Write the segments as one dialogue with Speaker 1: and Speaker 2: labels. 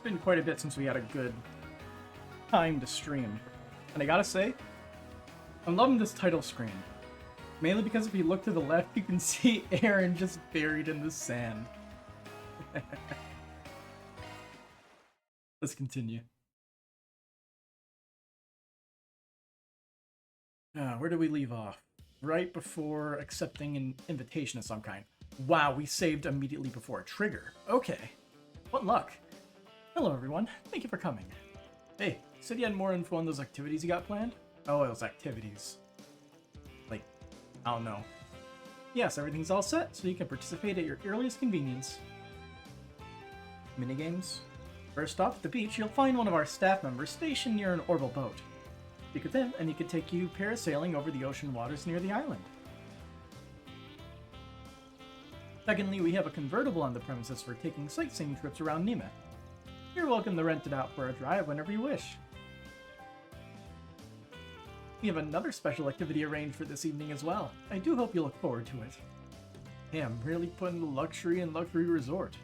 Speaker 1: been quite a bit since we had a good time to stream. And I gotta say, I'm loving this title screen. Mainly because if you look to the left, you can see Aaron just buried in the sand. Let's continue. Where do we leave off? Right before accepting an invitation of some kind. Wow, we saved immediately before a trigger. Okay. What luck. Hello, everyone. Thank you for coming. Hey, you said you had more info on those activities you got planned? Oh, those activities. Like, I don't know. Yes, everything's all set, so you can participate at your earliest convenience. Minigames? First off, at the beach, you'll find one of our staff members stationed near an orbital boat. Speak with him, and he could take you parasailing over the ocean waters near the island. Secondly, we have a convertible on the premises for taking sightseeing trips around Nîmes. You're welcome to rent it out for a drive whenever you wish. We have another special activity arranged for this evening as well. I do hope you look forward to it. Hey, I'm really putting the luxury in luxury resort.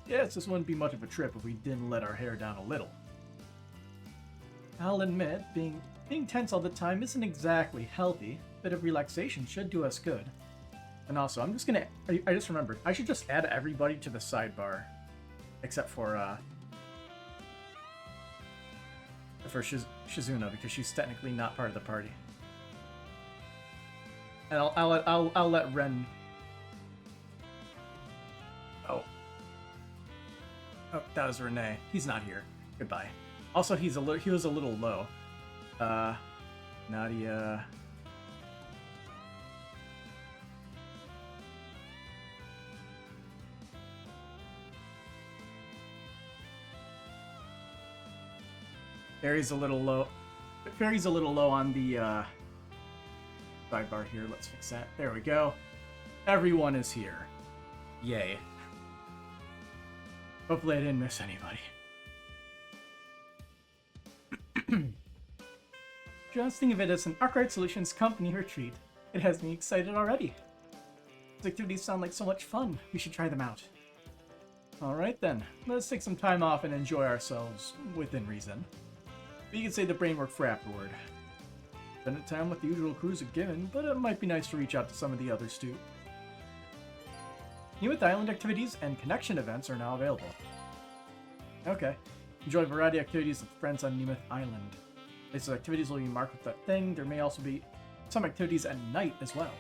Speaker 1: Yes, this wouldn't be much of a trip if we didn't let our hair down a little. I'll admit, being tense all the time isn't exactly healthy. A bit of relaxation should do us good. And also, I just remembered, I should just add everybody to the sidebar. Except for Shizuna, because she's technically not part of the party. And I'll let Ren... Oh, that was Renee. He's not here. Goodbye. Also, he was a little low. Nadia... Fairy's a little low. Fairy's a little low on the sidebar here. Let's fix that. There we go. Everyone is here. Yay. Hopefully I didn't miss anybody. Just think of it as an Arkwright Solutions company retreat. It has me excited already. These activities sound like so much fun. We should try them out. Alright then. Let's take some time off and enjoy ourselves within reason. You can say the brain work for afterward. Spending time with the usual crews are given, but it might be nice to reach out to some of the others too. Nîmes Island activities and connection events are now available. Okay. Enjoy a variety of activities with friends on Nîmes Island. These activities will be marked with that thing. There may also be some activities at night as well.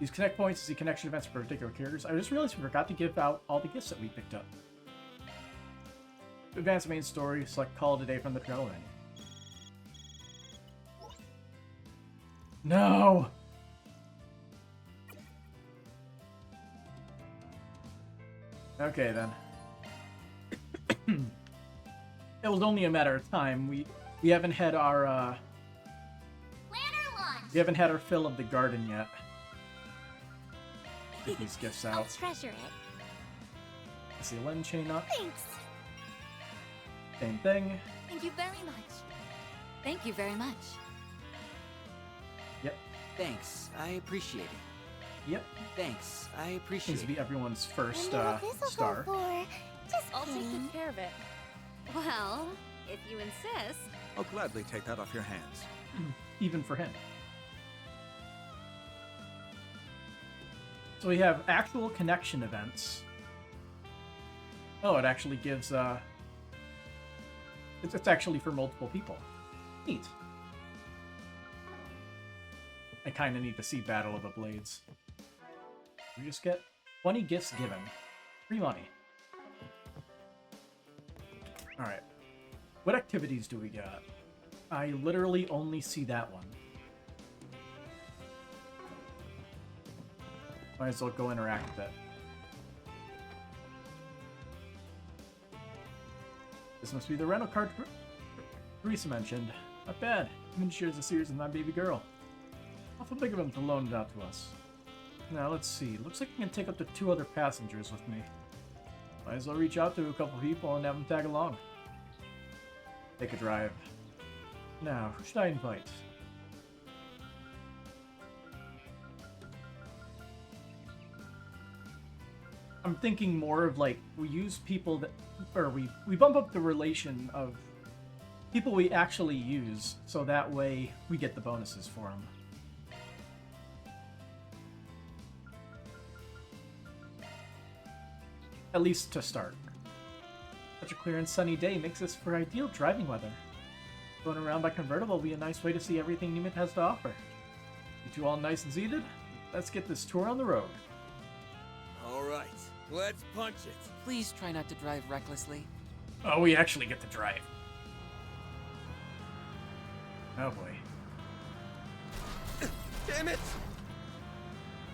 Speaker 1: Use connect points to see connection events for particular characters. I just realized we forgot to give out all the gifts that we picked up. To advance the main story, select Call Today from the travel menu. No! Okay then. It was only a matter of time. We haven't had our we haven't had our fill of the garden yet. Get these gifts out.
Speaker 2: I'll treasure it.
Speaker 1: I see a lemon chain up.
Speaker 2: Thanks.
Speaker 1: Same thing.
Speaker 2: Thank you very much. Thank you very much.
Speaker 1: Yep.
Speaker 3: Thanks, I appreciate it.
Speaker 1: Yep.
Speaker 3: Thanks, I appreciate
Speaker 1: Seems to be everyone's first star.
Speaker 2: Just
Speaker 4: I'll take good care of it.
Speaker 2: Well, if you insist.
Speaker 5: I'll gladly take that off your hands.
Speaker 1: Even for him. So we have actual connection events. Oh, it actually gives it's actually for multiple people. Neat. I kind of need to see Battle of the Blades. We just get 20 gifts given. Free money. Alright. What activities do we got? I literally only see that one. Might as well go interact with it. This must be the rental car Teresa mentioned. Not bad. Even shares a series with my baby girl. Awful big of him to loan it out to us. Now let's see. Looks like I can take up to 2 other passengers with me. Might as well reach out to a couple people and have them tag along. Take a drive. Now, who should I invite? I'm thinking more of like we use people that, or we bump up the relation of people we actually use, so that way we get the bonuses for them. At least to start. Such a clear and sunny day makes this for ideal driving weather. Going around by convertible will be a nice way to see everything Nemeth has to offer. You two all nice and seated? Let's get this tour on the road.
Speaker 4: All right, let's punch it.
Speaker 3: Please try not to drive recklessly.
Speaker 1: Oh, we actually get to drive. Oh boy.
Speaker 4: Damn it!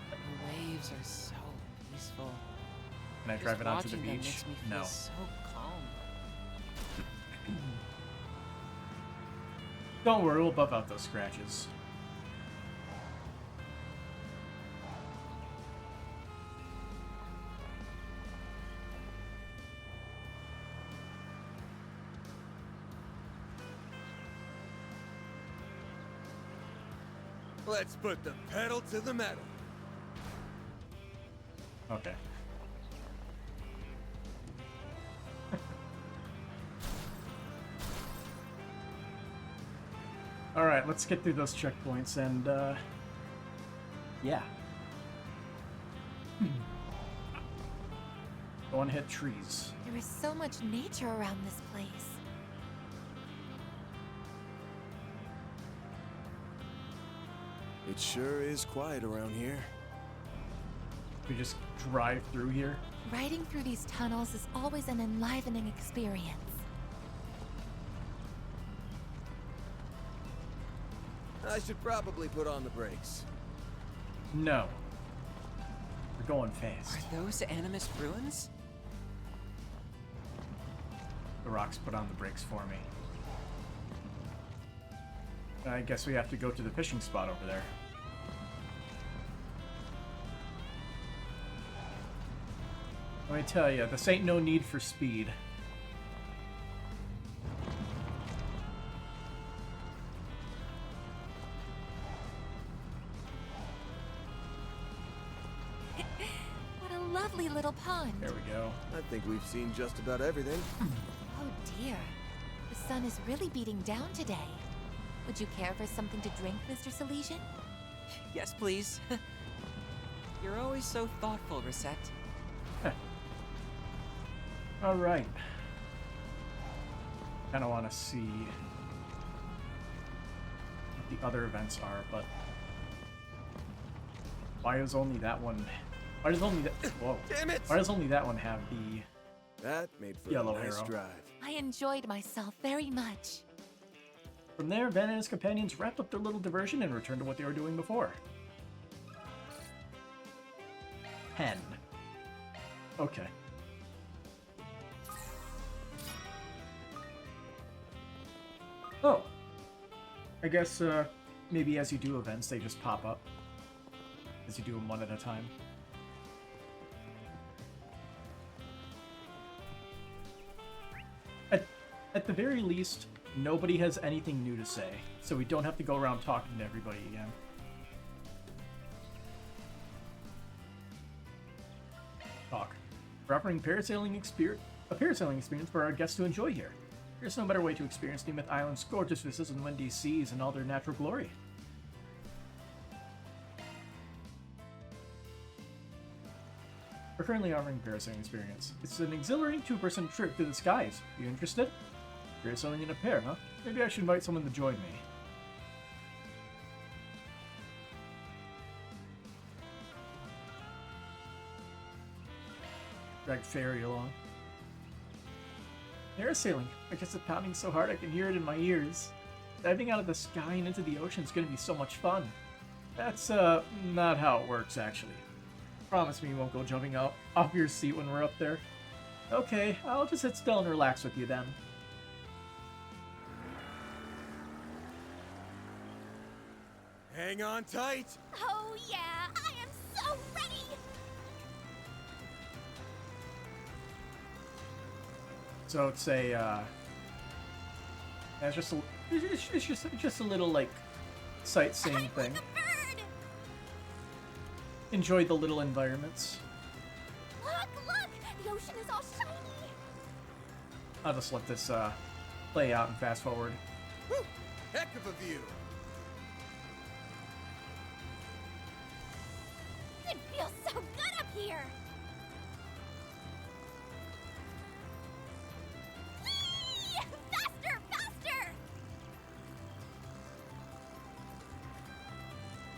Speaker 3: The waves are so peaceful.
Speaker 1: Can I drive it onto the
Speaker 3: Watching them
Speaker 1: beach?
Speaker 3: makes me feel
Speaker 1: No.
Speaker 3: so calm.
Speaker 1: Don't worry, we'll buff out those scratches.
Speaker 4: Let's put the pedal to the metal.
Speaker 1: Okay. Alright, let's get through those checkpoints and, yeah. Don't want to hit trees.
Speaker 2: There is so much nature around this place.
Speaker 4: It sure is quiet around here.
Speaker 1: We just drive through here.
Speaker 2: Riding through these tunnels is always an enlivening experience.
Speaker 4: I should probably put on the brakes.
Speaker 1: No. We're going fast.
Speaker 3: Are those Animus ruins?
Speaker 1: The rocks put on the brakes for me. I guess we have to go to the fishing spot over there. Let me tell you, this ain't no need for speed.
Speaker 2: What a lovely little pond.
Speaker 1: There we go.
Speaker 4: I think we've seen just about everything.
Speaker 2: Oh dear. The sun is really beating down today. Would you care for something to drink, Mr. Salesian?
Speaker 3: Yes, please. You're always so thoughtful, Reset.
Speaker 1: Alright. Kinda wanna see what the other events are, but why is only that one why does only that whoa.
Speaker 4: Damn it!
Speaker 1: Why does only that one have the
Speaker 4: That made for
Speaker 1: Yellow
Speaker 4: a nice
Speaker 1: arrow.
Speaker 4: drive.
Speaker 2: I enjoyed myself very much.
Speaker 1: From there, Van and his companions wrapped up their little diversion and returned to what they were doing before. Hen. Okay. Oh. I guess, maybe as you do events, they just pop up. As you do them one at a time. At the very least, nobody has anything new to say, so we don't have to go around talking to everybody again. Talk. We're offering a parasailing experience for our guests to enjoy here. There's no better way to experience Nemeth Island's gorgeous vistas and windy seas in all their natural glory. We're currently offering a parasailing experience. It's an exhilarating two-person trip through the skies. You interested? Parasailing in a pair, huh? Maybe I should invite someone to join me. Drag Fairy along. Parasailing. I guess it's pounding so hard I can hear it in my ears. Diving out of the sky and into the ocean is going to be so much fun. That's, not how it works, actually. Promise me you won't go jumping out off your seat when we're up there. Okay, I'll just sit still and relax with you then.
Speaker 4: Hang on tight.
Speaker 2: Oh yeah, I am so ready!
Speaker 1: So it's a, it's just a little, like, sightseeing thing.
Speaker 2: Like a bird!
Speaker 1: Enjoy the little environments.
Speaker 2: Look, ocean is all shiny.
Speaker 1: I'll just let this play out and fast forward.
Speaker 4: Whew, heck of a view.
Speaker 2: It feels so good up here. Whee! Faster, faster!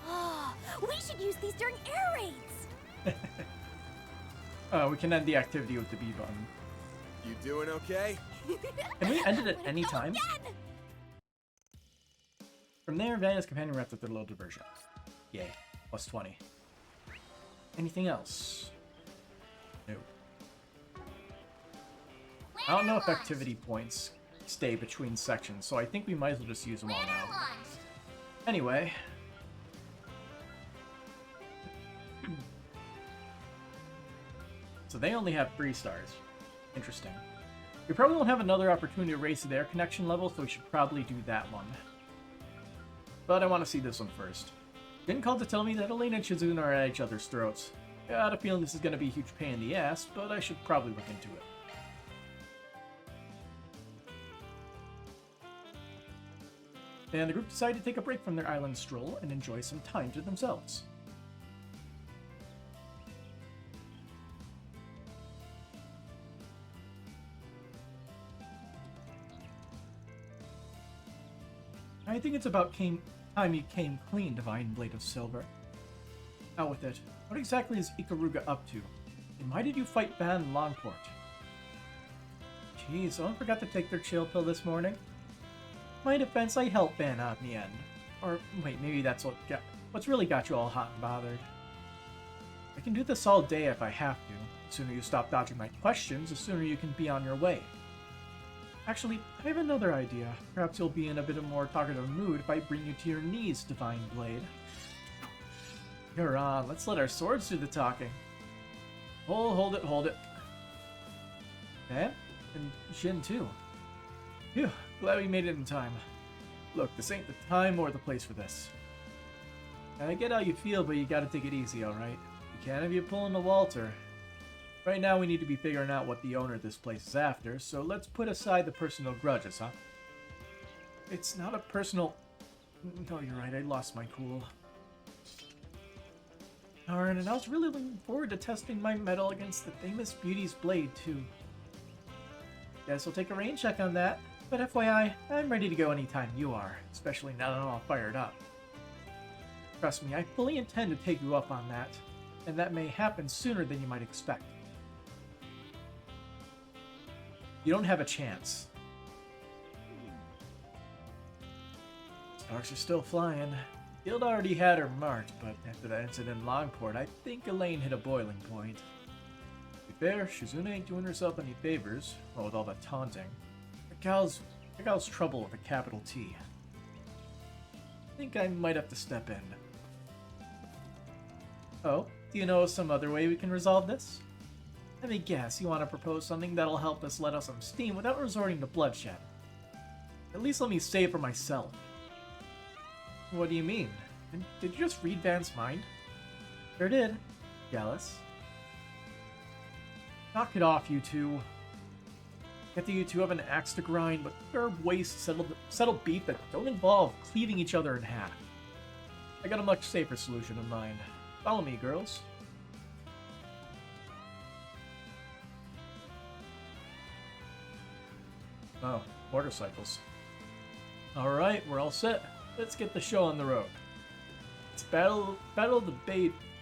Speaker 2: Oh, we should use these during air raids.
Speaker 1: We can end the activity with the B button.
Speaker 4: You doing okay?
Speaker 1: Can we end it at any
Speaker 2: Go
Speaker 1: time?
Speaker 2: again.
Speaker 1: From there, Vanya's companion wrapped up their little diversion. Yay. Plus 20. Anything else? No. I don't know if activity points stay between sections, so I think we might as well just use them all now. Anyway. So they only have 3 stars. Interesting. We probably won't have another opportunity to raise their connection level, so we should probably do that one. But I want to see this one first. Been called to tell me that Elaine and Shizune are at each other's throats. Got a feeling this is going to be a huge pain in the ass, but I should probably look into it. And the group decided to take a break from their island stroll and enjoy some time to themselves. I think it's about time you came clean, Divine Blade of Silver. Out with it. What exactly is Ikaruga up to? And why did you fight Van Longport? Geez, someone forgot to take their chill pill this morning? In my defense, I helped Van out in the end. Or, wait, maybe that's what's really got you all hot and bothered. I can do this all day if I have to. The sooner you stop dodging my questions, the sooner you can be on your way. Actually, I have another idea. Perhaps you'll be in a bit of more talkative mood if I bring you to your knees, Divine Blade. You're on. Let's let our swords do the talking. Hold it. Eh? And Shin, too. Phew, glad we made it in time. Look, this ain't the time or the place for this. I get how you feel, but you gotta take it easy, alright? You can't have you pulling the Walter. Right now, we need to be figuring out what the owner of this place is after, so let's put aside the personal grudges, huh? It's not a personal... No, you're right, I lost my cool. Darn, and I was really looking forward to testing my mettle against the famous Beauty's blade, too. Guess we'll take a rain check on that, but FYI, I'm ready to go anytime you are, especially now that I'm all fired up. Trust me, I fully intend to take you up on that, and that may happen sooner than you might expect. You don't have a chance. Sparks are still flying. Guild already had her marked, but after that incident in Longport, I think Elaine hit a boiling point. To be fair, Shizune ain't doing herself any favors, well, with all that taunting. The gal's trouble with a capital T. I think I might have to step in. Oh, do you know of some other way we can resolve this? Let me guess, you want to propose something that'll help us let off some steam without resorting to bloodshed. At least let me say it for myself. What do you mean? Did you just read Van's mind? Sure did. Jealous. Knock it off, you two. Get that you two have an axe to grind, but there are ways to settle beef that don't involve cleaving each other in half. I got a much safer solution in mind. Follow me, girls. Oh, motorcycles. Alright, we're all set. Let's get the show on the road. It's battle of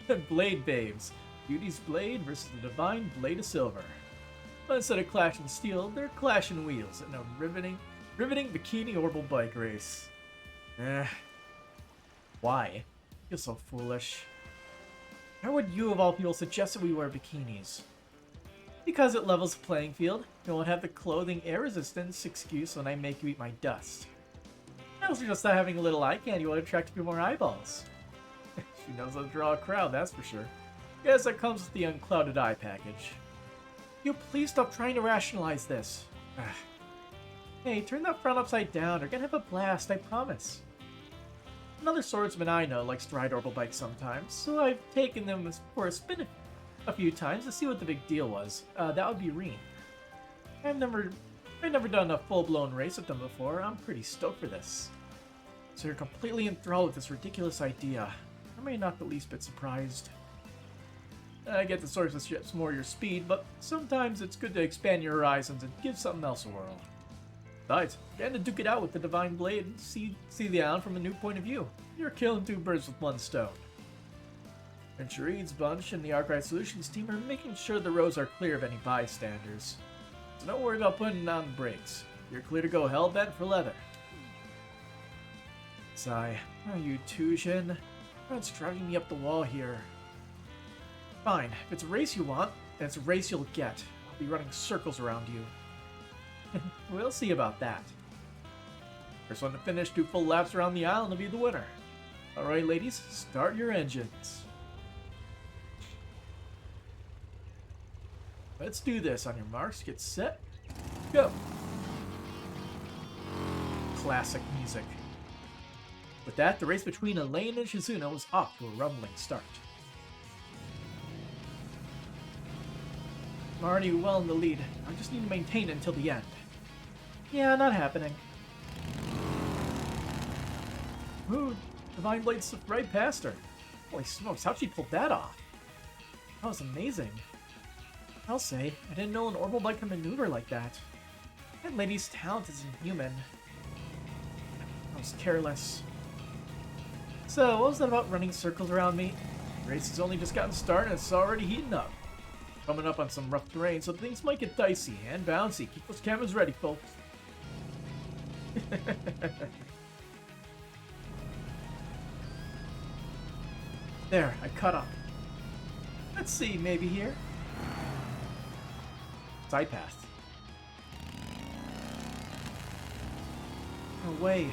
Speaker 1: the Blade Babes. Beauty's Blade versus the Divine Blade of Silver. But instead of clashing steel, they're clashing wheels in a riveting bikini orbital bike race. Why? You're so foolish. Why would you of all people suggest that we wear bikinis? Because it levels the playing field. You won't have the clothing air resistance excuse when I make you eat my dust. I also just not having a little eye candy will attract a few more eyeballs. She knows how to draw a crowd, that's for sure. Guess that comes with the unclouded eye package. You please stop trying to rationalize this. Hey, turn that frown upside down. We're gonna have a blast, I promise. Another swordsman I know likes to ride orbital bikes sometimes, so I've taken them for a spin. a few times to see what the big deal was. That would be Reen. I've never done a full-blown race with them before. I'm pretty stoked for this. So you're completely enthralled with this ridiculous idea. I may not the least bit surprised. I get the source of ships more your speed, but sometimes it's good to expand your horizons and give something else a whirl. Besides, getting to duke it out with the Divine Blade and see the island from a new point of view. You're killing two birds with one stone. And Shareed's bunch and the Archive Solutions team are making sure the roads are clear of any bystanders. So don't worry about putting on the brakes. You're clear to go hell-bent for leather. Sigh. Oh, you Tushin. It's driving me up the wall here. Fine. If it's a race you want, then it's a race you'll get. I'll be running circles around you. We'll see about that. First one to finish 2 full laps around the island will be the winner. Alright, ladies, start your engines. Let's do this. On your marks, get set, go. Classic music. With that, the race between Elaine and Shizuna was off to a rumbling start. I'm already well in the lead. I just need to maintain it until the end. Yeah, not happening. Ooh, Divine Blade slipped right past her. Holy smokes, how'd she pull that off? That was amazing. I'll say, I didn't know an orbital bike could maneuver like that. That lady's talent is inhuman. I was careless. So, what was that about running circles around me? The race has only just gotten started and it's already heating up. Coming up on some rough terrain, so things might get dicey and bouncy. Keep those cameras ready, folks. There, I cut up. Let's see, maybe here. Side path. Oh, Wei.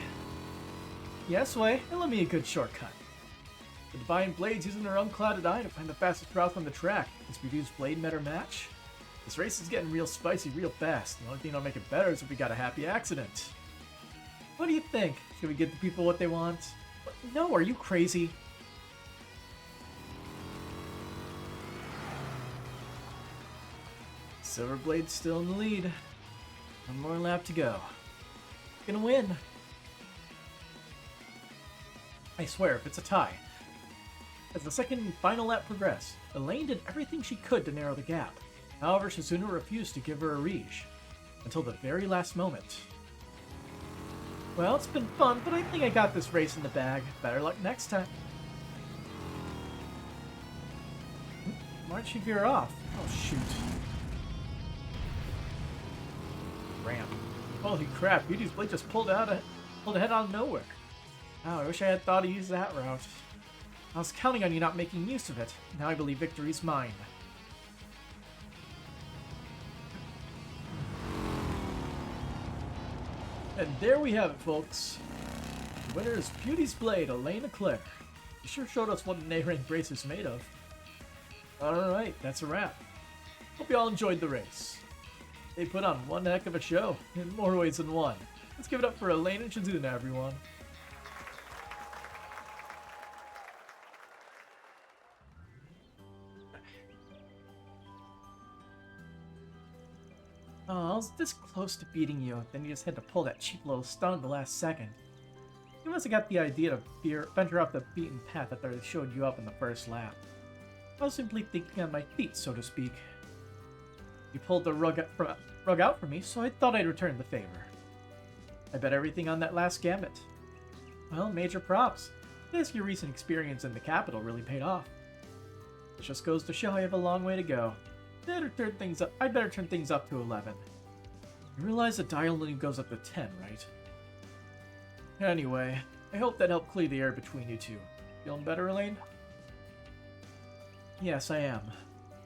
Speaker 1: Yes, Wei, and let me a good shortcut. The Divine Blade's using her unclouded eye to find the fastest route on the track. This reduced blade met her match. This race is getting real spicy real fast. The only thing that'll make it better is if we got a happy accident. What do you think? Should we give the people what they want? What? No, are you crazy? Silverblade's still in the lead. One more lap to go. Gonna win. I swear, if it's a tie. As the second and final lap progressed, Elaine did everything she could to narrow the gap. However, Shizuna refused to give her a reach. Until the very last moment. Well, it's been fun, but I think I got this race in the bag. Better luck next time. Why'd she veer off? Oh, shoot. Ramp. Holy crap, Beauty's Blade just pulled ahead out of nowhere. Oh, I wish I had thought to use that route. I was counting on you not making use of it. Now I believe victory's mine. And there we have it, folks. The winner is Beauty's Blade, Elaine Eclair. You sure showed us what an A-rank race is made of. Alright, that's a wrap. Hope you all enjoyed the race. They put on one heck of a show, in more ways than one. Let's give it up for Elaine and Shizuna, everyone. Oh, I was this close to beating you, then you just had to pull that cheap little stunt at the last second. You must have got the idea to venture off the beaten path after I showed you up in the first lap. I was simply thinking on my feet, so to speak. You pulled the rug out for me, so I thought I'd return the favor. I bet everything on that last gambit. Well, major props. I guess your recent experience in the capital really paid off. It just goes to show I have a long way to go. I'd better turn things up to 11. You realize the dial only goes up to 10, right? Anyway, I hope that helped clear the air between you two. Feeling better, Elaine? Yes, I am.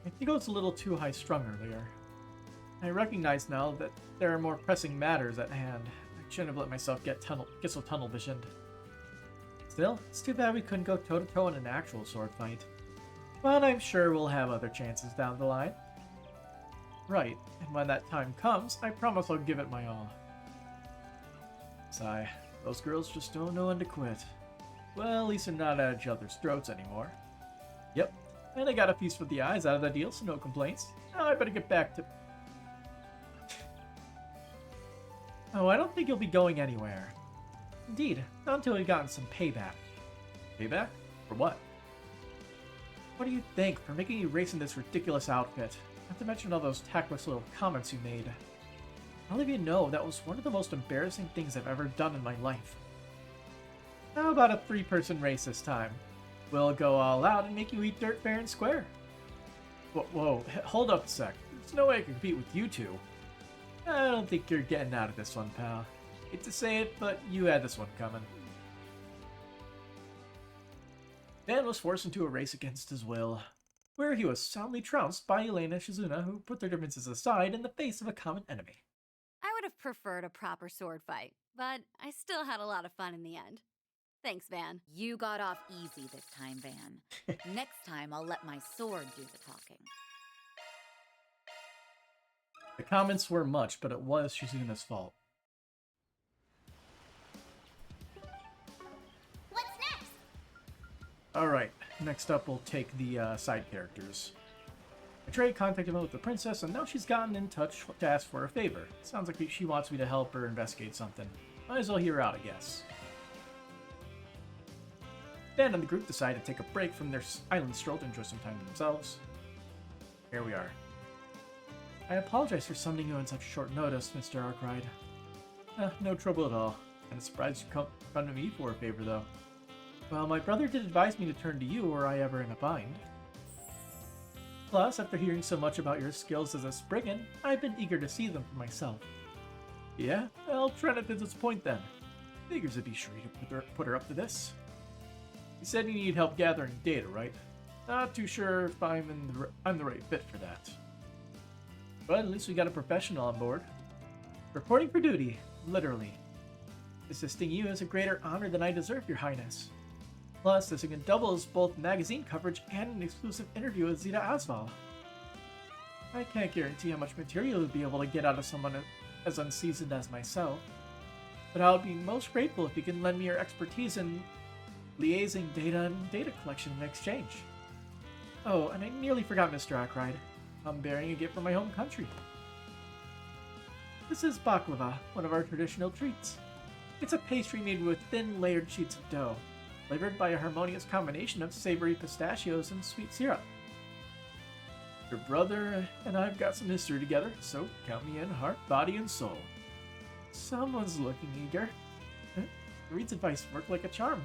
Speaker 1: I think I was a little too high-strung earlier. I recognize now that there are more pressing matters at hand. I shouldn't have let myself get so tunnel-visioned. Still, it's too bad we couldn't go toe-to-toe in an actual sword fight. But I'm sure we'll have other chances down the line. Right, and when that time comes, I promise I'll give it my all. Sigh, those girls just don't know when to quit. Well, at least they're not at each other's throats anymore. Yep, And I got a feast for the eyes out of that deal, so no complaints. Now I better get back to... Oh, I don't think you'll be going anywhere. Indeed, not until we've gotten some payback. Payback? For what? What do you think for making you race in this ridiculous outfit? Not to mention all those tactless little comments you made. I'll let you know that was one of the most embarrassing things I've ever done in my life. How about a 3-person race this time? We'll go all out and make you eat dirt fair and square. Whoa, hold up a sec. There's no way I can compete with you two. I don't think you're getting out of this one, pal. Hate to say it, but you had this one coming. Van was forced into a race against his will, where he was soundly trounced by Elena and Shizuna, who put their differences aside in the face of a common enemy.
Speaker 6: I would have preferred a proper sword fight, but I still had a lot of fun in the end. Thanks, Van.
Speaker 7: You got off easy this time, Van. Next time, I'll let my sword do the talking.
Speaker 1: The comments were much, but it was Shizuna's fault.
Speaker 6: What's next?
Speaker 1: Alright, next up we'll take the side characters. Trey contacted me with the princess, and now she's gotten in touch to ask for a favor. Sounds like she wants me to help her investigate something. Might as well hear her out, I guess. Dan and the group decided to take a break from their island stroll to enjoy some time to themselves. Here we are. I apologize for summoning you on such short notice, Mr. Arkwright. No trouble at all. I'm surprised you come to me for a favor, though. Well, my brother did advise me to turn to you were I ever in a bind. Plus, after hearing so much about your skills as a Spriggan, I've been eager to see them for myself. Yeah? I'll try not to disappoint then. Figures it'd be sure to put her up to this. You said you need help gathering data, right? Not too sure if I'm the right fit for that. But at least we got a professional on board. Reporting for duty, literally. Assisting you is a greater honor than I deserve, Your Highness. Plus, this can double as both magazine coverage and an exclusive interview with Zeta Asval. I can't guarantee how much material you'll be able to get out of someone as unseasoned as myself, but I'll be most grateful if you can lend me your expertise in liaising data and data collection in exchange. Oh, and I nearly forgot, Mr. Arkwright. I'm bearing a gift from my home country. This is baklava, one of our traditional treats. It's a pastry made with thin, layered sheets of dough, flavored by a harmonious combination of savory pistachios and sweet syrup. Your brother and I've got some history together, so count me in heart, body, and soul. Someone's looking eager. Reed's advice worked like a charm.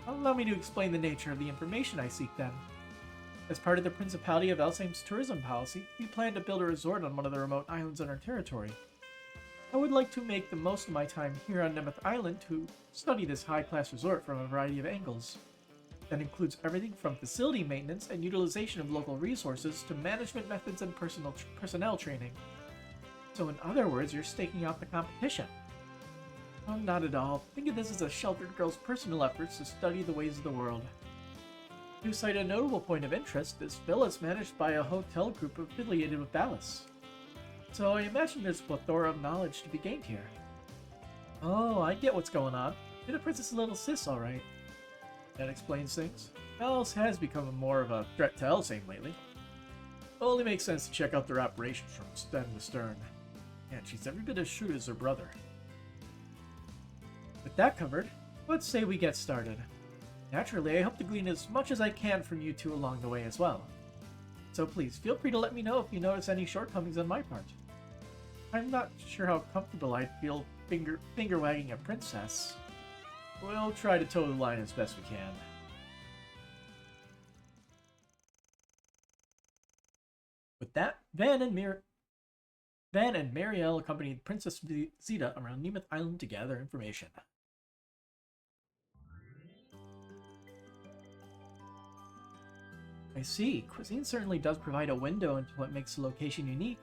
Speaker 1: Allow me to explain the nature of the information I seek then. As part of the Principality of Elsame's tourism policy, we plan to build a resort on one of the remote islands on our territory. I would like to make the most of my time here on Nemeth Island to study this high-class resort from a variety of angles. That includes everything from facility maintenance and utilization of local resources to management methods and personnel training. So in other words, you're staking out the competition. Oh, not at all. Think of this as a sheltered girl's personal efforts to study the ways of the world. To cite a notable point of interest, this villa is managed by a hotel group affiliated with Dallas. So I imagine there's a plethora of knowledge to be gained here. Oh, I get what's going on. You're the princess's little sis, alright. That explains things. Alice has become more of a threat to Elsame lately. Only makes sense to check out their operations from stem to stern. And she's every bit as shrewd as her brother. With that covered, let's say we get started. Naturally, I hope to glean as much as I can from you two along the way as well. So please, feel free to let me know if you notice any shortcomings on my part. I'm not sure how comfortable I'd feel finger-wagging a princess. We'll try to toe the line as best we can. With that, Van and Marielle accompanied Princess Zeta around Nemeth Island to gather information. I see. Cuisine certainly does provide a window into what makes the location unique.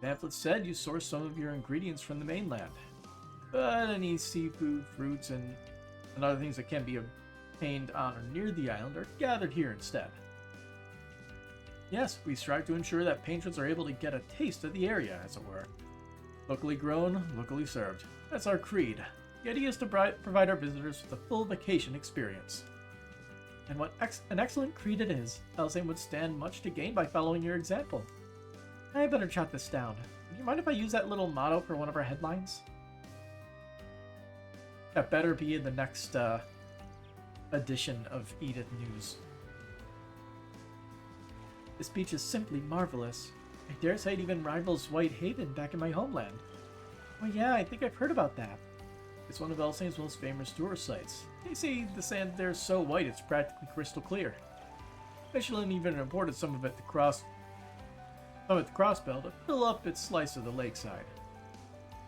Speaker 1: Pamphlet said you source some of your ingredients from the mainland, but any seafood, fruits, and other things that can be obtained on or near the island are gathered here instead. Yes, we strive to ensure that patrons are able to get a taste of the area, as it were. Locally grown, locally served. That's our creed. The idea is to provide our visitors with a full vacation experience. And what an excellent creed it is. Elsane would stand much to gain by following your example. I better jot this down. Do you mind if I use that little motto for one of our headlines? That better be in the next edition of Edith News. This beach is simply marvelous. I dare say it even rivals Whitehaven back in my homeland. Oh yeah, I think I've heard about that. It's one of Elsane's most famous tourist sites. They say the sand there is so white it's practically crystal clear. Michelin even imported some of it to Crossbell to fill up its slice of the lakeside.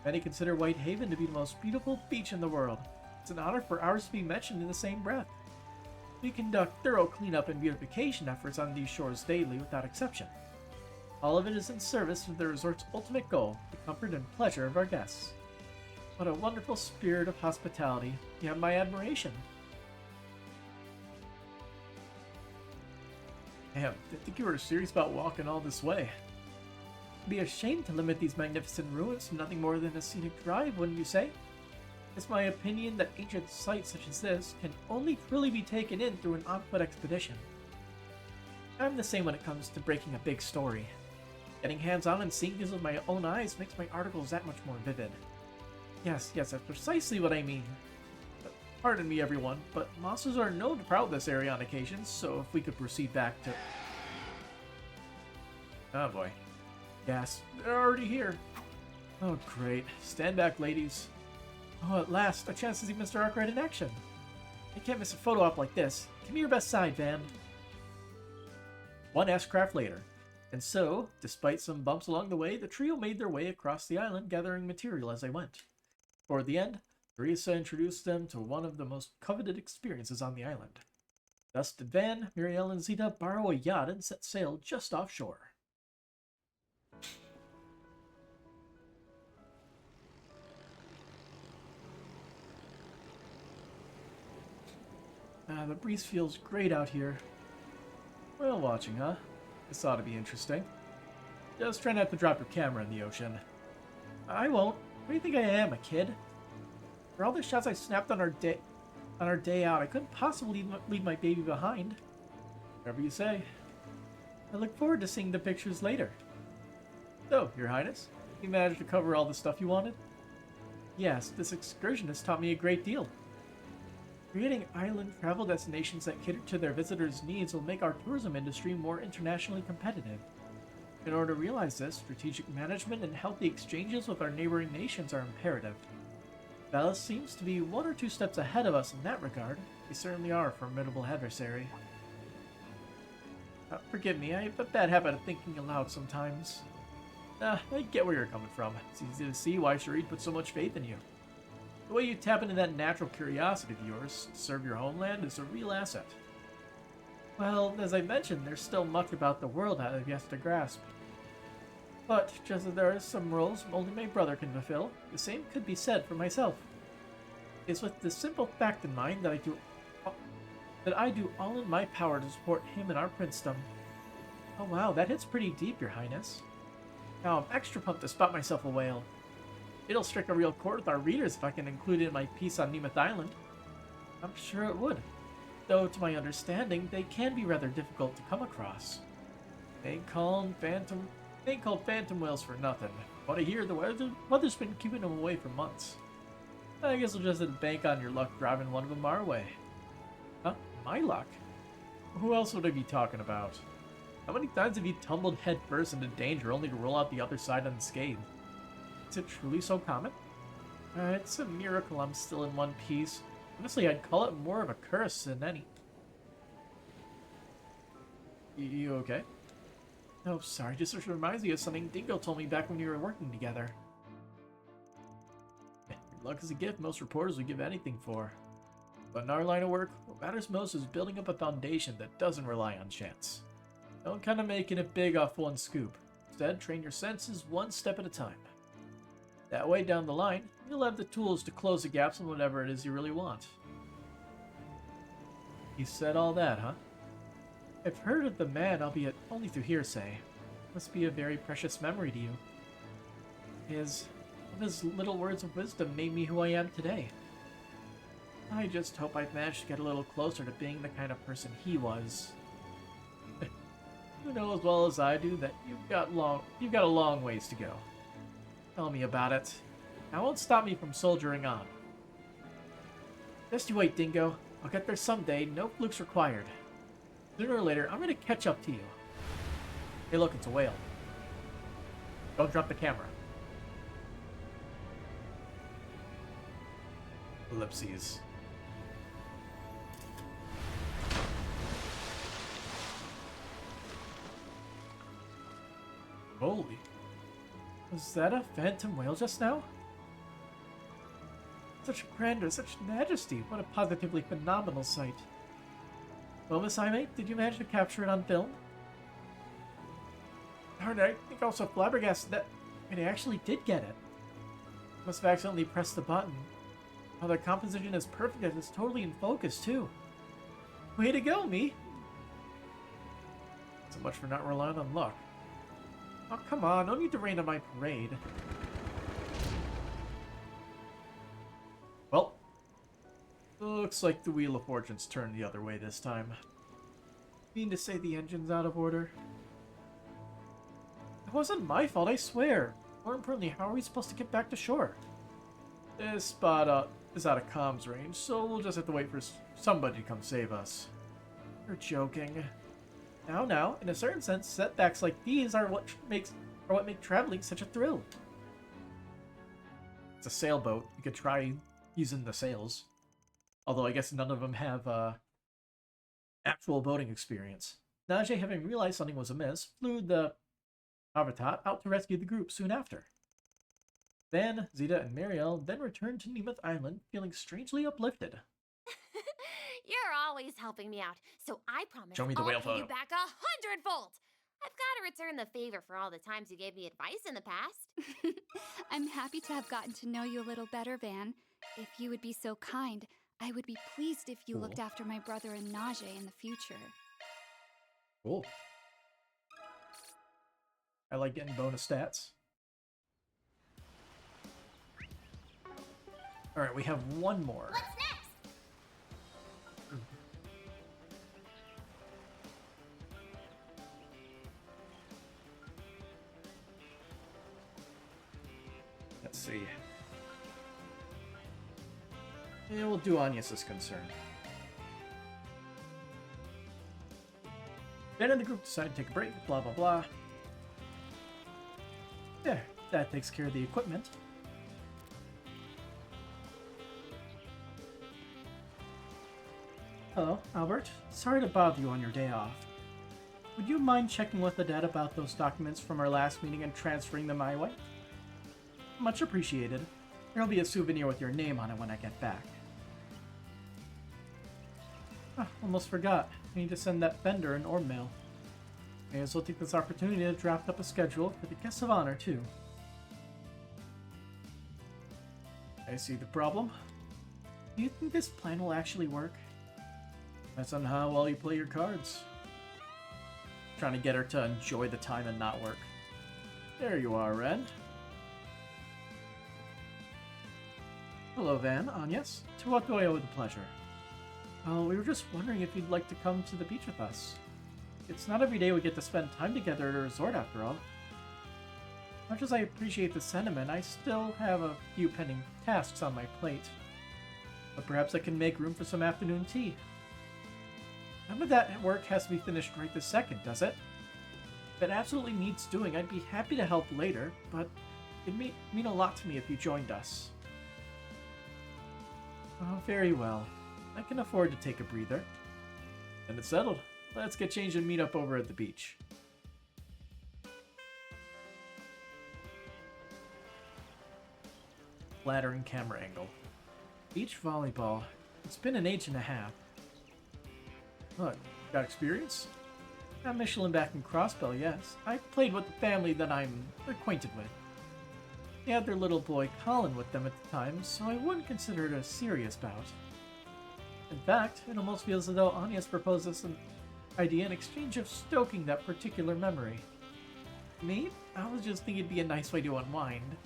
Speaker 1: Many consider Whitehaven to be the most beautiful beach in the world. It's an honor for ours to be mentioned in the same breath. We conduct thorough cleanup and beautification efforts on these shores daily without exception. All of it is in service of the resort's ultimate goal, the comfort and pleasure of our guests. What a wonderful spirit of hospitality. You have my admiration. Damn, I think you were serious about walking all this way. It'd be a shame to limit these magnificent ruins to nothing more than a scenic drive, wouldn't you say? It's my opinion that ancient sites such as this can only truly be taken in through an on-foot expedition. I'm the same when it comes to breaking a big story. Getting hands-on and seeing these with my own eyes makes my articles that much more vivid. Yes, that's precisely what I mean. Pardon me, everyone, but monsters are known to prowl this area on occasion, so if we could proceed back to... Oh boy. Yes, they're already here. Oh great. Stand back, ladies. Oh, at last, a chance to see Mr. Arkwright in action. I can't miss a photo op like this. Give me your best side, Van. One S-craft later. And so, despite some bumps along the way, the trio made their way across the island, gathering material as they went. Toward the end, Teresa introduced them to one of the most coveted experiences on the island. Thus did Van, Muriel, and Zita borrow a yacht and set sail just offshore. The breeze feels great out here. Whale watching, huh? This ought to be interesting. Just try not to drop your camera in the ocean. I won't. What do you think I am, a kid? For all the shots I snapped on our day out, I couldn't possibly leave my baby behind. Whatever you say. I look forward to seeing the pictures later. So, Your Highness, you managed to cover all the stuff you wanted? Yes, this excursion has taught me a great deal. Creating island travel destinations that cater to their visitors' needs will make our tourism industry more internationally competitive. In order to realize this, strategic management and healthy exchanges with our neighboring nations are imperative. Valis seems to be one or two steps ahead of us in that regard. They certainly are a formidable adversary. Forgive me, I have a bad habit of thinking aloud sometimes. I get where you're coming from. It's easy to see why Sharid put so much faith in you. The way you tap into that natural curiosity of yours to serve your homeland is a real asset. Well, as I mentioned, there's still much about the world I have yet to grasp. But, just as there are some roles only my brother can fulfill, the same could be said for myself. It's with this simple fact in mind that I do all in my power to support him in our princedom. Oh wow, that hits pretty deep, Your Highness. Now I'm extra pumped to spot myself a whale. It'll strike a real chord with our readers if I can include it in my piece on Nemeth Island. I'm sure it would. Though, to my understanding, they can be rather difficult to come across. They ain't called phantom whales for nothing. But I hear the weather's been keeping them away for months. I guess we'll just have to bank on your luck driving one of them our way. Huh? My luck? Who else would I be talking about? How many times have you tumbled headfirst into danger only to roll out the other side unscathed? Is it truly so common? It's a miracle I'm still in one piece. Honestly, I'd call it more of a curse than any. You okay? Oh, sorry, just reminds me of something Dingo told me back when we were working together. Your luck is a gift most reporters would give anything for. But in our line of work, what matters most is building up a foundation that doesn't rely on chance. Don't kind of making it big off one scoop. Instead, train your senses one step at a time. That way, down the line, you'll have the tools to close the gaps on whatever it is you really want. You said all that, huh? I've heard of the man, albeit only through hearsay. Must be a very precious memory to you. His little words of wisdom made me who I am today. I just hope I've managed to get a little closer to being the kind of person he was. You know as well as I do that you've got a long ways to go. Tell me about it. That won't stop me from soldiering on. Just you wait, Dingo. I'll get there someday, no flukes required. Sooner or later, I'm gonna catch up to you. Hey look, it's a whale. Don't drop the camera. Ellipses. Holy. Was that a phantom whale just now? Such grandeur, such majesty. What a positively phenomenal sight. Well, Miss Imate, did you manage to capture it on film? Darn, I think I was so flabbergasted that I actually did get it. Must have accidentally pressed the button. Oh, the composition is perfect and it's totally in focus, too. Way to go, me! So much for not relying on luck. Oh, come on, no need to rain on my parade. Well, looks like the Wheel of Fortune's turned the other way this time. Mean to say the engine's out of order? It wasn't my fault, I swear. More importantly, how are we supposed to get back to shore? This spot is out of comms range, so we'll just have to wait for somebody to come save us. You're joking. Now, in a certain sense, setbacks like these are what make traveling such a thrill. It's a sailboat. You could try using the sails. Although I guess none of them have actual boating experience. Najee, having realized something was amiss, flew the Avatar out to rescue the group soon after. Van, Zeta, and Mariel then returned to Nemeth Island, feeling strangely uplifted.
Speaker 8: You're always helping me out, so I promise
Speaker 1: Show me the
Speaker 8: I'll
Speaker 1: whale
Speaker 8: pay you
Speaker 1: photo.
Speaker 8: back 100-fold. I've got to return the favor for all the times you gave me advice in the past.
Speaker 9: I'm happy to have gotten to know you a little better, Van. If you would be so kind, I would be pleased if you
Speaker 1: Cool.
Speaker 9: looked after my brother and Najee in the future.
Speaker 1: Cool. I like getting bonus stats. Alright, we have one more.
Speaker 8: What's next?
Speaker 1: Let's see. Yeah, we'll do Agnes' concern. Ben and the group decide to take a break, blah blah blah. There, that takes care of the equipment. Hello, Albert. Sorry to bother you on your day off. Would you mind checking with the dad about those documents from our last meeting and transferring them my way? Much appreciated. There'll be a souvenir with your name on it when I get back. Almost forgot. I need to send that vendor an orb mail. May as well take this opportunity to draft up a schedule for the guests of honor, too. I see the problem. Do you think this plan will actually work? Depends on how well you play your cards. Trying to get her to enjoy the time and not work. There you are, Ren. Hello, Van. Agnes. To what do I owe the pleasure? Oh, we were just wondering if you'd like to come to the beach with us. It's not every day we get to spend time together at a resort, after all. Much as I appreciate the sentiment, I still have a few pending tasks on my plate. But perhaps I can make room for some afternoon tea. None of that work has to be finished right this second, does it? If it absolutely needs doing, I'd be happy to help later, but it'd mean a lot to me if you joined us. Oh, very well. I can afford to take a breather. And it's settled. Let's get changed and meet up over at the beach. Flattering camera angle. Beach volleyball. It's been an age and a half. What, got experience? Not Michelin back in Crossbell, yes. I played with the family that I'm acquainted with. They had their little boy Colin with them at the time, so I wouldn't consider it a serious bout. In fact, it almost feels as though Agnes proposed this an idea in exchange of stoking that particular memory. Me? I was just thinking it'd be a nice way to unwind.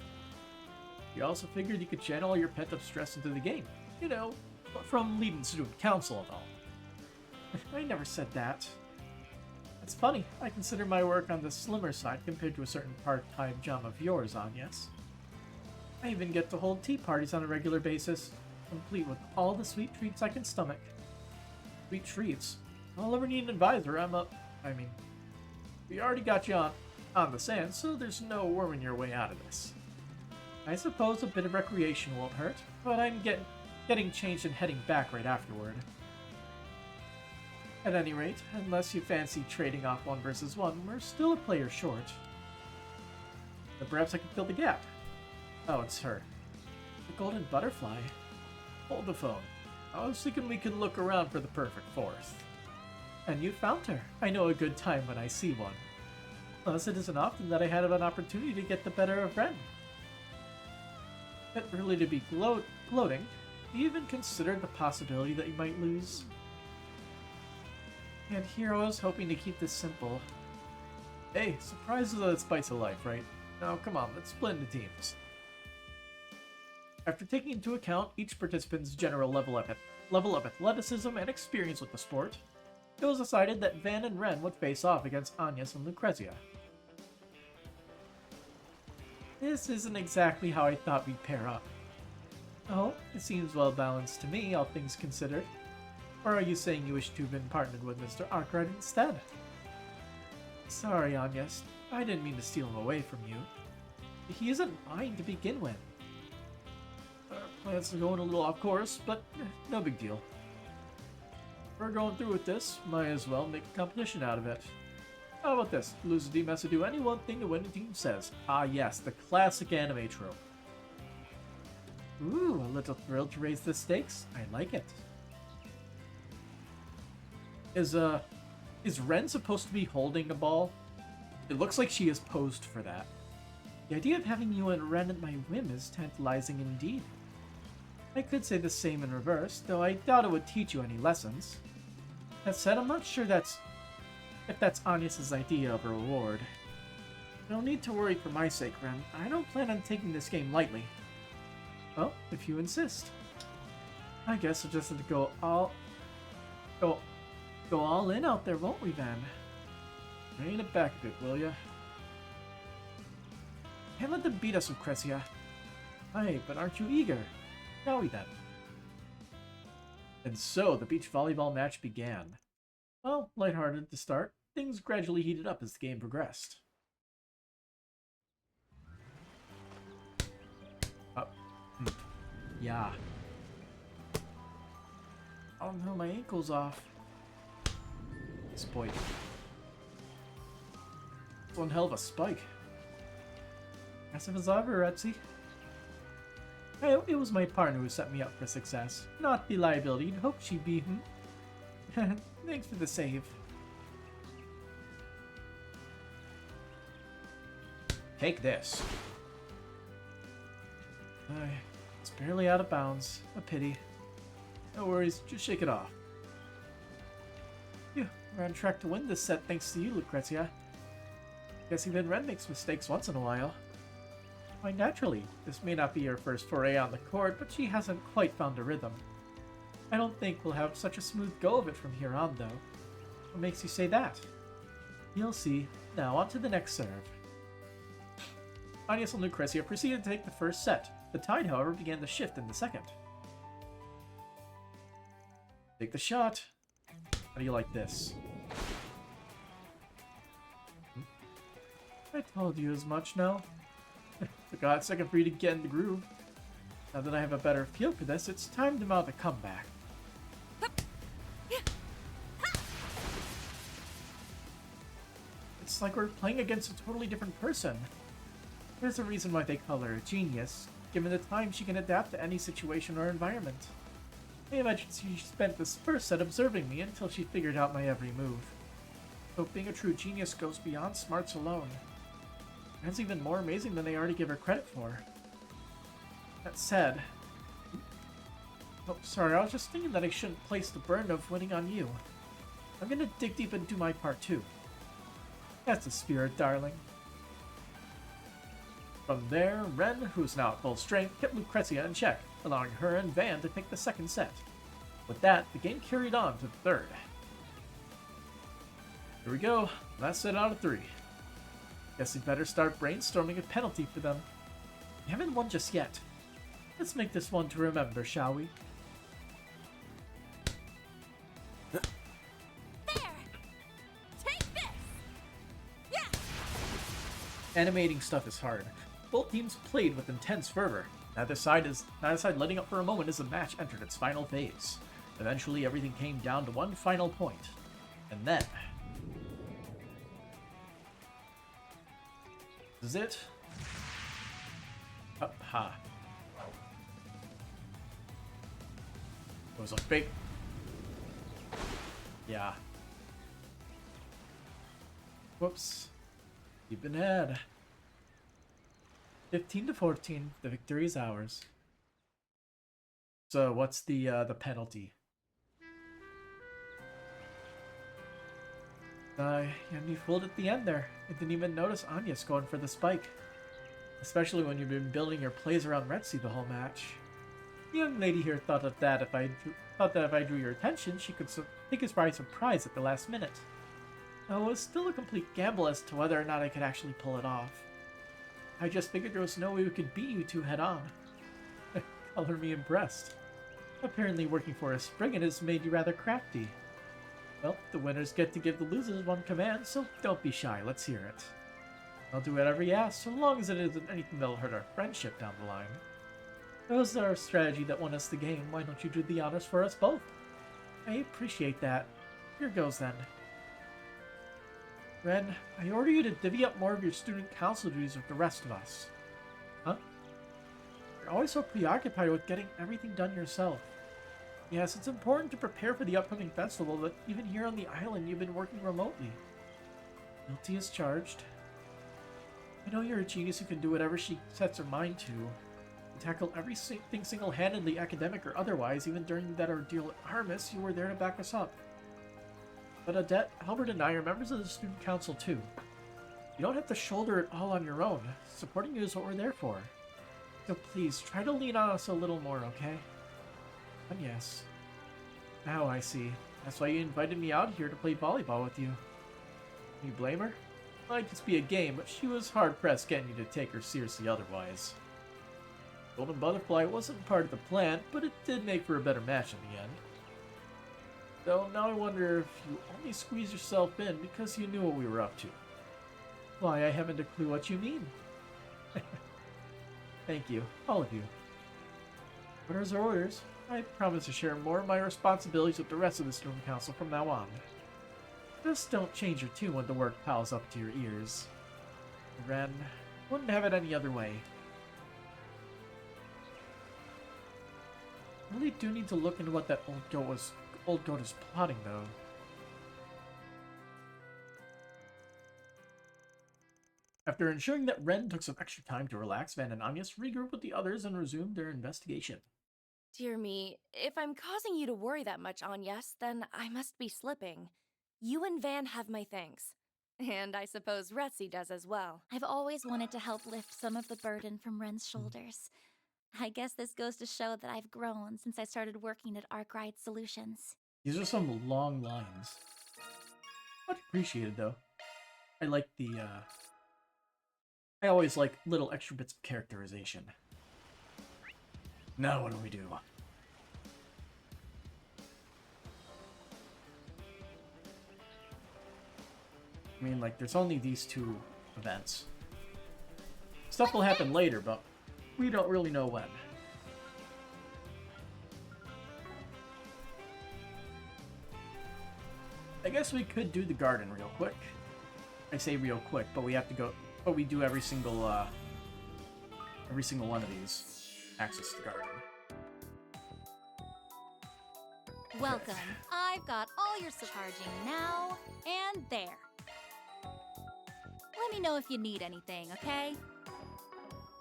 Speaker 1: You also figured you could channel all your pent-up stress into the game. You know, from leading student council and all. I never said that. It's funny, I consider my work on the slimmer side compared to a certain part-time job of yours, Agnes. I even get to hold tea parties on a regular basis, complete with all the sweet treats I can stomach. Sweet treats? I'll ever need an advisor, we already got you on the sand, so there's no worming your way out of this. I suppose a bit of recreation won't hurt, but I'm getting changed and heading back right afterward. At any rate, unless you fancy trading off 1 versus 1, we're still a player short. But perhaps I can fill the gap. Oh, it's her. The golden butterfly. Hold the phone. I was thinking we could look around for the perfect fourth. And you found her. I know a good time when I see one. Plus, it isn't often that I had an opportunity to get the better of Ren. Not really to be gloating. You even considered the possibility that you might lose. And here I was hoping to keep this simple. Hey, surprises are the spice of life, right? Now come on, let's split into teams. After taking into account each participant's general level of athleticism and experience with the sport, it was decided that Van and Ren would face off against Agnes and Lucrezia. This isn't exactly how I thought we'd pair up. Oh, it seems well balanced to me, all things considered. Or are you saying you wish to have been partnered with Mr. Arkwright instead? Sorry, Agnes. I didn't mean to steal him away from you. He isn't mine to begin with. Our plans are going a little off course, but no big deal. If we're going through with this, might as well make a competition out of it. How about this? Lose a team has to do any one thing the winning team says. Ah yes, the classic anime trope. Ooh, a little thrilled to raise the stakes. I like it. Is Ren supposed to be holding a ball? It looks like she is posed for that. The idea of having you and Ren at my whim is tantalizing indeed. I could say the same in reverse, though I doubt it would teach you any lessons. That said, I'm not sure if that's Agnes' idea of a reward. No need to worry for my sake, Ren. I don't plan on taking this game lightly. Well, if you insist. I guess we'll just have to go all in out there, won't we, Van? Rein it back a bit, will ya? Can't let them beat us, Lucrezia. Aye, but aren't you eager? Shall we then? And so the beach volleyball match began. Well, lighthearted to start, things gradually heated up as the game progressed. Yeah. Oh no, my ankle's off. Spike. One hell of a spike. Aggressive as ever, Etsy. It was my partner who set me up for success, not the liability you'd hoped she'd be. Thanks for the save. Take this. It's barely out of bounds. A pity. No worries, just shake it off. Phew, we're on track to win this set thanks to you, Lucrezia. Guess even Ren makes mistakes once in a while. Quite naturally, this may not be her first foray on the court, but she hasn't quite found a rhythm. I don't think we'll have such a smooth go of it from here on, though. What makes you say that? You'll see. Now, on to the next serve. Agnes and Lucrezia proceeded to take the first set. The tide, however, began to shift in the second. Take the shot. How do you like this? I told you as much, no? Took a hot second for you to get in the groove. Now that I have a better feel for this, it's time to mount a comeback. It's like we're playing against a totally different person. There's a reason why they call her a genius, given the time she can adapt to any situation or environment. I imagine she spent this first set observing me until she figured out my every move. So being a true genius goes beyond smarts alone. That's even more amazing than they already give her credit for. That said... Oh, sorry, I was just thinking that I shouldn't place the burden of winning on you. I'm gonna dig deep and do my part too. That's the spirit, darling. From there, Ren, who's now at full strength, kept Lucrezia in check, allowing her and Van to take the second set. With that, the game carried on to the third. Here we go. Last set out of 3. Guess we better start brainstorming a penalty for them. We haven't won just yet. Let's make this one to remember, shall we?
Speaker 2: There! Take this! Yeah!
Speaker 1: Animating stuff is hard. Both teams played with intense fervor. Neither side letting up for a moment as the match entered its final phase. Eventually, everything came down to one final point. And then... This is it? Ha. It was a fake... Yeah. Whoops. Keep an head. 15-14. The victory is ours. So, what's the penalty? You had me fooled at the end there. I didn't even notice Anya's going for the spike. Especially when you've been building your plays around Retsi the whole match. The young lady here thought that if I drew your attention, she could take us by surprise at the last minute. Though it was still a complete gamble as to whether or not I could actually pull it off. I just figured there was no way we could beat you two head on. Color me impressed. Apparently working for a Spriggan has made you rather crafty. Well, the winners get to give the losers one command, so don't be shy, let's hear it. I'll do whatever you ask, so long as it isn't anything that'll hurt our friendship down the line. That was our strategy that won us the game, why don't you do the honors for us both? I appreciate that. Here goes then. Ren, I order you to divvy up more of your student council duties with the rest of us. Huh? You're always so preoccupied with getting everything done yourself. Yes, it's important to prepare for the upcoming festival, but even here on the island you've been working remotely. Guilty as charged. I know you're a genius who can do whatever she sets her mind to. And tackle everything single-handedly, academic or otherwise. Even during that ordeal at Armis, you were there to back us up. But Odette, Albert, and I are members of the student council too. You don't have to shoulder it all on your own. Supporting you is what we're there for. So please, try to lean on us a little more, okay? And yes. Now I see. That's why you invited me out here to play volleyball with you. Can you blame her? It might just be a game, but she was hard-pressed getting you to take her seriously otherwise. Golden Butterfly wasn't part of the plan, but it did make for a better match in the end. Though now I wonder if you only squeezed yourself in because you knew what we were up to. Why, I haven't a clue what you mean. Thank you, all of you. Orders are orders. I promise to share more of my responsibilities with the rest of the student council from now on. Just don't change your tune when the work piles up to your ears. Ren, wouldn't have it any other way. I really do need to look into what that old goat is plotting, though. After ensuring that Ren took some extra time to relax, Van and Agnes regrouped with the others and resumed their investigation.
Speaker 10: Dear me, if I'm causing you to worry that much, Agnes, then I must be slipping. You and Van have my thanks. And I suppose Retsi does as well.
Speaker 7: I've always wanted to help lift some of the burden from Ren's shoulders. I guess this goes to show that I've grown since I started working at Arkwright Solutions.
Speaker 1: These are some long lines. Much appreciated, though. I like the, I always like little extra bits of characterization. Now what do we do? I mean, like, there's only these two events. Stuff will happen later, but we don't really know when. I guess we could do the garden real quick. I say real quick, but we have to go. But we do every single one of these. Access the garden.
Speaker 7: Welcome. I've got all your charging now and there. Let me know if you need anything, okay?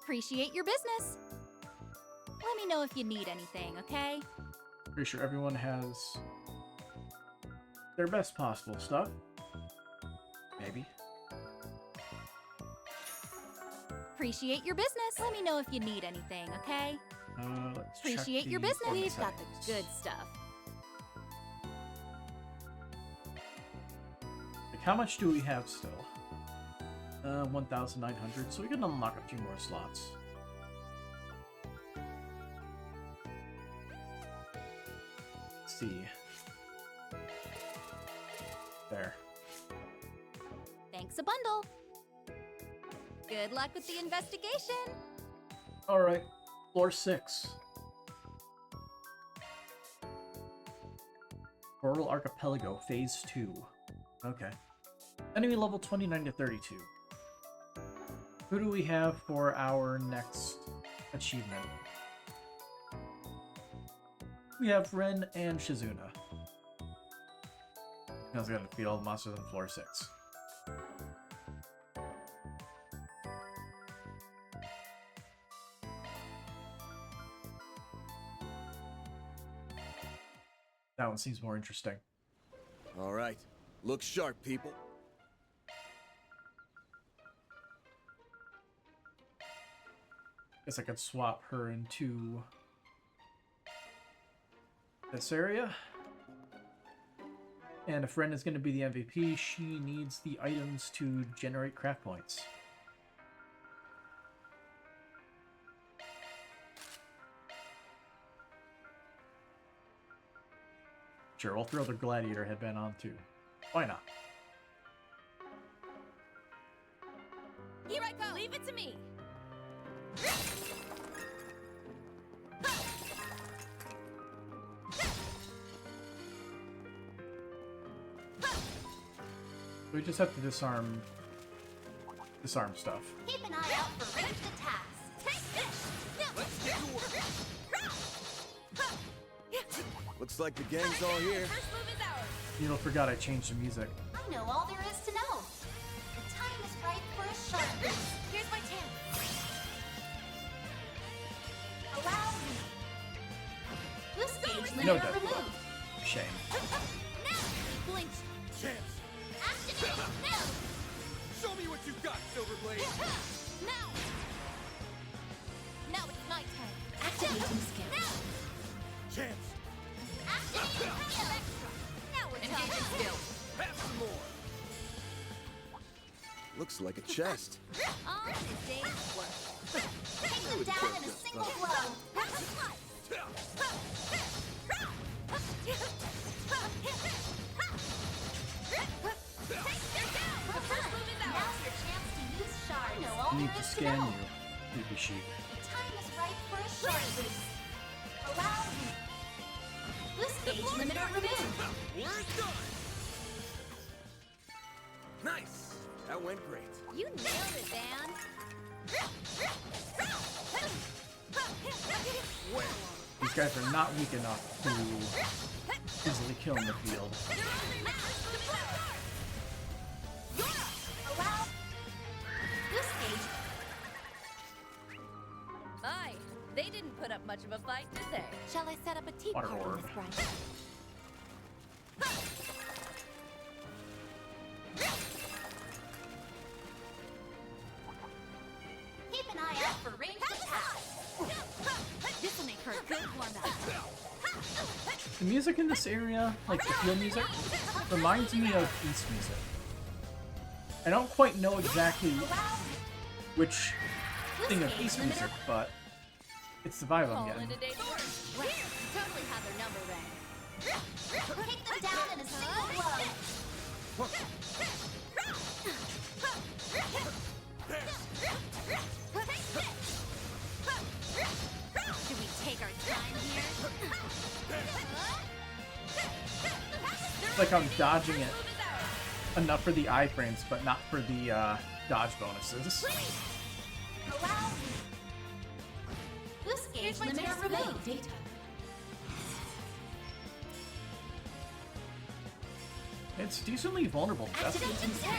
Speaker 7: Appreciate your business. Let me know if you need anything, okay?
Speaker 1: Pretty sure everyone has their best possible stuff. Maybe.
Speaker 7: Appreciate your business. Let me know if you need anything, okay?
Speaker 1: Let's
Speaker 7: Appreciate
Speaker 1: check
Speaker 7: your
Speaker 1: the
Speaker 7: business.
Speaker 1: organ
Speaker 7: We've got
Speaker 1: settings.
Speaker 7: the good stuff.
Speaker 1: how much do we have still? 1,900, so we can unlock a few more slots. Let's see. There.
Speaker 6: Thanks a bundle. Good luck with the investigation.
Speaker 1: Alright, floor 6. Coral Archipelago, Phase 2. Okay. Enemy level 29 to 32. Who do we have for our next achievement? We have Ren and Shizuna. I was gonna defeat all the monsters on floor 6. That one seems more interesting.
Speaker 4: All right. Look sharp, people.
Speaker 1: Guess I could swap her into this area. And if Ren is going to be the MVP, she needs the items to generate craft points. Sure, we'll throw the gladiator headband on too. Why not?
Speaker 10: Here I go! Leave it to me!
Speaker 1: We just have to disarm stuff.
Speaker 8: Keep an eye out for ranged attacks.
Speaker 10: Take this!
Speaker 4: Let's get to work. Looks like the gang's all here.
Speaker 10: First move is ours!
Speaker 1: Needle forgot I changed the music.
Speaker 8: I know all there is to know. The time is right for a sharp move.
Speaker 10: Here's my chance!
Speaker 8: Allow me. This gauge
Speaker 1: No
Speaker 8: limiter
Speaker 1: death.
Speaker 8: removed.
Speaker 1: Shame.
Speaker 8: Now, flinch.
Speaker 4: Chance.
Speaker 8: Activate now.
Speaker 4: Show me what you got, Silverblade.
Speaker 10: Now! Now it's my turn!
Speaker 8: Activating skill.
Speaker 10: Now!
Speaker 4: Chance.
Speaker 8: Activating skill.
Speaker 10: Now we're
Speaker 8: Engaging
Speaker 10: talking!
Speaker 8: skill.
Speaker 4: Have some more. Looks like a chest.
Speaker 6: On a day's work.
Speaker 8: Take them down in a single blow. Now's your chance to use shards. I know all
Speaker 1: I need
Speaker 8: there
Speaker 1: to
Speaker 8: is to
Speaker 1: scan
Speaker 8: know.
Speaker 1: you, creepy sheep.
Speaker 8: The time is right for a shard boost. Allow me. This gauge limiter removed.
Speaker 4: We're done. Nice. That went great.
Speaker 6: You nailed it, Van.
Speaker 4: Well,
Speaker 1: These guys are not weak enough to easily kill in the field.
Speaker 8: Allow. This gauge.
Speaker 10: Aye, they didn't put up much of a fight, did they?
Speaker 6: Shall I set up a tea
Speaker 1: Water
Speaker 6: party,
Speaker 1: orb.
Speaker 6: Miss Bright?
Speaker 8: Keep an eye out for ranged attacks.
Speaker 6: This will make her a good warm-up.
Speaker 1: The music in this area, like the field music, reminds me of East music. I don't quite know exactly which thing of East music, but it's the vibe I'm
Speaker 10: Fall
Speaker 1: getting.
Speaker 10: into Daybreak.
Speaker 6: Well, totally have their number rang.
Speaker 8: Take them down in a single blow.
Speaker 6: Should we take our time here?
Speaker 1: It's like I'm dodging it enough for the iframes, but not for the dodge bonuses.
Speaker 8: Allow me. This gauge limiter removed. Data.
Speaker 1: It's decently vulnerable to death.
Speaker 8: Activating skill.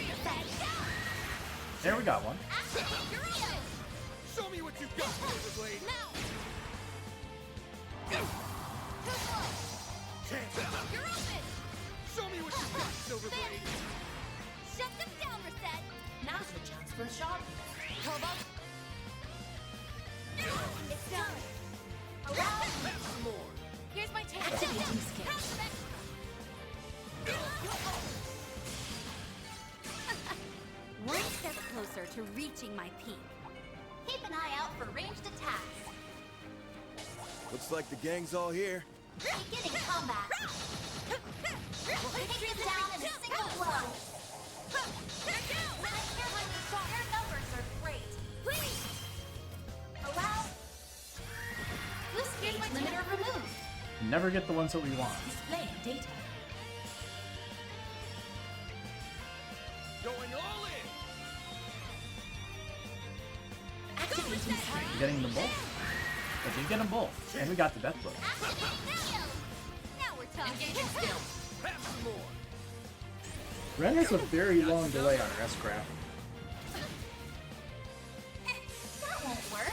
Speaker 1: There we got one.
Speaker 8: Activate your skill.
Speaker 4: show me what you got, Silverblade.
Speaker 10: Now!
Speaker 4: Chance.
Speaker 10: You're open!
Speaker 4: Show me what you got, Silverblade.
Speaker 10: Shut them down, Reset!
Speaker 8: Now's your chance for a shot.
Speaker 10: Cobalt!
Speaker 8: It's done. Allow me.
Speaker 4: Have some more.
Speaker 10: Here's my chance!
Speaker 8: Activating skill.
Speaker 10: Have some extra!
Speaker 6: closer to reaching my peak.
Speaker 8: Keep an eye out for ranged attacks.
Speaker 4: Looks like the gang's all here.
Speaker 8: Beginning combat. Take them down in a single blow. Your numbers are great. Please. Allow. Boost gauge limiter removed.
Speaker 1: Never get the ones that we want.
Speaker 8: Displaying data.
Speaker 4: Going all in.
Speaker 8: Activating
Speaker 1: We're getting them both. I did get them both. And we got the death blow.
Speaker 8: Now we're talking.
Speaker 4: Have some more.
Speaker 1: Ren has a very long delay on her S-Craft.
Speaker 8: That won't work.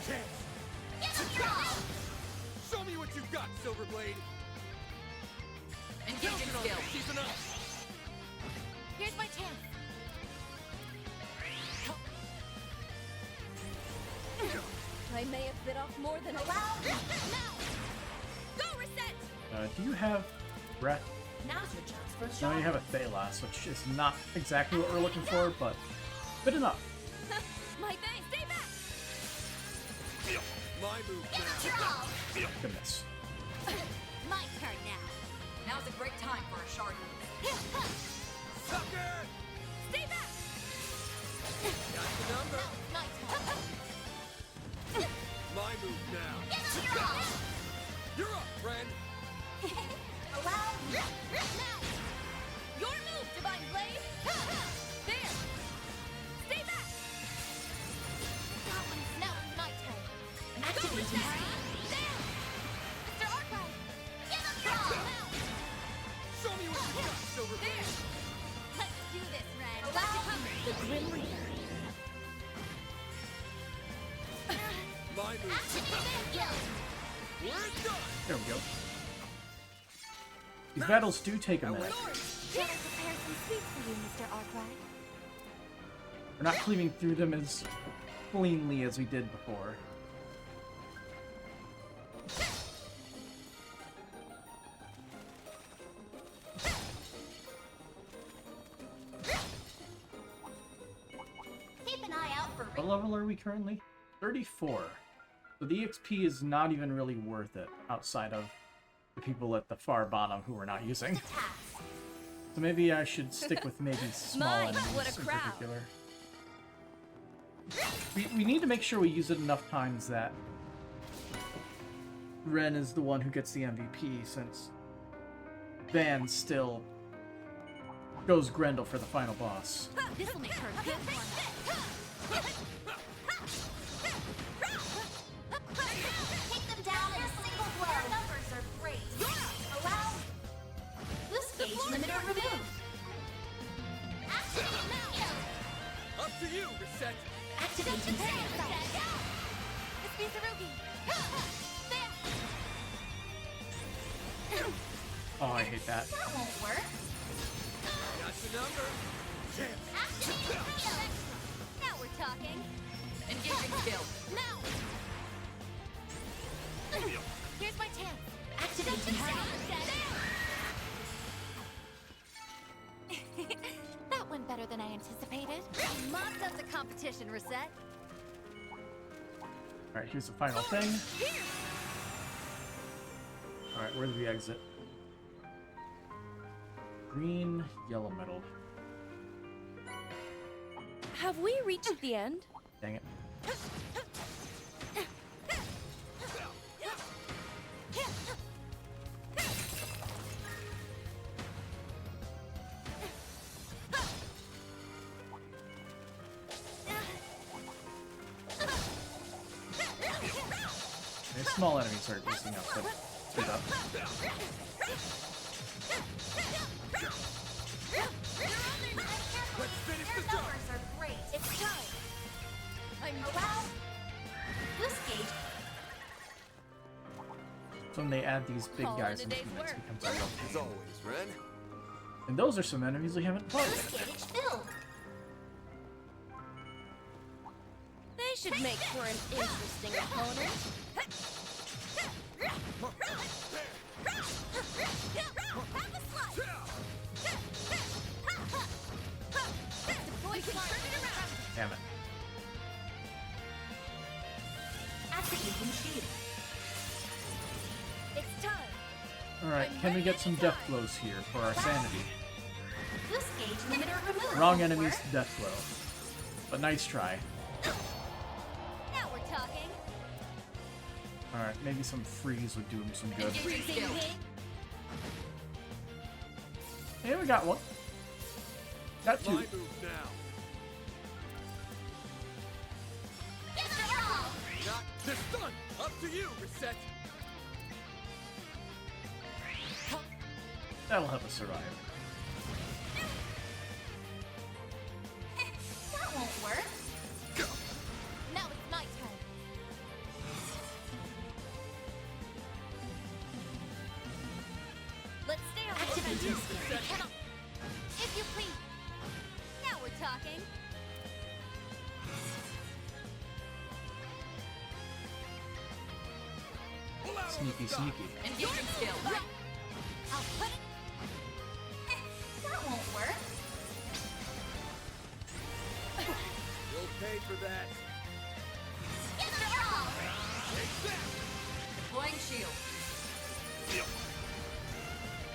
Speaker 4: Chance.
Speaker 8: Get a draw.
Speaker 4: Show me what you've got, Silverblade.
Speaker 10: Engaging skill.
Speaker 4: Keeping up.
Speaker 10: Here's my chance. I may have bit off more than
Speaker 8: Allow.
Speaker 10: Now! Go reset!
Speaker 1: Do you have breath?
Speaker 8: Now's your chance for a
Speaker 1: No,
Speaker 8: shot.
Speaker 1: you have a Thalas, which is not exactly what we're looking for, but good enough.
Speaker 10: My thing! Stay back!
Speaker 4: My move now.
Speaker 8: Draw.
Speaker 1: Goodness.
Speaker 8: My turn now.
Speaker 10: Now's a great time for a shard move.
Speaker 4: Sucker!
Speaker 10: Stay back!
Speaker 4: Got the number.
Speaker 8: My turn.
Speaker 4: My move now.
Speaker 8: Get a draw.
Speaker 4: You're up, friend.
Speaker 8: Allow.
Speaker 10: Now! Your move, Divine Blade! There! Stay back!
Speaker 8: Now it's my turn.
Speaker 10: Go
Speaker 8: Activating
Speaker 10: reset!
Speaker 8: screen.
Speaker 10: There! Mr. Archive!
Speaker 8: Get a draw.
Speaker 4: Show me what you got,
Speaker 10: There!
Speaker 4: Silverblade.
Speaker 8: Let's do this, Ren.
Speaker 10: Allow the Grim Reaper.
Speaker 4: My move.
Speaker 8: Activating skill.
Speaker 4: We're done.
Speaker 1: There we go. These battles do take a minute.
Speaker 2: Can I prepare some sweets for you, Mr. Arkwright?
Speaker 1: We're not cleaving through them as cleanly as we did before.
Speaker 8: Keep an eye out for
Speaker 1: What level are we currently? 34. So the EXP is not even really worth it outside of the people at the far bottom who we're not using.
Speaker 8: attacks.
Speaker 1: So maybe I should stick with maybe small
Speaker 10: My,
Speaker 1: enemies
Speaker 10: what a
Speaker 1: in
Speaker 10: crowd.
Speaker 1: particular. We need to make sure we use it enough times that Ren is the one who gets the MVP, since Van still goes Grendel for the final boss.
Speaker 8: This will make her good warm-up. Take them down in a single blow. Your numbers are great. Allow. Boost gauge limiter removed. Activating skill.
Speaker 4: Up to you, Reset.
Speaker 8: Activating skill.
Speaker 10: It's Mizurugi!
Speaker 1: Oh, I hate that.
Speaker 8: That won't work.
Speaker 4: Got the number. Chance.
Speaker 8: Activating skill. Now we're talking.
Speaker 10: Engaging skill.
Speaker 8: Now.
Speaker 10: Here's my chance.
Speaker 8: Activating skill.
Speaker 2: That went better than I anticipated.
Speaker 8: Mopped up the competition, Reset.
Speaker 1: Alright, here's the final thing. Alright, where do we exit? Green, yellow metal.
Speaker 10: Have we reached the end?
Speaker 1: Dang it. Okay, small enemies are missing up, but straight up.
Speaker 4: Let's finish
Speaker 8: Your
Speaker 4: the job.
Speaker 8: numbers are great.
Speaker 10: It's time.
Speaker 8: I'm allow. Boost gauge.
Speaker 1: So when they add these big
Speaker 10: All in
Speaker 1: guys
Speaker 10: a
Speaker 1: into
Speaker 10: day's
Speaker 1: it, it
Speaker 10: work.
Speaker 1: becomes a real
Speaker 4: As
Speaker 1: pain.
Speaker 4: always, Ren.
Speaker 1: And those are some enemies we haven't fought
Speaker 8: Boost
Speaker 1: yet.
Speaker 8: gauge filled.
Speaker 10: They should make for an interesting opponent.
Speaker 8: Have a slice. Deploy
Speaker 1: Damn it.
Speaker 8: Activating shield.
Speaker 10: It's time.
Speaker 1: Alright, can we get some death blows here for our sanity?
Speaker 8: Boost gauge limiter removed.
Speaker 1: Wrong enemies, death blow. But nice try.
Speaker 8: Now we're talking.
Speaker 1: Alright, maybe some freeze would do him some good. Hey, we got one. Got two.
Speaker 4: My move now. Not this done. Up to you, Reset.
Speaker 1: That'll help us survive.
Speaker 8: That won't work.
Speaker 2: Now it's my turn.
Speaker 10: Let's stay on
Speaker 8: Activating skill.
Speaker 2: Come on. If you please.
Speaker 8: Now we're talking.
Speaker 1: Sneaky, sneaky.
Speaker 2: Engaging skill. I'll put it.
Speaker 8: That won't work.
Speaker 4: You'll pay for that.
Speaker 8: Get it all.
Speaker 4: Take that.
Speaker 2: Deploying shield.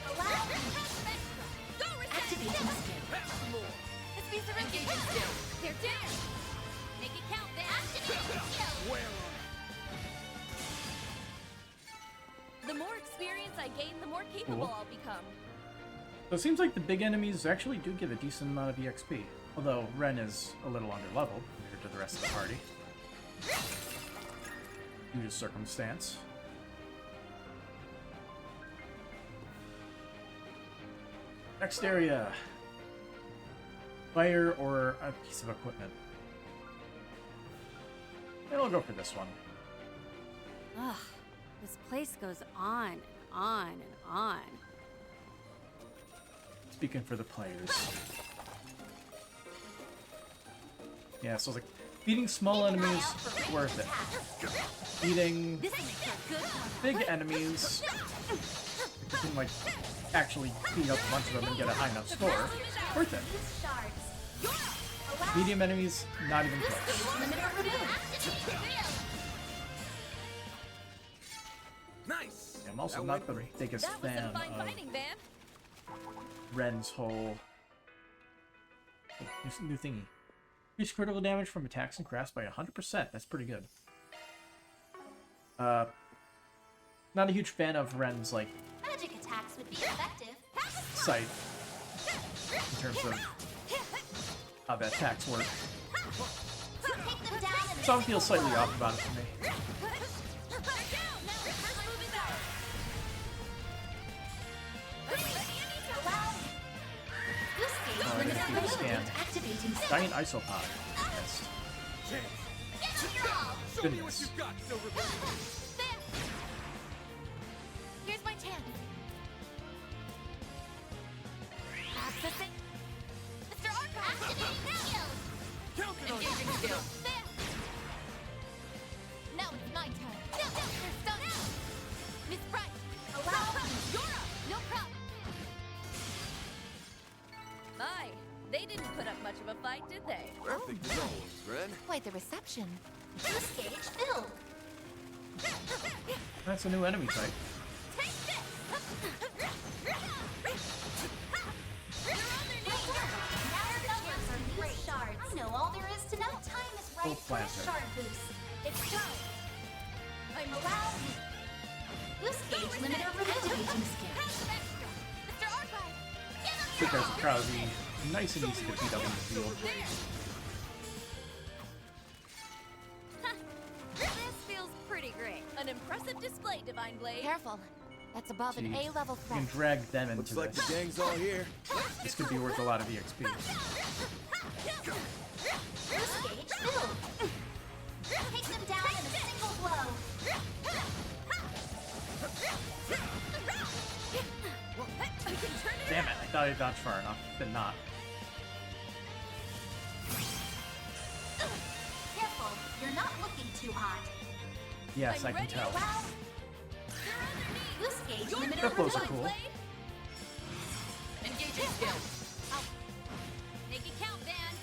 Speaker 8: Allow me.
Speaker 2: Go reset.
Speaker 8: Activating skill.
Speaker 4: Pass some more.
Speaker 2: Let's be engaging skill. Here, there. Make it count, then. Activating skill.
Speaker 4: Where on
Speaker 10: The more experience I gain, the more capable
Speaker 1: Cool.
Speaker 10: I'll become.
Speaker 1: So it seems like the big enemies actually do give a decent amount of EXP. Although Ren is a little underleveled compared to the rest of the party. Due to circumstance. Next area. Fire or a piece of equipment. And I'll go for this one.
Speaker 6: Ugh, this place goes on and on and on.
Speaker 1: Speaking for the players. Yeah, so like beating small enemies, worth it. Beating
Speaker 8: This makes a good one.
Speaker 1: big enemies, you can like actually beat up a bunch of them and get a high enough score, worth it.
Speaker 8: Use shards. Allow
Speaker 1: Medium enemies, not even close.
Speaker 8: limiter removed.
Speaker 4: Nice.
Speaker 1: I'm also
Speaker 4: That
Speaker 1: not
Speaker 4: went
Speaker 1: the
Speaker 4: great.
Speaker 1: biggest
Speaker 10: That was
Speaker 1: fan
Speaker 10: some fine
Speaker 1: of
Speaker 10: fighting, Van.
Speaker 1: Ren's whole new thingy. Increase critical damage from attacks and crafts by 100%. That's pretty good. Not a huge fan of Ren's like
Speaker 8: Magic attacks would be effective.
Speaker 1: sight in terms of how the attacks work.
Speaker 8: Take them down and
Speaker 1: Some feel slightly off about it for me.
Speaker 8: allow me. Boost gauge
Speaker 1: Oh, I
Speaker 8: limiter
Speaker 1: didn't do the
Speaker 8: removed.
Speaker 1: scan.
Speaker 8: Activating skill.
Speaker 1: Giant isopod. Yes.
Speaker 4: Show me what
Speaker 1: Goodness.
Speaker 4: you've got, Silverblade.
Speaker 2: Here's my chance. Accessing. Mr. Archive. Activating skill.
Speaker 4: Counting on you.
Speaker 2: Engaging skill. There. Now it's my turn. They're stunned. Miss Bright.
Speaker 8: Allow me.
Speaker 2: You're up. No problem.
Speaker 10: My, they didn't put up much of a fight, did they?
Speaker 4: Perfect as always, Ren.
Speaker 2: Quite the reception.
Speaker 8: Boost gauge filled.
Speaker 1: That's a new enemy type.
Speaker 2: Take this.
Speaker 8: Now our numbers are great. Shards. I know all there is to know. Time is right
Speaker 1: Full
Speaker 8: for a
Speaker 1: planter.
Speaker 8: shard boost.
Speaker 10: It's time. I'm
Speaker 8: Allow me. Boost gauge limiter removed. Activating skill.
Speaker 2: Mr. Archive.
Speaker 1: I think there's probably nice and easy to beat up in the field.
Speaker 10: This feels pretty great. An impressive display, Divine Blade.
Speaker 2: Careful. That's above an
Speaker 1: See,
Speaker 2: A-level
Speaker 1: you can
Speaker 2: threat.
Speaker 1: drag them into
Speaker 4: Looks like
Speaker 1: this.
Speaker 4: the gang's all here.
Speaker 1: This could be worth a lot of EXP.
Speaker 8: Boost gauge filled. Take them down in a single blow.
Speaker 1: Damn it, I thought I dodged far enough. Did not.
Speaker 8: Careful, you're not looking too hot.
Speaker 1: Yes,
Speaker 10: I'm
Speaker 1: I can
Speaker 10: ready.
Speaker 1: tell.
Speaker 8: Allow me. Boost gauge limiter
Speaker 1: That blows are
Speaker 8: removed.
Speaker 1: cool.
Speaker 2: Engaging skill. Make it count, Van.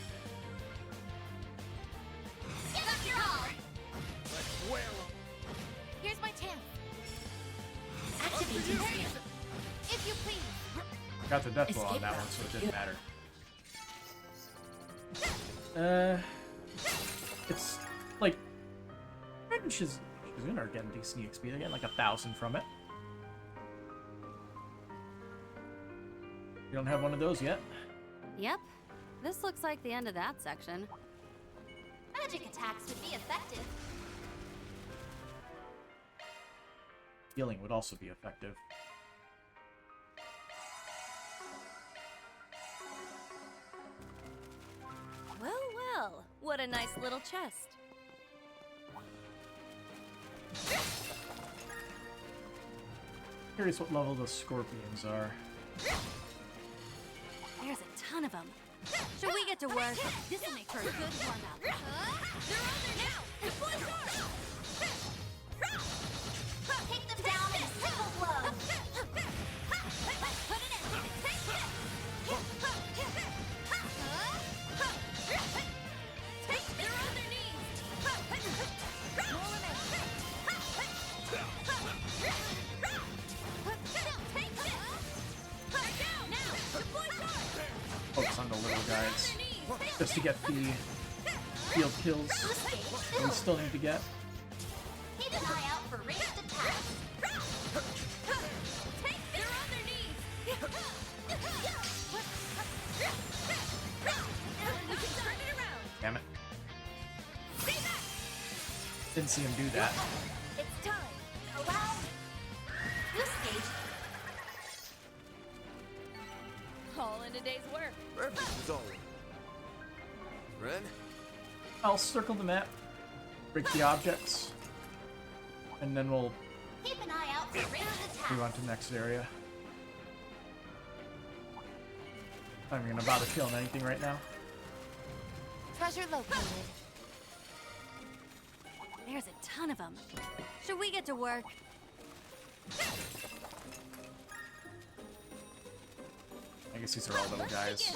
Speaker 1: Got the death blow on that one, so it didn't matter. It's like Red and Shizune are getting decent EXP. They're getting like 1,000 from it. You don't have one of those yet?
Speaker 6: Yep. This looks like the end of that section.
Speaker 8: Magic attacks would be effective.
Speaker 1: Healing would also be effective.
Speaker 10: Well, well, what a nice little chest.
Speaker 1: Curious what level the scorpions are.
Speaker 6: There's a ton of them. Should we get to work? This will make for a good warm-up.
Speaker 8: They're on there now! Deploy charge! Take them down in a single blow! Put it in! Take this! They're on their knees! More remain! Take this! They're down! Now! Deploy charge!
Speaker 1: Focus on the little guys. Just to get the field kills that we still need to get.
Speaker 8: Keep an eye out for ranged attacks. They're on their knees. We can turn it around.
Speaker 1: Damn it.
Speaker 8: Stay back.
Speaker 1: Didn't see him do that.
Speaker 8: It's time. Allow this gauge.
Speaker 10: All in a day's work.
Speaker 4: Perfect as always. Ren?
Speaker 1: I'll circle the map, break the objects, and then we'll
Speaker 8: Keep an eye out for ranged attacks.
Speaker 1: move on to the next area. I'm not even gonna bother killing anything right now.
Speaker 6: Treasure located. There's a ton of them. Should we get to work?
Speaker 1: I guess these are all little guys.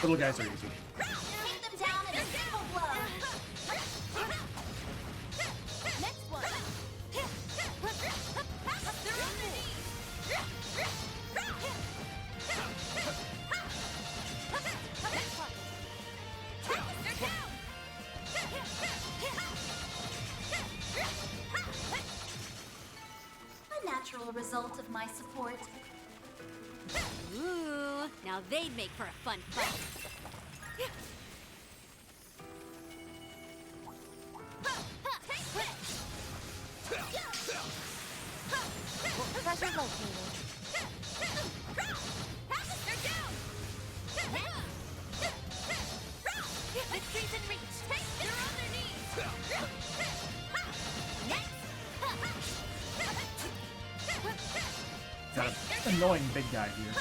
Speaker 1: Little guys are easy.
Speaker 8: Take them down in a single blow. Next one. They're on their knees. Next one. They're down. A natural result of my support.
Speaker 6: Ooh, now they'd make for a fun fight. Treasure located.
Speaker 8: They're down. Victory's in reach. They're on their knees. Next.
Speaker 1: Got an annoying big guy here.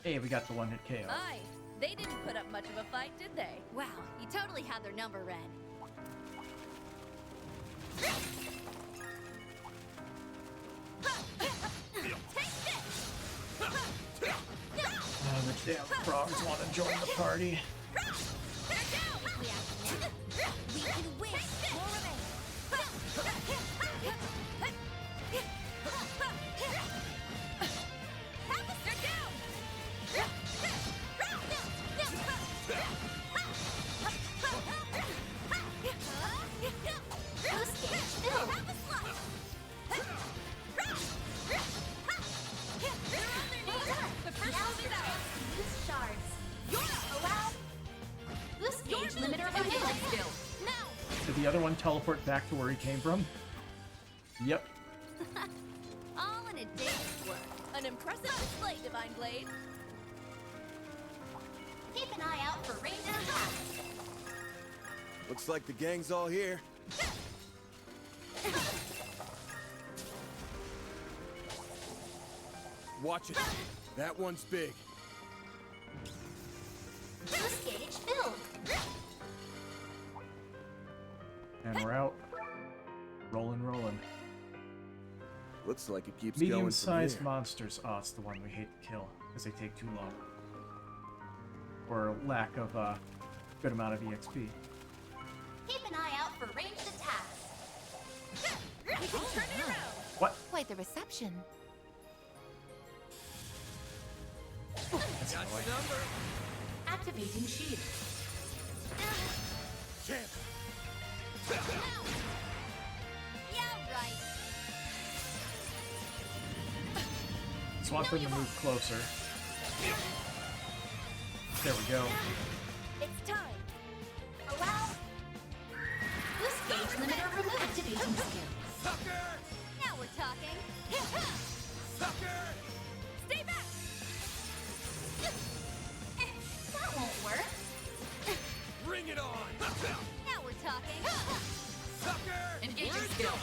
Speaker 1: Hey, we got the one hit KO.
Speaker 10: Aye, they didn't put up much of a fight, did they?
Speaker 6: Wow, you totally had their number, Ren.
Speaker 1: Oh, the damn frogs want to join the party.
Speaker 8: We can win. More remain. They're down. Boost gauge filled. Have a slot. They're on their knees. The first one is out. Use shards. Allow. Boost gauge limiter removed. Now.
Speaker 1: Did the other one teleport back to where he came from? Yep.
Speaker 6: All in a day's work.
Speaker 10: An impressive display, Divine Blade.
Speaker 8: Keep an eye out for ranged attacks.
Speaker 4: Looks like the gang's all here. Watch it. That one's big.
Speaker 8: Boost gauge filled.
Speaker 1: And we're out. Rolling, rolling.
Speaker 4: Looks like it keeps going from
Speaker 1: Medium-sized
Speaker 4: here.
Speaker 1: monsters. Oh, it's the one we hate to kill because they take too long. Or lack of good amount of EXP.
Speaker 8: Keep an eye out for ranged attacks.
Speaker 2: We can turn it around.
Speaker 1: What?
Speaker 2: Quite the reception.
Speaker 1: That's
Speaker 4: Got
Speaker 1: annoying.
Speaker 4: your number.
Speaker 8: Activating shield.
Speaker 4: Champ.
Speaker 8: Yeah, right.
Speaker 1: Just want them to move closer. There we go.
Speaker 10: It's time.
Speaker 8: Allow. Boost gauge limiter removed. Activating skill.
Speaker 4: Sucker!
Speaker 8: Now we're talking.
Speaker 4: Sucker!
Speaker 8: Stay back. That won't work.
Speaker 4: Bring it on!
Speaker 8: Now we're talking.
Speaker 4: Sucker!
Speaker 8: Engaging
Speaker 4: We're
Speaker 8: skill.
Speaker 4: done.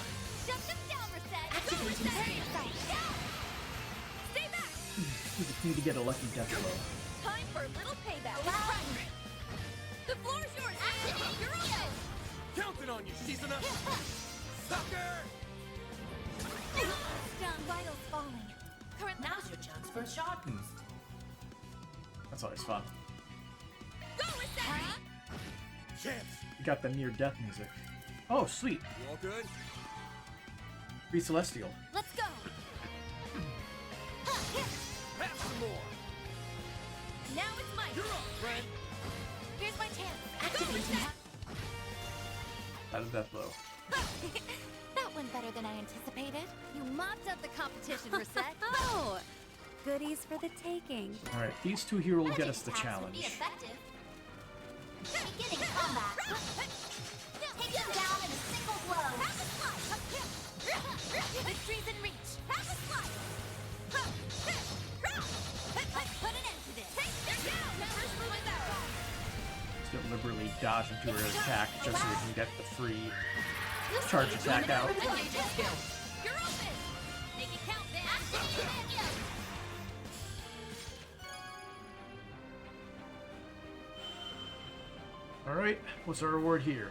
Speaker 8: Shut them down, Reset.
Speaker 7: Activating skill.
Speaker 8: Stay back.
Speaker 1: We just need to get a lucky death blow.
Speaker 10: Time for a little payback.
Speaker 8: Allow.
Speaker 10: The floor is yours.
Speaker 8: Activate your own.
Speaker 4: Counting on you, Shizuna! Sucker!
Speaker 10: Down, vitals falling. Current
Speaker 8: Now's your chance for a shot boost.
Speaker 1: That's always fun.
Speaker 10: go with that.
Speaker 4: Champs!
Speaker 1: We got the near-death music. Oh, sweet.
Speaker 4: You all good?
Speaker 1: Free Celestial.
Speaker 10: Let's go.
Speaker 4: Have some more!
Speaker 10: Now it's mine.
Speaker 4: You're up, friend!
Speaker 10: Here's my chance.
Speaker 8: Activating.
Speaker 1: That is death blow.
Speaker 2: That went better than I anticipated.
Speaker 8: You mopped up the competition, Reset.
Speaker 6: Oh, goodies for the taking.
Speaker 1: Alright, these two here will get
Speaker 8: Magic
Speaker 1: us the
Speaker 8: attacks would
Speaker 1: challenge.
Speaker 8: be effective. Beginning combat. Take them down in a single blow.
Speaker 10: Victory's in reach.
Speaker 8: Put an end to this.
Speaker 10: First move is out.
Speaker 1: Just deliberately dodge into her attack just so we can get the free charge attack out.
Speaker 8: Engaging skill.
Speaker 10: You're open. Make it count, Van.
Speaker 1: Alright, what's our reward here?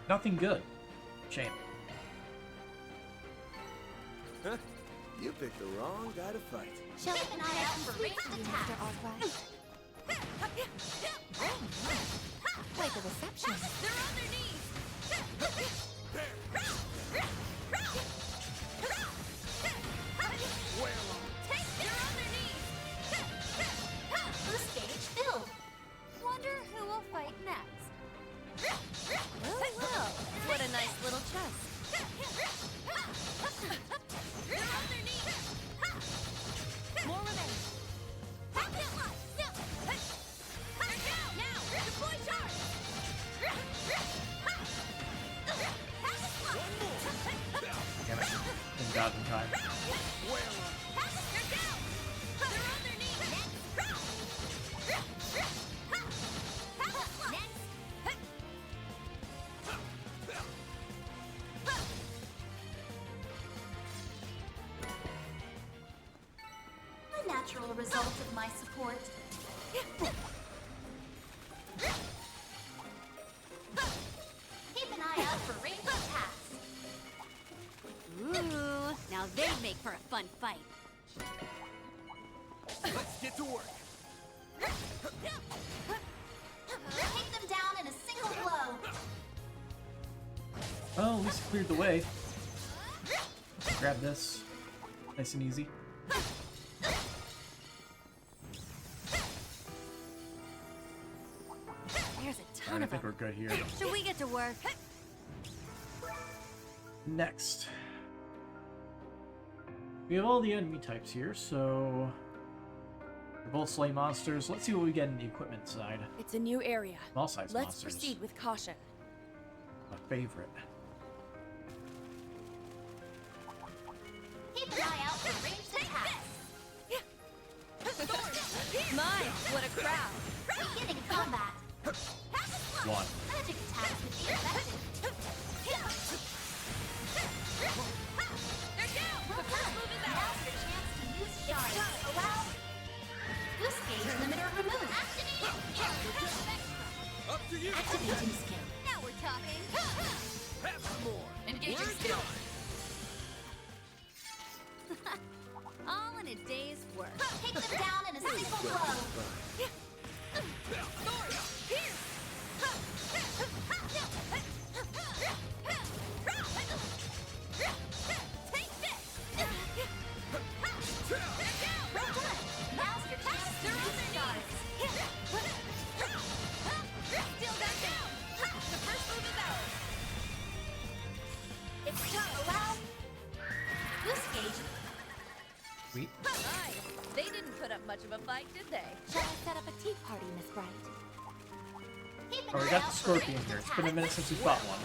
Speaker 1: Nothing good. Shame.
Speaker 4: Huh? You picked the wrong guy to fight.
Speaker 8: Keep an eye out for ranged attacks.
Speaker 2: Quite the reception.
Speaker 10: They're on their knees.
Speaker 4: Wail on it.
Speaker 10: They're on their knees.
Speaker 8: Boost gauge filled. Wonder who will fight next.
Speaker 10: Well, what a nice little chest. They're on their knees. More remain. They're down. Now, deploy charge.
Speaker 1: Damn it. Didn't dodge in time.
Speaker 4: Wail on it.
Speaker 10: They're down. They're on their knees.
Speaker 8: A natural result of my support. Keep an eye out for ranged attacks. Ooh, now they make for a fun fight.
Speaker 4: Let's get to work.
Speaker 8: Take them down in a single blow.
Speaker 1: Well, at least it cleared the way. Grab this. Nice and easy.
Speaker 8: There's a ton
Speaker 1: Alright, I
Speaker 8: of
Speaker 1: think
Speaker 8: them.
Speaker 1: we're good here.
Speaker 8: Should we get to work?
Speaker 1: Next. We have all the enemy types here, so... We're both slay monsters. Let's see what we get in the equipment side.
Speaker 10: It's a new area.
Speaker 1: Small size
Speaker 10: Let's
Speaker 1: monsters.
Speaker 10: proceed with caution.
Speaker 1: My favorite.
Speaker 8: Keep an eye out for ranged attacks.
Speaker 10: My, what a crowd.
Speaker 8: Beginning combat.
Speaker 1: One.
Speaker 8: Magic attacks would be effective.
Speaker 10: They're down. The first move is out.
Speaker 8: Now's your chance to use shards. Allow. Boost gauge limiter removed.
Speaker 4: Up to you!
Speaker 8: Activating skill. Now we're talking.
Speaker 4: Have some more!
Speaker 8: Engaging
Speaker 4: We're
Speaker 8: skill.
Speaker 4: done.
Speaker 6: a day's work.
Speaker 8: Take them down in a single blow.
Speaker 10: Sword! Here! Take this!
Speaker 8: Well done. Now's your chance to use stars.
Speaker 10: Still back down! The first move is ours!
Speaker 8: It's time. Allow. Boost gauge.
Speaker 1: Sweet.
Speaker 10: Hi! They didn't put up much of a fight, did they?
Speaker 7: Shall I set up a tea party, Miss Bright?
Speaker 8: Keep an
Speaker 1: Oh, we
Speaker 8: eye
Speaker 1: got
Speaker 8: out
Speaker 1: the
Speaker 8: for
Speaker 1: scorpion
Speaker 8: ranged
Speaker 1: here. It's been a minute
Speaker 8: attacks.
Speaker 1: since we fought one.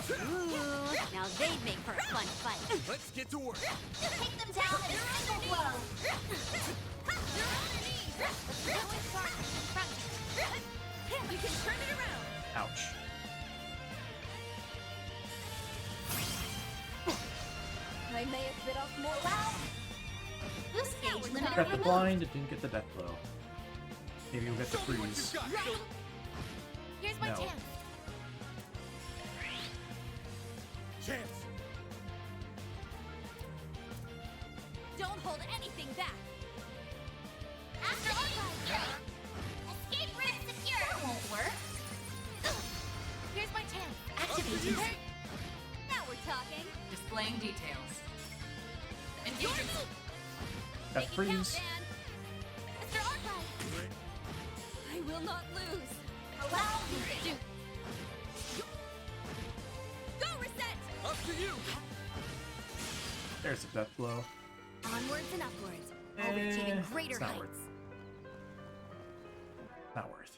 Speaker 6: Ooh, now they'd make for a fun fight.
Speaker 4: Let's get to work.
Speaker 8: Take them down in a single blow.
Speaker 10: You're on your knees! The growing shark is in front of you. You can turn it around!
Speaker 1: Ouch.
Speaker 10: I may have bit off more.
Speaker 8: Allow. Boost gauge limiter
Speaker 1: Got the
Speaker 8: removed.
Speaker 1: blind, it didn't get the death blow. Maybe we'll get the
Speaker 4: Show me what
Speaker 1: freeze.
Speaker 4: you got.
Speaker 10: Here's my
Speaker 1: No.
Speaker 10: chance.
Speaker 4: Chance.
Speaker 10: Don't hold anything back.
Speaker 8: After Archive. Escape route secure. That won't work.
Speaker 10: Here's my chance.
Speaker 8: Activating.
Speaker 6: Now we're talking.
Speaker 11: Displaying details.
Speaker 10: Your
Speaker 11: Engaging.
Speaker 10: move.
Speaker 1: Got
Speaker 10: Make it count,
Speaker 1: freeze.
Speaker 10: Dan. Mr. Archive. I will not lose.
Speaker 8: Allow.
Speaker 10: Go reset.
Speaker 4: Up to you.
Speaker 1: There's a death blow.
Speaker 6: Onwards and upwards. I'll reach even greater
Speaker 1: it's not
Speaker 6: heights.
Speaker 1: worth. Not worth.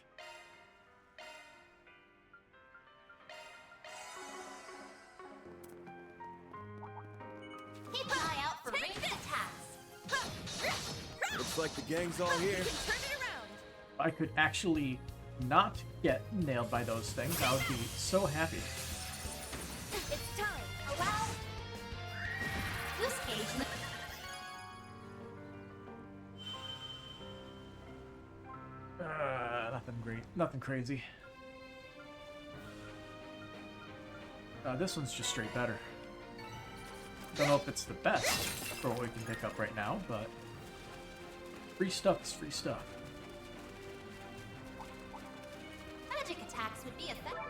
Speaker 8: Keep an eye out for ranged attacks.
Speaker 4: Looks like the gang's all here.
Speaker 10: You can turn it around.
Speaker 1: If I could actually not get nailed by those things, I would be so happy.
Speaker 10: It's time.
Speaker 8: Allow. Boost gauge limiter.
Speaker 1: Nothing great. Nothing crazy. This one's just straight better. Don't know if it's the best for what we can pick up right now, but free stuff is free stuff.
Speaker 8: Magic attacks would be effective.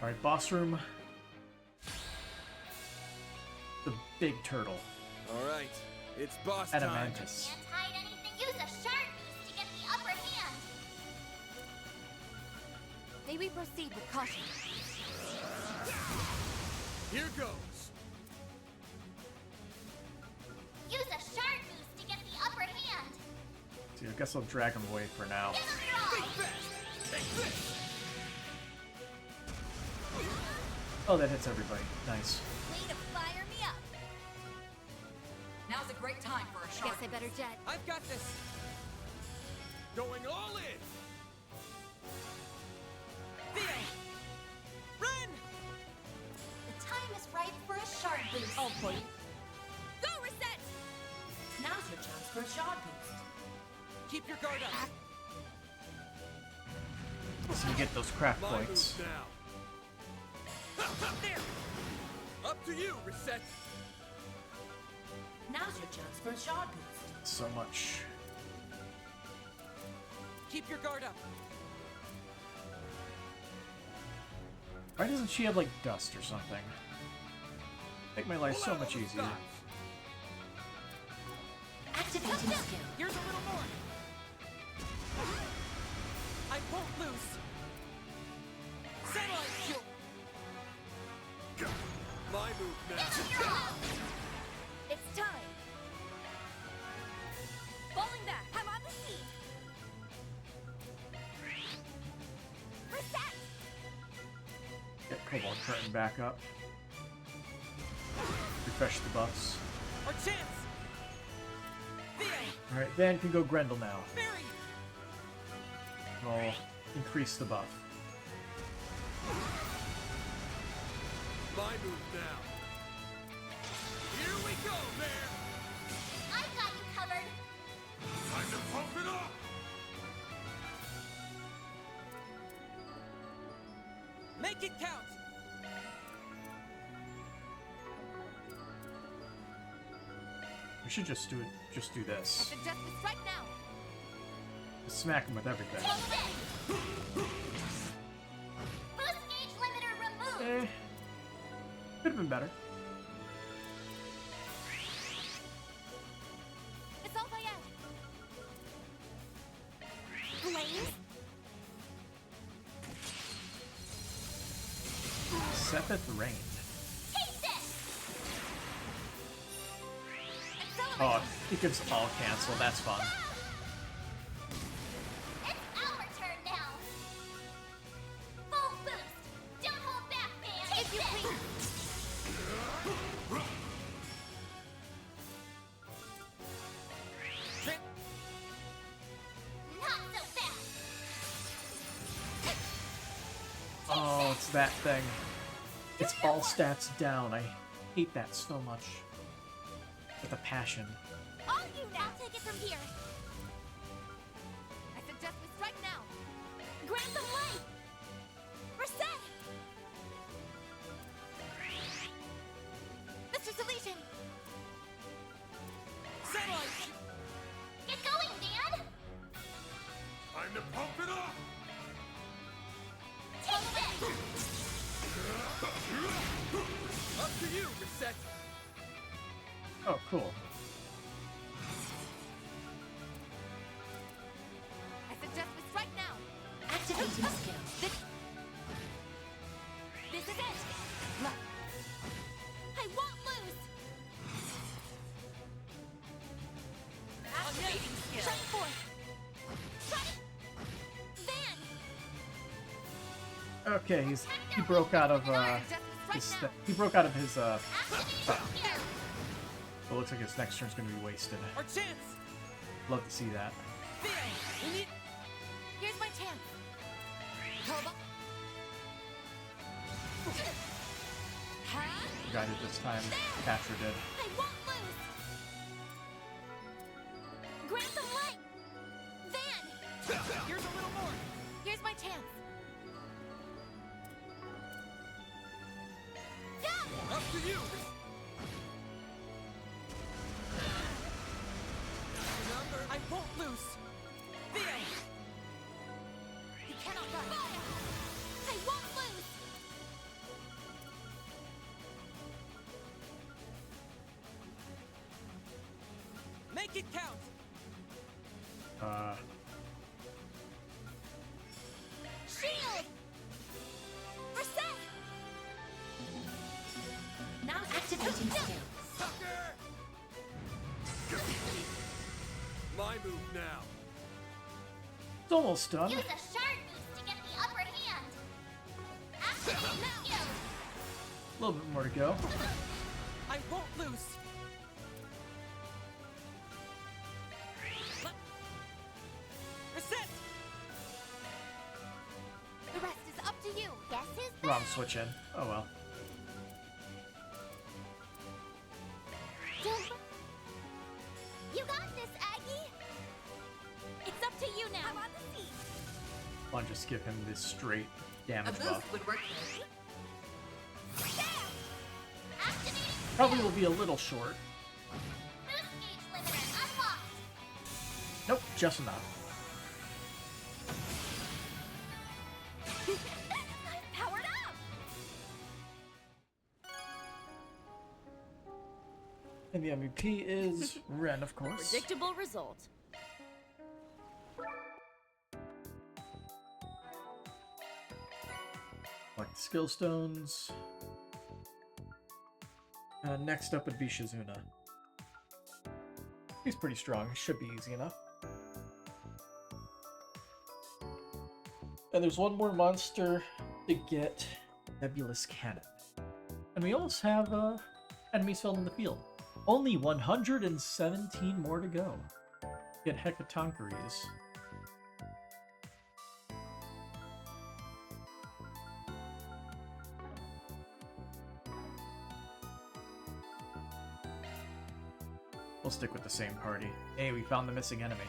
Speaker 1: Alright, boss room. The big turtle.
Speaker 4: All right, it's boss time.
Speaker 1: Adamantus.
Speaker 8: Can't hide anything. Use a shard boost to get the upper hand.
Speaker 2: May we proceed with caution?
Speaker 4: Here goes.
Speaker 8: Use a shard boost to get the upper hand.
Speaker 1: See, I guess I'll drag him away for now.
Speaker 8: Give them your all.
Speaker 4: Take this.
Speaker 1: Oh, that hits everybody. Nice.
Speaker 6: Way to fire me up.
Speaker 11: Now's a great time for a
Speaker 6: Guess
Speaker 11: shark.
Speaker 6: I better jet.
Speaker 4: I've got this. Going all in.
Speaker 10: Theo. Run.
Speaker 8: The time is right for a shard boost.
Speaker 10: All point. Go reset.
Speaker 11: Now's your chance for a shark boost.
Speaker 4: Keep your guard up.
Speaker 1: So you get those craft
Speaker 4: My
Speaker 1: points.
Speaker 4: move now. There. Up to you, reset.
Speaker 11: Now's your chance for a shark boost.
Speaker 1: So much.
Speaker 3: Keep your guard up.
Speaker 1: Why doesn't she have like dust or something? Make my life so
Speaker 4: Pull out
Speaker 1: much
Speaker 4: all the
Speaker 1: easier.
Speaker 4: stops.
Speaker 8: Activating skill.
Speaker 3: Here's a little more. I won't lose. Satellite fuel.
Speaker 4: My move now.
Speaker 8: Give them your all.
Speaker 10: It's time. Falling back. I'm on the seat. Reset.
Speaker 1: Get Cobalt Curtain back up. Refresh the buffs.
Speaker 3: Our chance. Theo.
Speaker 1: Alright, Van can go Grendel now.
Speaker 3: Barry.
Speaker 1: We'll increase the buff.
Speaker 4: My move now. Here we go, Bear.
Speaker 8: I've got you covered.
Speaker 4: Time to pump it up.
Speaker 3: Make it count.
Speaker 1: We should just do it. Just do this.
Speaker 2: Suggest we strike now.
Speaker 1: Just smack him with everything.
Speaker 8: Boost gauge limiter removed.
Speaker 1: Could have been better.
Speaker 2: It's all by Ed.
Speaker 8: Blaze.
Speaker 1: Seventh rain.
Speaker 8: Taste it.
Speaker 1: Oh, it gives all cancel. That's fun.
Speaker 8: It's our turn now. Full boost. Don't hold back, man. If you please. Not so fast.
Speaker 1: Oh, it's that thing. It's all stats down. I hate that so much. With a passion.
Speaker 8: All you now. I'll take it from here.
Speaker 2: I suggest we strike now.
Speaker 8: Grant them life. Reset.
Speaker 2: Mr. Deletion.
Speaker 3: Satellite!
Speaker 8: Get going, Dan.
Speaker 4: Time to pump it up!
Speaker 8: Take it.
Speaker 4: Up to you, Reset!
Speaker 1: Oh, cool.
Speaker 2: I suggest we strike now.
Speaker 11: Activating skill.
Speaker 2: This is it.
Speaker 8: I won't lose.
Speaker 11: Activating skill.
Speaker 8: Shut forth. Shut it. Van.
Speaker 1: Okay, he broke out of he broke out of his
Speaker 8: Activating skill.
Speaker 1: It looks like his next turn's gonna be wasted.
Speaker 3: Our chance!
Speaker 1: Love to see that.
Speaker 3: Theo, we need...
Speaker 2: Here's my chance. Hold on.
Speaker 1: Got it this time. Catcher did.
Speaker 8: I won't lose. Grant them light. Van.
Speaker 3: Here's a little more!
Speaker 2: Here's my chance.
Speaker 8: Yeah.
Speaker 4: Up to you!
Speaker 3: I won't lose! Theo!
Speaker 2: You cannot run.
Speaker 8: Fire. I won't lose.
Speaker 3: Make it count!
Speaker 8: Shield. Reset.
Speaker 11: Now activating skill.
Speaker 4: Sucker! My move now.
Speaker 1: It's almost done.
Speaker 8: Use a shard boost to get the upper hand. Activate skill.
Speaker 1: A little bit more to go.
Speaker 3: I won't lose! Reset!
Speaker 2: The rest is up to you.
Speaker 8: Guess who's
Speaker 1: Wrong switch in. Oh well.
Speaker 8: Don't. You got this, Aggie. It's up to you now. I'm on the seat.
Speaker 1: I'll just give him this straight
Speaker 11: A
Speaker 1: damage
Speaker 11: boost
Speaker 1: buff.
Speaker 11: would work here.
Speaker 8: Activating
Speaker 1: Probably will be a little short.
Speaker 8: boost gauge limiter unlocked.
Speaker 1: Nope, just enough.
Speaker 8: I'm powered up.
Speaker 1: And the MVP is Ren, of course.
Speaker 10: Predictable result.
Speaker 1: Like the skill stones. Next up would be Shizuna. He's pretty strong. Should be easy enough. And there's one more monster to get Nebulous Cannon. And we almost have enemies filled in the field. Only 117 more to go. Get Hecatoncheires. We'll stick with the same party. Hey, we found the missing enemy.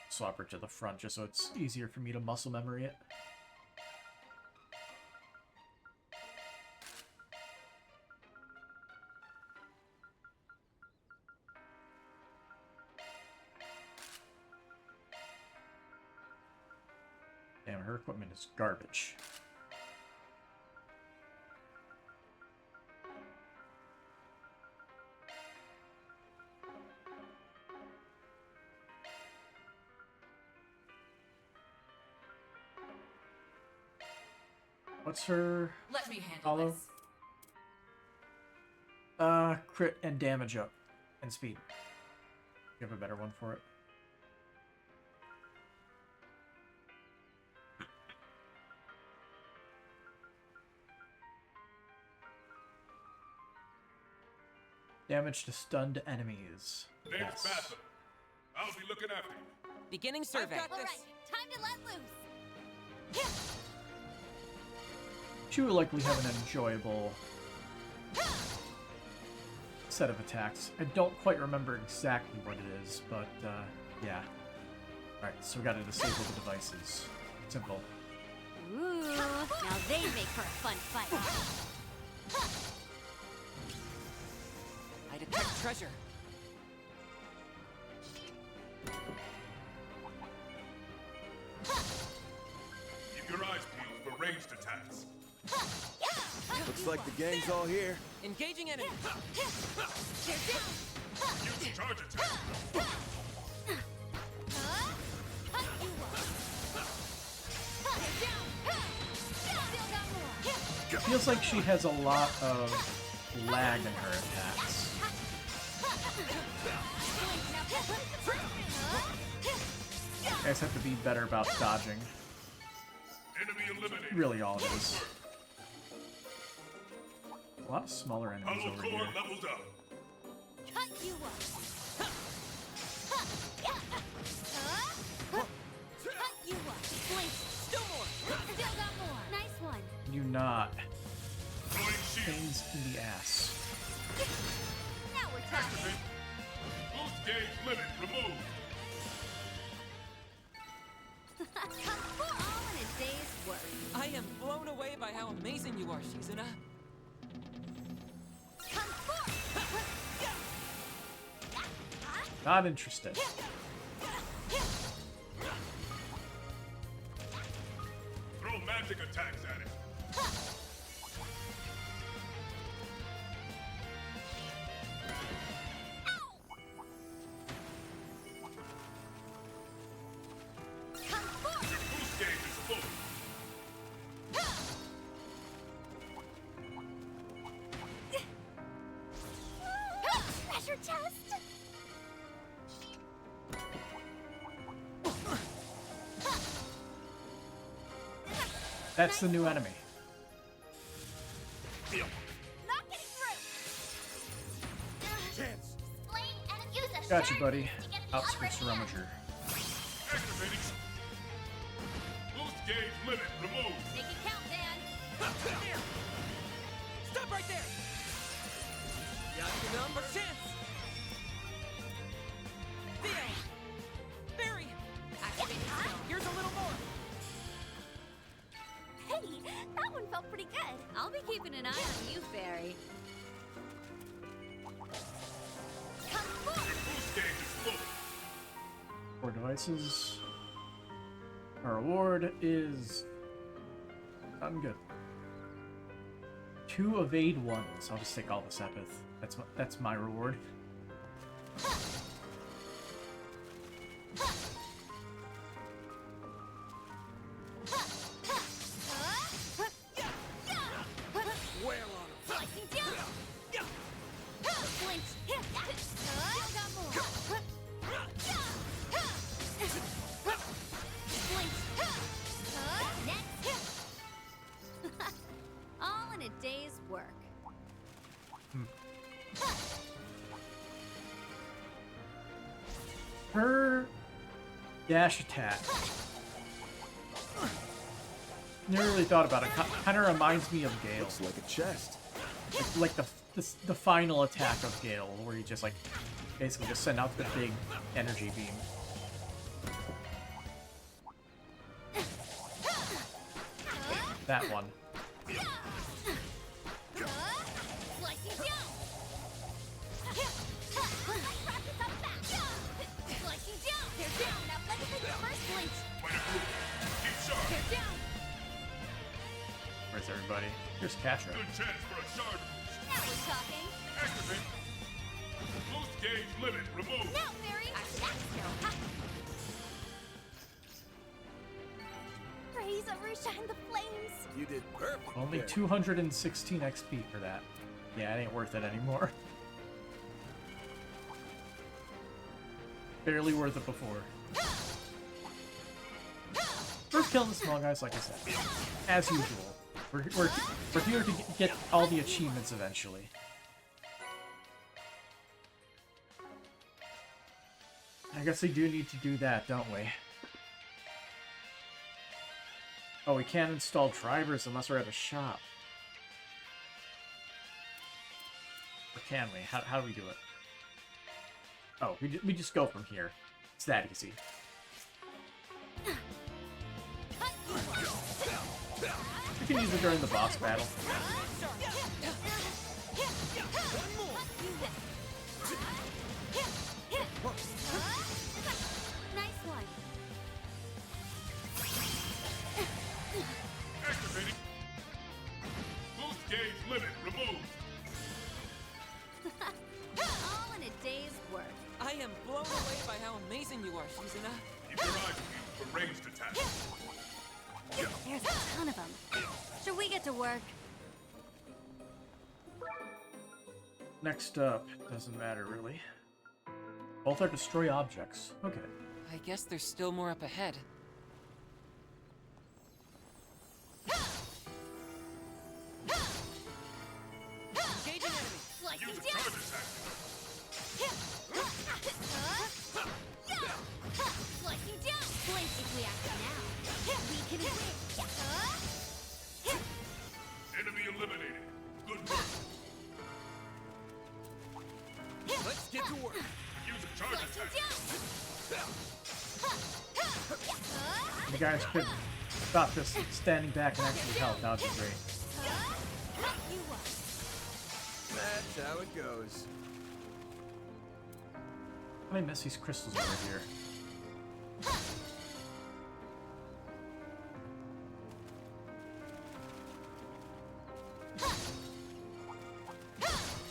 Speaker 1: Swap her to the front just so it's easier for me to muscle memory it. her equipment is garbage. What's her
Speaker 11: Let me handle
Speaker 1: follow?
Speaker 11: this.
Speaker 1: Crit and damage up. And speed. You have a better one for it? Damage to stunned enemies. Yes.
Speaker 12: I'll be looking after you.
Speaker 3: Beginning survey.
Speaker 10: All right, time to let loose.
Speaker 1: She will likely have an enjoyable set of attacks. I don't quite remember exactly what it is, but yeah. Alright, so we gotta disable the devices. Simple.
Speaker 6: Ooh, now they make for a fun fight.
Speaker 3: I detect treasure.
Speaker 12: Keep your eyes peeled for ranged attacks.
Speaker 4: Looks like the gang's all here.
Speaker 3: Engaging enemy.
Speaker 12: Use charge attack.
Speaker 1: Feels like she has a lot of lag in her attacks. You guys have to be better about dodging.
Speaker 12: Enemy eliminated.
Speaker 1: Really all it is. A lot of smaller enemies
Speaker 12: Hollow
Speaker 1: over
Speaker 12: core
Speaker 1: here.
Speaker 12: leveled up.
Speaker 6: Cut you up. Cut you up. Blink.
Speaker 3: Still more.
Speaker 6: Still got more. Nice one.
Speaker 1: You not.
Speaker 12: Throwing shield.
Speaker 1: Pains in the ass.
Speaker 6: Now we're talking.
Speaker 12: Activate. Boost gauge limit removed.
Speaker 6: All in a day's work.
Speaker 3: I am blown away by how amazing you are, Shizuna.
Speaker 1: Not interested.
Speaker 12: Throw magic attacks at it. Your boost gauge is full.
Speaker 6: Treasure chest.
Speaker 1: That's the new enemy.
Speaker 6: Not getting through.
Speaker 12: Chance.
Speaker 6: Explain and use a
Speaker 1: Gotcha,
Speaker 6: sharp
Speaker 1: buddy.
Speaker 6: to get the
Speaker 1: Outskirts
Speaker 6: upper hand.
Speaker 1: Romager.
Speaker 12: Activating. Boost gauge limit removed.
Speaker 6: Make it count, Dan.
Speaker 3: Here. Stop right there.
Speaker 4: Got the number?
Speaker 3: A chance. Theo. Barry.
Speaker 6: Activating skill.
Speaker 3: Here's a little more.
Speaker 6: Hey, that one felt pretty good. I'll be keeping an eye on you, Barry.
Speaker 12: Your boost gauge is full.
Speaker 1: 4 devices. Our reward is... I'm good. 2 evade ones. I'll just take all the Sepith. That's my reward.
Speaker 4: Wail on him.
Speaker 6: Slicing down. Blink. Still got more. Blink. Next. All in a day's work.
Speaker 1: Her dash attack. Never really thought about it. Kind of reminds me of Gale.
Speaker 4: Looks like a chest.
Speaker 1: Like the final attack of Gale, where you just like basically just send out the big energy beam. That one.
Speaker 6: Slicing down. Practice on back. Slicing down. They're down. Now let's take the first blink.
Speaker 12: Way to move. Keep sharp.
Speaker 6: They're down.
Speaker 1: Where's Catra?
Speaker 12: Good chance for a shard boost.
Speaker 8: Now we're talking.
Speaker 12: Activate. Boost gauge limit removed.
Speaker 8: Now, fairy.
Speaker 7: Praise overshine the flames.
Speaker 4: You did perfect.
Speaker 1: Only
Speaker 4: there.
Speaker 1: 216 XP for that. Yeah, it ain't worth it anymore. Barely worth it before. First kill the small guys, like I said. As usual. We're here to get all the achievements eventually. I guess we do need to do that, don't we? Oh, we can't install drivers unless we're at a shop. Or can we? How do we do it? Oh, we just go from here. It's that easy. We can use it during the boss battle.
Speaker 8: Nice one.
Speaker 12: Activating. Boost gauge limit removed.
Speaker 6: All in a day's work.
Speaker 3: I am blown away by how amazing you are, Shizuna.
Speaker 12: Keep your eyes peeled for ranged attacks.
Speaker 6: There's a ton of them. Should we get to work?
Speaker 1: Next up, doesn't matter really. Both are destroy objects. Okay.
Speaker 3: I guess there's still more up ahead. Engaging enemy.
Speaker 12: Use a charge attack.
Speaker 8: Slice you down. Blink if we act now. We can win.
Speaker 12: Enemy eliminated. Good work.
Speaker 4: Let's get to work.
Speaker 12: Use a charge attack.
Speaker 1: You guys could stop just standing back and actually help. That would be great.
Speaker 4: That's how it goes.
Speaker 1: I miss these crystals over here.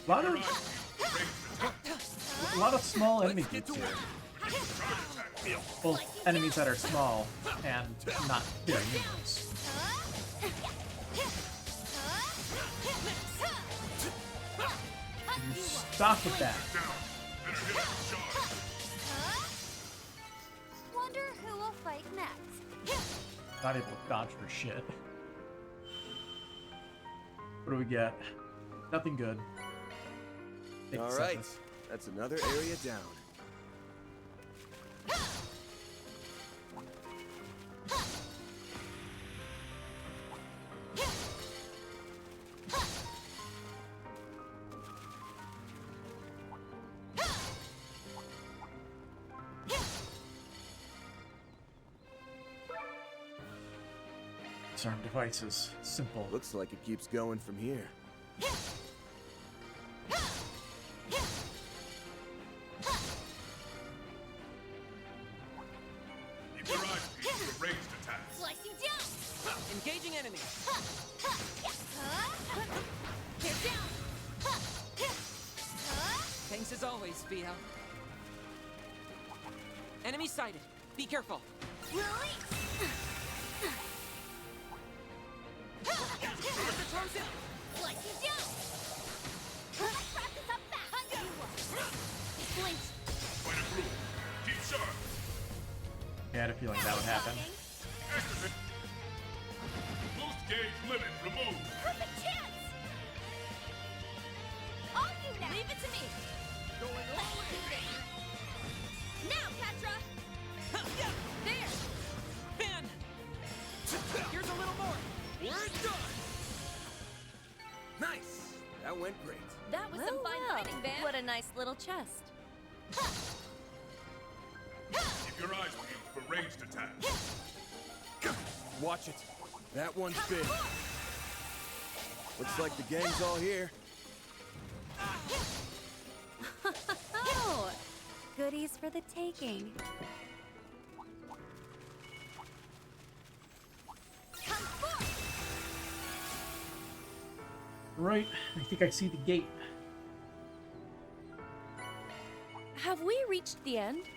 Speaker 1: A lot of small enemy groups here. Both enemies that are small and not very numerous. You stop with that.
Speaker 6: Wonder who will fight next.
Speaker 1: Not able to dodge for shit. What do we get? Nothing good.
Speaker 4: All right, that's another area down.
Speaker 1: Disarm devices. Simple.
Speaker 4: Looks like it keeps going from here.
Speaker 12: Keep your eyes peeled for ranged attacks.
Speaker 8: Slice you down.
Speaker 3: Engaging enemy.
Speaker 8: Get down.
Speaker 3: Thanks as always, Fia. Enemy sighted. Be careful.
Speaker 8: Release.
Speaker 3: Throws in.
Speaker 8: Slice you down. Let's practice up back. Blink.
Speaker 12: Point of rule. Keep sharp.
Speaker 1: I had a feeling that would happen.
Speaker 12: Activate. Boost gauge limit removed.
Speaker 8: Perfect chance. On you now. Leave it to me.
Speaker 4: Going all in.
Speaker 8: Now, Catra. There.
Speaker 3: Van! Here's a little more.
Speaker 4: We're done. Nice. That went great.
Speaker 10: That was some fine fighting, Van. What a nice little chest.
Speaker 12: Keep your eyes peeled for ranged attacks.
Speaker 4: Watch it. That one's big. Looks like the gang's all here.
Speaker 6: Oh, goodies for the taking.
Speaker 8: Come forth.
Speaker 1: Right, I think I see the gate.
Speaker 10: Have we reached the end?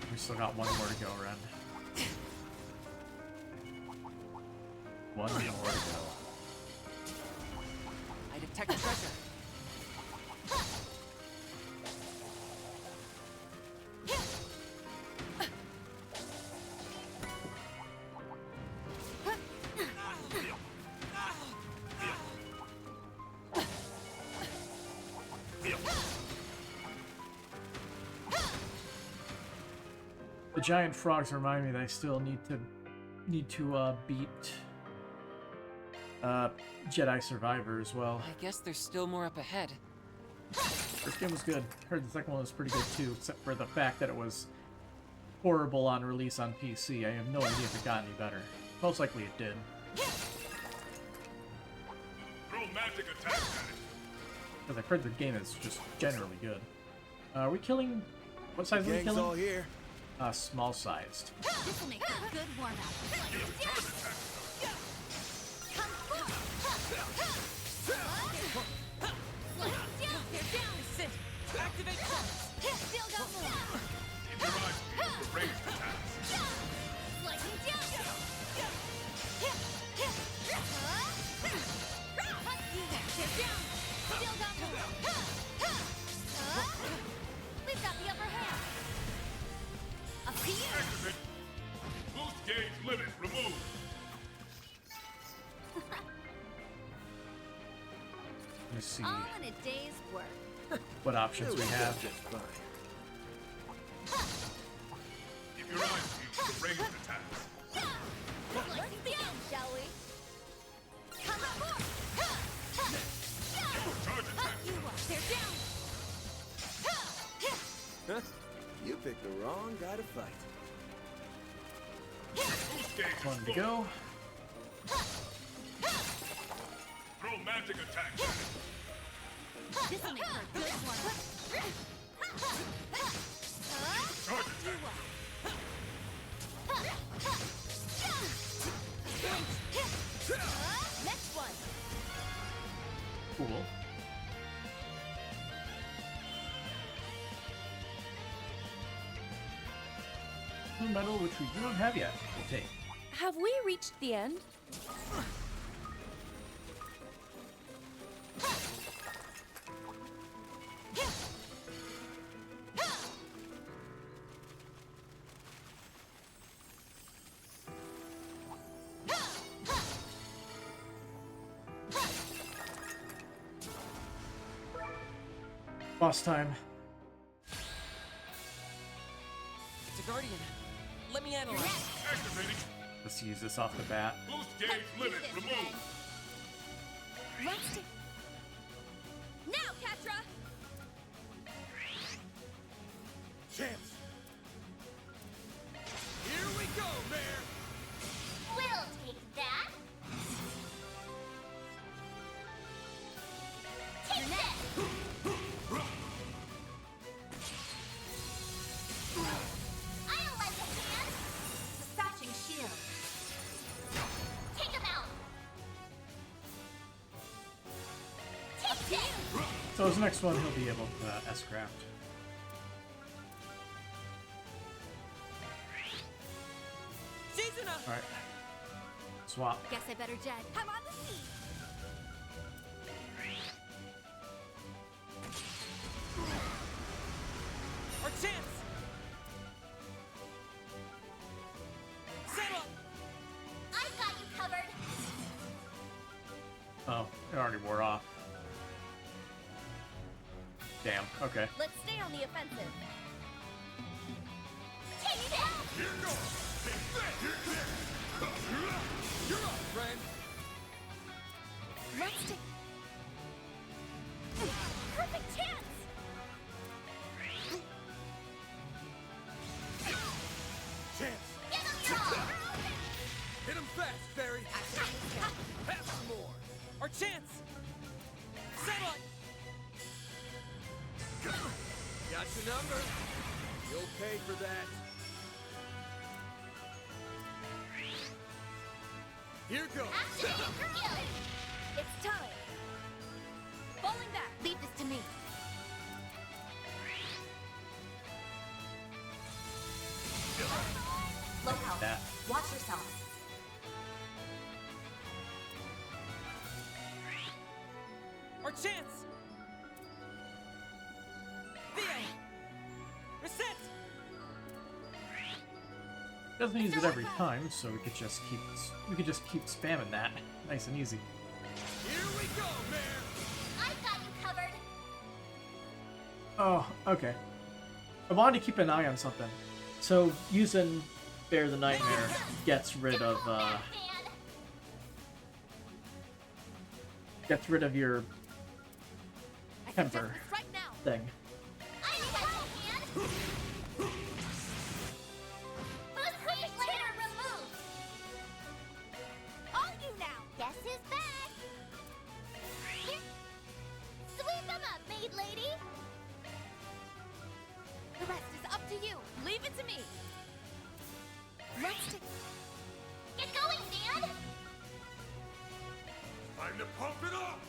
Speaker 1: We still got one more to go, Ren. One more to go.
Speaker 3: I detect treasure.
Speaker 1: The giant frogs remind me that I still need to beat Jedi Survivor as well.
Speaker 3: I guess there's still more up ahead.
Speaker 1: First game was good. Heard the second one was pretty good too, except for the fact that it was horrible on release on PC. I have no idea if it got any better. Most likely it did.
Speaker 12: Throw magic attack at it.
Speaker 1: Because I've heard the game is just generally good. Are we killing? What size are we
Speaker 4: Gang's
Speaker 1: killing?
Speaker 4: all here.
Speaker 1: Small sized.
Speaker 8: This will make a good warm-up.
Speaker 3: Activate
Speaker 8: Still got more.
Speaker 12: Keep your eyes peeled for ranged attacks.
Speaker 8: Slicing down. They're down. Still got more. We've got the upper hand. Up to you.
Speaker 12: Activate. Boost gauge limit removed.
Speaker 1: Let me see
Speaker 8: All in a day's work.
Speaker 1: what options we have.
Speaker 4: Just fine.
Speaker 12: Keep your eyes peeled for ranged attacks.
Speaker 8: Let's begin, shall we? Come on.
Speaker 12: Charge attack.
Speaker 8: They're down.
Speaker 4: Huh? You picked the wrong guy to fight.
Speaker 12: Boost gauge is
Speaker 1: One to
Speaker 12: full.
Speaker 1: go.
Speaker 12: Throw magic attack at it.
Speaker 8: This will make for a good warm-up.
Speaker 12: Charge attack.
Speaker 8: Next one.
Speaker 1: Cool. The medal, which we do not have yet, we'll take.
Speaker 10: Have we reached the end?
Speaker 1: Boss time.
Speaker 3: It's a guardian. Let me analyze.
Speaker 12: Activating.
Speaker 1: Let's use this off the bat.
Speaker 12: Boost gauge limit removed.
Speaker 8: Let's now, Catra.
Speaker 4: Chance. Here we go, Mayor.
Speaker 8: We'll take that. Take that. I'll lend a hand. Dispatching shield. Take him out. Take him.
Speaker 1: So his next one, he'll be able to S-craft.
Speaker 3: Season up.
Speaker 1: Alright. Swap.
Speaker 8: Guess I better jet. I'm on the seat.
Speaker 3: Our chance. Settle up.
Speaker 8: I've got you covered.
Speaker 1: Oh, it already wore off. Damn, okay.
Speaker 8: Let's stay on the offensive. Take it down.
Speaker 4: You're up, friend.
Speaker 8: Let's take. Perfect chance.
Speaker 4: Chance.
Speaker 8: Give him your all.
Speaker 4: Hit him fast, Fairy. Have some more.
Speaker 3: Our chance. Settle up.
Speaker 4: Got your number. You'll pay for that. Here goes.
Speaker 8: Activate skill.
Speaker 10: It's time. Falling back.
Speaker 2: Leave this to me.
Speaker 11: Low health.
Speaker 1: That.
Speaker 11: Watch yourself.
Speaker 3: Our chance! Theo! Reset!
Speaker 1: Doesn't use it every time, so we could just keep spamming that. Nice and easy.
Speaker 4: Here we go, man!
Speaker 8: I've got you covered.
Speaker 1: Oh, okay. I wanted to keep an eye on something. So using Bear the Nightmare gets rid of your temper
Speaker 10: Right now.
Speaker 1: thing.
Speaker 8: I know what you can. Boost stage limiter removed.
Speaker 10: On you now.
Speaker 8: Guess who's back? Sweep them up, maid lady.
Speaker 10: The rest is up to you. Leave it to me. Let's
Speaker 8: Get going, Dan.
Speaker 12: Time to pump it up!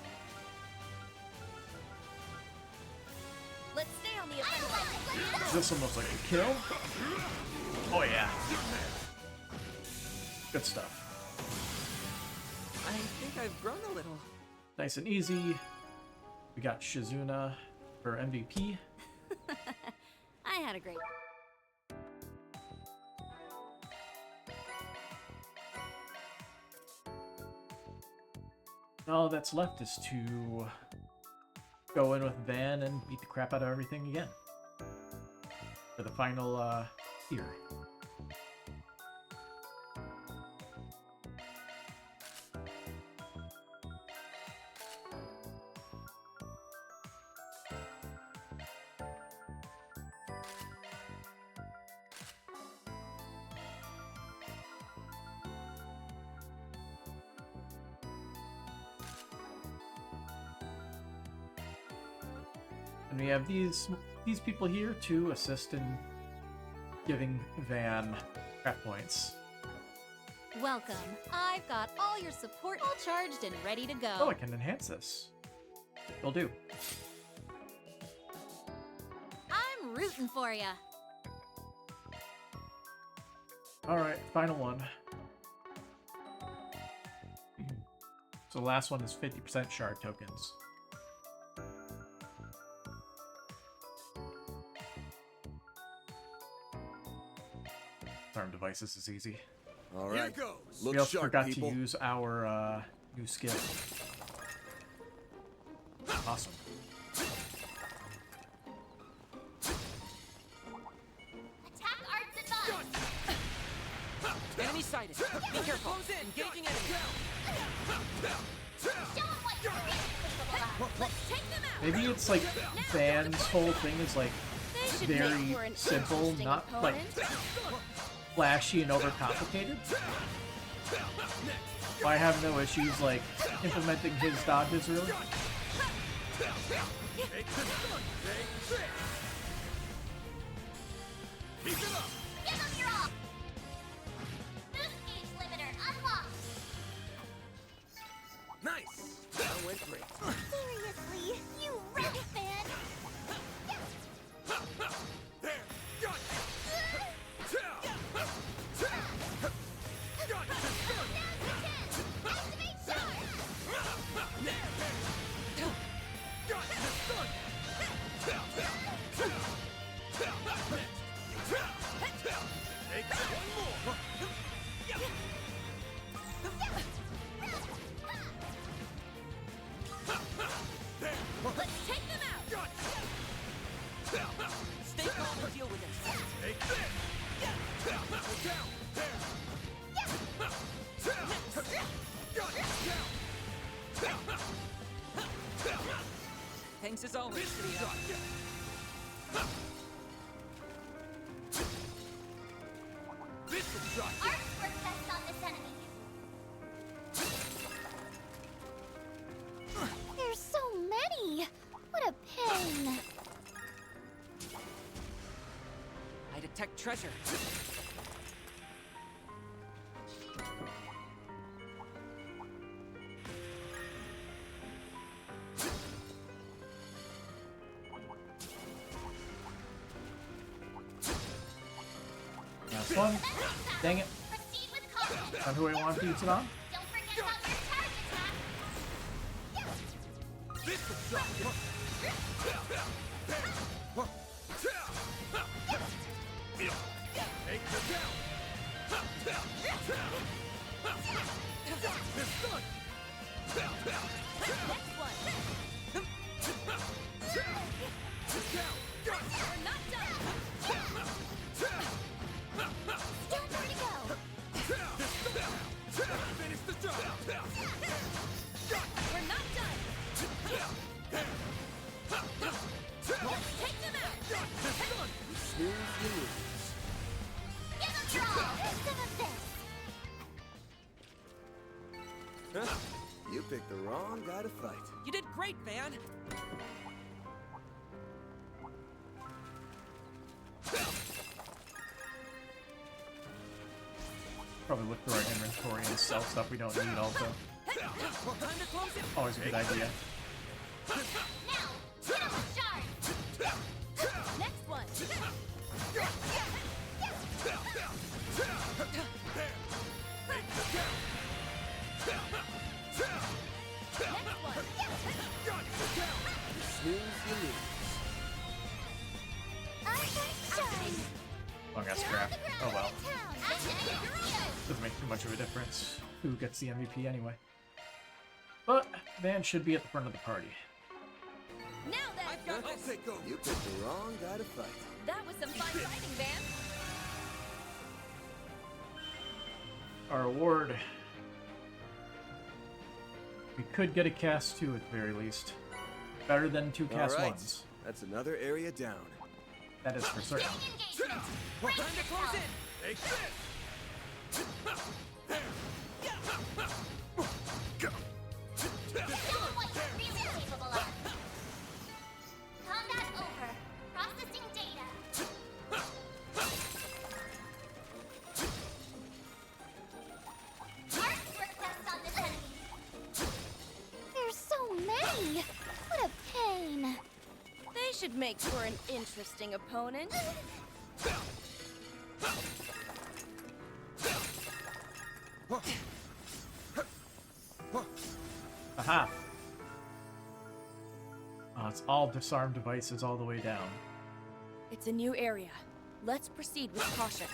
Speaker 10: let's stay on the
Speaker 8: I
Speaker 10: offensive.
Speaker 8: like it. Let's
Speaker 1: Is this almost like a kill? Oh yeah. Good stuff.
Speaker 3: I think I've grown a little.
Speaker 1: Nice and easy. We got Shizuna for MVP.
Speaker 6: I had a great.
Speaker 1: All that's left is to go in with Van and beat the crap out of everything again. For the final tier. And we have these people here to assist in giving Van crap points.
Speaker 7: Welcome. I've got all your support all charged and ready to go.
Speaker 1: Oh, I can enhance this. Will do.
Speaker 7: I'm rooting for ya.
Speaker 1: Alright, final one. So the last one is 50% shard tokens. Arm devices is easy.
Speaker 5: All
Speaker 4: Here
Speaker 5: right.
Speaker 4: goes.
Speaker 5: Look
Speaker 1: We also
Speaker 5: sharp,
Speaker 1: forgot
Speaker 5: people.
Speaker 1: to use our new skill. Awesome.
Speaker 8: attack arts advanced.
Speaker 3: Enemy sighted. Be careful. Close in. Engaging enemy.
Speaker 8: Show 'em what you're capable of.
Speaker 10: Let's take them out.
Speaker 1: Maybe it's like Van's whole thing is like
Speaker 10: They should make
Speaker 1: very
Speaker 10: for an
Speaker 1: simple,
Speaker 10: interesting
Speaker 1: not like
Speaker 10: opponent.
Speaker 1: flashy and overcomplicated. I have no issues like implementing his dodges really.
Speaker 4: Keep it up!
Speaker 8: Give 'em your all. Boost gauge limiter unlocked.
Speaker 4: Nice! That went great.
Speaker 8: Seriously, you wreck it, man.
Speaker 4: There! Got it! Got it!
Speaker 8: Activate charge.
Speaker 4: Take one more! There!
Speaker 10: Let's take them out.
Speaker 4: Got it!
Speaker 3: Stay calm and deal with it.
Speaker 4: Take this! Look out! There! Got it!
Speaker 3: Thanks as always, Theo.
Speaker 4: This will try.
Speaker 8: Arts work best on this enemy. There's so many. What a pain.
Speaker 3: I detect treasure.
Speaker 1: Last one. Dang it.
Speaker 8: Proceed with caution.
Speaker 1: Not who I want to use it on.
Speaker 8: Don't forget about your charge attack.
Speaker 4: This is shot. Take the down. This done.
Speaker 10: Next one. We're not done.
Speaker 8: Still more to go.
Speaker 4: Finish the job.
Speaker 10: We're not done. Take them out.
Speaker 4: Snooze, you lose.
Speaker 8: Give them your all. Here's some of this.
Speaker 4: Huh? You picked the wrong guy to fight.
Speaker 3: You did great, Van.
Speaker 1: Probably look through our inventory and sell stuff we don't need also.
Speaker 3: Time to close it.
Speaker 1: Always a good idea.
Speaker 8: Now, hit him with charge.
Speaker 10: Next one. Next one.
Speaker 4: Snooze, you lose.
Speaker 1: Long ass crap. Oh well. Doesn't make too much of a difference who gets the MVP anyway. But Van should be at the front of the party.
Speaker 10: Now then.
Speaker 4: I'll take over. You picked the wrong guy to fight.
Speaker 10: That was some fine fighting, Van.
Speaker 1: Our award. We could get a cast 2 at the very least. Better than 2 cast 1s.
Speaker 4: That's another area down.
Speaker 1: That is for certain.
Speaker 8: Engagement.
Speaker 3: Time to close in.
Speaker 4: Take this.
Speaker 8: Show them what you're really capable of. Combat over. Processing data. Mark request on this enemy.
Speaker 6: There's so many! What a pain!
Speaker 10: They should make for an interesting opponent.
Speaker 1: Aha! Oh, it's all disarm devices all the way down.
Speaker 10: It's a new area. Let's proceed with caution.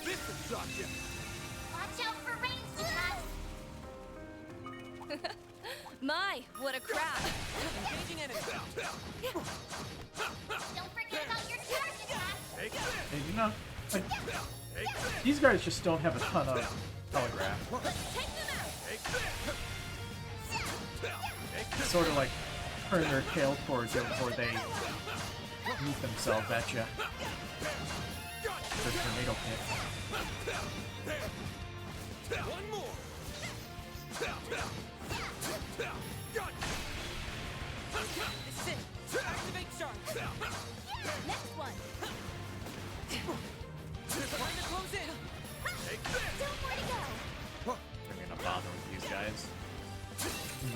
Speaker 4: This can shock you.
Speaker 8: Watch out for ranged attacks.
Speaker 10: My, what a crowd!
Speaker 3: Engaging enemy.
Speaker 8: Don't forget about your charge attack.
Speaker 4: Take this.
Speaker 1: They do not. Like,
Speaker 4: Take this.
Speaker 1: these guys just don't have a ton of telegraph.
Speaker 10: Take them out!
Speaker 4: Take this. Take this.
Speaker 1: Sort of like turn their tail towards you before they meet themselves at you. The tornado pit.
Speaker 4: One more.
Speaker 3: This is it. Activate charge.
Speaker 10: Next one!
Speaker 3: Time to close in.
Speaker 4: Take this.
Speaker 8: Still more to go.
Speaker 1: I'm gonna bother with these guys.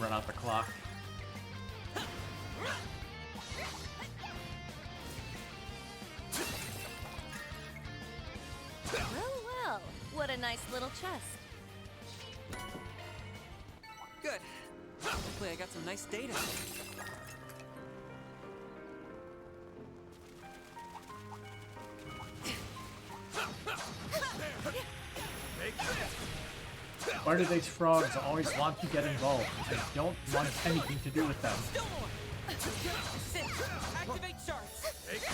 Speaker 1: Run out the clock.
Speaker 10: Well, well, what a nice little chest.
Speaker 3: Good. Hopefully I got some nice data.
Speaker 4: Take this.
Speaker 1: Why do these frogs always want to get involved? I don't want anything to do with them.
Speaker 3: Still more. This is it. Activate charge.
Speaker 4: Take this.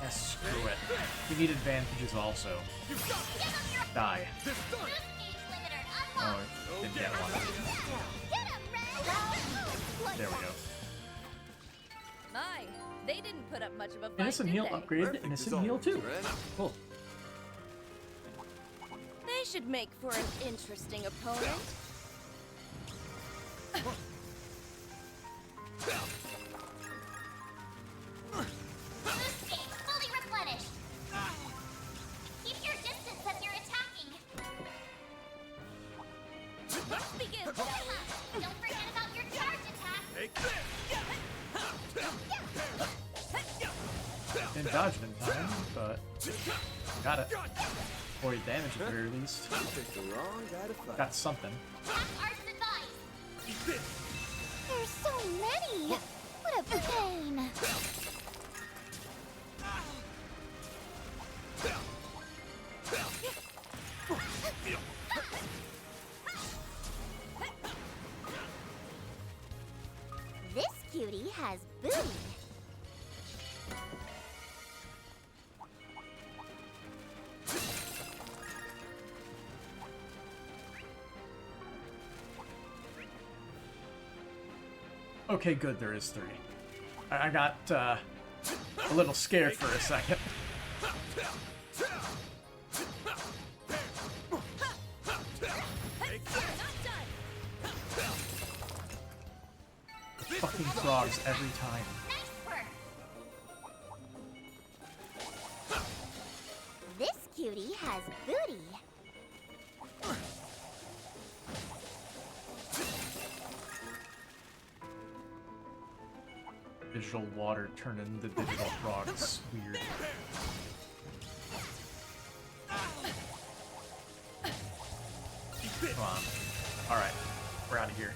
Speaker 1: Yes, screw it. We need advantages also. Die.
Speaker 8: Boost gauge limiter
Speaker 1: Oh,
Speaker 8: unlocked.
Speaker 1: didn't get one.
Speaker 8: Get him, Red.
Speaker 1: There we go.
Speaker 10: My, they didn't put up much of a fight,
Speaker 1: Innocent
Speaker 10: did
Speaker 1: Heal
Speaker 10: they?
Speaker 1: upgraded to
Speaker 4: Perfect
Speaker 1: Innocent
Speaker 4: as
Speaker 1: Heal
Speaker 4: always,
Speaker 1: too.
Speaker 4: Red.
Speaker 1: Cool.
Speaker 10: They should make for an interesting opponent.
Speaker 8: Boost gauge fully replenished. Keep your distance as you're attacking.
Speaker 10: Let's begin!
Speaker 8: skill. Don't forget about your charge attack.
Speaker 4: Take this!
Speaker 1: Didn't dodge it in time, but got it. Or he damaged it at the very least.
Speaker 5: Picked the wrong guy to fight.
Speaker 1: Got something.
Speaker 8: Ask Art's advice.
Speaker 7: There's so many! What a pain!
Speaker 8: This cutie has booty.
Speaker 1: Okay, good, there is 3. I got a little scared for a second. Fucking frogs every time.
Speaker 8: Nice work. This cutie has booty.
Speaker 1: Digital water turned into digital frogs. Weird. Come on. Alright, we're out of here.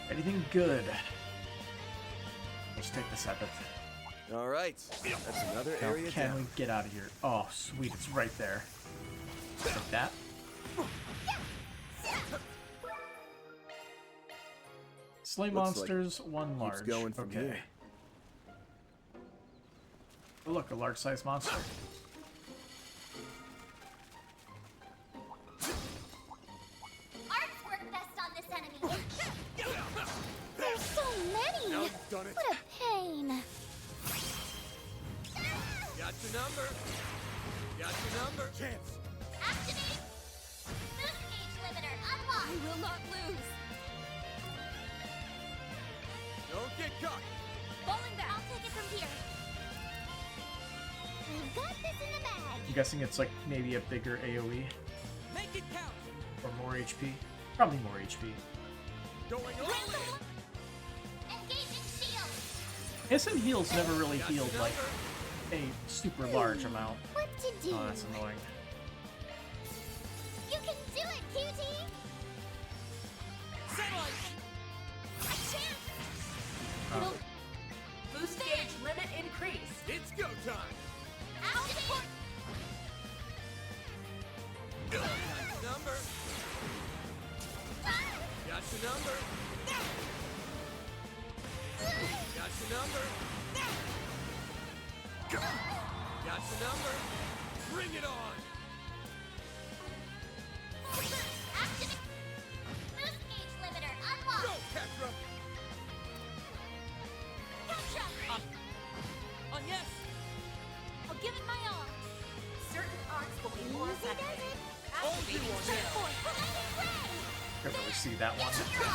Speaker 1: Anything good? Let's take this epic.
Speaker 5: All right, that's another
Speaker 1: Now,
Speaker 5: area
Speaker 1: can
Speaker 5: down.
Speaker 1: we get out of here? Oh, sweet, it's right there. Like that. Slay
Speaker 5: Looks like
Speaker 1: monsters, 1
Speaker 5: keeps
Speaker 1: large.
Speaker 5: going from
Speaker 1: okay.
Speaker 5: here.
Speaker 1: Oh, look, a large-sized monster.
Speaker 8: Arts work best on this enemy.
Speaker 7: There's so many!
Speaker 4: Now you've done it.
Speaker 7: What a pain!
Speaker 4: Got your number. Got your number. Chance.
Speaker 8: Activate. Boost gauge limiter unlocked.
Speaker 9: I will not lose.
Speaker 4: Don't get cocky.
Speaker 8: Falling back. I'll take it from here. We've got this in the bag.
Speaker 1: I'm guessing it's like maybe a bigger AoE
Speaker 3: Make it count.
Speaker 1: or more HP. Probably more HP.
Speaker 4: Going all in.
Speaker 8: Engaging shield.
Speaker 1: Instant heals never really healed like a super large amount.
Speaker 8: What to do?
Speaker 1: Oh, that's annoying.
Speaker 8: You can do it, cutie.
Speaker 3: Satellite.
Speaker 1: Oh.
Speaker 11: Boost gauge limit increased.
Speaker 4: It's go time.
Speaker 8: Activate.
Speaker 4: Got your number. Got your number. Got your number. Got your number. Bring it on.
Speaker 8: Activate. Boost gauge limiter
Speaker 4: Go,
Speaker 8: unlocked.
Speaker 4: Ketra.
Speaker 8: Gotcha.
Speaker 3: On yes.
Speaker 8: I'll give it my all.
Speaker 11: Certain arts will be more
Speaker 8: Easy does
Speaker 11: effective.
Speaker 8: it.
Speaker 11: Activating skill.
Speaker 1: Never really see that one.
Speaker 8: You're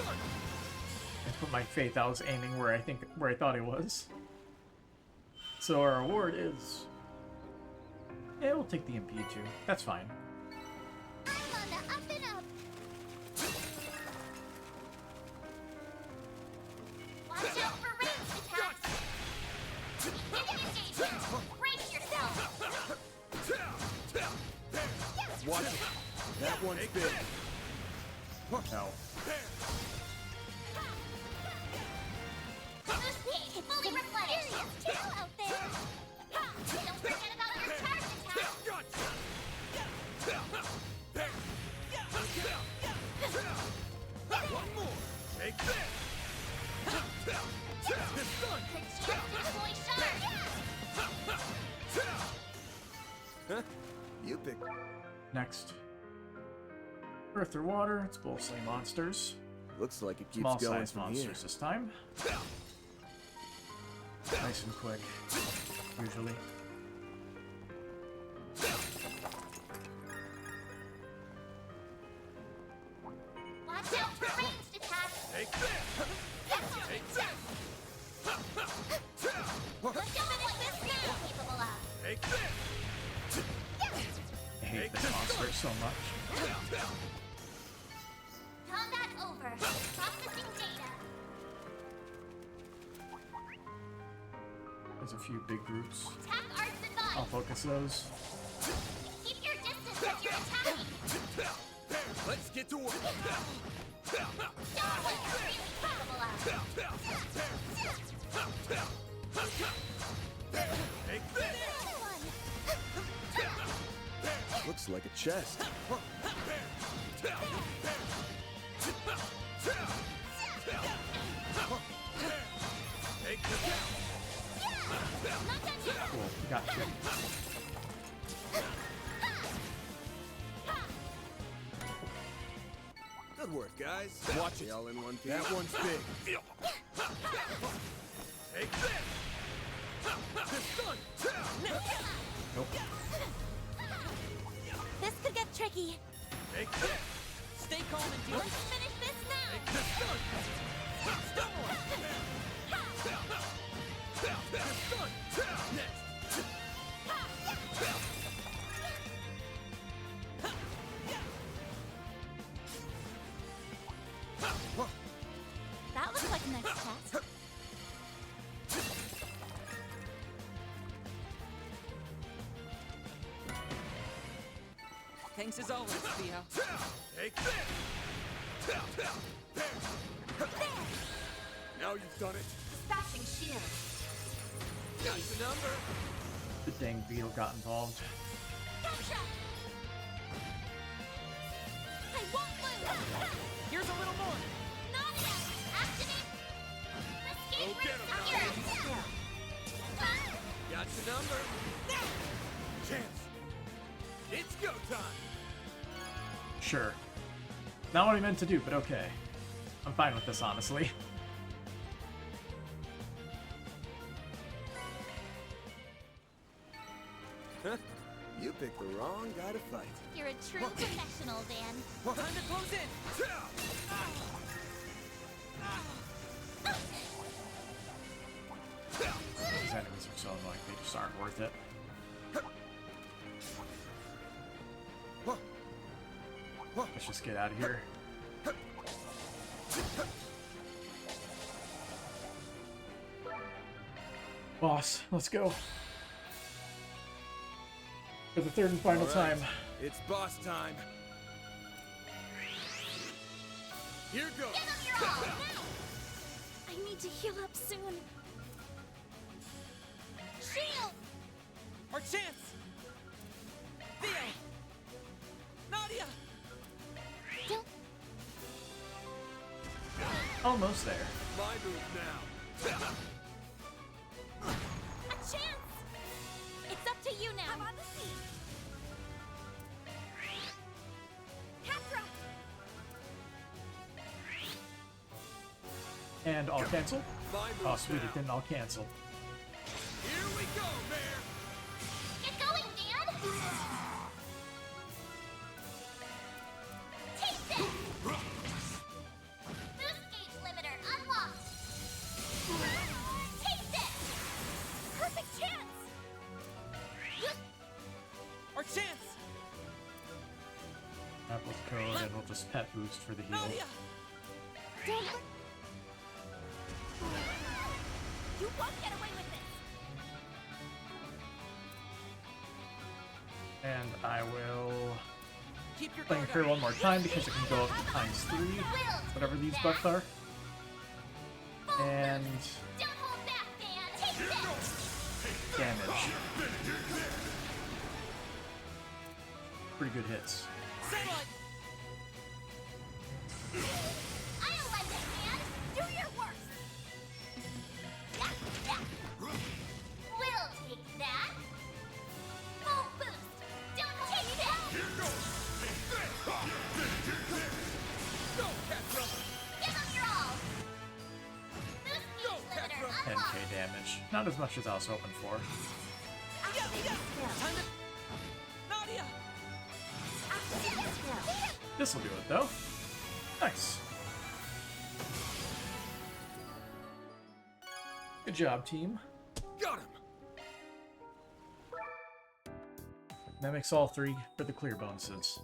Speaker 8: on.
Speaker 1: I put my faith. I was aiming where I thought it was. So our award is. Yeah, we'll take the MP too. That's fine.
Speaker 8: I'm on the up and up. Watch out for ranged attacks. Beginning engagement. Brace yourself.
Speaker 5: Watch it. That one's big.
Speaker 1: No.
Speaker 8: Boost gauge fully replenished. Tail out there. Don't forget about your charge attack.
Speaker 4: One more. Take this.
Speaker 8: Good chance to deploy shark.
Speaker 5: Huh? You pick.
Speaker 1: Next. Earth or water. It's both slay monsters.
Speaker 5: Looks like it keeps
Speaker 1: Small
Speaker 5: going
Speaker 1: size
Speaker 5: from
Speaker 1: monsters this time. Nice and quick. Usually.
Speaker 8: Watch out for ranged attacks.
Speaker 4: Take this. Take this.
Speaker 8: Look at what this now capable of.
Speaker 4: Take this.
Speaker 1: hate this monster so much.
Speaker 8: Combat over. Processing data.
Speaker 1: There's a few big groups.
Speaker 8: Attack arts
Speaker 1: I'll
Speaker 8: advised.
Speaker 1: focus those.
Speaker 8: Keep your distance as you're attacking.
Speaker 5: Let's get to work.
Speaker 8: Show what you're really capable of.
Speaker 5: Take this. Looks like a chest. Take this.
Speaker 1: Cool, got you.
Speaker 5: Good work, guys. Watch it. All in one piece. That one's big. Take this. This done.
Speaker 1: Nope.
Speaker 7: This could get tricky.
Speaker 5: Take this.
Speaker 3: Stay calm and deal
Speaker 7: Let's
Speaker 3: with it.
Speaker 7: finish this now.
Speaker 5: Take this done.
Speaker 3: Still more.
Speaker 5: This done. Next.
Speaker 7: That looks like a nice test.
Speaker 3: Thanks as always, Theo.
Speaker 5: Take this. Now you've done it.
Speaker 11: Dispatching shield.
Speaker 5: Got the number.
Speaker 1: The dang beetle got involved.
Speaker 8: Gotcha.
Speaker 7: I won't lose.
Speaker 3: Here's a little more.
Speaker 8: Not enough. Activate. Escape
Speaker 5: Go get him,
Speaker 8: route
Speaker 5: Malcolm.
Speaker 8: accurate.
Speaker 5: Got the number. Chance. It's go time.
Speaker 1: Sure. Not what I meant to do, but okay. I'm fine with this, honestly.
Speaker 5: Huh? You picked the wrong guy to fight.
Speaker 7: You're a true professional, Van.
Speaker 3: Time to close in.
Speaker 1: These enemies are so annoying, they just aren't worth it. Let's just get out of here. Boss, let's go. For the third and final
Speaker 5: All right.
Speaker 1: time.
Speaker 5: It's boss time. Here goes.
Speaker 8: Give them your all.
Speaker 7: I need to heal up soon.
Speaker 8: Shield.
Speaker 3: Our chance. Theo. Nadia.
Speaker 7: Don't.
Speaker 1: Almost there.
Speaker 5: My move now.
Speaker 7: A chance. It's up to you now. I'm on the scene. Capra.
Speaker 1: And I'll cancel.
Speaker 5: My move
Speaker 1: Oh, sweet,
Speaker 5: now.
Speaker 1: it didn't all cancel.
Speaker 5: Here we go, Bear.
Speaker 8: Get going, Dan. Take this. Boost gauge limiter unlocked. Take this.
Speaker 7: Perfect chance.
Speaker 3: Our chance.
Speaker 1: Apple's code, and we'll just pet boost for the heal.
Speaker 3: Nadia.
Speaker 7: Don't look. You won't get away with this.
Speaker 1: And I will
Speaker 3: Keep your
Speaker 1: playing
Speaker 3: guard
Speaker 1: her
Speaker 3: up.
Speaker 1: one more time because it can go up to ×3, whatever these buffs are. And
Speaker 8: Don't hold back, Dan. Take this.
Speaker 1: damage. Pretty good hits.
Speaker 3: Satellite.
Speaker 8: I'll lend it, Dan. Do your worst. We'll take that. Full boost. Don't take that.
Speaker 5: Go, Capra.
Speaker 8: Give them your all. Boost gauge limiter
Speaker 1: 10k
Speaker 8: unlocked.
Speaker 1: damage. Not as much as I was hoping for.
Speaker 3: Time to. Nadia.
Speaker 1: This'll do it though. Nice. Good job, team.
Speaker 5: Got him.
Speaker 1: That makes all 3 for the clear bonuses.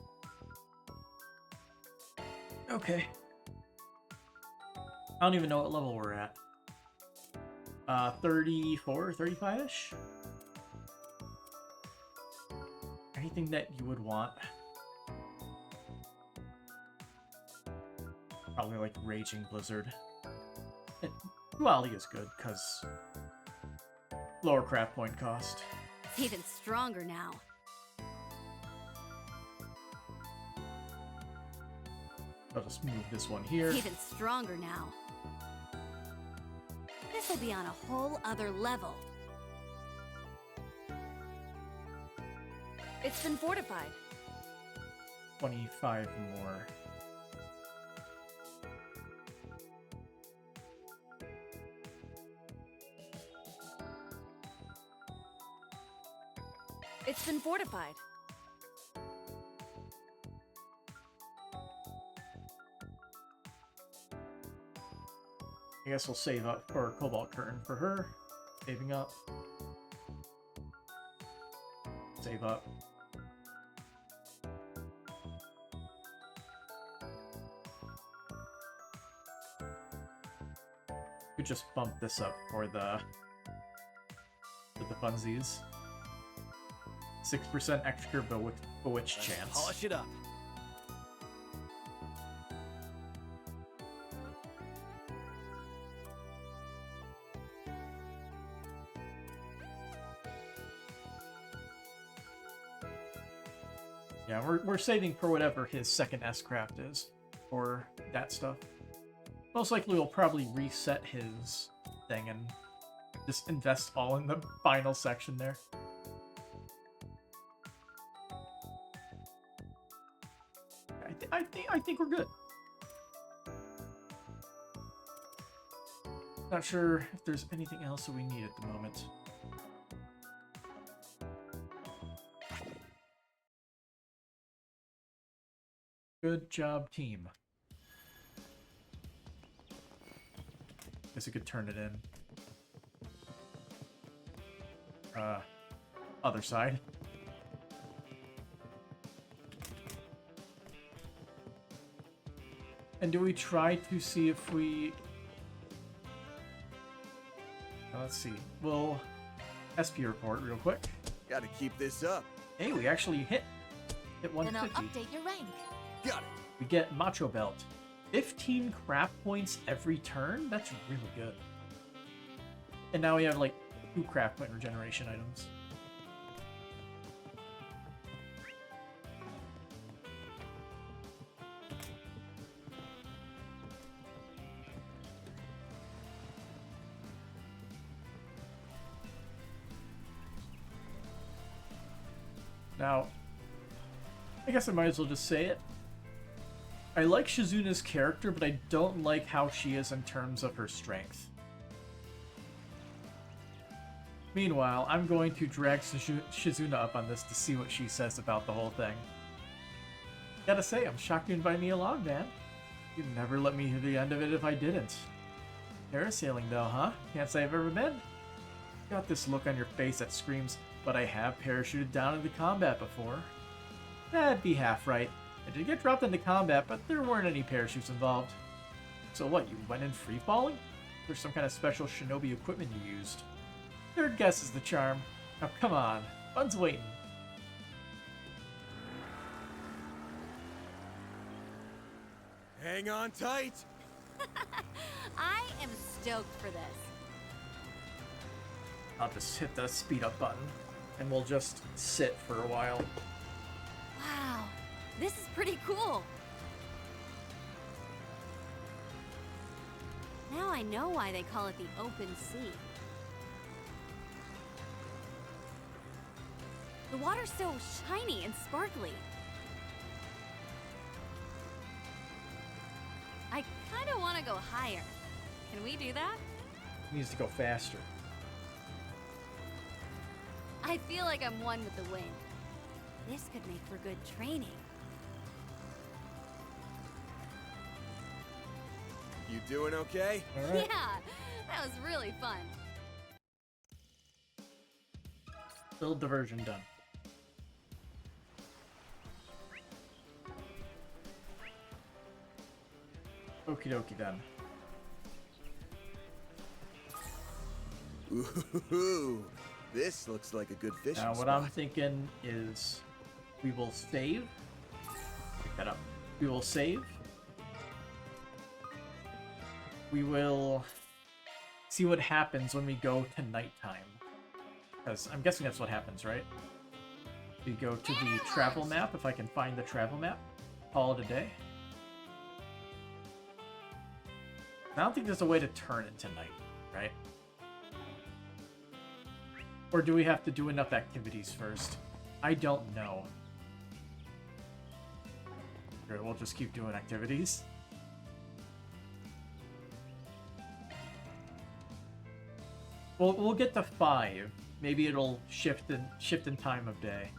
Speaker 1: Okay. I don't even know what level we're at. 34, 35-ish? Anything that you would want? Probably like Raging Blizzard. Duality is good, because lower craft point cost.
Speaker 6: It's even stronger now.
Speaker 1: I'll just move this one here.
Speaker 6: It's even stronger now. This will be on a whole other level.
Speaker 10: It's been fortified.
Speaker 1: 25 more.
Speaker 10: It's been fortified.
Speaker 1: I guess we'll save up for Cobalt Curtain for her. Saving up. Save up. Could just bump this up for the funsies. 6% extra bewitch chance.
Speaker 4: Polish it up.
Speaker 1: Yeah, we're saving for whatever his second S-Craft is, for that stuff. Most likely we'll probably reset his thing and just invest all in the final section there. I think we're good. Not sure if there's anything else that we need at the moment. Good job, team. Guess I could turn it in. Other side. And do we try to see if we... Let's see. We'll SP report real quick.
Speaker 4: Gotta keep this up.
Speaker 1: Hey, we actually hit
Speaker 2: Then
Speaker 1: 150.
Speaker 2: I'll update your rank.
Speaker 4: Got it.
Speaker 1: We get Macho Belt. 15 craft points every turn? That's really good. And now we have like 2 craft point regeneration items. Now, I guess I might as well just say it. I like Shizuna's character, but I don't like how she is in terms of her strength. Meanwhile, I'm going to drag Shizuna up on this to see what she says about the whole thing. Gotta say, I'm shocked you invited me along, man. You'd never let me hear the end of it if I didn't. Parasailing though, huh? Can't say I've ever been. Got this look on your face that screams, but I have parachuted down into combat before. That'd be half right. I did get dropped into combat, but there weren't any parachutes involved. So what, you went in free-falling? There's some kind of special shinobi equipment you used. Third guess is the charm. Now come on, fun's waiting.
Speaker 4: Hang on tight.
Speaker 6: I am stoked for this.
Speaker 1: I'll just hit the speed up button, and we'll just sit for a while.
Speaker 6: Wow, this is pretty cool. Now I know why they call it the open sea. The water's so shiny and sparkly. I kind of want to go higher. Can we do that?
Speaker 1: It needs to go faster.
Speaker 6: I feel like I'm one with the wind. This could make for good training.
Speaker 4: You doing okay?
Speaker 1: All right.
Speaker 6: Yeah, that was really fun.
Speaker 1: Build diversion done. Okie dokie then.
Speaker 5: Ooh, this looks like a good fishing
Speaker 1: Now what
Speaker 5: spot.
Speaker 1: I'm thinking is we will save. Pick that up. We will save. We will see what happens when we go to nighttime. Because I'm guessing that's what happens, right? We go to the travel map, if I can find the travel map. Call it a day. I don't think there's a way to turn it to night, right? Or do we have to do enough activities first? I don't know. Okay, we'll just keep doing activities. We'll get to 5. Maybe it'll shift in time of day.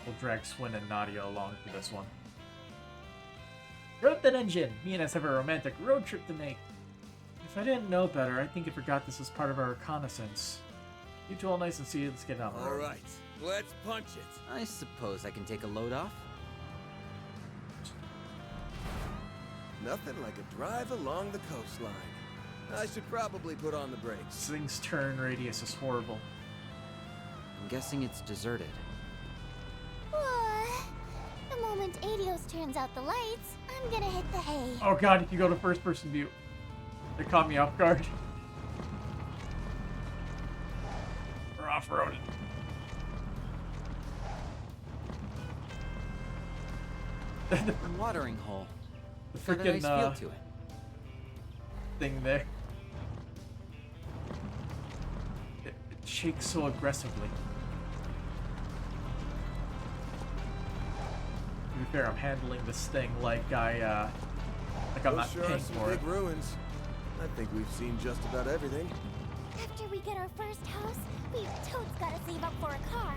Speaker 1: We'll drag Swin and Nadia along for this one. Rev that engine! Me and us have a romantic road trip to make. If I didn't know better, I think I forgot this as part of our reconnaissance. You two all nice and see. Let's get on the road.
Speaker 5: All right, let's punch it.
Speaker 3: I suppose I can take a load off.
Speaker 5: Nothing like a drive along the coastline. I should probably put on the brakes.
Speaker 1: This thing's turn radius is horrible.
Speaker 3: I'm guessing it's deserted.
Speaker 7: The moment Adios turns out the lights, I'm gonna hit the hay.
Speaker 1: Oh god, if you go to first person view. It caught me off guard. We're off-roaded.
Speaker 3: Watering hole.
Speaker 1: The
Speaker 3: Got a
Speaker 1: freaking
Speaker 3: nice feel to it.
Speaker 1: thing there. It shakes so aggressively. To be fair, I'm handling this thing like I'm
Speaker 5: Those
Speaker 1: not
Speaker 5: sure
Speaker 1: paying
Speaker 5: are some
Speaker 1: for it.
Speaker 5: big ruins. I think we've seen just about everything.
Speaker 7: After we get our first house, we've totes gotta save up for a car.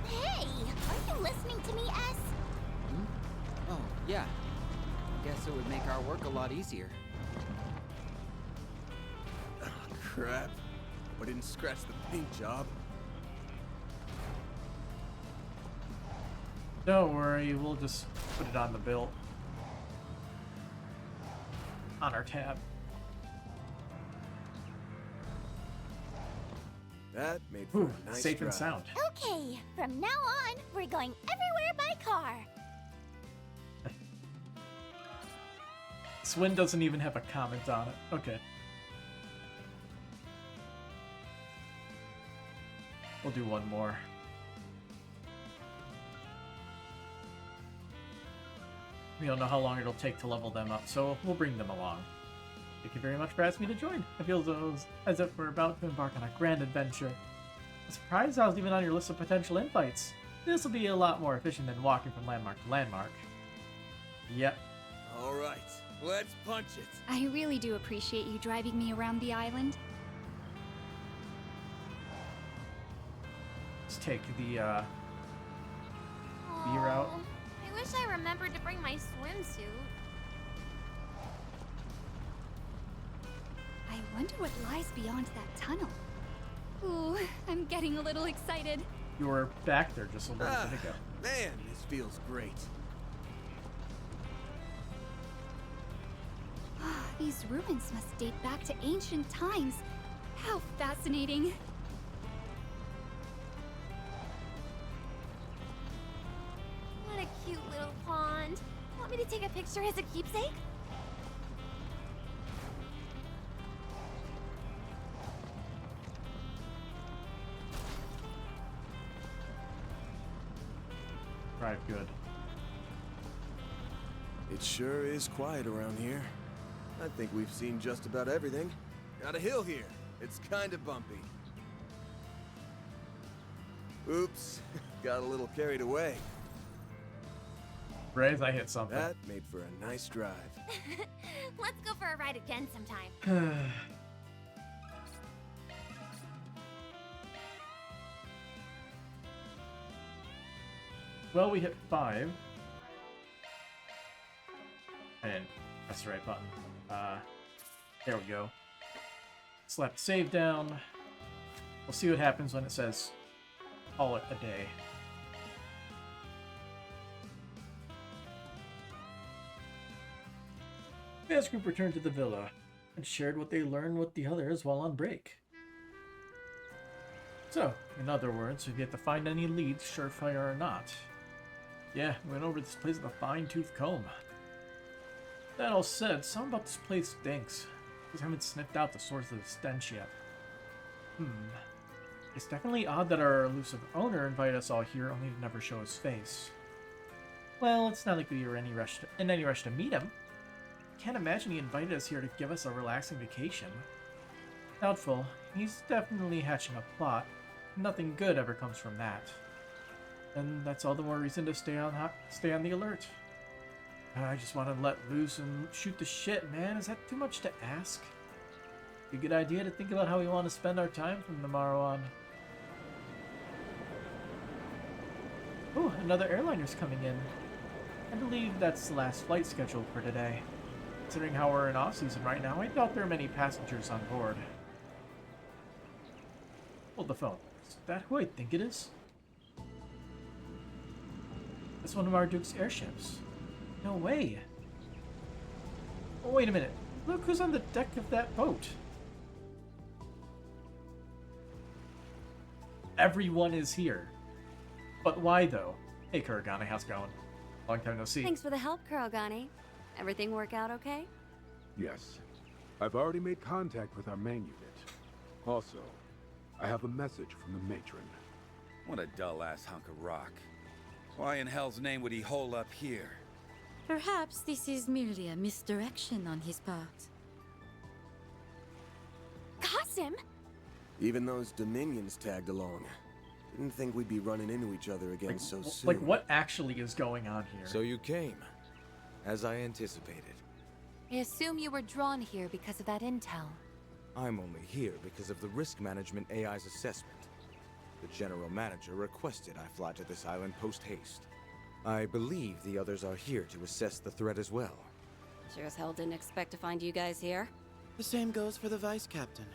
Speaker 7: Hey, are you listening to me, S?
Speaker 3: Oh, yeah. Guess it would make our work a lot easier.
Speaker 5: Oh, crap. I didn't scratch the paint job.
Speaker 1: Don't worry, we'll just put it on the bill. On our tab.
Speaker 5: That made for
Speaker 1: Ooh,
Speaker 5: a nice
Speaker 1: safe
Speaker 5: drive.
Speaker 1: and sound.
Speaker 7: Okay, from now on, we're going everywhere by car.
Speaker 1: Swin doesn't even have a comment on it. Okay. We'll do one more. We don't know how long it'll take to level them up, so we'll bring them along. Thank you very much for asking me to join. I feel as if we're about to embark on a grand adventure. I'm surprised I was even on your list of potential invites. This will be a lot more efficient than walking from landmark to landmark. Yep.
Speaker 5: All right, let's punch it.
Speaker 9: I really do appreciate you driving me around the island.
Speaker 1: Let's take the B route.
Speaker 8: I wish I remembered to bring my swimsuit.
Speaker 9: I wonder what lies beyond that tunnel. Ooh, I'm getting a little excited.
Speaker 1: You were back there just a little bit ago.
Speaker 5: Man, this feels great.
Speaker 9: These ruins must date back to ancient times. How fascinating.
Speaker 8: What a cute little pond. Want me to take a picture as a keepsake?
Speaker 1: Right, good.
Speaker 5: It sure is quiet around here. I think we've seen just about everything. Got a hill here. It's kind of bumpy. Oops, got a little carried away.
Speaker 1: Raise, I hit something.
Speaker 5: That made for a nice drive.
Speaker 8: Let's go for a ride again sometime.
Speaker 1: Well, we hit 5. And that's the right button. There we go. Slap save down. We'll see what happens when it says call it a day. The dance group returned to the villa and shared what they learned with the others while on break. So, in other words, we've yet to find any leads, surefire or not. Yeah, we went over this place with a fine-tooth comb. That all said, something about this place stinks. Just haven't sniffed out the source of the stench yet. It's definitely odd that our elusive owner invited us all here only to never show his face. Well, it's not like we were in any rush to meet him. Can't imagine he invited us here to give us a relaxing vacation. Doubtful. He's definitely hatching a plot. Nothing good ever comes from that. And that's all the more reason to stay on the alert. I just want to let loose and shoot the shit, man. Is that too much to ask? Be a good idea to think about how we want to spend our time from tomorrow on. Oh, another airliner's coming in. I believe that's the last flight scheduled for today. Considering how we're in off-season right now, I doubt there are many passengers on board. Hold the phone. Is that who I think it is? That's one of Marduke's airships. No way. Oh, wait a minute. Look who's on the deck of that boat. Everyone is here. But why, though? Hey, Kuragane, how's it going? Long time no see.
Speaker 6: Thanks for the help, Kuragane. Everything work out okay?
Speaker 13: Yes. I've already made contact with our main unit. Also, I have a message from the matron.
Speaker 14: What a dull-ass hunk of rock. Why in hell's name would he hole up here?
Speaker 15: Perhaps this is merely a misdirection on his part.
Speaker 6: Qasim!
Speaker 5: Even those Dominions tagged along. Didn't think we'd be running into each other again so soon.
Speaker 1: Like, what actually is going on here?
Speaker 16: So you came, as I anticipated.
Speaker 2: I assume you were drawn here because of that intel.
Speaker 16: I'm only here because of the risk management AI's assessment. The general manager requested I fly to this island post-haste. I believe the others are here to assess the threat as well.
Speaker 6: Sure as hell didn't expect to find you guys here.
Speaker 17: The same goes for the vice captain.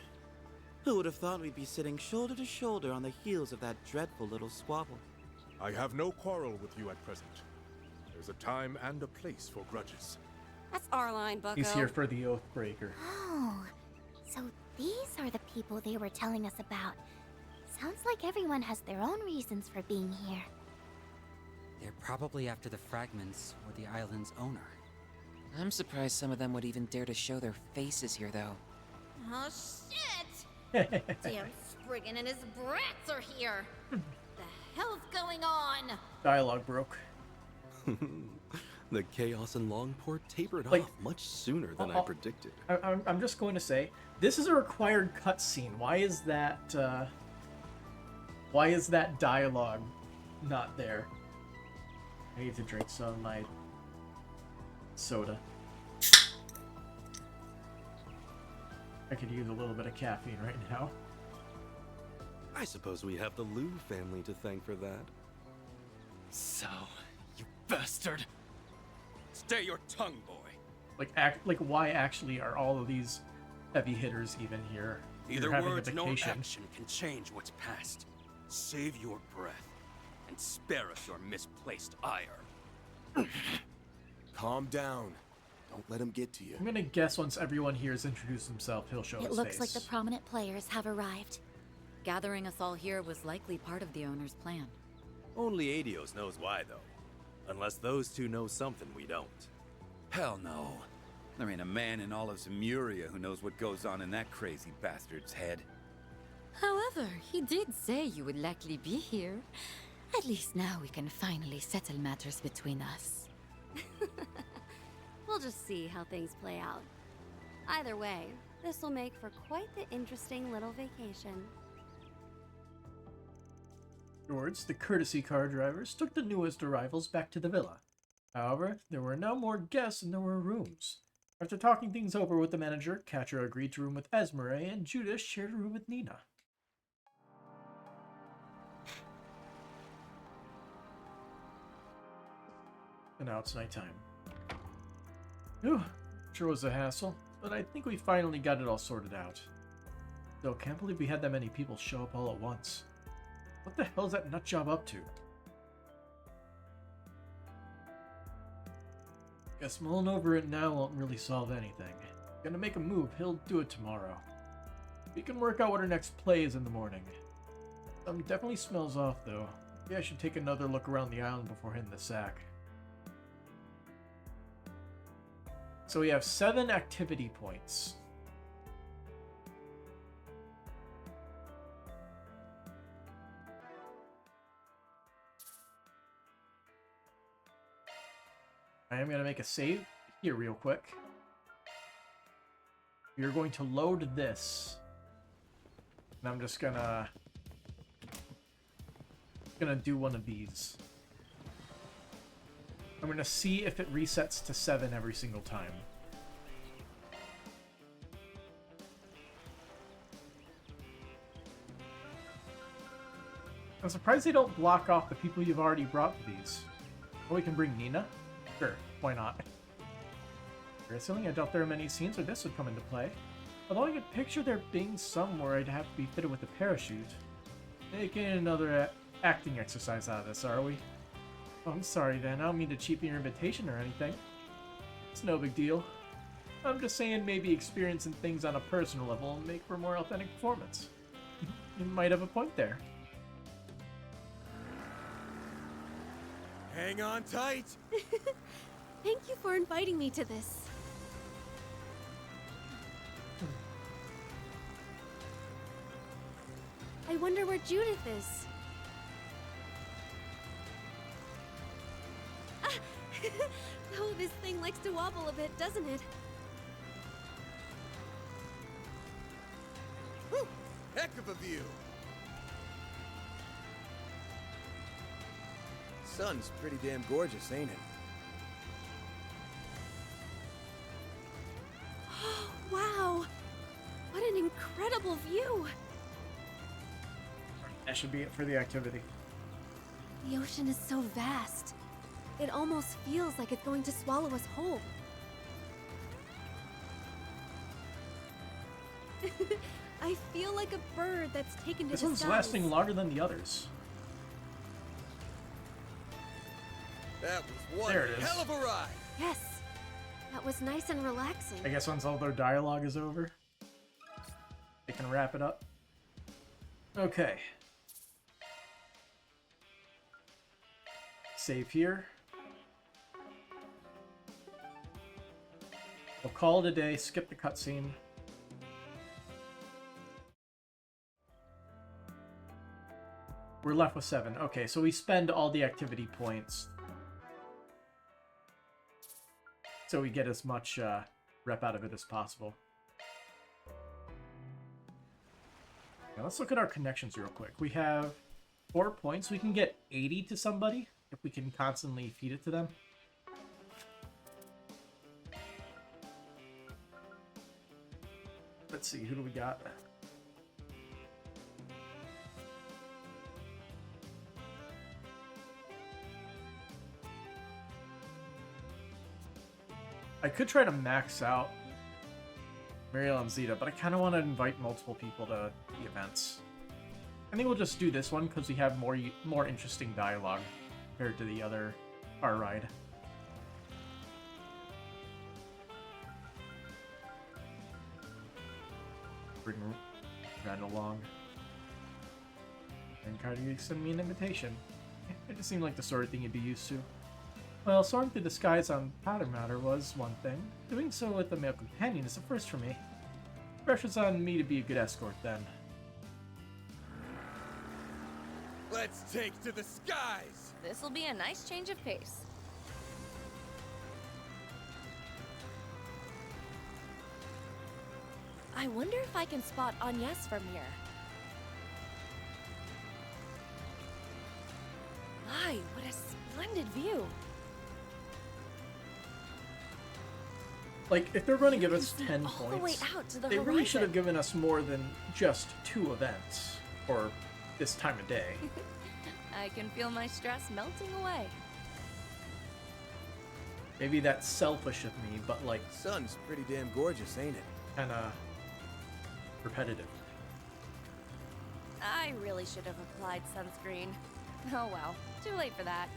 Speaker 17: Who would have thought we'd be sitting shoulder to shoulder on the heels of that dreadful little squabble?
Speaker 12: I have no quarrel with you at present. There's a time and a place for grudges.
Speaker 6: That's our line, Bucko.
Speaker 1: He's here for the Oathbreaker.
Speaker 7: Oh, so these are the people they were telling us about. Sounds like everyone has their own reasons for being here.
Speaker 3: They're probably after the fragments or the island's owner. I'm surprised some of them would even dare to show their faces here, though.
Speaker 8: Oh, shit! Damn Spriggan and his brats are here! The hell's going on?
Speaker 1: Dialogue broke.
Speaker 18: The chaos in Longport tapered
Speaker 1: Like,
Speaker 18: off much sooner than I predicted.
Speaker 1: I'm just going to say, this is a required cutscene. Why is that dialogue not there? I need to drink some of my soda. I could use a little bit of caffeine right now.
Speaker 18: I suppose we have the Liu family to thank for that.
Speaker 4: So, you bastard! Stay your tongue, boy.
Speaker 1: Like, why actually are all of these heavy hitters even here?
Speaker 4: Neither
Speaker 1: You're having a
Speaker 4: words nor
Speaker 1: vacation.
Speaker 4: action can change what's past. Save your breath, and spare us your misplaced ire.
Speaker 5: Calm down. Don't let him get to you.
Speaker 1: I'm gonna guess once everyone here has introduced himself, he'll show his face.
Speaker 7: It looks like the prominent players have arrived.
Speaker 15: Gathering us all here was likely part of the owner's plan.
Speaker 18: Only Adios knows why, though. Unless those two know something we don't.
Speaker 14: Hell no. There ain't a man in all of Zemuria who knows what goes on in that crazy bastard's head.
Speaker 15: However, he did say you would likely be here. At least now we can finally settle matters between us.
Speaker 6: We'll just see how things play out. Either way, this will make for quite the interesting little vacation.
Speaker 1: Afterwards, the courtesy car drivers took the newest arrivals back to the villa. However, there were now more guests than there were rooms. After talking things over with the manager, Katra agreed to room with Esmeralda, and Judas shared a room with Nina. And now it's nighttime. Whew, sure was a hassle, but I think we finally got it all sorted out. Still, can't believe we had that many people show up all at once. What the hell is that nutjob up to? Guess mulling over it now won't really solve anything. Gonna make a move, he'll do it tomorrow. We can work out what our next play is in the morning. Definitely smells off though. Maybe I should take another look around the island before hitting the sack. So we have 7 activity points. I am going to make a save here real quick. We're going to load this. And I'm just gonna do one of these. I'm gonna see if it resets to 7 every single time. I'm surprised they don't block off the people you've already brought to these. Oh, we can bring Nina? Sure, why not? Wrestling, I doubt there are many scenes where this would come into play. Although I could picture there being somewhere I'd have to be fitted with a parachute. Making another acting exercise out of this, are we? Oh, I'm sorry, Van. I don't mean to cheapen your invitation or anything. It's no big deal. I'm just saying maybe experiencing things on a personal level will make for a more authentic performance. You might have a point there.
Speaker 5: Hang on tight!
Speaker 8: Thank you for inviting me to this. I wonder where Judith is. Ah! Oh, this thing likes to wobble a bit, doesn't it?
Speaker 5: Whew! Heck of a view! Sun's pretty damn gorgeous, ain't it?
Speaker 8: Oh, wow! What an incredible view!
Speaker 1: That should be it for the activity.
Speaker 8: The ocean is so vast. It almost feels like it's going to swallow us whole. I feel like a bird that's taken to
Speaker 1: This
Speaker 8: the
Speaker 1: one's
Speaker 8: skies.
Speaker 1: lasting longer than the others.
Speaker 5: That was one
Speaker 1: There it is.
Speaker 5: hell of a ride!
Speaker 8: Yes, that was nice and relaxing.
Speaker 1: I guess once all their dialogue is over, they can wrap it up. Okay. Save here. We'll call it a day, skip the cutscene. We're left with 7. Okay, so we spend all the activity points. So we get as much rep out of it as possible. Now let's look at our connections real quick. We have 4 points. We can get 80 to somebody if we can constantly feed it to them. Let's see, who do we got? I could try to max out Mariel and Zeta, but I kind of want to invite multiple people to the events. I think we'll just do this one because we have more interesting dialogue compared to the other car ride. Bring Ren along. And try to send me an invitation. It just seemed like the sort of thing you'd be used to. Well, soaring through the skies on Powder Matter was one thing. Doing so with a male companion is a first for me. Pressure's on me to be a good escort then.
Speaker 5: Let's take to the skies!
Speaker 10: This'll be a nice change of pace. I wonder if I can spot Agnes from here. My, what a splendid view!
Speaker 1: Like, if they're going to give us 10
Speaker 10: all the way
Speaker 1: points,
Speaker 10: out to the
Speaker 1: they really
Speaker 10: horizon.
Speaker 1: should have given us more than just 2 events, or this time of day.
Speaker 10: I can feel my stress melting away.
Speaker 1: Maybe that's selfish of me, but like...
Speaker 5: Sun's pretty damn gorgeous, ain't it?
Speaker 1: Kinda repetitive.
Speaker 10: I really should have applied sunscreen. Oh well, too late for that.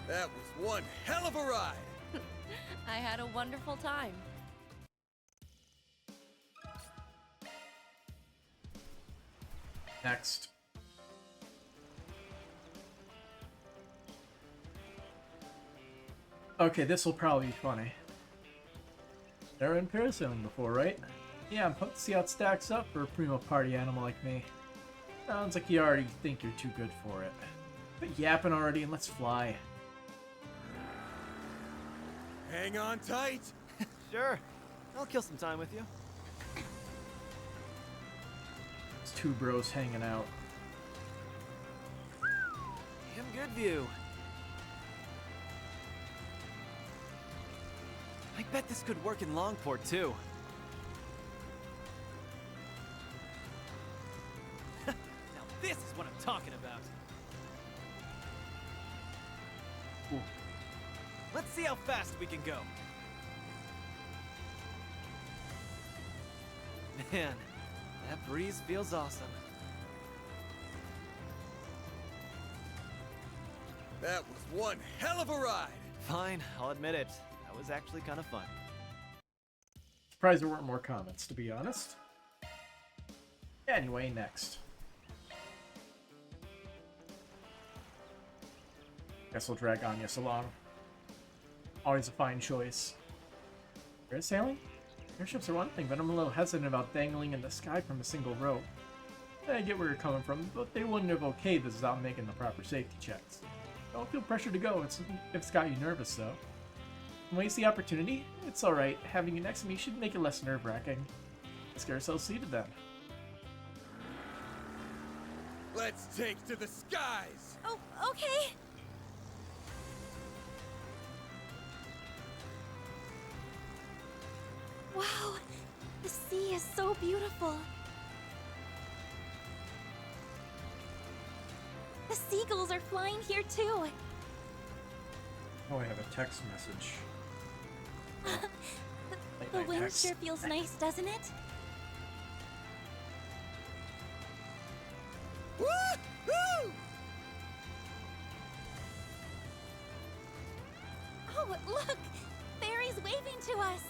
Speaker 5: That was one hell of a ride!
Speaker 10: I had a wonderful time.
Speaker 1: Next. Okay, this will probably be funny. Never been parasailing before, right? Yeah, I'm pumped to see how it stacks up for a primo party animal like me. Sounds like you already think you're too good for it. Quit yapping already and let's fly.
Speaker 5: Hang on tight!
Speaker 19: Sure. I'll kill some time with you.
Speaker 1: It's two bros hanging out.
Speaker 19: Damn good view. I bet this could work in Longport, too. Now this is what I'm talking about.
Speaker 1: Ooh.
Speaker 19: Let's see how fast we can go. Man, that breeze feels awesome.
Speaker 5: That was one hell of a ride!
Speaker 19: Fine, I'll admit it. That was actually kind of fun.
Speaker 1: Surprised there weren't more comments, to be honest. Anyway, next. Guess we'll drag Agnes along. Always a fine choice. Parasailing? Airships are one thing, but I'm a little hesitant about dangling in the sky from a single rope. I get where you're coming from, but they wouldn't have okayed this without making the proper safety checks. Don't feel pressure to go if it's got you nervous, though. Waste the opportunity? It's alright. Having you next to me should make it less nerve-wracking. Let's get ourselves seated then.
Speaker 5: Let's take to the skies!
Speaker 7: Oh, okay. Wow, the sea is so beautiful. The seagulls are flying here too.
Speaker 1: Oh, I have a text message.
Speaker 7: The wind sure feels nice, doesn't it?
Speaker 5: Woo-hoo!
Speaker 7: Oh, look! Barry's waving to us!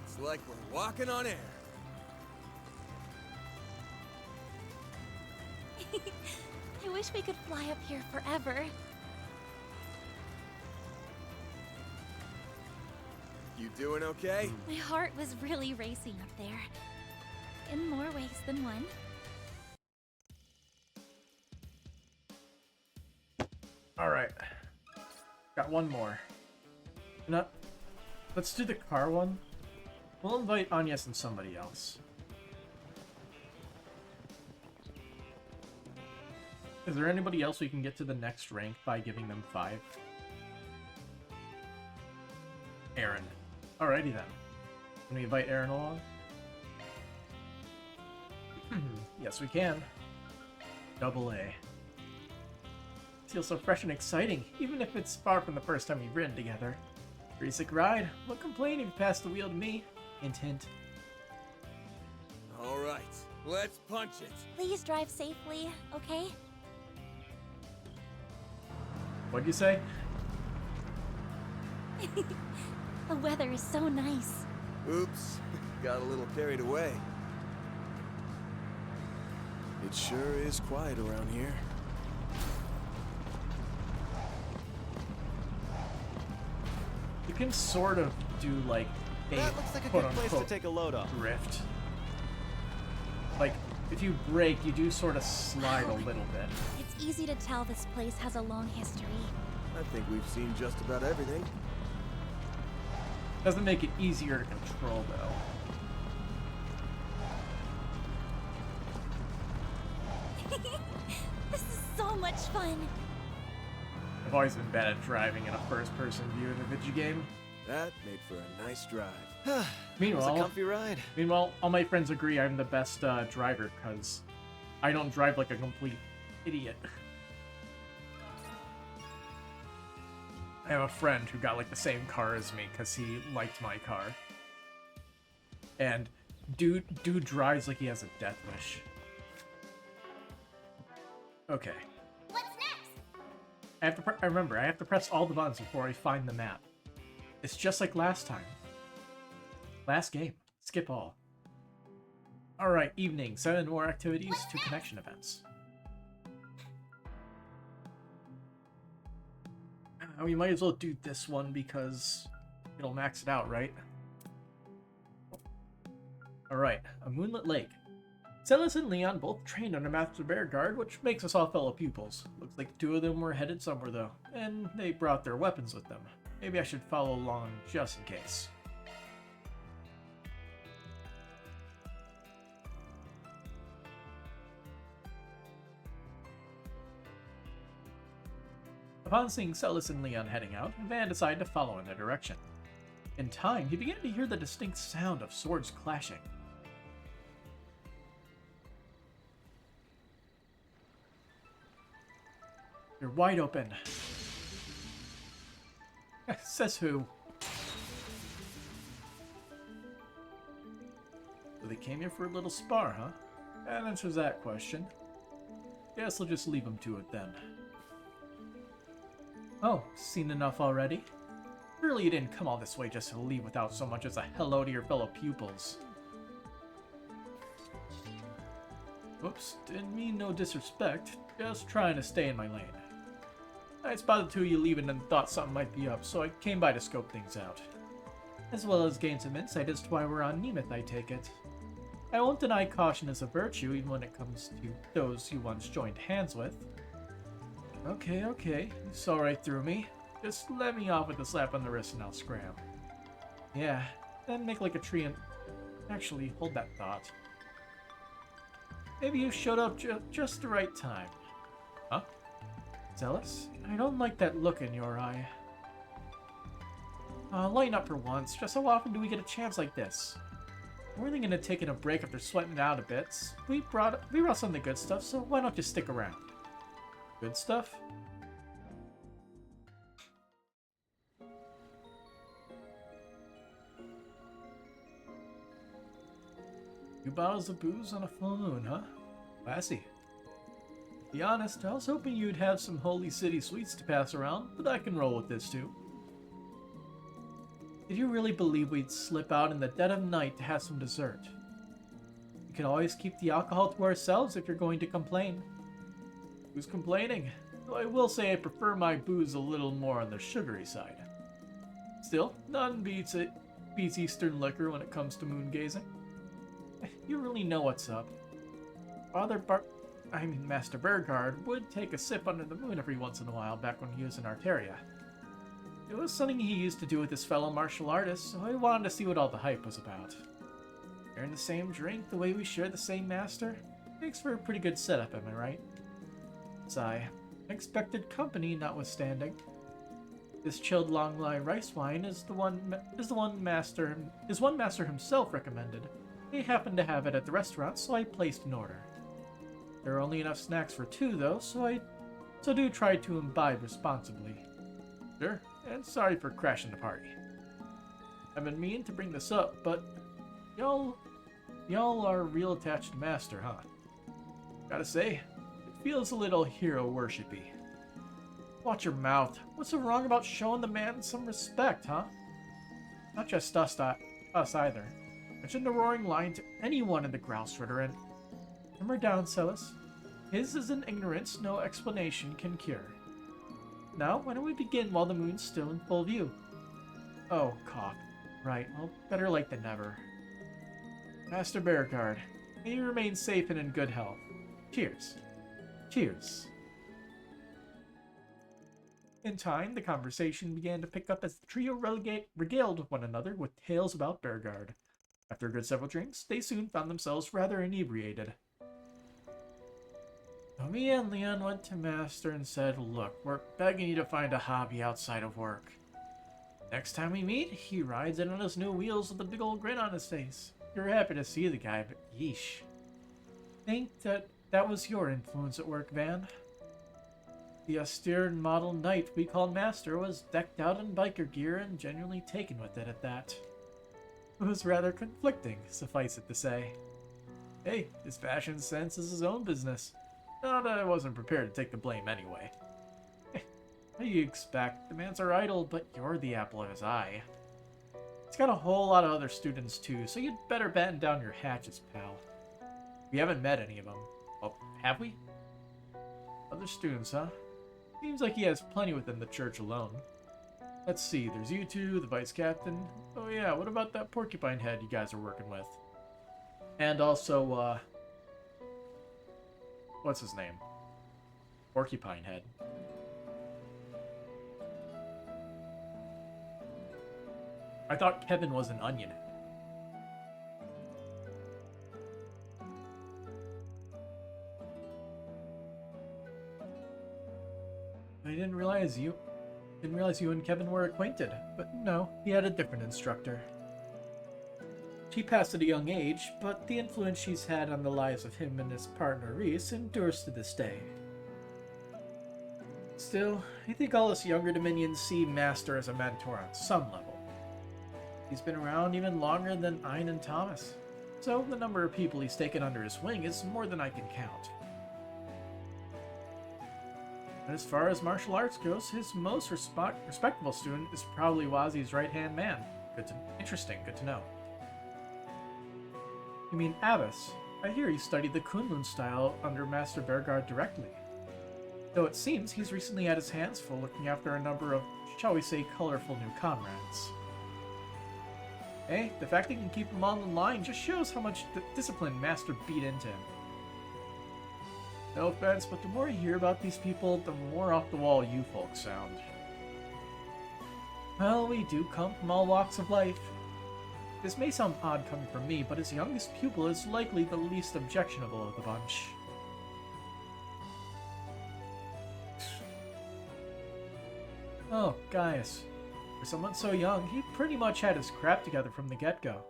Speaker 5: It's like we're walking on air.
Speaker 7: I wish we could fly up here forever.
Speaker 5: You doing okay?
Speaker 7: My heart was really racing up there. In more ways than one.
Speaker 1: Alright. Got one more. No, let's do the car one. We'll invite Agnes and somebody else. Is there anybody else we can get to the next rank by giving them 5? Aaron. Alrighty then. Can we invite Aaron along? Yes, we can. Double A. Feels so fresh and exciting, even if it's far from the first time we've ridden together. Pretty sick ride. Won't complain if you pass the wheel to me. Hint, hint.
Speaker 5: Alright, let's punch it.
Speaker 7: Please drive safely, okay?
Speaker 1: What'd you say?
Speaker 7: The weather is so nice.
Speaker 5: Oops, got a little carried away. It sure is quiet around here.
Speaker 1: You can sort of do like a
Speaker 19: That looks like a
Speaker 1: quote
Speaker 19: good place to take a load off.
Speaker 1: drift. Like if you brake, you do sort of slide a little bit.
Speaker 7: It's easy to tell this place has a long history.
Speaker 5: I think we've seen just about everything.
Speaker 1: Doesn't make it easier to control though.
Speaker 7: This is so much fun.
Speaker 1: I've always been bad at driving in a first-person view in a video game.
Speaker 5: That made for a nice drive.
Speaker 1: Meanwhile,
Speaker 19: It was a comfy ride.
Speaker 1: Meanwhile, all my friends agree I'm the best driver because I don't drive like a complete idiot. I have a friend who got like the same car as me because he liked my car. And dude drives like he has a death wish. Okay.
Speaker 8: What's next?
Speaker 1: I remember, I have to press all the buttons before I find the map. It's just like last time. Last game. Skip all. Alright, evening. 7 more activities, 2 connection events. We might as well do this one because it'll max it out, right? Alright, a moonlit lake. Celis and Leon both trained under Master Bearguard, which makes us all fellow pupils. Looks like the 2 of them were headed somewhere though, and they brought their weapons with them. Maybe I should follow along just in case. Upon seeing Celis and Leon heading out, Van decided to follow in their direction. In time, he began to hear the distinct sound of swords clashing. You're wide open. Says who? So they came here for a little spar, huh? That answers that question. Guess I'll just leave them to it then. Oh, seen enough already? Surely you didn't come all this way just to leave without so much as a hello to your fellow pupils. Oops, didn't mean no disrespect, just trying to stay in my lane. I spotted the 2 of you leaving and thought something might be up, so I came by to scope things out. As well as gain some insight as to why we're on Nemeth, I take it. I won't deny caution is a virtue even when it comes to those you once joined hands with. Okay, you saw right through me. Just let me off with a slap on the wrist and I'll scram. Yeah, then make like a tree and... Actually, hold that thought. Maybe you showed up just the right time. Huh? Zealous? I don't like that look in your eye. Lighten up for once. Just how often do we get a chance like this? We're only gonna take a break after sweating it out a bit. We brought some of the good stuff, so why not just stick around? Good stuff? Two bottles of booze on a full moon, huh? Classy. To be honest, I was hoping you'd have some Holy City sweets to pass around, but I can roll with this too. Did you really believe we'd slip out in the dead of night to have some dessert? We can always keep the alcohol to ourselves if you're going to complain. Who's complaining? Though I will say I prefer my booze a little more on the sugary side. Still, none beats Eastern liquor when it comes to moon gazing. You really know what's up. Master Bearguard would take a sip under the moon every once in a while back when he was in Arteria. It was something he used to do with his fellow martial artists, so I wanted to see what all the hype was about. Sharing the same drink the way we share the same master? Makes for a pretty good setup, am I right? Sigh. Unexpected company notwithstanding. This chilled long lie rice wine is one master himself recommended. He happened to have it at the restaurant, so I placed an order. There are only enough snacks for 2 though, so do try to imbibe responsibly. Sure, and sorry for crashing the party. I've been meaning to bring this up, but y'all are real attached to Master, huh? Gotta say, it feels a little hero worshipy. Watch your mouth. What's so wrong about showing the man some respect, huh? Not just us either. Mention the roaring lion to anyone in the Grouse Ritter and... Simmer down, Celis. His is an ignorance no explanation can cure. Now, why don't we begin while the moon's still in full view? Oh, cough. Right, well, better late than never. Master Bearguard, may you remain safe and in good health. Cheers. Cheers. In time, the conversation began to pick up as the trio regaled one another with tales about Bearguard. After a good several drinks, they soon found themselves rather inebriated. Me and Leon went to Master and said, look, we're begging you to find a hobby outside of work. Next time we meet, he rides in on his new wheels with a big old grin on his face. You're happy to see the guy, but yeesh. Think that was your influence at work, Van? The austere model knight we called Master was decked out in biker gear and genuinely taken with it at that. It was rather conflicting, suffice it to say. Hey, his fashion sense is his own business. Not that I wasn't prepared to take the blame anyway. What do you expect? The man's our idol, but you're the apple of his eye. He's got a whole lot of other students too, so you'd better batten down your hatches, pal. We haven't met any of them. Oh, have we? Other students, huh? Seems like he has plenty within the church alone. Let's see, there's you two, the vice captain. Oh yeah, what about that porcupine head you guys are working with? And also, what's his name? Porcupine head. I thought Kevin was an onion head. I didn't realize you and Kevin were acquainted, but no, he had a different instructor. She passed at a young age, but the influence she's had on the lives of him and his partner Reese endures to this day. Still, I think all us younger Dominions see Master as a mentor on some level. He's been around even longer than Ein and Thomas, so the number of people he's taken under his wing is more than I can count. And as far as martial arts goes, his most respectable student is probably Wazi's right-hand man. Interesting, good to know. You mean Abbas? I hear he studied the Kunlun style under Master Bergard directly. Though it seems he's recently had his hands full looking after a number of, shall we say, colorful new comrades. Hey, the fact that he can keep them all in line just shows how much discipline Master beat into him. No offense, but the more you hear about these people, the more off the wall you folks sound. Well, we do come from all walks of life. This may sound odd coming from me, but his youngest pupil is likely the least objectionable of the bunch. Oh, Gaius. For someone so young, he pretty much had his crap together from the get-go.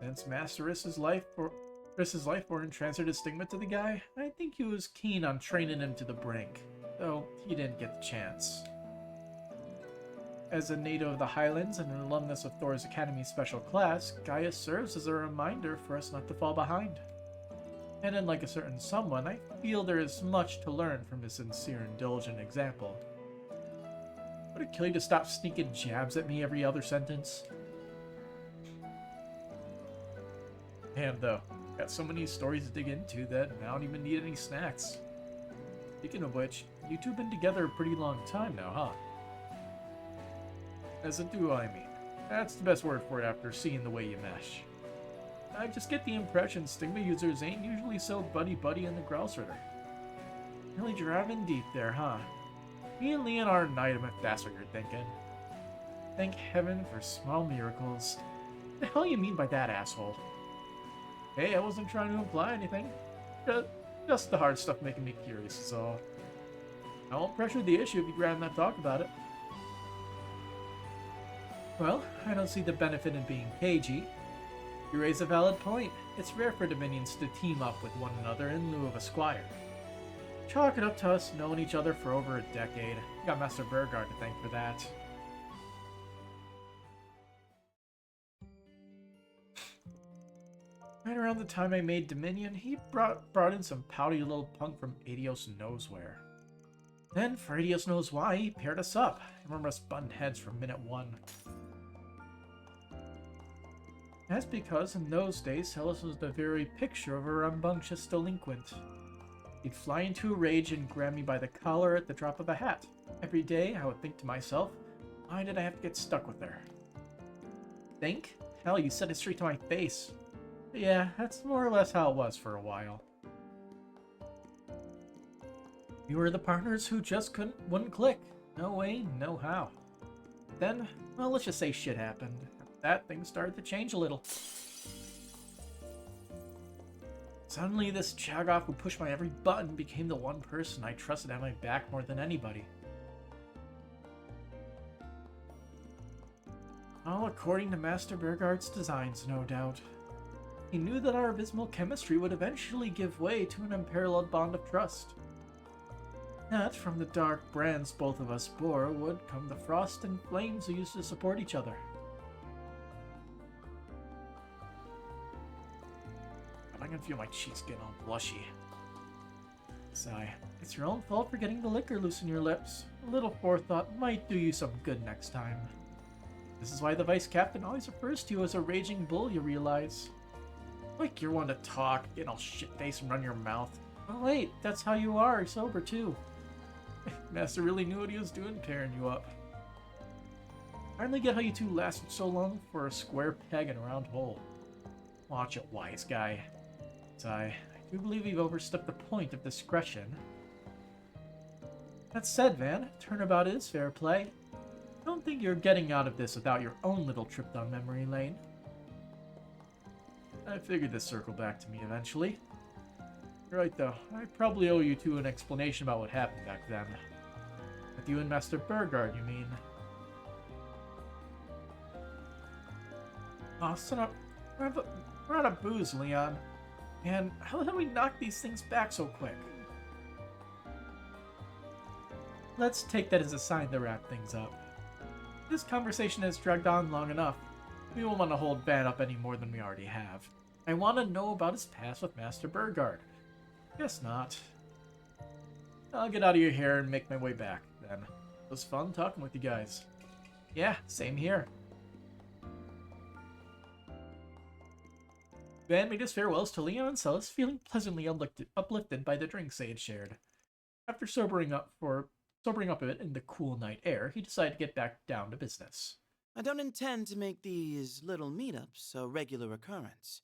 Speaker 1: Since Master Rissa's Lifeborn transferred his stigma to the guy, I think he was keen on training him to the brink, though he didn't get the chance. As a native of the Highlands and an alumnus of Thor's Academy Special Class, Gaius serves as a reminder for us not to fall behind. And unlike a certain someone, I feel there is much to learn from his sincere and diligent example. Would it kill you to stop sneaking jabs at me every other sentence? Damn, though. Got so many stories to dig into that I don't even need any snacks. Speaking of which, you two been together a pretty long time now, huh? As a duo, I mean. That's the best word for it after seeing the way you mesh. I just get the impression Stigma users ain't usually so buddy-buddy in the Grouse Ritter. Really driving deep there, huh? Me and Leon are an item if that's what you're thinking. Thank heaven for small miracles. What the hell you mean by that, asshole? Hey, I wasn't trying to imply anything. Just the hard stuff making me curious, so I won't pressure the issue if you'd rather not talk about it. Well, I don't see the benefit in being cagey. You raise a valid point. It's rare for Dominions to team up with one another in lieu of a squire. Chalk it up to us knowing each other for over a decade. You got Master Bergard to thank for that. Right around the time I made Dominion, he brought in some pouty little punk from Adios knows where. Then, for Adios knows why, he paired us up. I remember us butting heads from minute one. That's because in those days, Celis was the very picture of a rambunctious delinquent. He'd fly into a rage and grab me by the collar at the drop of a hat. Every day, I would think to myself, why did I have to get stuck with her? Think? Hell, you said it straight to my face. But yeah, that's more or less how it was for a while. We were the partners who just wouldn't click. No way, no how. Then, well, let's just say shit happened. After that, things started to change a little. Suddenly, this Chagoff who pushed my every button became the one person I trusted at my back more than anybody. All according to Master Bergard's designs, no doubt. He knew that our abysmal chemistry would eventually give way to an unparalleled bond of trust. That from the dark brands both of us bore would come the frost and flames we used to support each other. But I can feel my cheeks getting all blushy. Sigh. It's your own fault for getting the liquor loose in your lips. A little forethought might do you some good next time. This is why the vice captain always refers to you as a raging bull, you realize. Like you're one to talk, get all shit-faced and run your mouth. Oh wait, that's how you are, sober too. Master really knew what he was doing pairing you up. I finally get how you two lasted so long for a square peg in a round hole. Watch it, wise guy. I do believe you've overstepped the point of discretion. That said, Van, turnabout is fair play. I don't think you're getting out of this without your own little trip down memory lane. I figured this circle back to me eventually. You're right, though. I probably owe you two an explanation about what happened back then. With you and Master Burgard, you mean? Oh, son of... We're out of booze, Leon. And how the hell we knock these things back so quick? Let's take that as a sign to wrap things up. This conversation has dragged on long enough. We won't want to hold Van up any more than we already have. I want to know about his past with Master Burgard. Guess not. I'll get out of your hair and make my way back, then. It was fun talking with you guys. Yeah, same here. Van made his farewells to Leon and Celis, feeling pleasantly uplifted by the drinks they had shared. After sobering up a bit in the cool night air, he decided to get back down to business.
Speaker 17: I don't intend to make these little meetups a regular occurrence,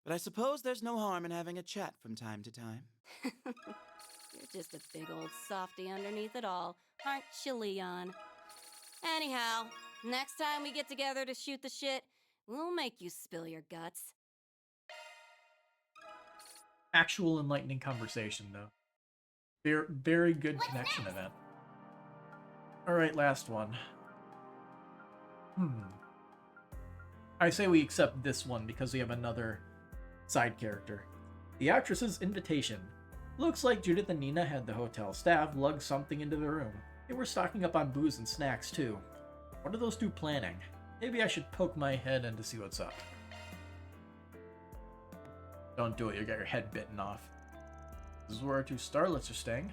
Speaker 17: but I suppose there's no harm in having a chat from time to time.
Speaker 6: You're just a big old softy underneath it all, aren't you, Leon? Anyhow, next time we get together to shoot the shit, we'll make you spill your guts.
Speaker 1: Actual enlightening conversation, though. Very, very good connection event. Alright, last one. I say we accept this one because we have another side character. The actress's invitation. Looks like Judith and Nina had the hotel staff lug something into the room. They were stocking up on booze and snacks, too. What are those two planning? Maybe I should poke my head in to see what's up. Don't do it, you'll get your head bitten off. This is where our two starlets are staying.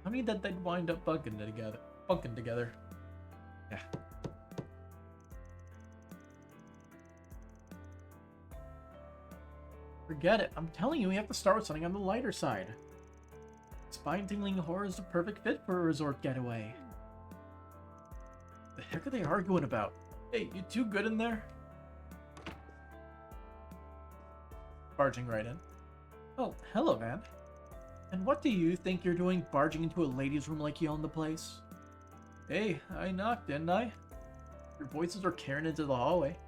Speaker 1: I mean that they'd wind up bunking together. Yeah. Forget it. I'm telling you, we have to start with something on the lighter side. Spine-tingling horror is the perfect fit for a resort getaway. The heck are they arguing about? Hey, you two good in there? Barging right in. Oh, hello, Van. And what do you think you're doing barging into a ladies' room like you own the place? Hey, I knocked, didn't I? Your voices are carrying into the hallway.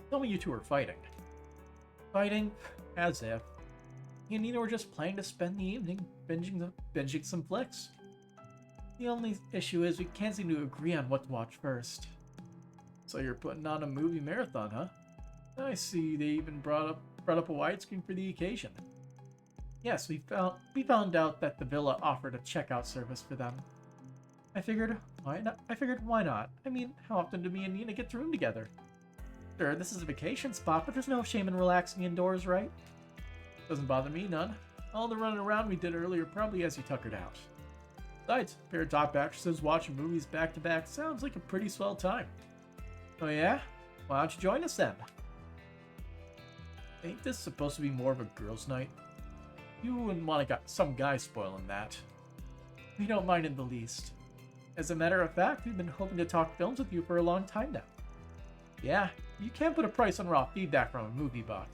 Speaker 1: Tell me you two are fighting. Fighting? As if. You and Nina were just planning to spend the evening binging some flicks. The only issue is we can't seem to agree on what to watch first. So you're putting on a movie marathon, huh? I see they even brought up a widescreen for the occasion. Yes, we found out that the villa offered a checkout service for them. I figured, why not? I mean, how often do me and Nina get to room together? Sure, this is a vacation spot, but there's no shame in relaxing indoors, right? Doesn't bother me none. All the running around we did earlier probably has you tuckered out. Besides, a pair of top actresses watching movies back to back sounds like a pretty swell time. Oh yeah? Why don't you join us then? Ain't this supposed to be more of a girls' night? You wouldn't want some guy spoiling that. We don't mind in the least. As a matter of fact, we've been hoping to talk films with you for a long time now. Yeah, you can't put a price on raw feedback from a movie buff.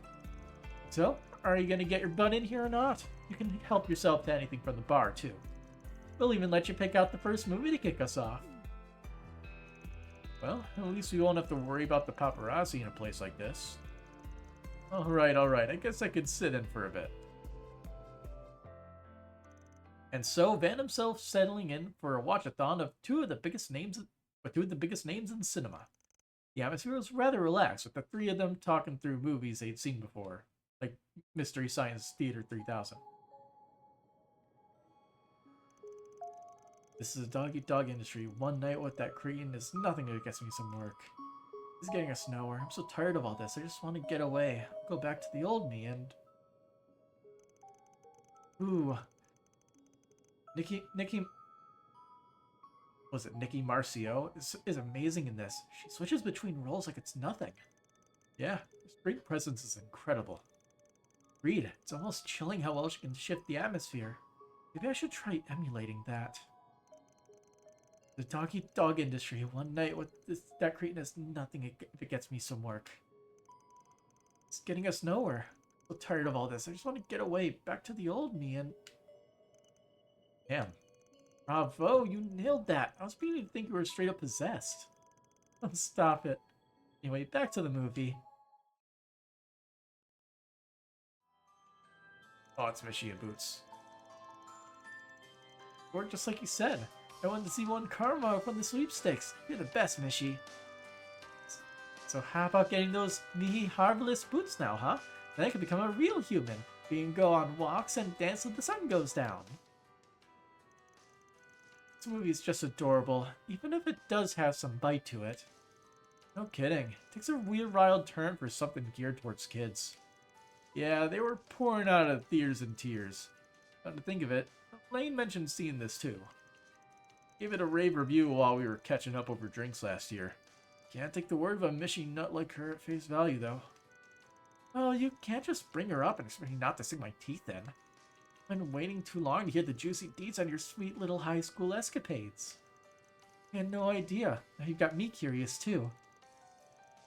Speaker 1: So, are you gonna get your butt in here or not? You can help yourself to anything from the bar, too. We'll even let you pick out the first movie to kick us off. Well, at least we won't have to worry about the paparazzi in a place like this. Alright, I guess I could sit in for a bit. And so, Van himself settling in for a watch-a-thon of two of the biggest names in cinema. The atmosphere was rather relaxed, with the three of them talking through movies they'd seen before, like Mystery Science Theater 3000. This is a dog-eat-dog industry. One night with that cretin is nothing that gets me some work. This is getting us nowhere. I'm so tired of all this. I just want to get away. Go back to the old me and... Ooh. Nikki... Was it Nikki Marcio? Is amazing in this. She switches between roles like it's nothing. Yeah, her screen presence is incredible. Reed, it's almost chilling how well she can shift the atmosphere. Maybe I should try emulating that. The dog-eat-dog industry. One night with that cretin is nothing if it gets me some work. It's getting us nowhere. I'm so tired of all this. I just want to get away, back to the old me and... Damn. Bravo, you nailed that. I was beginning to think you were straight up possessed. Oh, stop it. Anyway, back to the movie. Oh, it's Mishy and Boots. Worked just like you said. I wanted to see one karma from the sweepstakes. You're the best, Mishy. So how about getting those knee harmless boots now, huh? Then I can become a real human. We can go on walks and dance till the sun goes down. This movie is just adorable, even if it does have some bite to it. No kidding. It takes a weird wild turn for something geared towards kids. Yeah, they were pouring out of theaters in tears. Come to think of it, Lane mentioned seeing this too. Gave it a rave review while we were catching up over drinks last year. Can't take the word of a Mishy nut like her at face value, though. Well, you can't just bring her up and expect me not to sink my teeth in. I've been waiting too long to hear the juicy deets on your sweet little high school escapades. I had no idea. Now you've got me curious, too.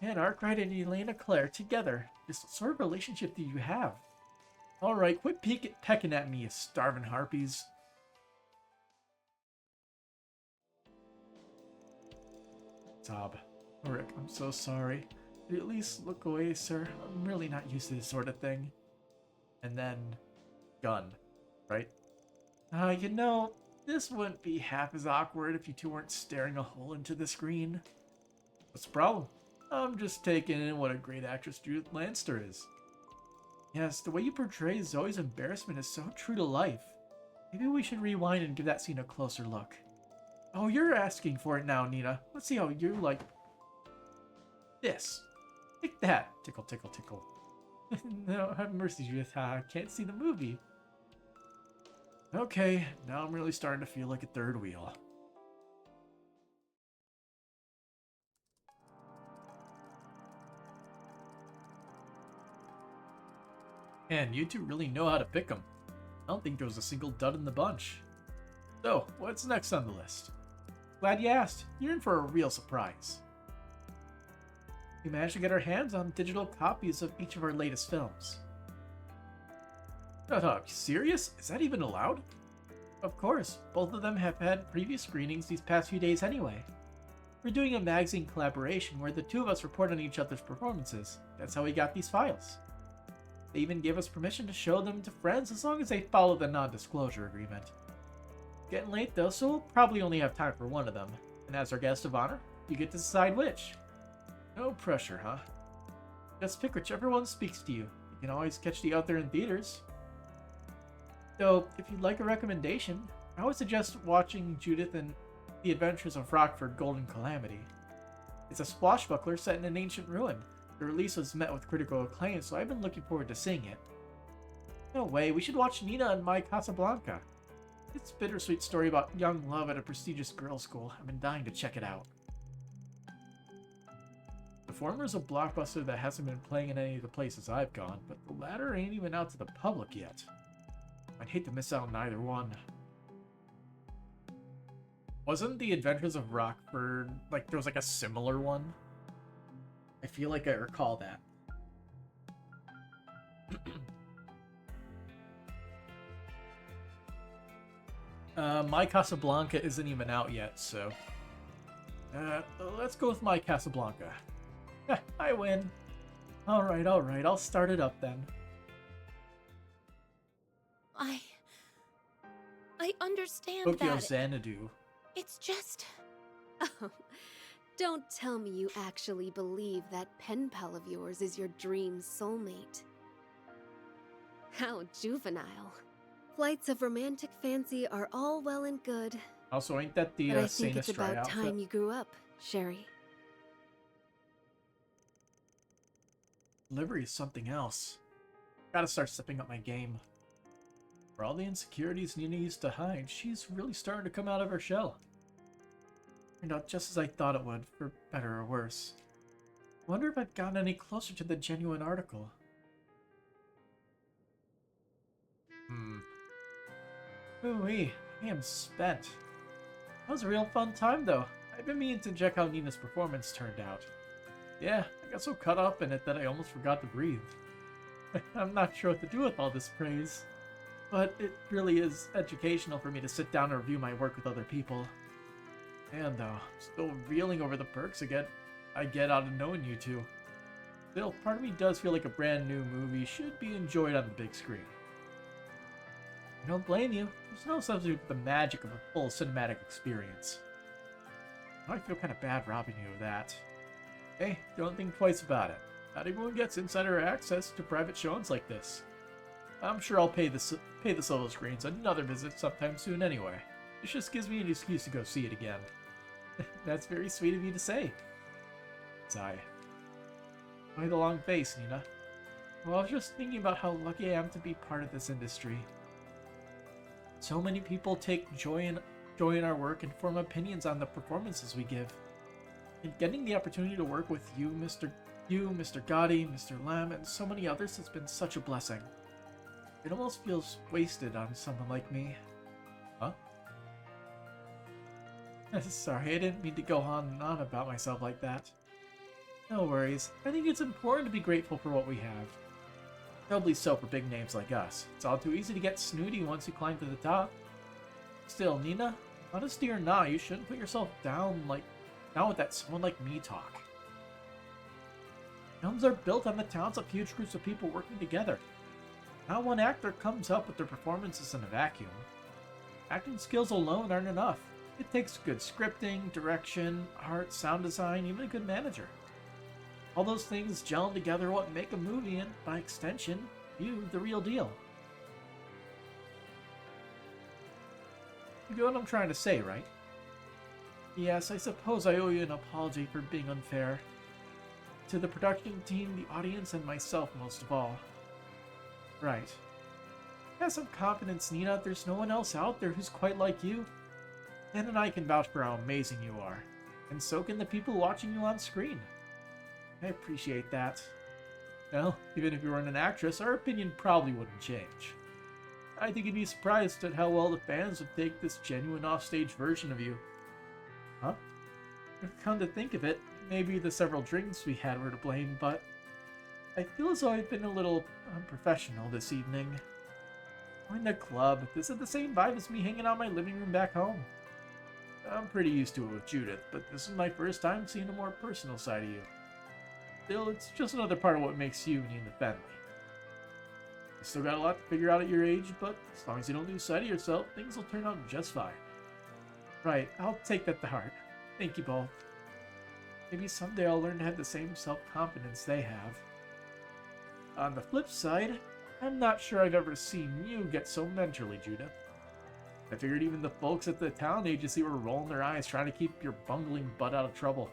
Speaker 1: And Arkwright and Elena Claire together. Just what sort of relationship do you have? Alright, quit pecking at me, you starving harpies. Sob. Rick, I'm so sorry. Could you at least look away, sir? I'm really not used to this sort of thing. And then... gun. Right? You know, this wouldn't be half as awkward if you two weren't staring a hole into the screen. What's the problem? I'm just taking in what a great actress Judith Lanster is. Yes, the way you portray Zoe's embarrassment is so true to life. Maybe we should rewind and give that scene a closer look. Oh, you're asking for it now, Nina. Let's see how you like... this. Take that. Tickle, tickle, tickle. No, have mercy, Judith. I can't see the movie. Okay, now I'm really starting to feel like a third wheel. And you two really know how to pick them. I don't think there was a single dud in the bunch. So, what's next on the list? Glad you asked. You're in for a real surprise. We managed to get our hands on digital copies of each of our latest films. Shut up, serious? Is that even allowed? Of course, both of them have had previous screenings these past few days anyway. We're doing a magazine collaboration where the two of us report on each other's performances. That's how we got these files. They even gave us permission to show them to friends as long as they follow the non-disclosure agreement. Getting late though, so we'll probably only have time for one of them. And as our guest of honor, you get to decide which. No pressure, huh? Just pick whichever one speaks to you. You can always catch the other in theaters. So, if you'd like a recommendation, I would suggest watching Judith and The Adventures of Rockford Golden Calamity. It's a swashbuckler set in an ancient ruin. The release was met with critical acclaim, so I've been looking forward to seeing it. No way, we should watch Nina and My Casablanca. It's a bittersweet story about young love at a prestigious girls' school. I've been dying to check it out. The former is a blockbuster that hasn't been playing in any of the places I've gone, but the latter ain't even out to the public yet. I'd hate to miss out on either one. Wasn't The Adventures of Rockford, like, there was like a similar one? I feel like I recall that. My Casablanca isn't even out yet, so... let's go with My Casablanca. I win. Alright, I'll start it up then.
Speaker 10: I understand
Speaker 1: Tokyo
Speaker 10: that...
Speaker 1: Xanadu.
Speaker 10: It's just...
Speaker 20: Oh, don't tell me you actually believe that pen pal of yours is your dream soulmate. How juvenile. Flights of romantic fancy are all well and good,
Speaker 1: Also, ain't that the
Speaker 20: But I think
Speaker 1: Saint
Speaker 20: it's
Speaker 1: Astray
Speaker 20: about
Speaker 1: outfit?
Speaker 20: time you grew up, Sherry.
Speaker 1: Livery is something else. Gotta start stepping up my game. For all the insecurities Nina used to hide, she's really starting to come out of her shell. Turned out just as I thought it would, for better or worse. Wonder if I've gotten any closer to the genuine article. Ooh-wee, I am spent. That was a real fun time, though. I've been meaning to check how Nina's performance turned out. Yeah, I got so caught up in it that I almost forgot to breathe. I'm not sure what to do with all this praise. But it really is educational for me to sit down and review my work with other people. And though, I'm still reeling over the perks I get out of knowing you two. Still, part of me does feel like a brand new movie should be enjoyed on the big screen. I don't blame you. There's no substitute for the magic of a full cinematic experience. Now I feel kind of bad robbing you of that. Hey, don't think twice about it. Not everyone gets insider access to private showings like this. I'm sure I'll pay the solo screens another visit sometime soon anyway. This just gives me an excuse to go see it again. That's very sweet of you to say. Sigh. Why the long face, Nina? Well, I was just thinking about how lucky I am to be part of this industry. So many people take joy in our work and form opinions on the performances we give. And getting the opportunity to work with you, Mr. Gotti, Mr. Lamb, and so many others has been such a blessing. It almost feels wasted on someone like me. Huh? Sorry, I didn't mean to go on and on about myself like that. No worries. I think it's important to be grateful for what we have. Doubly so for big names like us. It's all too easy to get snooty once you climb to the top. Still, Nina, honesty or not, you shouldn't put yourself down with that someone like me talk. Films are built on the talents of huge groups of people working together. Not one actor comes up with their performances in a vacuum. Acting skills alone aren't enough. It takes good scripting, direction, art, sound design, even a good manager. All those things gelling together what make a movie and, by extension, you the real deal. You get what I'm trying to say, right? Yes, I suppose I owe you an apology for being unfair. To the production team, the audience, and myself most of all. Right. Have some confidence, Nina. There's no one else out there who's quite like you. Dan and I can vouch for how amazing you are. And so can the people watching you on screen. I appreciate that. Well, even if you weren't an actress, our opinion probably wouldn't change. I think you'd be surprised at how well the fans would take this genuine offstage version of you. Huh? Come to think of it, maybe the several drinks we had were to blame, but I feel as though I've been a little unprofessional this evening. We're in a club. This is the same vibe as me hanging out in my living room back home. I'm pretty used to it with Judith, but this is my first time seeing a more personal side of you. Still, it's just another part of what makes you Nina Fenley. You still got a lot to figure out at your age, but as long as you don't lose sight of yourself, things will turn out just fine. Right, I'll take that to heart. Thank you both. Maybe someday I'll learn to have the same self-confidence they have. On the flip side, I'm not sure I've ever seen you get so mentorly, Judith. I figured even the folks at the talent agency were rolling their eyes trying to keep your bungling butt out of trouble.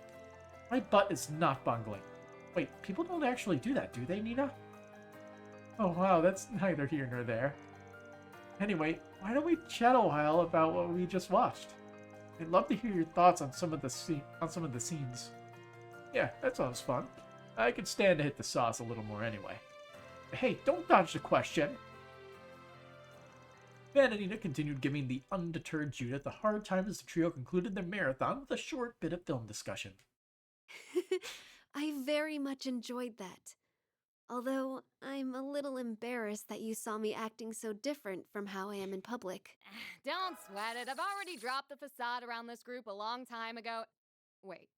Speaker 1: My butt is not bungling. Wait, people don't actually do that, do they, Nina? Oh wow, that's neither here nor there. Anyway, why don't we chat a while about what we just watched? I'd love to hear your thoughts on some of the scenes. Yeah, that sounds fun. I could stand to hit the sauce a little more anyway. Hey, don't dodge the question! Van and Nina continued giving the undeterred Judith a hard time as the trio concluded their marathon with a short bit of film discussion.
Speaker 20: I very much enjoyed that. Although, I'm a little embarrassed that you saw me acting so different from how I am in public.
Speaker 21: Don't sweat it. I've already dropped the facade around this group a long time ago. Wait.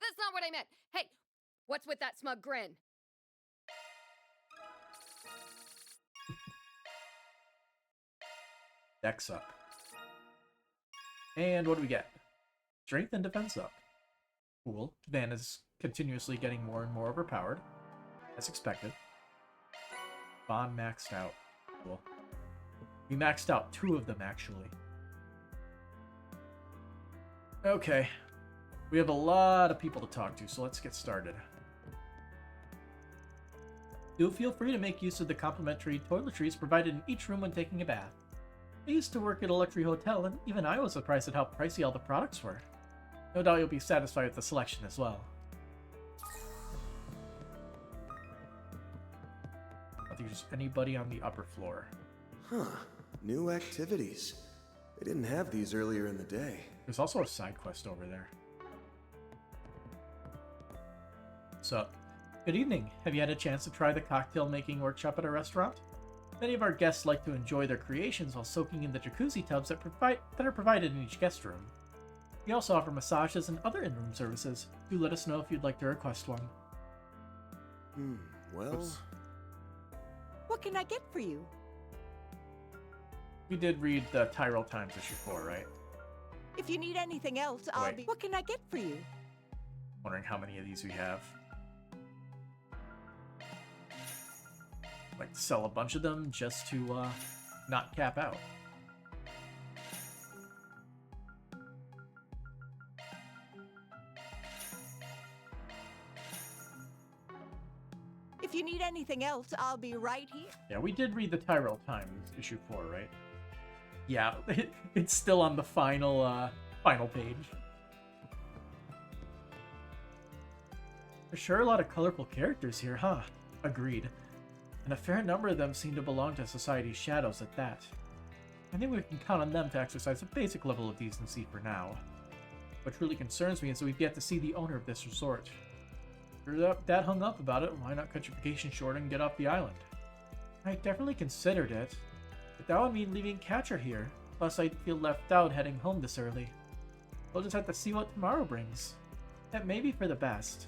Speaker 21: That's not what I meant. Hey, what's with that smug grin?
Speaker 1: Dex up. And what do we get? Strength and defense up. Cool. Van is continuously getting more and more overpowered. As expected. Bond maxed out. Cool. We maxed out 2 of them, actually. Okay. We have a lot of people to talk to, so let's get started. Do feel free to make use of the complimentary toiletries provided in each room when taking a bath. I used to work at a luxury hotel, and even I was surprised at how pricey all the products were. No doubt you'll be satisfied with the selection as well. I don't think there's anybody on the upper floor.
Speaker 5: Huh. New activities. They didn't have these earlier in the day.
Speaker 1: There's also a side quest over there. So, good evening. Have you had a chance to try the cocktail making workshop at our restaurant? Many of our guests like to enjoy their creations while soaking in the jacuzzi tubs that are provided in each guest room. We also offer massages and other in-room services. Do let us know if you'd like to request one.
Speaker 5: Well...
Speaker 1: Oops.
Speaker 11: What can I get for you?
Speaker 1: We did read the Tyrell Times issue 4, right?
Speaker 11: If you need anything else, I'll be... What can I get for you?
Speaker 1: Wondering how many of these we have. Like, sell a bunch of them just to, not cap out.
Speaker 11: If you need anything else, I'll be right here.
Speaker 1: Yeah, we did read the Tyrell Times issue 4, right? Yeah, it's still on the final page. There's sure a lot of colorful characters here, huh? Agreed. And a fair number of them seem to belong to society's shadows at that. I think we can count on them to exercise a basic level of decency for now. What truly concerns me is that we've yet to see the owner of this resort. If you're that hung up about it, why not cut your vacation short and get off the island? I definitely considered it, but that would mean leaving Catcher here, plus I'd feel left out heading home this early. We'll just have to see what tomorrow brings. That may be for the best.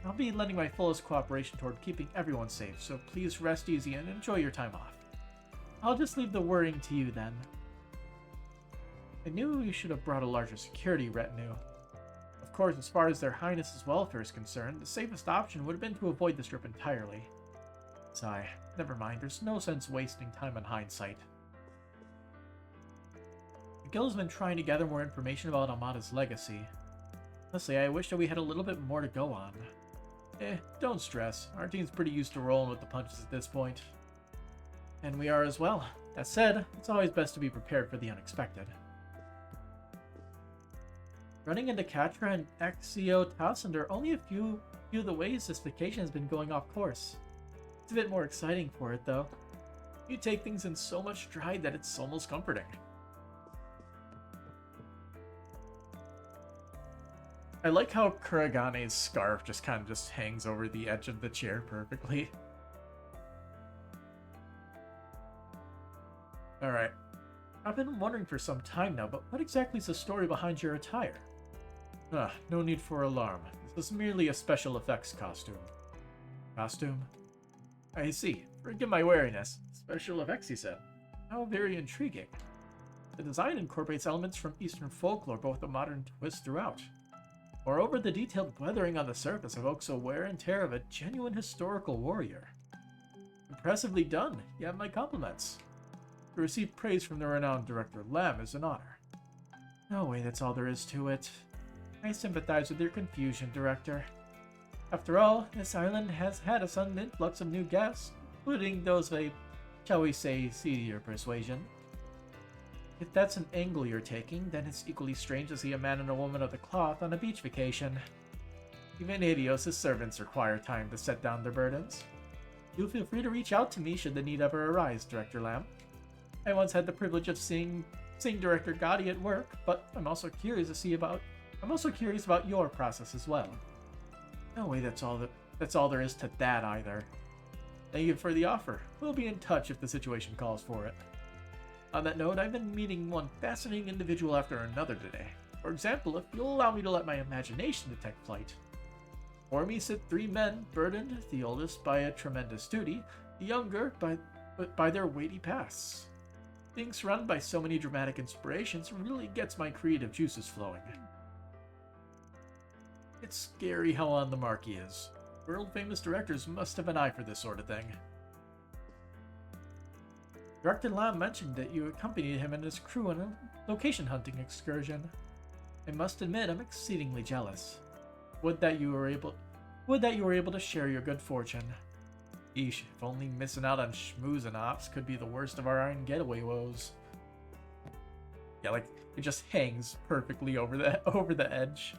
Speaker 1: I'll be lending my fullest cooperation toward keeping everyone safe, so please rest easy and enjoy your time off. I'll just leave the worrying to you then. I knew we should have brought a larger security retinue. Of course, as far as their highness's welfare is concerned, the safest option would have been to avoid this trip entirely. Sigh. Never mind, there's no sense wasting time on hindsight. The guild has been trying to gather more information about Amada's legacy. Honestly, I wish that we had a little bit more to go on. Don't stress. Our team's pretty used to rolling with the punches at this point. And we are as well. That said, it's always best to be prepared for the unexpected. Running into Katra and Axio Towson are only a few of the ways this vacation has been going off course. It's a bit more exciting for it, though. You take things in so much stride that it's almost comforting. I like how Kuragane's scarf just kind of hangs over the edge of the chair perfectly. Alright. I've been wondering for some time now, but what exactly is the story behind your attire? No need for alarm. This is merely a special effects costume. Costume? I see. Forgive my wariness. Special effects, he said. How very intriguing. The design incorporates elements from Eastern folklore, but with a modern twist throughout. Moreover, the detailed weathering on the surface evokes a wear and tear of a genuine historical warrior. Impressively done. You have my compliments. To receive praise from the renowned director Lam is an honor. No way, that's all there is to it. I sympathize with your confusion, Director. After all, this island has had a sudden influx of new guests, including those of a, shall we say, seedier persuasion. If that's an angle you're taking, then it's equally strange to see a man and a woman of the cloth on a beach vacation. Even Adios' servants require time to set down their burdens. Do feel free to reach out to me should the need ever arise, Director Lam. I once had the privilege of seeing Director Gotti at work, but I'm also curious about your process as well. No way, that's all there is to that either. Thank you for the offer. We'll be in touch if the situation calls for it. On that note, I've been meeting one fascinating individual after another today. For example, if you'll allow me to let my imagination detect flight. Before me sit three men, burdened, the oldest by a tremendous duty, the younger by their weighty pasts. Being surrounded by so many dramatic inspirations really gets my creative juices flowing. It's scary how on the mark he is. World-famous directors must have an eye for this sort of thing. Director Lam mentioned that you accompanied him and his crew on a location hunting excursion. I must admit I'm exceedingly jealous. Would that you were able to share your good fortune. Eesh, if only missing out on schmooze and ops could be the worst of our iron getaway woes. Yeah, like, it just hangs perfectly over the edge.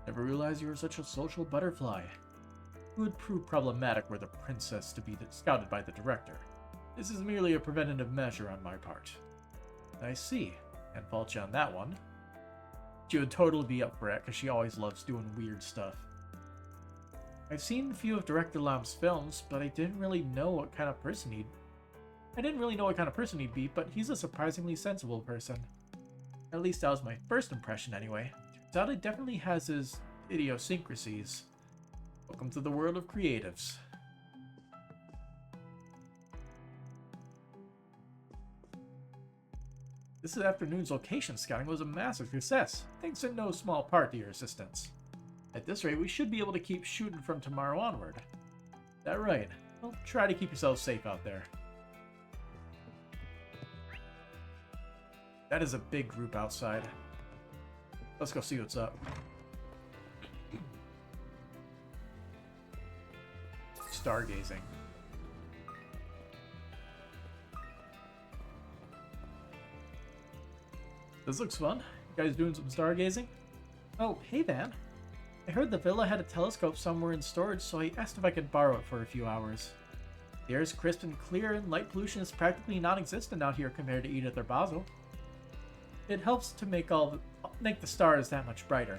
Speaker 1: Never realized you were such a social butterfly. It would prove problematic were the princess to be scouted by the director. This is merely a preventative measure on my part. I see. Can't fault you on that one. She would totally be up for it, because she always loves doing weird stuff. I've seen a few of Director Lam's films, but I didn't really know what kind of person he'd be, but he's a surprisingly sensible person. At least that was my first impression anyway. Turns out it definitely has his idiosyncrasies. Welcome to the world of creatives. This afternoon's location scouting was a massive success, thanks in no small part to your assistance. At this rate, we should be able to keep shooting from tomorrow onward. Is that right? Well, try to keep yourselves safe out there. That is a big group outside. Let's go see what's up. Stargazing. This looks fun. You guys doing some stargazing? Oh, hey Van. I heard the villa had a telescope somewhere in storage, so I asked if I could borrow it for a few hours. The air is crisp and clear, and light pollution is practically non-existent out here compared to Edith or Basel. It helps to make the stars that much brighter.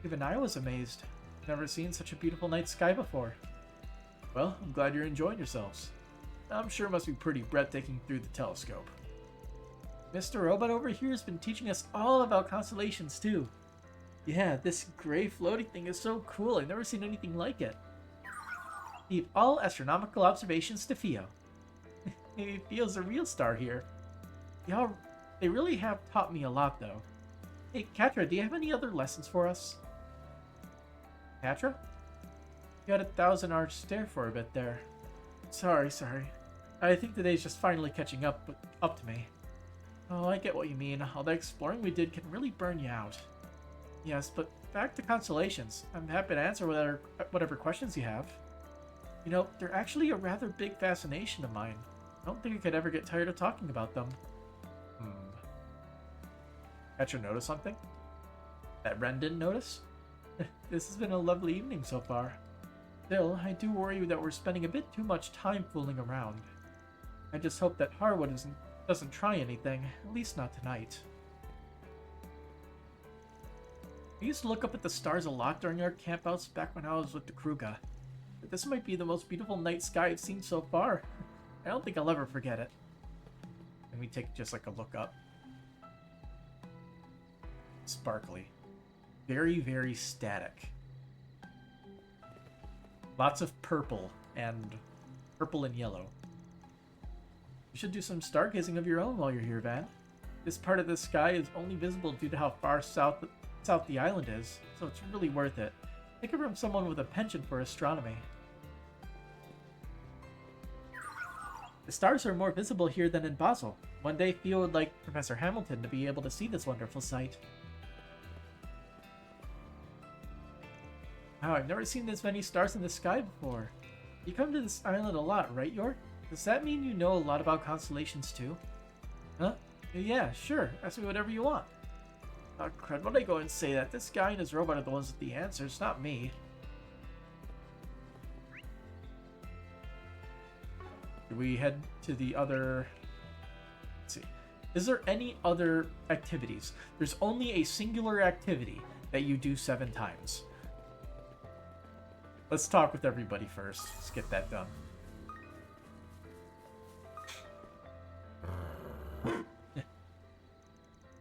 Speaker 1: Even I was amazed. Never seen such a beautiful night sky before. Well, I'm glad you're enjoying yourselves. I'm sure it must be pretty breathtaking through the telescope. Mr. Robot over here has been teaching us all about constellations too. Yeah, this gray floating thing is so cool. I've never seen anything like it. Leave all astronomical observations to Fio. Maybe Fio's a real star here. They really have taught me a lot though. Hey, Katra, do you have any other lessons for us? Katra? You had a 1,000-arch stare for a bit there. Sorry. I think the day's just finally catching up to me. Oh, I get what you mean. All the exploring we did can really burn you out. Yes, but back to constellations. I'm happy to answer whatever questions you have. You know, they're actually a rather big fascination of mine. I don't think I could ever get tired of talking about them. Katra notice something? That Ren didn't notice? This has been a lovely evening so far. Still, I do worry that we're spending a bit too much time fooling around. I just hope that Harwood doesn't try anything, at least not tonight. I used to look up at the stars a lot during our campouts back when I was with the Kruga. But this might be the most beautiful night sky I've seen so far. I don't think I'll ever forget it. And we take just like a look up. Sparkly. Very, very static. Lots of purple and yellow. You should do some stargazing of your own while you're here, Van. This part of the sky is only visible due to how far south the island is, so it's really worth it. Take it from someone with a penchant for astronomy. The stars are more visible here than in Basel. One day, Theo would like Professor Hamilton to be able to see this wonderful sight. Wow, I've never seen this many stars in the sky before. You come to this island a lot, right, York? Does that mean you know a lot about constellations too? Huh? Yeah, sure. Ask me whatever you want. Oh crud, what did I go and say that? This guy and his robot are the ones with the answers, not me. Do we head to the other... Let's see. Is there any other activities? There's only a singular activity that you do 7 times. Let's talk with everybody first. Let's get that done.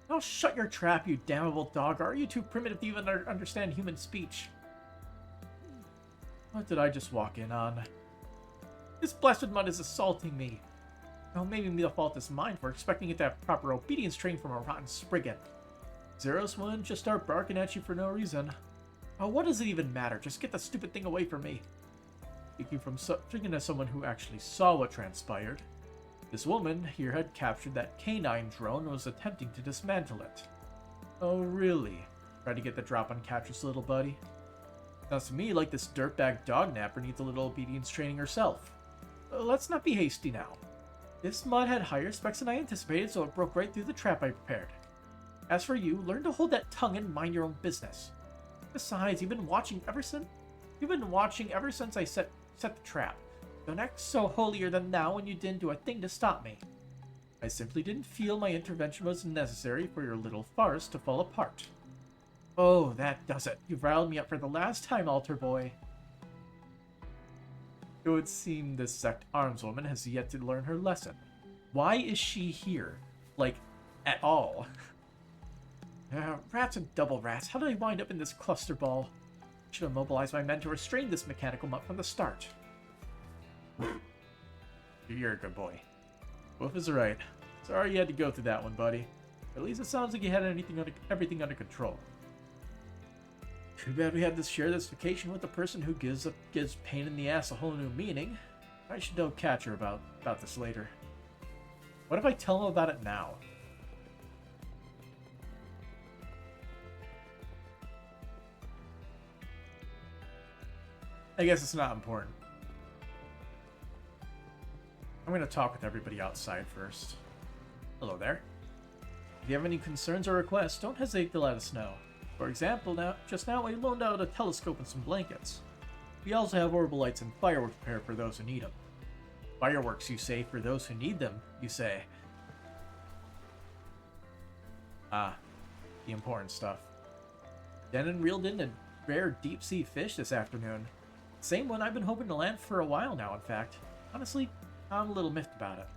Speaker 1: Oh, shut your trap, you damnable dog. Are you too primitive to even understand human speech? What did I just walk in on? This blasted mud is assaulting me. Oh, maybe the fault is mine for expecting it to have proper obedience training from a rotten spriggan. Zeros wouldn't just start barking at you for no reason. Oh, what does it even matter? Just get the stupid thing away from me. Speaking as someone who actually saw what transpired, this woman here had captured that canine drone and was attempting to dismantle it. Oh, really? Try to get the drop on Catrice, little buddy? Sounds to me like this dirtbag dog napper needs a little obedience training herself. Let's not be hasty now. This mod had higher specs than I anticipated, so it broke right through the trap I prepared. As for you, learn to hold that tongue and mind your own business. Besides, you've been watching ever since I set the trap. Don't act so holier than thou when you didn't do a thing to stop me. I simply didn't feel my intervention was necessary for your little farce to fall apart. Oh, that does it. You've riled me up for the last time, altar boy. It would seem this sect armswoman has yet to learn her lesson. Why is she here? Like, at all? Rats and double rats, how did I wind up in this cluster ball? Should have mobilized my men to restrain this mechanical mutt from the start. You're a good boy. Wolf is right. Sorry you had to go through that one, buddy. At least it sounds like you had everything under control. Too bad we had to share this vacation with the person who gives pain in the ass a whole new meaning. I should tell Catcher about this later. What if I tell him about it now? I guess it's not important. I'm going to talk with everybody outside first. Hello there. If you have any concerns or requests, don't hesitate to let us know. For example, just now we loaned out a telescope and some blankets. We also have orbital lights and fireworks prepared for those who need them. Fireworks, you say, for those who need them, you say. Ah, the important stuff. Denon reeled in a rare deep-sea fish this afternoon. Same one I've been hoping to land for a while now, in fact. Honestly, I'm a little miffed about it.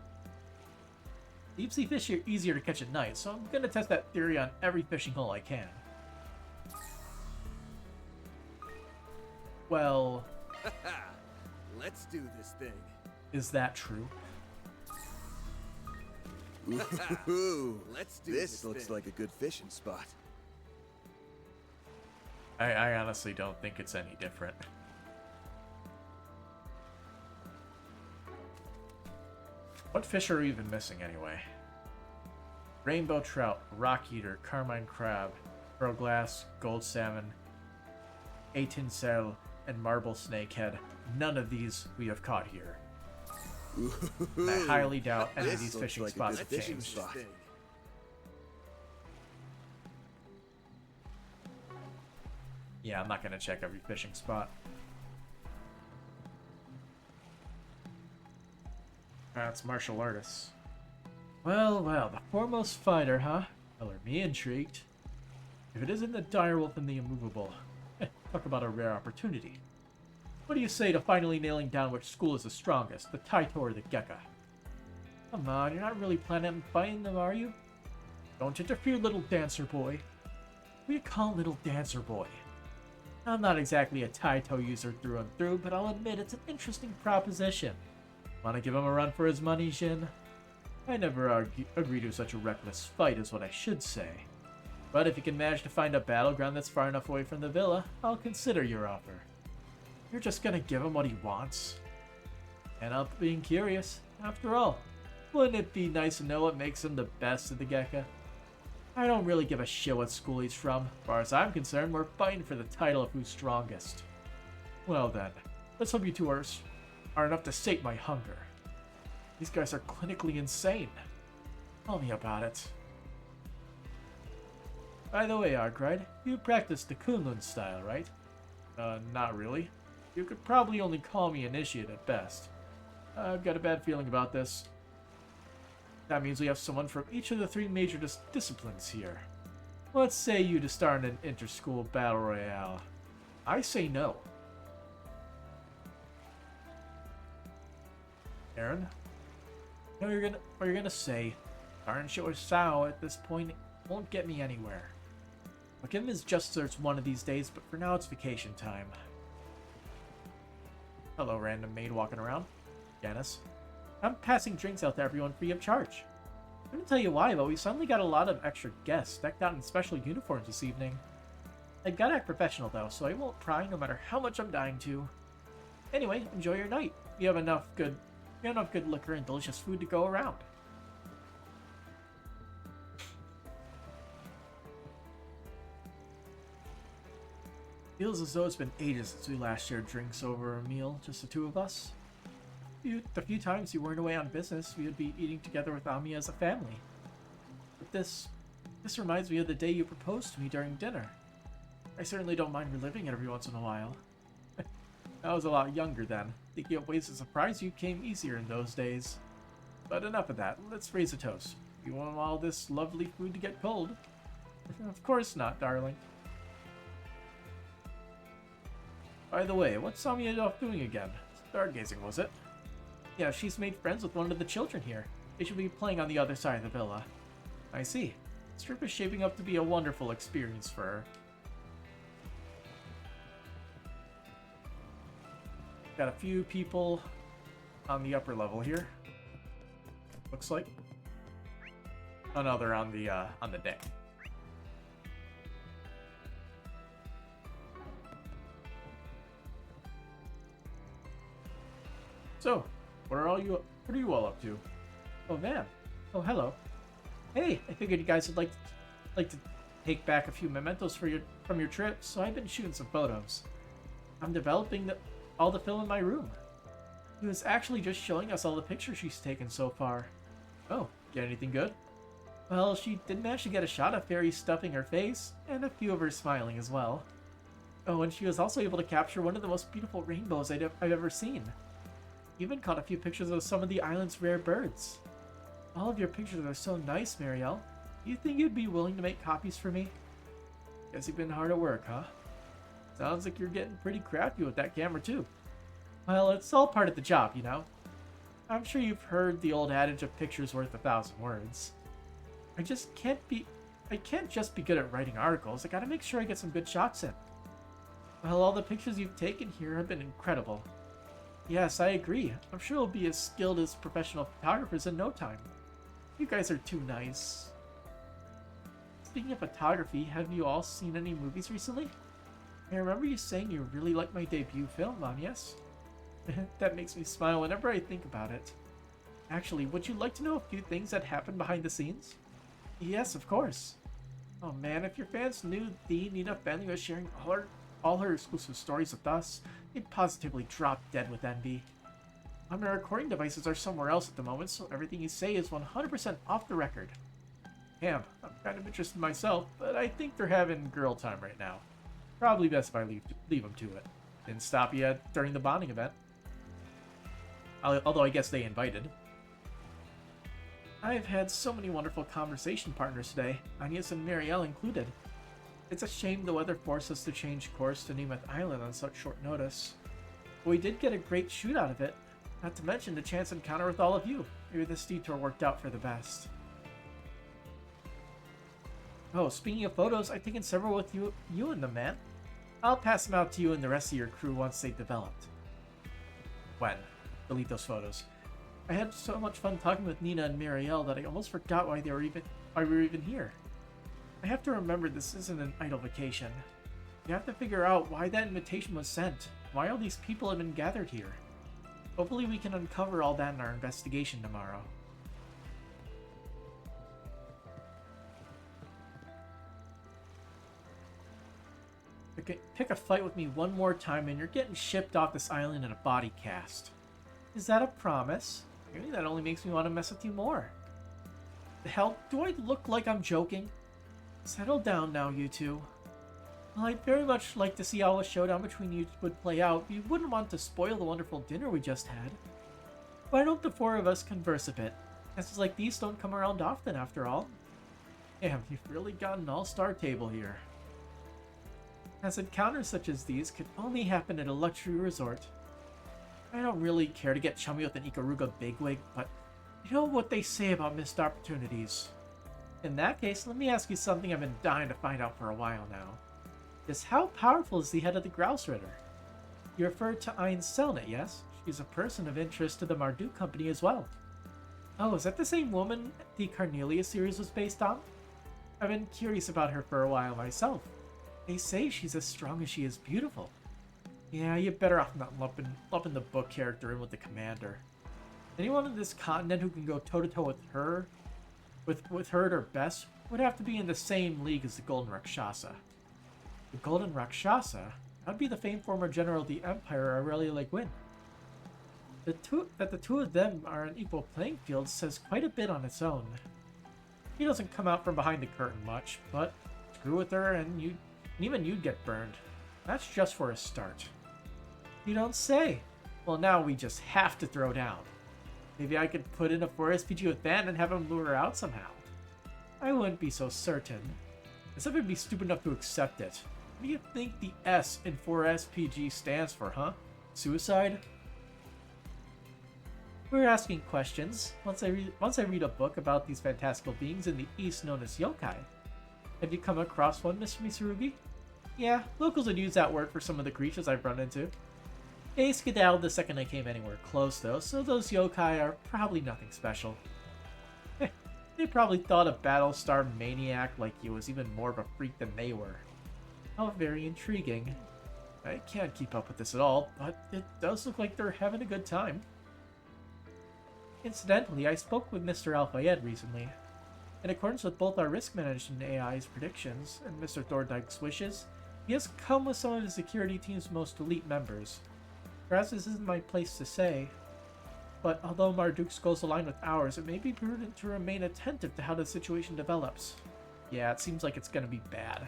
Speaker 1: Deep-sea fish are easier to catch at night, so I'm gonna test that theory on every fishing hole I can. Well...
Speaker 5: Let's do this thing.
Speaker 1: Is that true?
Speaker 5: Ooh, let's do this. This looks like a good fishing spot.
Speaker 1: I honestly don't think it's any different. What fish are we even missing anyway? Rainbow trout, rock eater, carmine crab, pearl glass, gold salmon, atincelle, and marble snakehead. None of these we have caught here. And I highly doubt any of these fishing spots have changed. Yeah, I'm not gonna check every fishing spot. That's martial artists. Well, the foremost fighter, huh? Color me intrigued. If it isn't the direwolf and the immovable, talk about a rare opportunity. What do you say to finally nailing down which school is the strongest, the Taito or the Gekka? Come on, you're not really planning on fighting them, are you? Don't interfere, little dancer boy. What do you call little dancer boy? I'm not exactly a Taito user through and through, but I'll admit it's an interesting proposition. Want to give him a run for his money, Jin? I never agree to such a reckless fight is what I should say. But if you can manage to find a battleground that's far enough away from the villa, I'll consider your offer. You're just gonna give him what he wants? And I'm being curious. After all, wouldn't it be nice to know what makes him the best of the Gekka? I don't really give a shit what school he's from. As far as I'm concerned, we're fighting for the title of who's strongest. Well then, let's hope you two are enough to sate my hunger. These guys are clinically insane. Tell me about it. By the way, Arkride, you practice the Kunlun style, right? Not really. You could probably only call me initiate at best. I've got a bad feeling about this. That means we have someone from each of the three major disciplines here. Let's say you to start an inter-school battle royale. I say no. Aaron? No, you're gonna say, Darn sure Sao at this point won't get me anywhere. I'll give him his just desserts one of these days, but for now it's vacation time. Hello, random maid walking around. Janice. I'm passing drinks out to everyone free of charge. I couldn't tell you why, but we suddenly got a lot of extra guests decked out in special uniforms this evening. I gotta act professional though, so I won't pry no matter how much I'm dying to. Anyway, enjoy your night. You have enough good liquor and delicious food to go around. Feels as though it's been ages since we last shared drinks over a meal, just the two of us. The few times you weren't away on business, we would be eating together with Ami as a family. But this reminds me of the day you proposed to me during dinner. I certainly don't mind reliving it every once in a while. I was a lot younger then. Thinking of ways to surprise you came easier in those days. But enough of that. Let's raise a toast. You want all this lovely food to get cold? Of course not, darling. By the way, what's Samia off doing again? Stargazing, was it? Yeah, she's made friends with one of the children here. They should be playing on the other side of the villa. I see. This trip is shaping up to be a wonderful experience for her. Got a few people on the upper level here. Looks like. Another on the deck. So, what are you all up to? Oh, Van. Oh, hello. Hey, I figured you guys would like to take back a few mementos from your trip, so I've been shooting some photos. I'm developing all the film in my room. He was actually just showing us all the pictures she's taken so far. Oh, get anything good? Well, she did manage to get a shot of Fairy stuffing her face, and a few of her smiling as well. Oh, and she was also able to capture one of the most beautiful rainbows I've ever seen. Even caught a few pictures of some of the island's rare birds. All of your pictures are so nice, Marielle. Do you think you'd be willing to make copies for me? Guess you've been hard at work, huh? Sounds like you're getting pretty crafty with that camera, too. Well, it's all part of the job, you know. I'm sure you've heard the old adage of pictures worth 1,000 words. I can't just be good at writing articles. I gotta make sure I get some good shots in. Well, all the pictures you've taken here have been incredible. Yes, I agree. I'm sure you'll be as skilled as professional photographers in no time. You guys are too nice. Speaking of photography, have you all seen any movies recently? I remember you saying you really liked my debut film, Mom, yes? That makes me smile whenever I think about it. Actually, would you like to know a few things that happened behind the scenes? Yes, of course. Oh man, if your fans knew the Nina family was sharing all her exclusive stories with us, they'd positively drop dead with envy. My recording devices are somewhere else at the moment, so everything you say is 100% off the record. Damn, I'm kind of interested myself, but I think they're having girl time right now. Probably best if I leave them to it. Didn't stop you during the bonding event. Although I guess they invited. I've had so many wonderful conversation partners today, Agnes and Marielle included. It's a shame the weather forced us to change course to Nemeth Island on such short notice. But we did get a great shoot out of it, not to mention the chance encounter with all of you. Maybe this detour worked out for the best. Oh, speaking of photos, I've taken several with you in them, man. I'll pass them out to you and the rest of your crew once they've developed. When? Delete those photos. I had so much fun talking with Nina and Marielle that I almost forgot why we were even here. I have to remember this isn't an idle vacation. You have to figure out why that invitation was sent, why all these people have been gathered here. Hopefully we can uncover all that in our investigation tomorrow. Pick a fight with me one more time and you're getting shipped off this island in a body cast. Is that a promise? Maybe that only makes me want to mess with you more. The hell? Do I look like I'm joking? Settle down now, you two. Well, I'd very much like to see how a showdown between you would play out. You wouldn't want to spoil the wonderful dinner we just had. Why don't the four of us converse a bit? Messes like these don't come around often, after all. Damn, you've really got an all-star table here. As encounters such as these could only happen at a luxury resort. I don't really care to get chummy with an Ikaruga bigwig, but you know what they say about missed opportunities. In that case, let me ask you something I've been dying to find out for a while now. Just how powerful is the head of the Grouse Ritter? You refer to Ein Selnet, yes? She's a person of interest to the Marduk Company as well. Oh, is that the same woman the Carnelia series was based on? I've been curious about her for a while myself. They say she's as strong as she is beautiful. Yeah, you're better off not lumping the book character in with the commander. Anyone on this continent who can go toe-to-toe with her, with her at her best, would have to be in the same league as the Golden Rakshasa. The Golden Rakshasa? I'd be the famed former general of the Empire, Aurelia Le Guin. That the two of them are on equal playing field says quite a bit on its own. He doesn't come out from behind the curtain much, but screw with her and even you'd get burned. That's just for a start. You don't say. Well, now we just have to throw down. Maybe I could put in a 4SPG with Van and have him lure her out somehow. I wouldn't be so certain. As if I'd be stupid enough to accept it. What do you think the S in 4SPG stands for, huh? Suicide? We're asking questions. Once I read a book about these fantastical beings in the East known as yokai. Have you come across one, Mr. Mitsurugi? Yeah, locals would use that word for some of the creatures I've run into. They skedaddled the second I came anywhere close, though, so those yokai are probably nothing special. They probably thought a Battlestar maniac like you was even more of a freak than they were. How very intriguing. I can't keep up with this at all, but it does look like they're having a good time. Incidentally, I spoke with Mr. Al-Fayed recently. In accordance with both our risk management AI's predictions and Mr. Thordyke's wishes, he has come with some of the security team's most elite members. Perhaps this isn't my place to say, but although Marduk's goals align with ours, it may be prudent to remain attentive to how the situation develops. Yeah, it seems like it's gonna be bad.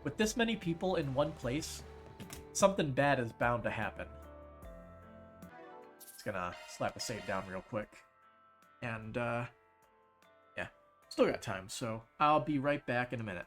Speaker 1: With this many people in one place, something bad is bound to happen. Just gonna slap a save down real quick. And, yeah, still got time, so I'll be right back in a minute.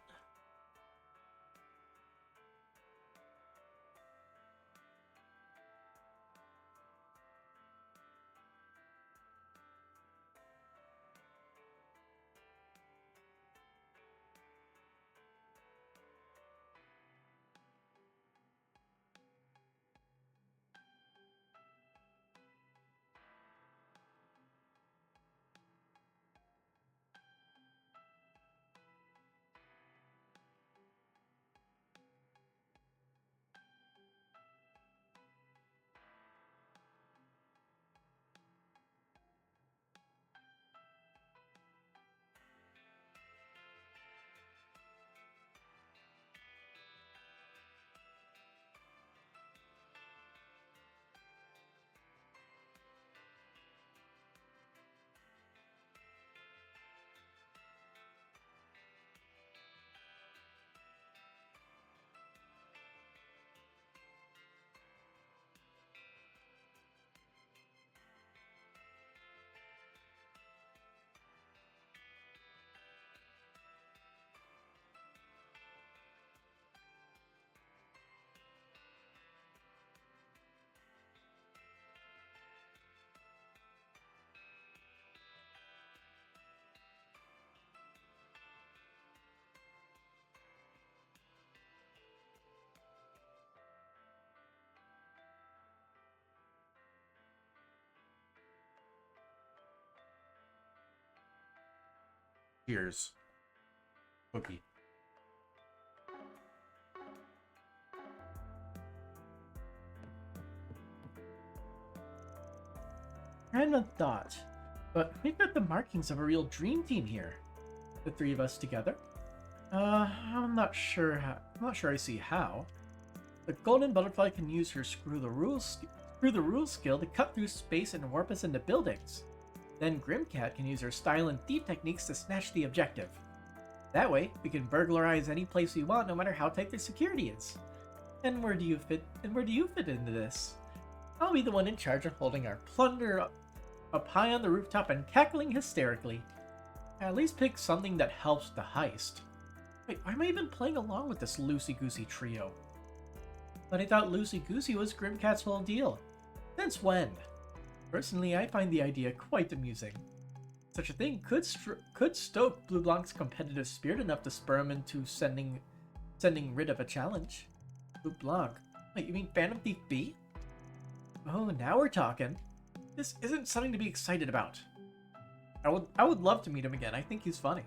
Speaker 1: Cheers. Cookie. Random thought, but we've got the markings of a real dream team here. The three of us together. I'm not sure I see how. The Golden Butterfly can use her screw the rules skill to cut through space and warp us into buildings. Then Grimcat can use her style and thief techniques to snatch the objective. That way, we can burglarize any place we want, no matter how tight the security is. And where do you fit into this? I'll be the one in charge of holding our plunder up high on the rooftop and cackling hysterically. At least pick something that helps the heist. Wait, why am I even playing along with this loosey-goosey trio? But I thought loosey-goosey was Grimcat's whole deal. Since when? Personally, I find the idea quite amusing. Such a thing could stoke Blue Blanc's competitive spirit enough to spur him into sending rid of a challenge. Blue Blanc? Wait, you mean Phantom Thief B? Oh, now we're talking. This isn't something to be excited about. I would love to meet him again. I think he's funny.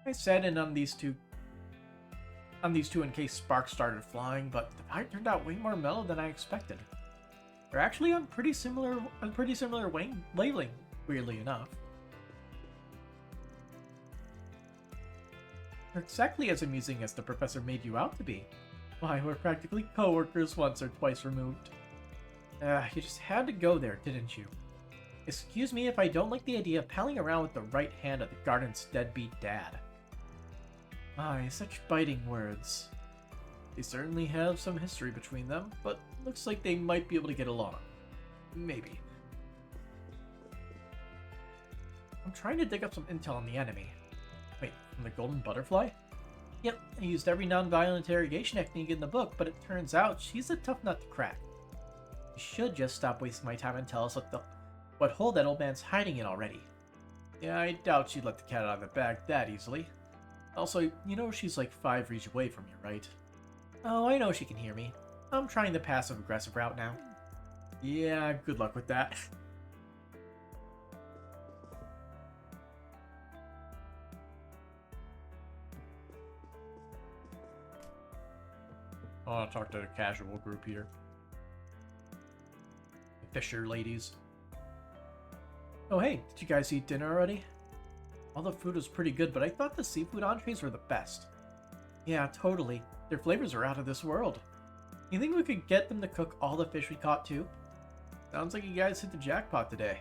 Speaker 1: I sat in on these two in case sparks started flying, but the fight turned out way more mellow than I expected. They're actually on pretty similar wavelength, weirdly enough. They're exactly as amusing as the professor made you out to be. Why, we're practically co-workers once or twice removed. You just had to go there, didn't you? Excuse me if I don't like the idea of palling around with the right hand of the garden's deadbeat dad. Aye, such biting words. They certainly have some history between them, but looks like they might be able to get along. Maybe. I'm trying to dig up some intel on the enemy. Wait, from the Golden Butterfly? Yep, I used every non-violent interrogation technique in the book, but it turns out she's a tough nut to crack. You should just stop wasting my time and tell us what hole that old man's hiding in already. Yeah, I doubt she'd let the cat out of the bag that easily. Also, you know she's like 5 reach away from you, right? Oh, I know she can hear me. I'm trying the passive-aggressive route now. Yeah, good luck with that. I want to talk to the casual group here. The Fisher ladies. Oh hey, did you guys eat dinner already? All the food was pretty good, but I thought the seafood entrees were the best. Yeah, totally. Their flavors are out of this world. You think we could get them to cook all the fish we caught too? Sounds like you guys hit the jackpot today.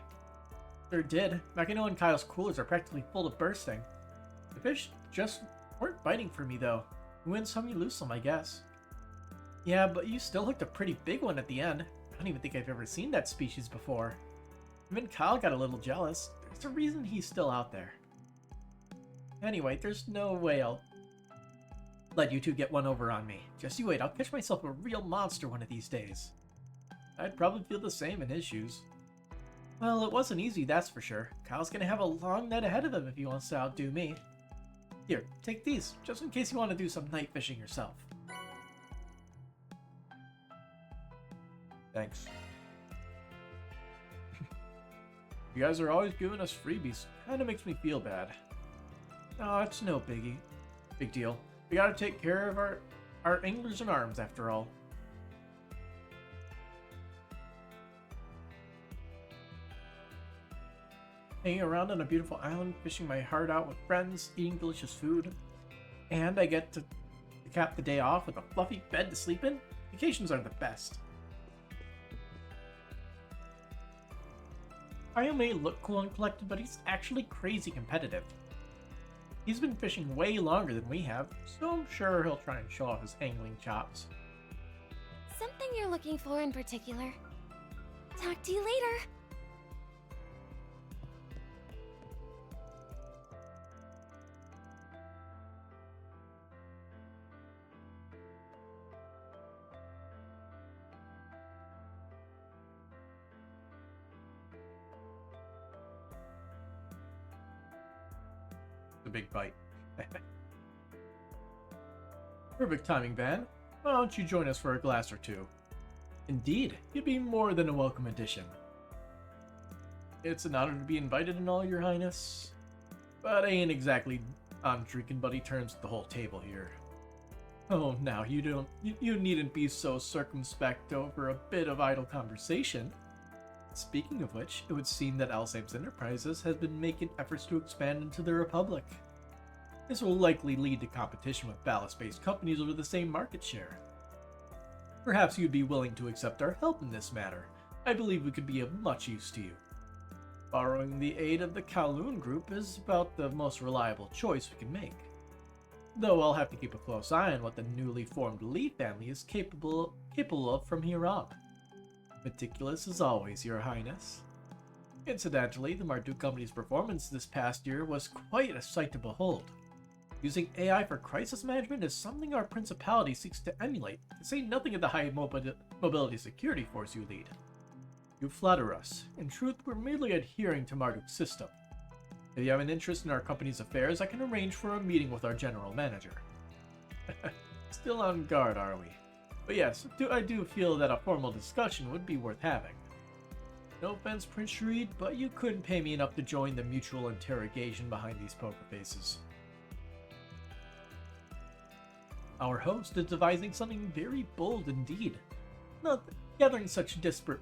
Speaker 1: Sure did. Makino and Kyle's coolers are practically full to bursting. The fish just weren't biting for me though. You win some, you lose some, I guess. Yeah, but you still hooked a pretty big one at the end. I don't even think I've ever seen that species before. Even Kyle got a little jealous. There's a reason he's still out there. Anyway, there's no way I'll let you two get one over on me. Just you wait, I'll catch myself a real monster one of these days. I'd probably feel the same in his shoes. Well, it wasn't easy, that's for sure. Kyle's gonna have a long night ahead of him if he wants to outdo me. Here, take these, just in case you want to do some night fishing yourself. Thanks. You guys are always giving us freebies. Kinda makes me feel bad. Oh, it's no biggie. Big deal. We gotta take care of our anglers in arms, after all. Hanging around on a beautiful island, fishing my heart out with friends, eating delicious food. And I get to cap the day off with a fluffy bed to sleep in? Vacations are the best. Kyle may look cool and collected, but he's actually crazy competitive. He's been fishing way longer than we have, so I'm sure he'll try and show off his angling chops.
Speaker 7: Something you're looking for in particular? Talk to you later.
Speaker 1: The big bite. Perfect timing, Van. Why don't you join us for a glass or two? Indeed, you'd be more than a welcome addition. It's an honor to be invited in all your highness, but I ain't exactly on drinking buddy terms with the whole table here. Oh, now you needn't be so circumspect over a bit of idle conversation. Speaking of which, it would seem that Alzheimer's Enterprises has been making efforts to expand into the Republic. This will likely lead to competition with ballast-based companies over the same market share. Perhaps you'd be willing to accept our help in this matter. I believe we could be of much use to you. Borrowing the aid of the Kowloon Group is about the most reliable choice we can make. Though I'll have to keep a close eye on what the newly formed Lee family is capable of from here on. Meticulous as always, Your Highness. Incidentally, the Marduk Company's performance this past year was quite a sight to behold. Using AI for crisis management is something our principality seeks to emulate, to say nothing of the high mobility security force you lead. You flatter us. In truth, we're merely adhering to Marduk's system. If you have an interest in our company's affairs, I can arrange for a meeting with our general manager. Still on guard, are we? But yes, I do feel that a formal discussion would be worth having. No offense, Prince Sharid, but you couldn't pay me enough to join the mutual interrogation behind these poker faces. Our host is devising something very bold indeed. not gathering such disparate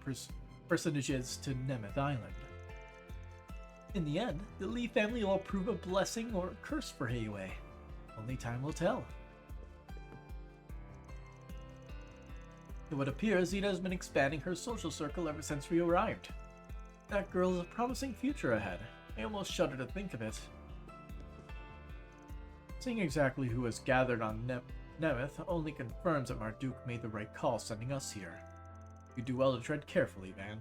Speaker 1: personages to Nemeth Island. In the end, the Lee family will prove a blessing or a curse for Heiwei. Only time will tell. It would appear Zeta has been expanding her social circle ever since we arrived. That girl has a promising future ahead. I almost shudder to think of it. Seeing exactly who has gathered on Nemeth only confirms that Marduk made the right call sending us here. You do well to tread carefully, Van.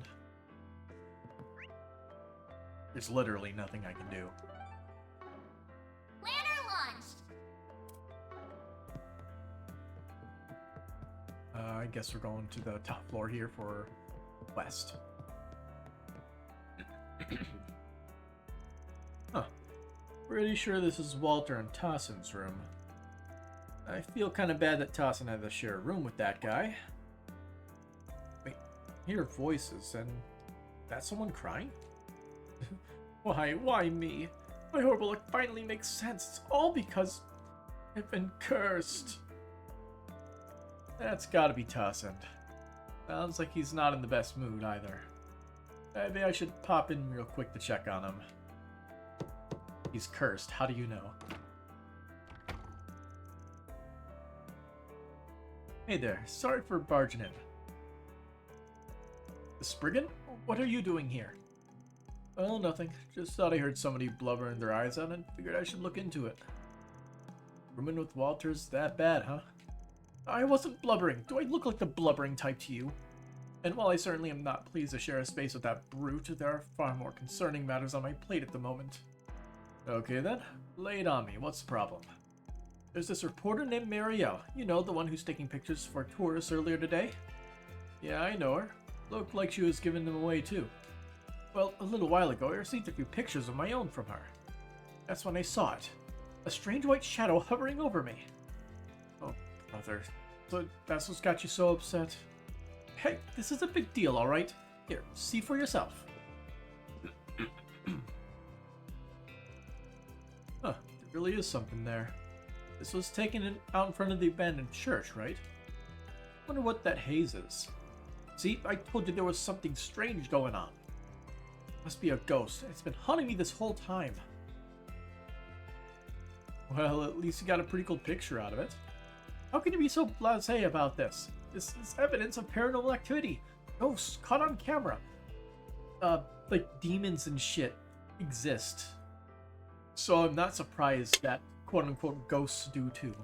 Speaker 1: There's literally nothing I can do.
Speaker 8: Planner launched!
Speaker 1: I guess we're going to the top floor here for West. Huh. Pretty sure this is Walter and Tossin's room. I feel kind of bad that Tossin had to share a room with that guy. Wait, I hear voices, and that's someone crying? Why me? My horrible luck finally makes sense. It's all because I've been cursed. That's gotta be Tossin. Sounds like he's not in the best mood either. Maybe I should pop in real quick to check on him. He's cursed, how do you know? Hey there, sorry for barging in. The Spriggan? What are you doing here? Well, nothing. Just thought I heard somebody blubbering their eyes out and figured I should look into it. Rooming with Walter's that bad, huh? I wasn't blubbering. Do I look like the blubbering type to you? And while I certainly am not pleased to share a space with that brute, there are far more concerning matters on my plate at the moment. Okay then, lay it on me. What's the problem? There's this reporter named Marielle. You know, the one who's taking pictures for tourists earlier today? Yeah, I know her. Looked like she was giving them away too. Well, a little while ago, I received a few pictures of my own from her. That's when I saw it. A strange white shadow hovering over me. Oh, brother. So that's what's got you so upset? Hey, this is a big deal, alright? Here, see for yourself. Huh, there really is something there. This was taken out in front of the abandoned church, right? Wonder what that haze is. See, I told you there was something strange going on. Must be a ghost. It's been haunting me this whole time. Well, at least you got a pretty cool picture out of it. How can you be so blasé about this? This is evidence of paranormal activity. Ghosts caught on camera. Like demons and shit exist. So I'm not surprised that quote-unquote ghosts do too.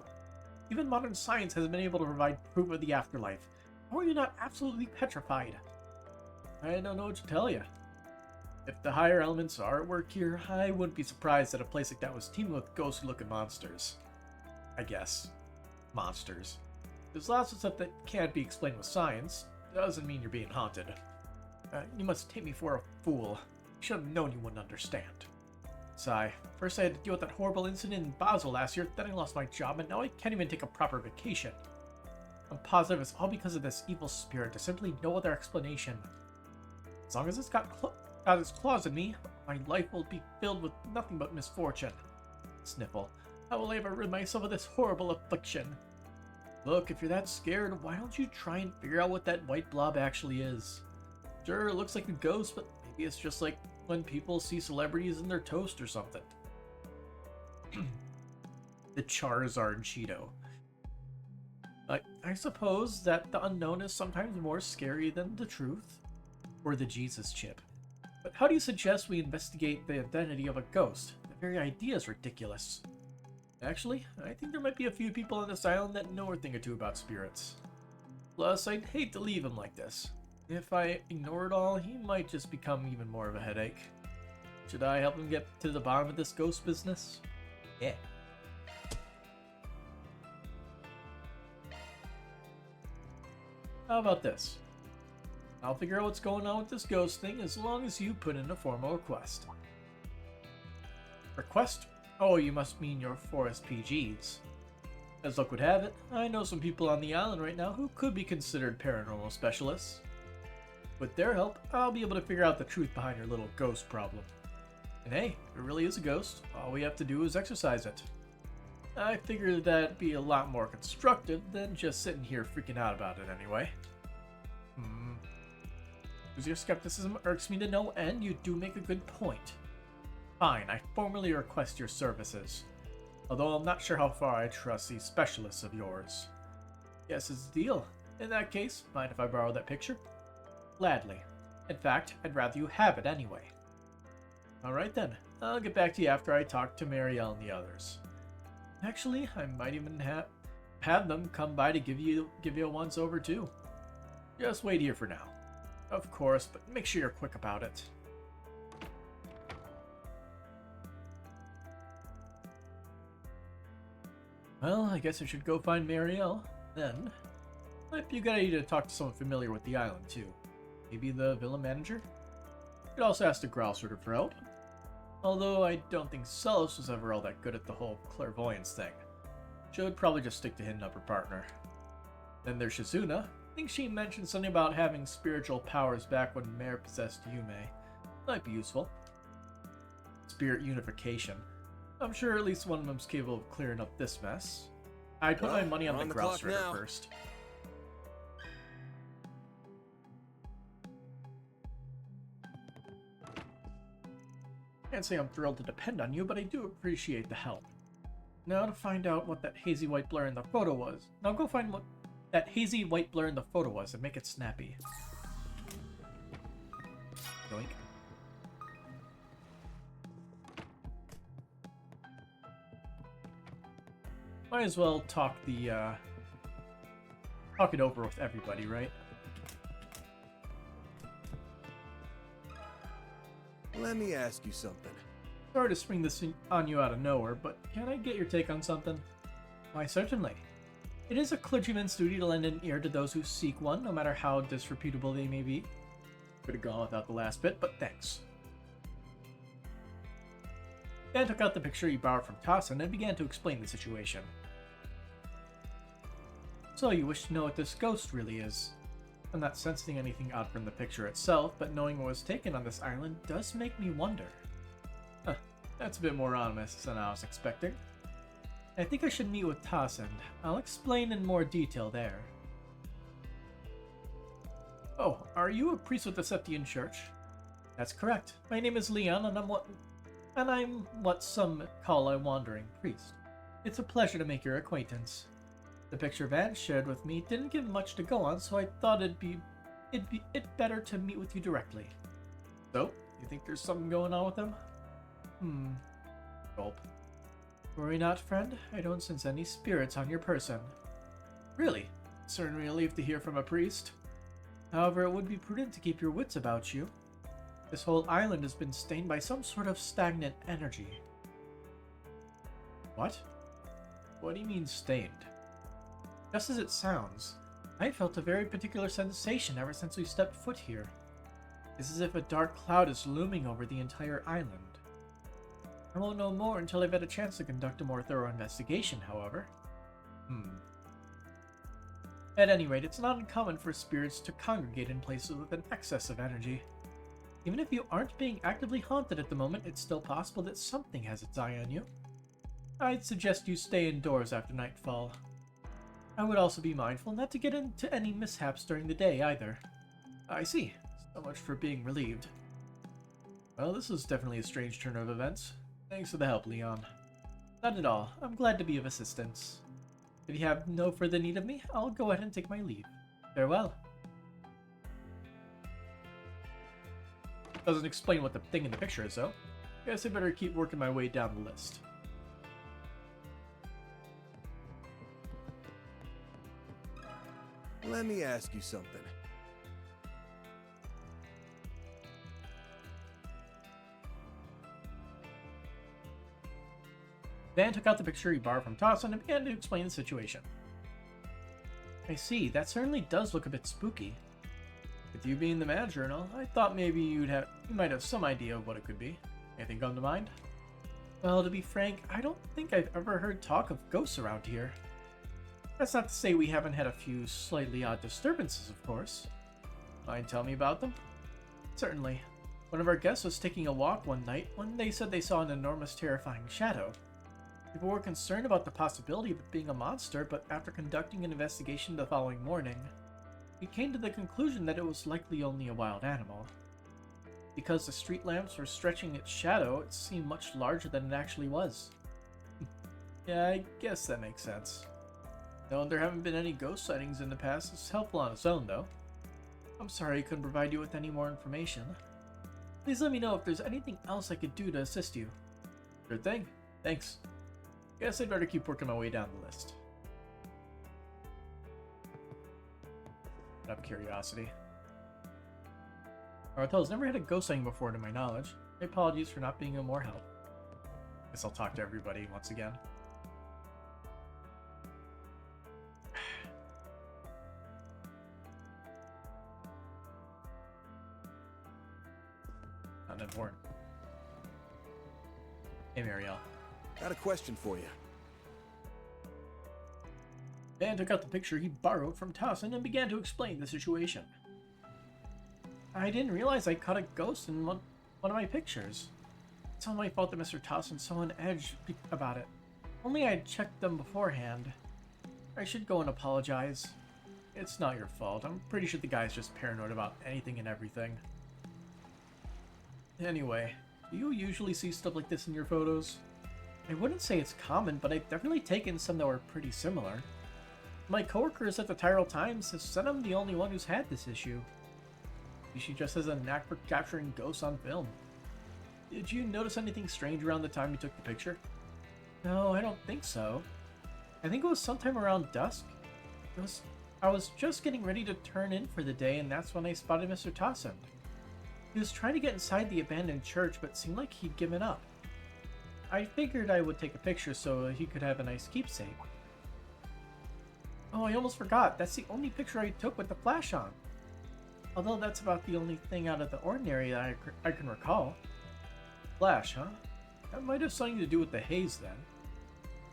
Speaker 1: Even modern science hasn't been able to provide proof of the afterlife. How are you not absolutely petrified? I don't know what to tell you. If the higher elements are at work here, I wouldn't be surprised that a place like that was teeming with ghostly-looking monsters. I guess. Monsters. There's lots of stuff that can't be explained with science. Doesn't mean you're being haunted. You must take me for a fool. Should have known you wouldn't understand. Sigh. First I had to deal with that horrible incident in Basel last year, then I lost my job, and now I can't even take a proper vacation. I'm positive it's all because of this evil spirit. There's simply no other explanation. As long as it's got its claws in me, my life will be filled with nothing but misfortune. Sniffle. How will I ever rid myself of this horrible affliction? Look, if you're that scared, why don't you try and figure out what that white blob actually is? Sure, it looks like a ghost, but maybe it's just like when people see celebrities in their toast or something. The Charizard Cheeto. I suppose that the unknown is sometimes more scary than the truth. Or the Jesus chip. But how do you suggest we investigate the identity of a ghost? The very idea is ridiculous. Actually, I think there might be a few people on this island that know a thing or two about spirits. Plus, I'd hate to leave him like this. If I ignore it all, he might just become even more of a headache. Should I help him get to the bottom of this ghost business? Yeah. How about this? I'll figure out what's going on with this ghost thing as long as you put in a formal request. Request? Oh, you must mean your forest PGs. As luck would have it, I know some people on the island right now who could be considered paranormal specialists. With their help, I'll be able to figure out the truth behind your little ghost problem. And hey, if it really is a ghost, all we have to do is exorcise it. I figured that'd be a lot more constructive than just sitting here freaking out about it anyway. Because your skepticism irks me to no end, you do make a good point. Fine, I formally request your services. Although I'm not sure how far I trust these specialists of yours. Yes, it's a deal. In that case, mind if I borrow that picture? Gladly. In fact, I'd rather you have it anyway. Alright then, I'll get back to you after I talk to Marielle and the others. Actually, I might even have them come by to give you a once over too. Just wait here for now. Of course, but make sure you're quick about it. Well, I guess I should go find Marielle. Then, might be a good idea to talk to someone familiar with the island too. Maybe the villa manager? You could also ask the Growlsorter for help. Although I don't think Celos was ever all that good at the whole clairvoyance thing. She would probably just stick to hitting up her partner. Then there's Shizuna. I think she mentioned something about having spiritual powers back when Mare possessed Yume. Might be useful. Spirit unification. I'm sure at least one of them's capable of clearing up this mess. I'd put my money on the Growlsorter first. Can't say I'm thrilled to depend on you, but I do appreciate the help. Now to find out what that hazy white blur in the photo was. Now go find what that hazy white blur in the photo was and make it snappy. Yoink. Might as well talk it over with everybody, right?
Speaker 5: Let me ask you something.
Speaker 1: Sorry to spring this on you out of nowhere, but can I get your take on something? Why, certainly. It is a clergyman's duty to lend an ear to those who seek one, no matter how disreputable they may be. Could have gone without the last bit, but thanks. Dan took out the picture he borrowed from Tassin and began to explain the situation. So you wish to know what this ghost really is? I'm not sensing anything odd from the picture itself, but knowing what was taken on this island does make me wonder. Huh, that's a bit more ominous than I was expecting. I think I should meet with Tassin. I'll explain in more detail there. Oh, are you a priest with the Septian Church? That's correct. My name is Leon, and I'm what some call a wandering priest. It's a pleasure to make your acquaintance. The picture Van shared with me didn't give much to go on, so I thought it'd be better to meet with you directly. So, you think there's something going on with them? Gulp. Worry not, friend. I don't sense any spirits on your person. Really? Certainly a relief to hear from a priest. However, it would be prudent to keep your wits about you. This whole island has been stained by some sort of stagnant energy. What? What do you mean stained? Just as it sounds, I felt a very particular sensation ever since we stepped foot here. It's as if a dark cloud is looming over the entire island. I won't know more until I've had a chance to conduct a more thorough investigation, however. At any rate, it's not uncommon for spirits to congregate in places with an excess of energy. Even if you aren't being actively haunted at the moment, it's still possible that something has its eye on you. I'd suggest you stay indoors after nightfall. I would also be mindful not to get into any mishaps during the day either. I see. So much for being relieved. Well, this is definitely a strange turn of events. Thanks for the help, Leon. Not at all. I'm glad to be of assistance. If you have no further need of me, I'll go ahead and take my leave. Farewell. Doesn't explain what the thing in the picture is, though. Guess I better keep working my way down the list.
Speaker 5: Let me ask you something.
Speaker 1: Van took out the picture he borrowed from Tassin and began to explain the situation. I see, that certainly does look a bit spooky. With you being the manager and all, I thought maybe you might have some idea of what it could be. Anything come to mind? Well, to be frank, I don't think I've ever heard talk of ghosts around here. That's not to say we haven't had a few slightly odd disturbances, of course. Mind telling me about them? Certainly. One of our guests was taking a walk one night when they said they saw an enormous, terrifying shadow. People were concerned about the possibility of it being a monster, but after conducting an investigation the following morning, we came to the conclusion that it was likely only a wild animal. Because the street lamps were stretching its shadow, it seemed much larger than it actually was. Yeah, I guess that makes sense. Though there haven't been any ghost sightings in the past, it's helpful on its own, though. I'm sorry I couldn't provide you with any more information. Please let me know if there's anything else I could do to assist you. Sure thing. Thanks. Guess I'd better keep working my way down the list. Out of curiosity. Artel's never had a ghost sighting before to my knowledge. My apologies for not being of more help. Guess I'll talk to everybody once again. Not important. Hey, Marielle.
Speaker 5: Got a question for you.
Speaker 1: Dan took out the picture he borrowed from Tassin and began to explain the situation. I didn't realize I caught a ghost in one of my pictures. It's all my fault that Mr. Tassin saw an edge about it. Only I had checked them beforehand. I should go and apologize. It's not your fault. I'm pretty sure the guy's just paranoid about anything and everything. Anyway, do you usually see stuff like this in your photos? I wouldn't say it's common, but I've definitely taken some that were pretty similar. My coworkers at the Tyrell Times have said I'm the only one who's had this issue. She just has a knack for capturing ghosts on film. Did you notice anything strange around the time you took the picture? No, I don't think so. I think it was sometime around dusk. I was just getting ready to turn in for the day, and that's when I spotted Mr. Tassin. He was trying to get inside the abandoned church, but seemed like he'd given up. I figured I would take a picture so he could have a nice keepsake. Oh, I almost forgot. That's the only picture I took with the flash on. Although that's about the only thing out of the ordinary that I can recall. Flash, huh? That might have something to do with the haze then.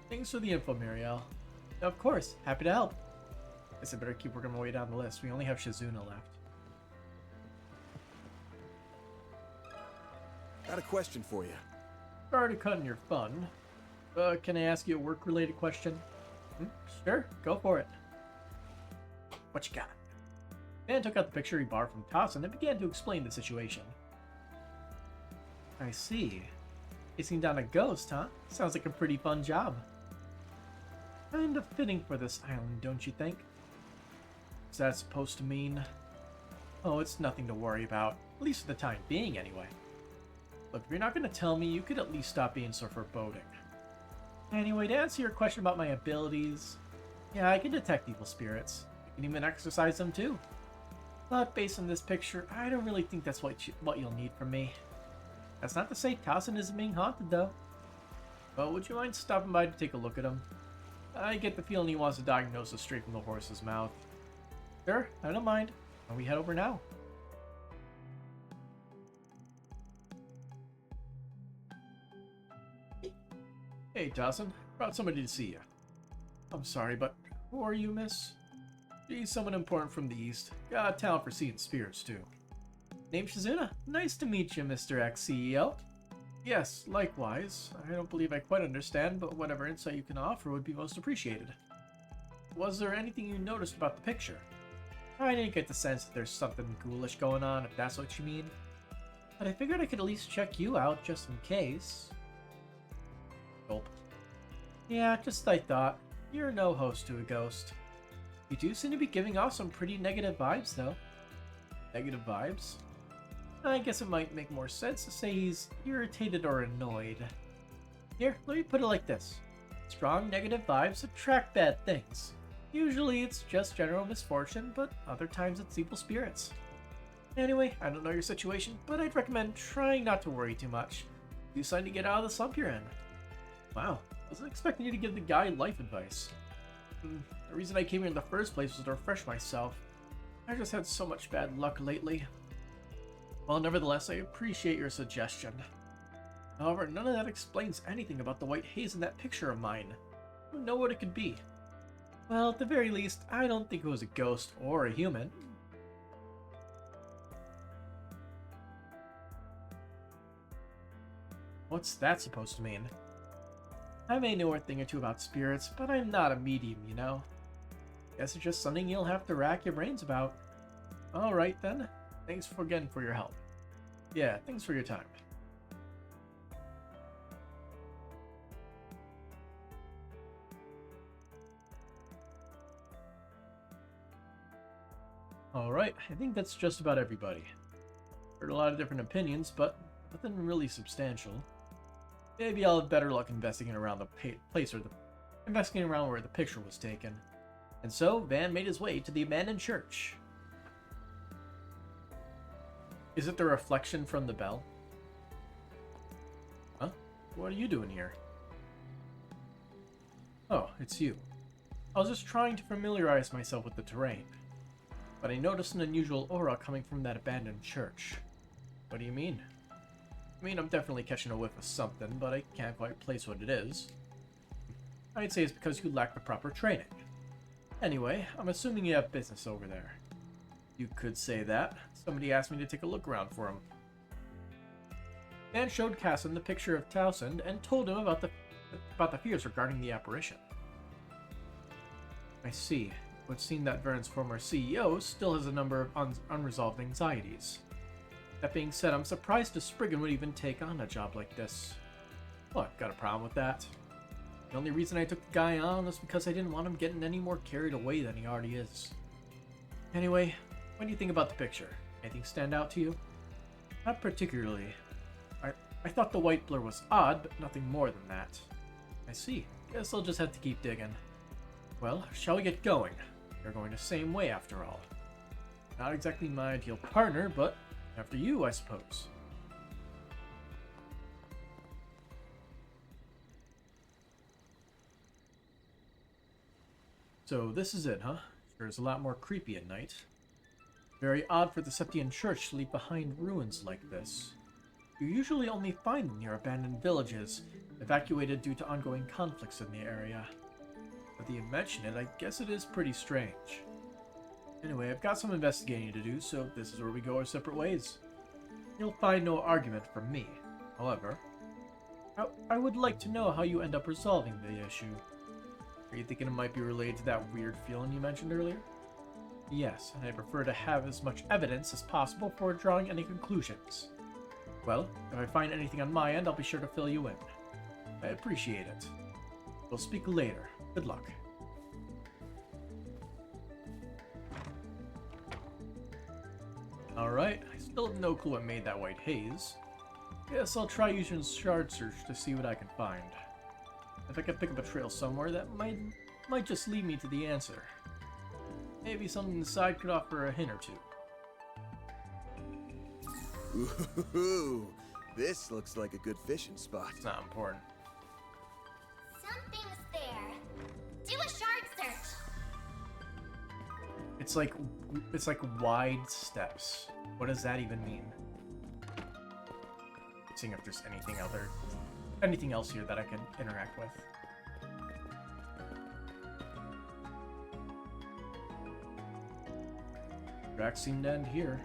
Speaker 1: Thanks for the info, Marielle. Of course, happy to help. Guess I better keep working my way down the list. We only have Shizuna left.
Speaker 5: Got a question for you.
Speaker 1: Sorry to cut in your fun. Can I ask you a work-related question? Sure, go for it. What you got? Dan took out the picture he borrowed from Tassin and began to explain the situation. I see. Chasing down a ghost, huh? Sounds like a pretty fun job. Kind of fitting for this island, don't you think? What's that supposed to mean? Oh, it's nothing to worry about. At least for the time being, anyway. Look, if you're not going to tell me, you could at least stop being so foreboding. Anyway, to answer your question about my abilities, yeah, I can detect evil spirits. I can even exorcise them too. But based on this picture, I don't really think that's what you'll need from me. That's not to say Tassin isn't being haunted, though. But would you mind stopping by to take a look at him? I get the feeling he wants a diagnosis straight from the horse's mouth. Sure, I don't mind. Why don't we head over now? Hey, Tassin. Brought somebody to see you. I'm sorry, but who are you, miss? She's someone important from the East. Got a talent for seeing spirits, too. Name's Shizuna. Nice to meet you, Mr. Ex-CEO. Yes, likewise. I don't believe I quite understand, but whatever insight you can offer would be most appreciated. Was there anything you noticed about the picture? I didn't get the sense that there's something ghoulish going on, if that's what you mean. But I figured I could at least check you out, just in case. Gulp. Yeah, just I thought. You're no host to a ghost. You do seem to be giving off some pretty negative vibes, though. Negative vibes? I guess it might make more sense to say he's irritated or annoyed. Here, let me put it like this. Strong negative vibes attract bad things. Usually it's just general misfortune, but other times it's evil spirits. Anyway, I don't know your situation, but I'd recommend trying not to worry too much. Do something to get out of the slump you're in. Wow, I wasn't expecting you to give the guy life advice. The reason I came here in the first place was to refresh myself. I just had so much bad luck lately. Well, nevertheless, I appreciate your suggestion. However, none of that explains anything about the white haze in that picture of mine. I don't know what it could be. Well, at the very least, I don't think it was a ghost or a human. What's that supposed to mean? I may know a thing or two about spirits, but I'm not a medium, you know? Guess it's just something you'll have to rack your brains about. Alright then. Thanks again for your help. Yeah, thanks for your time. Alright, I think that's just about everybody. Heard a lot of different opinions, but nothing really substantial. Maybe I'll have better luck investigating around the place or investigating around where the picture was taken. And so, Van made his way to the abandoned church. Is it the reflection from the bell? Huh? What are you doing here? Oh, it's you. I was just trying to familiarize myself with the terrain. But I noticed an unusual aura coming from that abandoned church. What do you mean? I mean, I'm definitely catching a whiff of something, but I can't quite place what it is. I'd say it's because you lack the proper training. Anyway, I'm assuming you have business over there. You could say that. Somebody asked me to take a look around for him. Man showed Casson the picture of Towsend and told him about the fears regarding the apparition. I see. It would seem that Vern's former CEO still has a number of unresolved anxieties. That being said, I'm surprised a Spriggan would even take on a job like this. What, got a problem with that? The only reason I took the guy on was because I didn't want him getting any more carried away than he already is. Anyway, what do you think about the picture? Anything stand out to you? Not particularly. I thought the white blur was odd, but nothing more than that. I see. Guess I'll just have to keep digging. Well, shall we get going? You're going the same way after all. Not exactly my ideal partner, but after you, I suppose. So this is it, huh? Sure is a lot more creepy at night. Very odd for the Septian Church to leave behind ruins like this. You usually only find them near abandoned villages, evacuated due to ongoing conflicts in the area. But that you mention it, I guess it is pretty strange. Anyway, I've got some investigating to do, so this is where we go our separate ways. You'll find no argument from me. However, I would like to know how you end up resolving the issue. Are you thinking it might be related to that weird feeling you mentioned earlier? Yes, and I prefer to have as much evidence as possible before drawing any conclusions. Well, if I find anything on my end, I'll be sure to fill you in. I appreciate it. We'll speak later. Good luck. Alright, I still have no clue what made that white haze. Guess I'll try using shard search to see what I can find. If I can pick up a trail somewhere, that might just lead me to the answer. Maybe something inside could offer a hint or two.
Speaker 5: Ooh, this looks like a good fishing spot.
Speaker 1: It's not important.
Speaker 8: Something's there. Do a shard search.
Speaker 1: It's like wide steps. What does that even mean? Seeing if there's anything else here that I can interact with. Tracks seem to end here.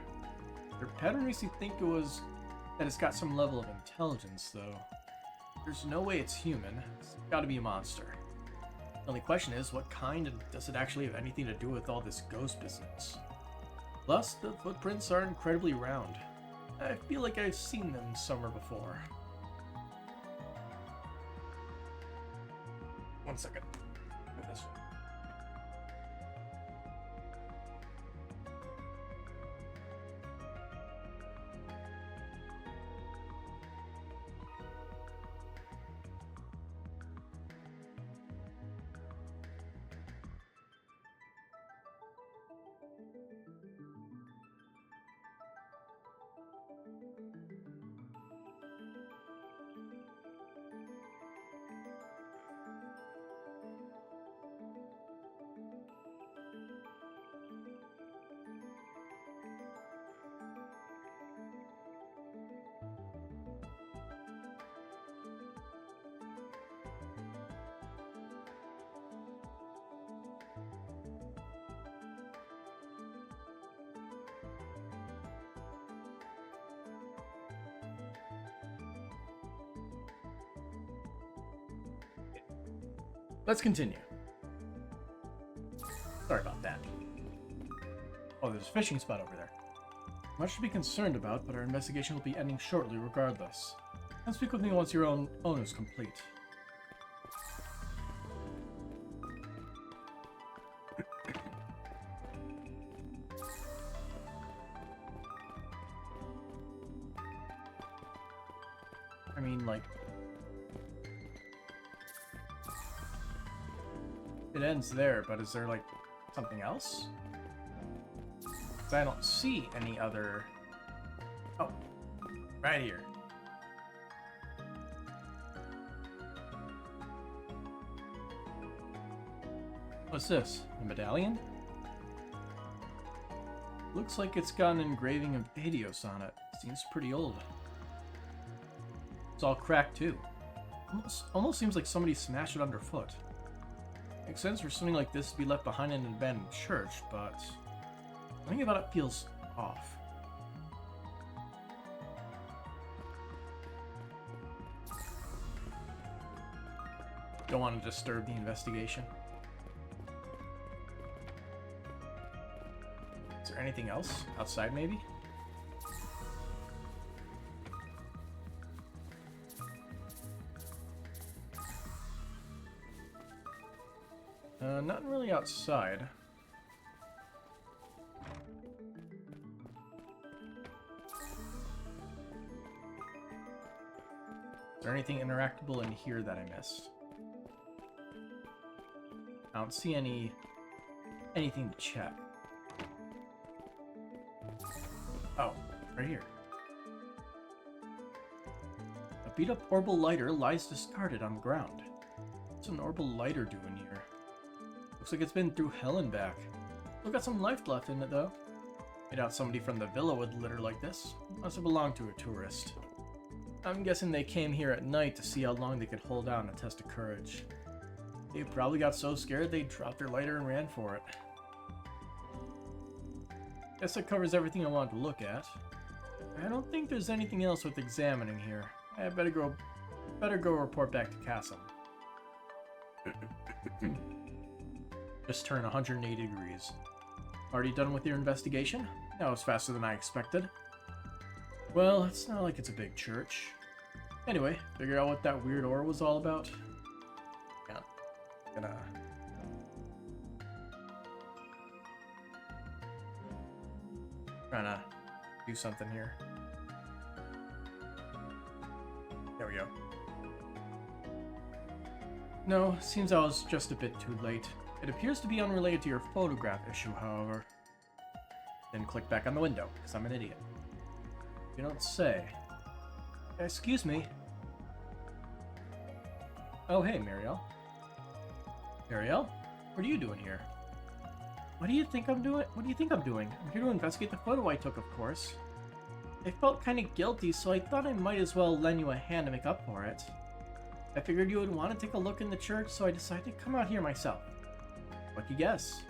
Speaker 1: Their pattern makes me think that it's got some level of intelligence, though. There's no way it's human. It's gotta be a monster. The only question is, what kind, and does it actually have anything to do with all this ghost business? Plus, the footprints are incredibly round. I feel like I've seen them somewhere before. One second. Go this way. Let's continue. Sorry about there's a fishing spot over there. Much to be concerned about, but our investigation will be ending shortly regardless. Come speak with me once your own is complete. I mean, like... It ends there, but is there, like, something else? 'Cause I don't see any other... Oh, right here. What's this? A medallion? Looks like it's got an engraving of Adios on it. Seems pretty old. It's all cracked too. Almost seems like somebody smashed it underfoot. Makes sense for something like this to be left behind in an abandoned church, but something about it feels off. Don't want to disturb the investigation. Is there anything else? Outside, maybe? Not really outside. Is there anything interactable in here that I missed? I don't see anything to check. Oh, right here. A beat-up orbital lighter lies discarded on the ground. What's an orbital lighter doing here? Looks like it's been through hell and back. Still got some life left in it, though. I doubt somebody from the villa would litter like this. Must have belonged to a tourist. I'm guessing they came here at night to see how long they could hold out in a test of courage. They probably got so scared they dropped their lighter and ran for it. Guess that covers everything I wanted to look at. I don't think there's anything else worth examining here. I better go report back to Castle. Just turned 180 degrees. Already done with your investigation? That was faster than I expected. Well, it's not like it's a big church. Anyway, figure out what that weird aura was all about? Yeah. Trying to do something here. There we go. No, seems I was just a bit too late. It appears to be unrelated to your photograph issue, however. Then click back on the window, because I'm an idiot. You don't say. Excuse me. Oh, hey, Marielle. Marielle? What are you doing here? What do you think I'm doing? What do you think I'm doing? I'm here to investigate the photo I took, of course. I felt kind of guilty, so I thought I might as well lend you a hand to make up for it. I figured you would want to take a look in the church, so I decided to come out here myself. Lucky guess.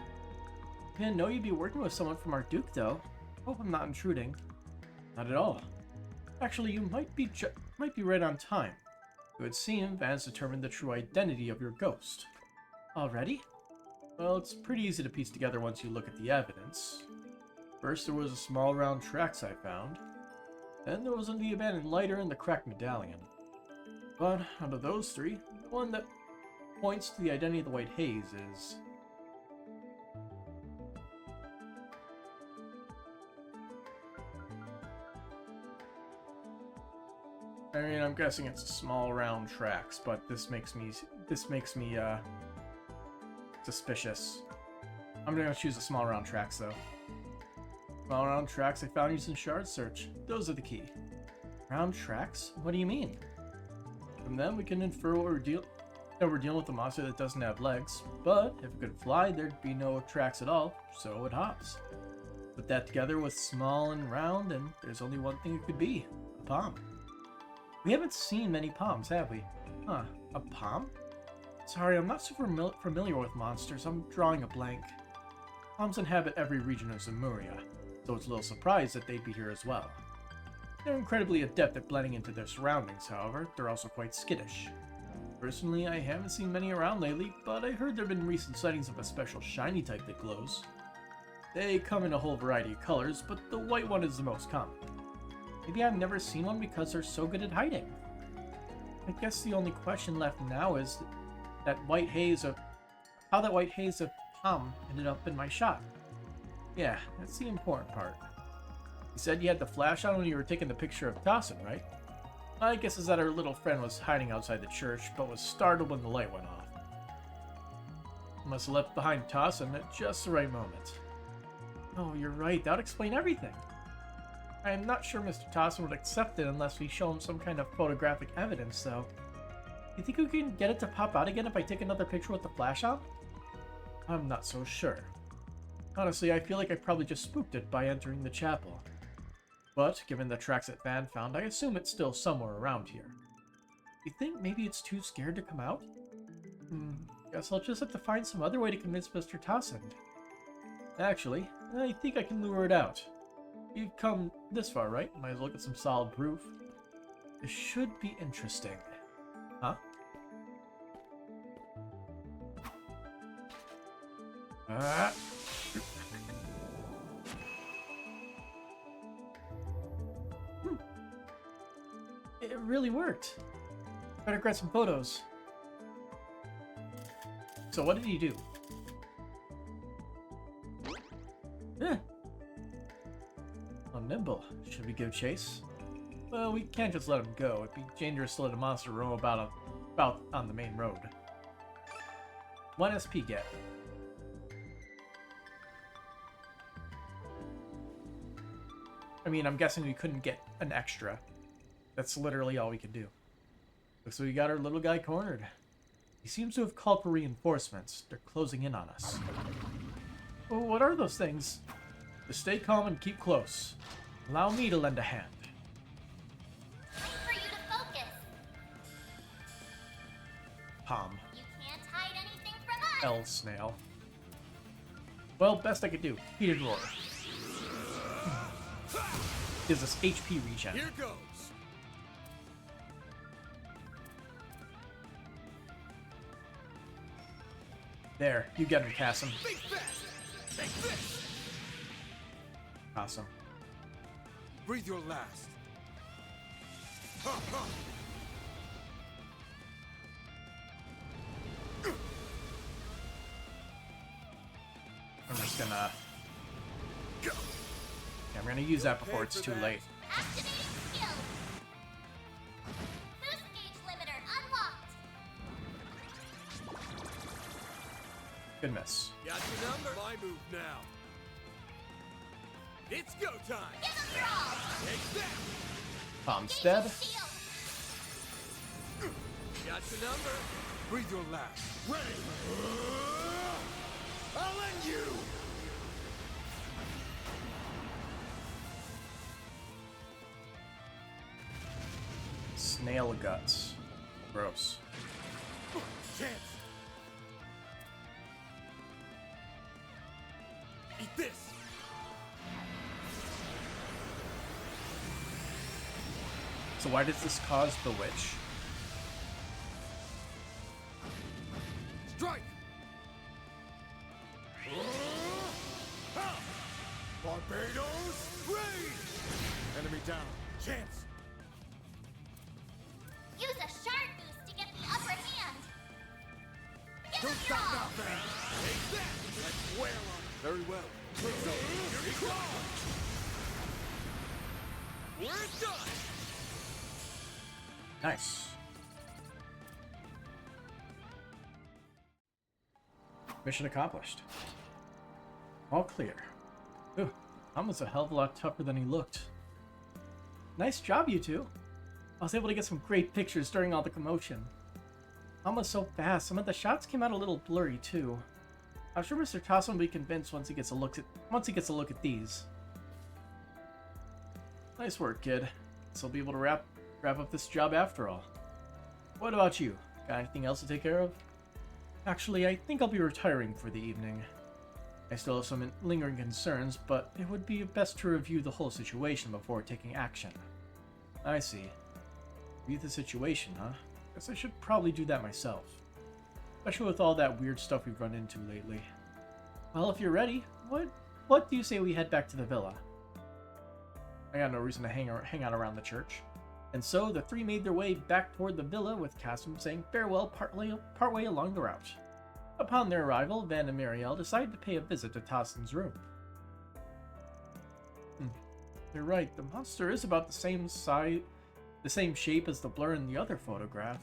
Speaker 1: I didn't know you'd be working with someone from our Duke, though. Hope I'm not intruding. Not at all. Actually, you might be right on time. It would seem Van's determined the true identity of your ghost. Already? Well, it's pretty easy to piece together once you look at the evidence. First, there was a small round tracks I found. Then there was the abandoned lighter and the cracked medallion. But out of those three, the one that points to the identity of the white haze is... I mean, I'm guessing it's small round tracks, but this makes me suspicious. I'm gonna choose the small round tracks though. Small round tracks I found using shard search. Those are the key. Round tracks? What do you mean? From them we can infer that we're dealing with a monster that doesn't have legs, but if it could fly there'd be no tracks at all, so it hops. Put that together with small and round and there's only one thing it could be. A palm. We haven't seen many palms, have we? Huh, a palm? Sorry, I'm not super familiar with monsters. I'm drawing a blank. Palms inhabit every region of Zemuria, so it's a little surprised that they'd be here as well. They're incredibly adept at blending into their surroundings, however. They're also quite skittish. Personally, I haven't seen many around lately, but I heard there have been recent sightings of a special shiny type that glows. They come in a whole variety of colors, but the white one is the most common. Maybe I've never seen one because they're so good at hiding. I guess the only question left now is how that white haze of Tom ended up in my shot. Yeah, that's the important part. You said you had the flash on when you were taking the picture of Dawson, right? My guess is that our little friend was hiding outside the church, but was startled when the light went off. Must have left behind Dawson at just the right moment. Oh, you're right. That would explain everything. I am not sure Mr. Dawson would accept it unless we show him some kind of photographic evidence, though. You think we can get it to pop out again if I take another picture with the flash on? I'm not so sure. Honestly, I feel like I probably just spooked it by entering the chapel. But, given the tracks that Van found, I assume it's still somewhere around here. You think maybe it's too scared to come out? Guess I'll just have to find some other way to convince Mr. Dawson. Actually, I think I can lure it out. You've come this far, right? Might as well get some solid proof. This should be interesting. Huh? It really worked. Better grab some photos. So what did he do? Oh, nimble. Should we give chase? Well, we can't just let him go. It'd be dangerous to let a monster roam about on the main road. 1 SP get. I mean, I'm guessing we couldn't get an extra. That's literally all we could do. Looks like we got our little guy cornered. He seems to have called for reinforcements. They're closing in on us. Oh, what are those things? Just stay calm and keep close. Allow me to lend a hand.
Speaker 8: Wait for you to focus.
Speaker 1: Palm.
Speaker 8: You can't hide anything from us.
Speaker 1: L snail. Well, best I could do. Heated roar. Gives us HP regen.
Speaker 5: Here goes.
Speaker 1: There, you get him, Cassim.
Speaker 5: Think fast. Take this.
Speaker 1: Awesome.
Speaker 5: Breathe your last. Ha, ha.
Speaker 1: I'm just gonna... Yeah, I'm gonna use that before it's too late.
Speaker 8: Activating skill. Boost gauge limiter unlocked.
Speaker 1: Good miss.
Speaker 5: Got your number. My move now. It's go time.
Speaker 8: Give them your all.
Speaker 5: Take that.
Speaker 1: Palm's dead.
Speaker 5: Got your number. Breathe your last. Ready. I'll end you.
Speaker 1: Snail guts. Gross.
Speaker 5: Chance. Eat this.
Speaker 1: So why does this cause the witch?
Speaker 5: Strike. Barbados raid. Enemy down. Chance.
Speaker 8: Use a shard boost to get the upper hand. Give
Speaker 5: Don't
Speaker 8: them your
Speaker 5: stop
Speaker 8: all.
Speaker 5: now, man. Take that. Let's wail on it. Very well. Here he comes. We're done.
Speaker 1: Nice. Mission accomplished. All clear. Ooh, Tom was a hell of a lot tougher than he looked. Nice job, you two. I was able to get some great pictures during all the commotion. Tom was so fast, some of the shots came out a little blurry too. I'm sure Mr. Dawson will be convinced once he gets a look at these. Nice work, kid. Guess I'll be able to wrap up this job after all. What about you? Got anything else to take care of? Actually, I think I'll be retiring for the evening. I still have some lingering concerns, but it would be best to review the whole situation before taking action. I see. Review the situation, huh? Guess I should probably do that myself. Especially with all that weird stuff we've run into lately. Well, if you're ready, what what do you say we head back to the villa? I got no reason to hang out around the church. And so the three made their way back toward the villa, with Casim saying farewell partway along the route. Upon their arrival, Van and Muriel decided to pay a visit to Tossin's room. You're right, the monster is about the same shape as the blur in the other photograph.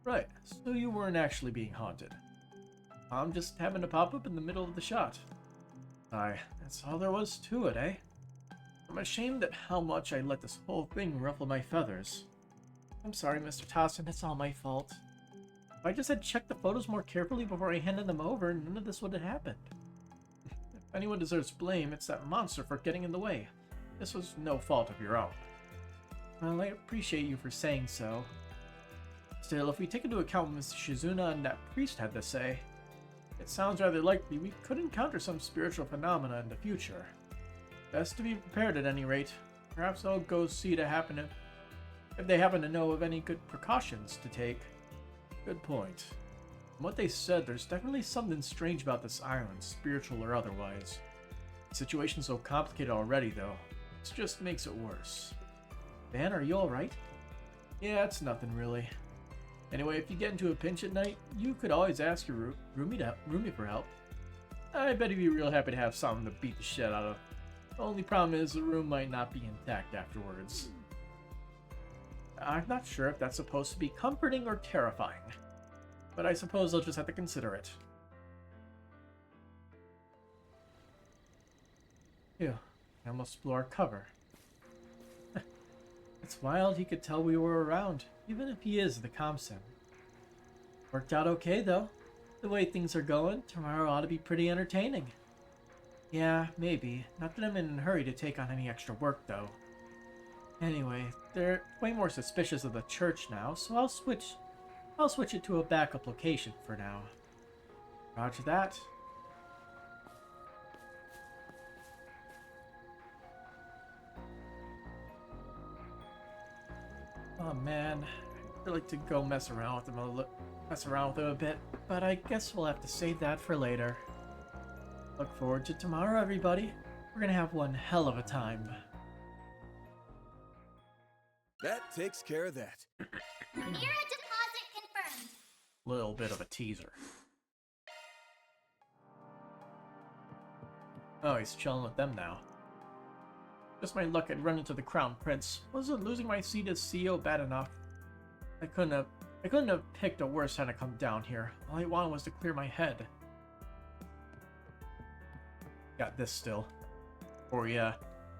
Speaker 1: Right, so you weren't actually being haunted. Tom just happened to pop up in the middle of the shot. Aye, that's all there was to it, eh? I'm ashamed at how much I let this whole thing ruffle my feathers. I'm sorry, Mr. Tossin, it's all my fault. If I just had checked the photos more carefully before I handed them over, none of this would have happened. If anyone deserves blame, it's that monster for getting in the way. This was no fault of your own. Well, I appreciate you for saying so. Still, if we take into account what Mr. Shizuna and that priest had to say, it sounds rather likely we could encounter some spiritual phenomena in the future. Best to be prepared at any rate. Perhaps I'll go see to happen if they happen to know of any good precautions to take. Good point. From what they said, there's definitely something strange about this island, spiritual or otherwise. The situation's so complicated already, though. This just makes it worse. Van, are you alright? Yeah, it's nothing really. Anyway, if you get into a pinch at night, you could always ask your roomie for help. I bet he'd be real happy to have something to beat the shit out of. The only problem is the room might not be intact afterwards. I'm not sure if that's supposed to be comforting or terrifying, but I suppose I'll just have to consider it. Phew, I almost blew our cover. It's wild he could tell we were around, even if he is the commsim. Worked out okay, though. The way things are going, tomorrow ought to be pretty entertaining. Yeah, maybe. Not that I'm in a hurry to take on any extra work, though. Anyway, they're way more suspicious of the church now, so I'll switch it to a backup location for now. Roger that. Oh man, I'd like to go mess around with him a bit, but I guess we'll have to save that for later. Look forward to tomorrow, everybody. We're gonna have one hell of a time.
Speaker 5: That takes care of that.
Speaker 8: Mirror deposit confirmed.
Speaker 1: Little bit of a teaser. Oh, he's chilling with them now. Just my luck I'd run into the Crown Prince. Wasn't losing my seat as CEO bad enough? I couldn't have picked a worse time to come down here. All I wanted was to clear my head. Got this still. Before we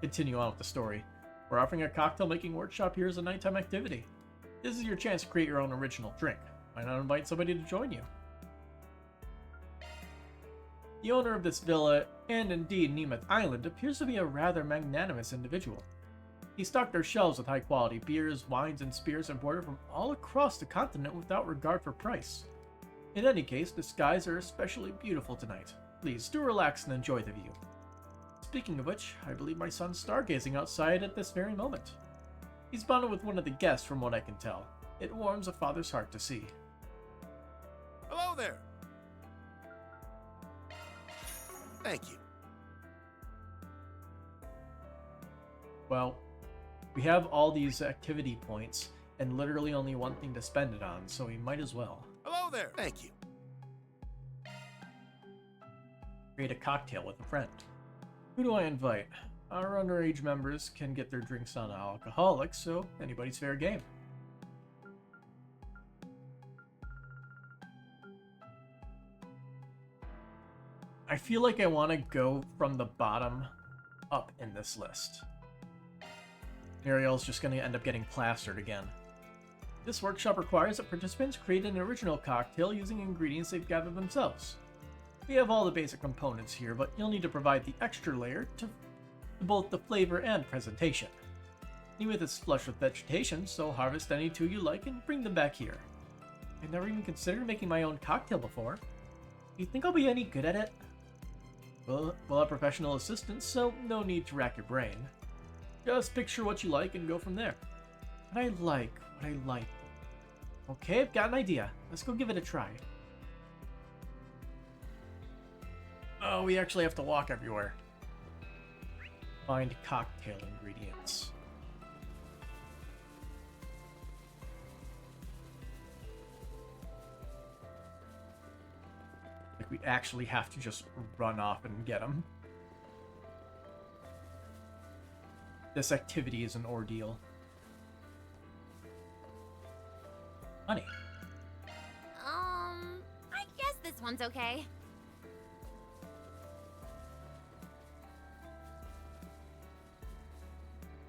Speaker 1: continue on with the story. We're offering a cocktail making workshop here as a nighttime activity. This is your chance to create your own original drink. Why not invite somebody to join you? The owner of this villa, and indeed Nemeth Island, appears to be a rather magnanimous individual. He stocked their shelves with high-quality beers, wines, and spirits imported from all across the continent without regard for price. In any case, the skies are especially beautiful tonight. Please do relax and enjoy the view. Speaking of which, I believe my son's stargazing outside at this very moment. He's bonded with one of the guests from what I can tell. It warms a father's heart to see.
Speaker 5: Hello there! Thank you.
Speaker 1: Well, we have all these activity points and literally only one thing to spend it on, so we might as well.
Speaker 5: Hello there! Thank you.
Speaker 1: Create a cocktail with a friend. Who do I invite? Our underage members can get their drinks non-alcoholic, so anybody's fair game. I feel like I want to go from the bottom up in this list. Muriel's just going to end up getting plastered again. This workshop requires that participants create an original cocktail using ingredients they've gathered themselves. We have all the basic components here, but you'll need to provide the extra layer to both the flavor and presentation. Nemeth is flush with vegetation, so harvest any two you like and bring them back here. I've never even considered making my own cocktail before. Do you think I'll be any good at it? We'll have professional assistants, so no need to rack your brain. Just picture what you like and go from there. What I like. Okay, I've got an idea. Let's go give it a try. Oh, we actually have to walk everywhere. Find cocktail ingredients. Like we actually have to just run off and get them. This activity is an ordeal. Honey.
Speaker 2: I guess this one's okay.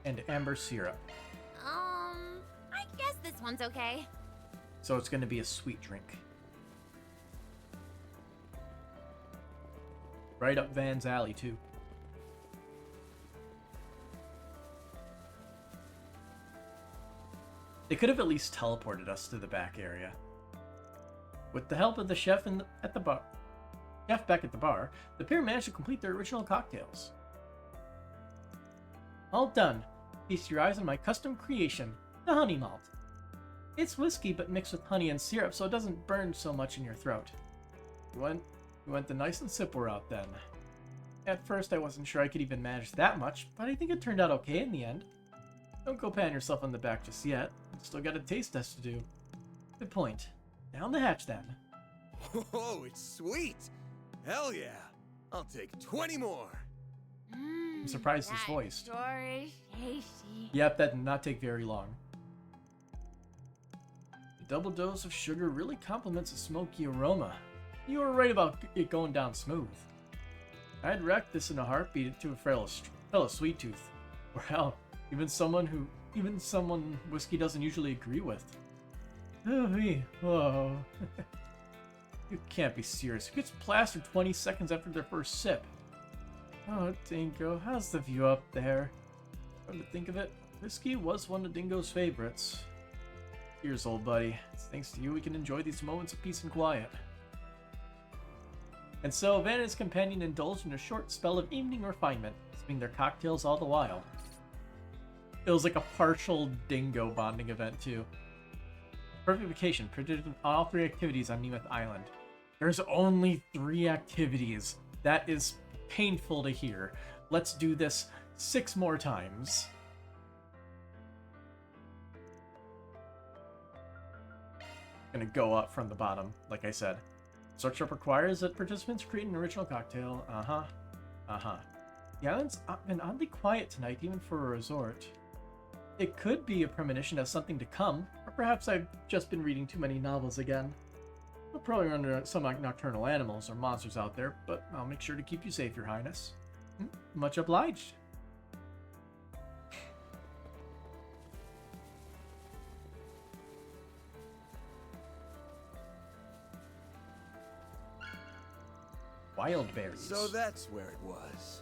Speaker 1: And amber syrup.
Speaker 2: I guess this one's okay.
Speaker 1: So it's going to be a sweet drink. Right up Van's alley, too. They could have at least teleported us to the back area. With the help of the chef at the bar, chef back at the bar, the pair managed to complete their original cocktails. All done. Feast your eyes on my custom creation, the honey malt. It's whiskey but mixed with honey and syrup so it doesn't burn so much in your throat. We went the nice and simple route then. At first I wasn't sure I could even manage that much, but I think it turned out okay in the end. Don't go patting yourself on the back just yet. Still got a taste test to do. Good point. Down the hatch then.
Speaker 5: Oh, it's sweet! Hell yeah! I'll take 20 more!
Speaker 1: I'm surprised it's voiced.
Speaker 2: Sure is tasty.
Speaker 1: Yep, that did not take very long. The double dose of sugar really complements the smoky aroma. You were right about it going down smooth. I'd wreck this in a heartbeat to a fellow sweet tooth. Or hell, even someone whiskey doesn't usually agree with. Whoa. You can't be serious. Who gets plastered 20 seconds after their first sip? Oh, Dingo, how's the view up there? Come to think of it, whiskey was one of Dingo's favorites. Cheers, old buddy. It's thanks to you we can enjoy these moments of peace and quiet. And so, Van and his companion indulged in a short spell of evening refinement, sipping their cocktails all the while. It was like a partial Dingo bonding event, too. Perfect vacation, predicted in all 3 activities on Nemeth Island. There's only 3 activities. That is painful to hear. Let's do this 6 more times. Gonna go up from the bottom, like I said. Search up requires that participants create an original cocktail. The island's been oddly quiet tonight, even for a resort. It could be a premonition of something to come, or perhaps I've just been reading too many novels again. We'll probably run into some nocturnal animals or monsters out there, but I'll make sure to keep you safe, Your Highness. Much obliged. Wild berries.
Speaker 5: So that's where it was.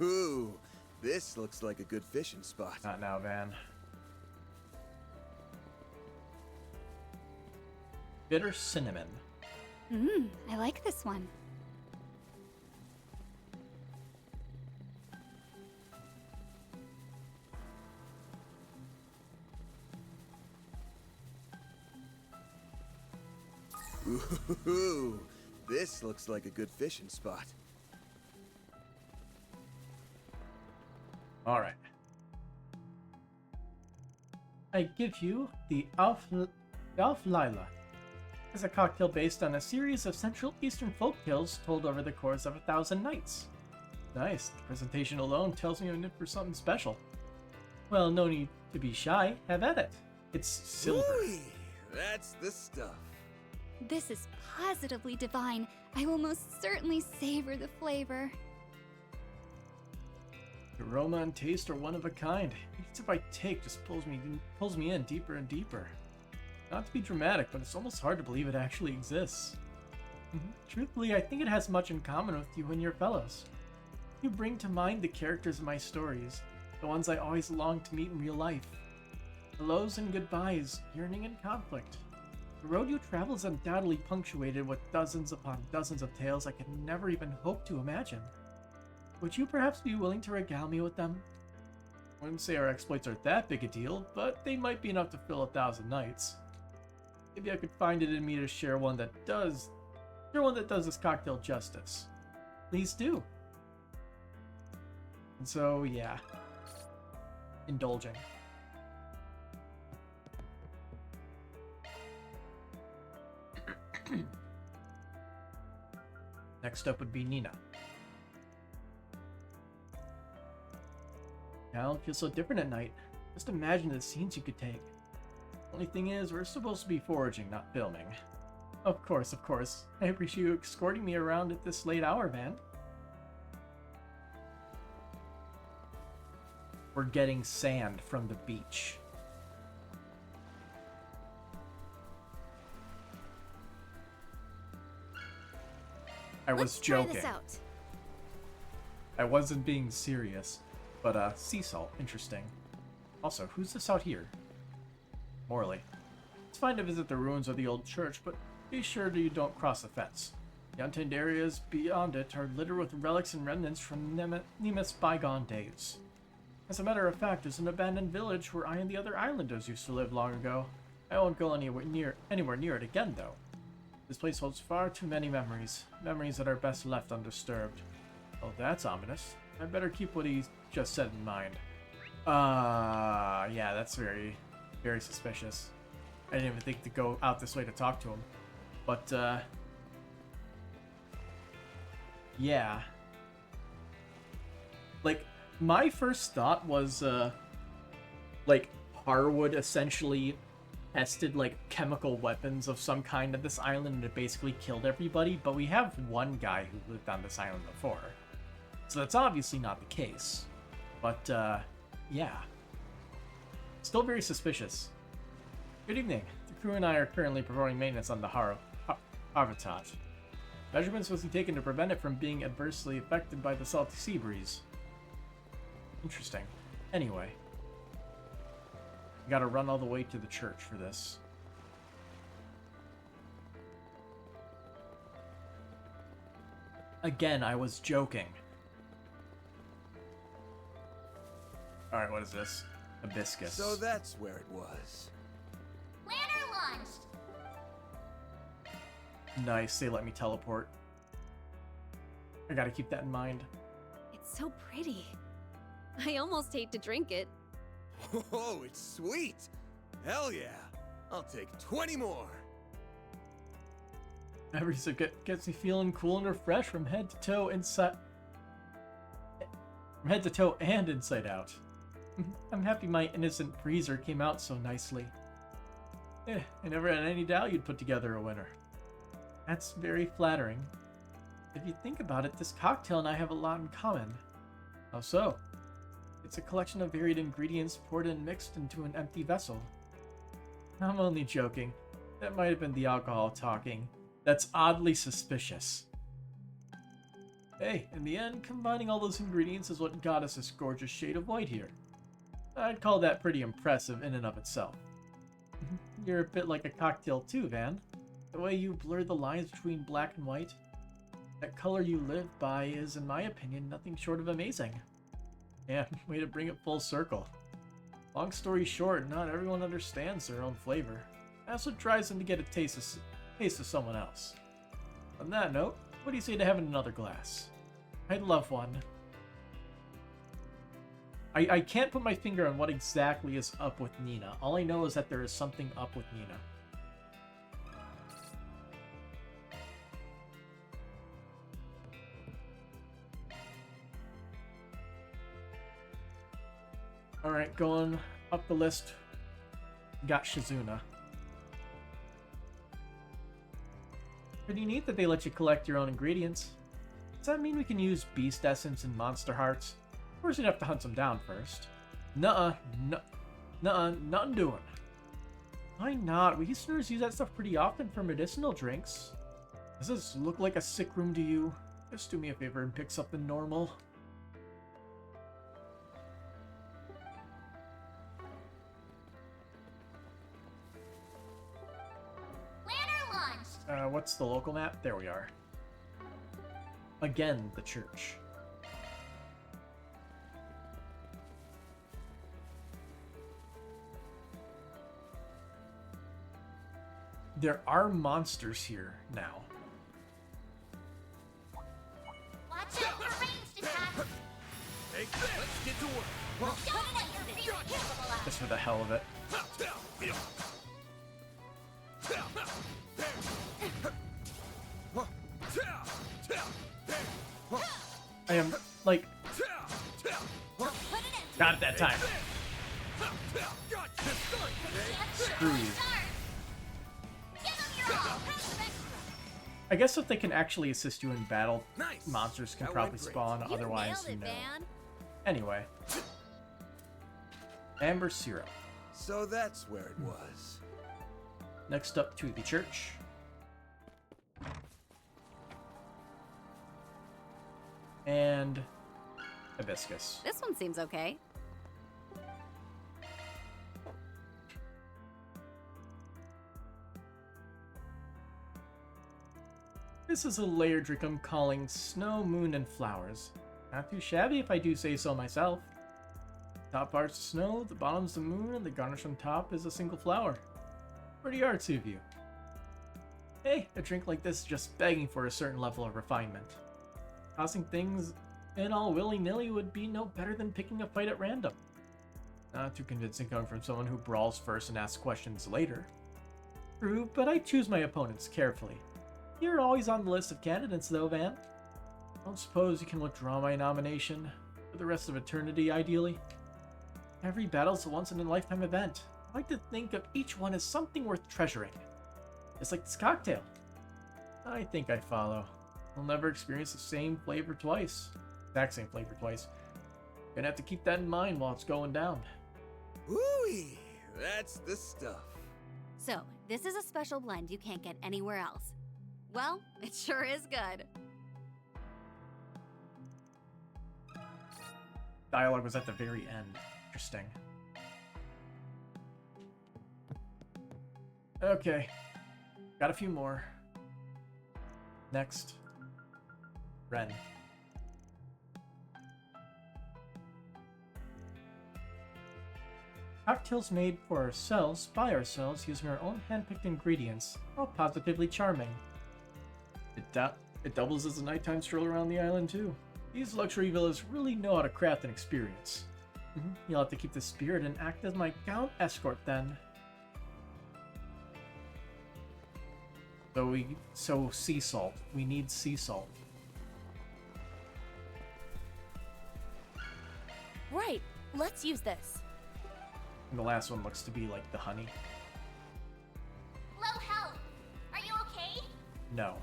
Speaker 5: Ooh, this looks like a good fishing spot.
Speaker 1: Not now, Van. Bitter cinnamon.
Speaker 9: I like this one.
Speaker 5: Ooh, this looks like a good fishing spot.
Speaker 1: All right. I give you the Alf Lila. It's a cocktail based on a series of Central Eastern folk tales told over the course of 1,000 nights. Nice. The presentation alone tells me I'm in for something special. Well, no need to be shy. Have at it. It's silver.
Speaker 5: Ooh, that's the stuff.
Speaker 9: This is positively divine. I will most certainly savor the flavor.
Speaker 1: The aroma and taste are one of a kind. Each sip I take just pulls me in deeper and deeper. Not to be dramatic, but it's almost hard to believe it actually exists. Truthfully, I think it has much in common with you and your fellows. You bring to mind the characters in my stories, the ones I always longed to meet in real life. Hellos and goodbyes, yearning and conflict. The road you travel is undoubtedly punctuated with dozens upon dozens of tales I could never even hope to imagine. Would you perhaps be willing to regale me with them? Wouldn't say our exploits are that big a deal, but they might be enough to fill 1,000 nights. Maybe I could find it in me to share one that does this cocktail justice. Please do. And so, yeah. Indulging. Next up would be Nina. Now it feels so different at night. Just imagine the scenes you could take. Only thing is, we're supposed to be foraging, not filming. Of course, of course. I appreciate you escorting me around at this late hour, Van. We're getting sand from the beach. I was joking.
Speaker 20: Try this out.
Speaker 1: I wasn't being serious. But, sea salt. Interesting. Also, who's this out here? Morley. It's fine to visit the ruins of the old church, but be sure you don't cross the fence. The untamed areas beyond it are littered with relics and remnants from Nemus bygone days. As a matter of fact, there's an abandoned village where I and the other islanders used to live long ago. I won't go anywhere near it again, though. This place holds far too many memories. Memories that are best left undisturbed. Oh, that's ominous. I better keep what he just said in mind. Yeah, that's very, very suspicious. I didn't even think to go out this way to talk to him. But, yeah. Like, my first thought was, like, Harwood essentially tested, like, chemical weapons of some kind at this island and it basically killed everybody, but we have one guy who lived on this island before. So that's obviously not the case. But, yeah. Still very suspicious. Good evening. The crew and I are currently performing maintenance on the Harvatat. Measurements must be taken to prevent it from being adversely affected by the salty sea breeze. Interesting. Anyway. We gotta run all the way to the church for this. Again, I was joking. Alright, what is this? Hibiscus.
Speaker 5: So that's where it was.
Speaker 8: Planner launched!
Speaker 1: Nice, they let me teleport. I gotta keep that in mind.
Speaker 20: It's so pretty. I almost hate to drink it.
Speaker 5: Oh, it's sweet! Hell yeah! I'll take 20 more!
Speaker 1: Every sip gets me feeling cool and refreshed from head to toe inside... From head to toe and inside out. I'm happy my innocent freezer came out so nicely. I never had any doubt you'd put together a winner. That's very flattering. If you think about it, this cocktail and I have a lot in common. How so? It's a collection of varied ingredients poured and mixed into an empty vessel. I'm only joking. That might have been the alcohol talking. That's oddly suspicious. Hey, in the end, combining all those ingredients is what got us this gorgeous shade of white here. I'd call that pretty impressive in and of itself. You're a bit like a cocktail too, Van. The way you blur the lines between black and white. That color you live by is, in my opinion, nothing short of amazing. Yeah, way to bring it full circle. Long story short, not everyone understands their own flavor. That's what drives them to get a taste of someone else. On that note, what do you say to having another glass? I'd love one. I can't put my finger on what exactly is up with Nina. All I know is that there is something up with Nina. Alright, going up the list. Got Shizuna. Pretty neat that they let you collect your own ingredients. Does that mean we can use beast essence and monster hearts? Of course, you'd have to hunt them down first. Nuh-uh, nothing doing. Why not? We Easterners use that stuff pretty often for medicinal drinks. Does this look like a sick room to you? Just do me a favor and pick something normal.
Speaker 8: Planner launched!
Speaker 1: What's the local map? There we are. Again, the church. there are monsters here now.
Speaker 8: Watch out for ranged attacks.
Speaker 4: Take this. Let's get to work.
Speaker 8: Don't let your fear capable of.
Speaker 1: Just for the hell of it. I am, like... Got it that time. Screw you. I guess if they can actually assist you in battle, monsters can probably spawn, otherwise no. Anyway. Amber syrup.
Speaker 5: So that's where it was.
Speaker 1: Next up to the church. And hibiscus.
Speaker 13: This one seems okay.
Speaker 1: This is a layered drink I'm calling Snow, Moon, and Flowers. Not too shabby if I do say so myself. Top part's snow, the bottom's the moon, and the garnish on top is a single flower. Pretty artsy of you. Hey, a drink like this is just begging for a certain level of refinement. Tossing things in all willy-nilly would be no better than picking a fight at random. Not too convincing coming from someone who brawls first and asks questions later. True, but I choose my opponents carefully. You're always on the list of candidates though, Van. I don't suppose you can withdraw my nomination for the rest of eternity, ideally. Every battle's a once-in-a-lifetime event. I like to think of each one as something worth treasuring. It's like this cocktail. I think I follow. I'll never experience the same flavor twice. Exact same flavor twice. Gonna have to keep that in mind while it's going down.
Speaker 5: Ooh-wee, that's the stuff.
Speaker 13: So, this is a special blend you can't get anywhere else. Well, it sure is good.
Speaker 1: Dialogue was at the very end. Interesting. Okay. Got a few more. Next. Ren. Cocktails made for ourselves, by ourselves, using our own hand-picked ingredients. Oh, positively charming. It doubles as a nighttime stroll around the island, too. These luxury villas really know how to craft an experience. You'll have to keep the spirit and act as my gown escort, then. So sea salt. We need sea salt.
Speaker 10: Right. Let's use this.
Speaker 1: And the last one looks to be like the honey.
Speaker 8: Low health. Are you okay?
Speaker 1: No.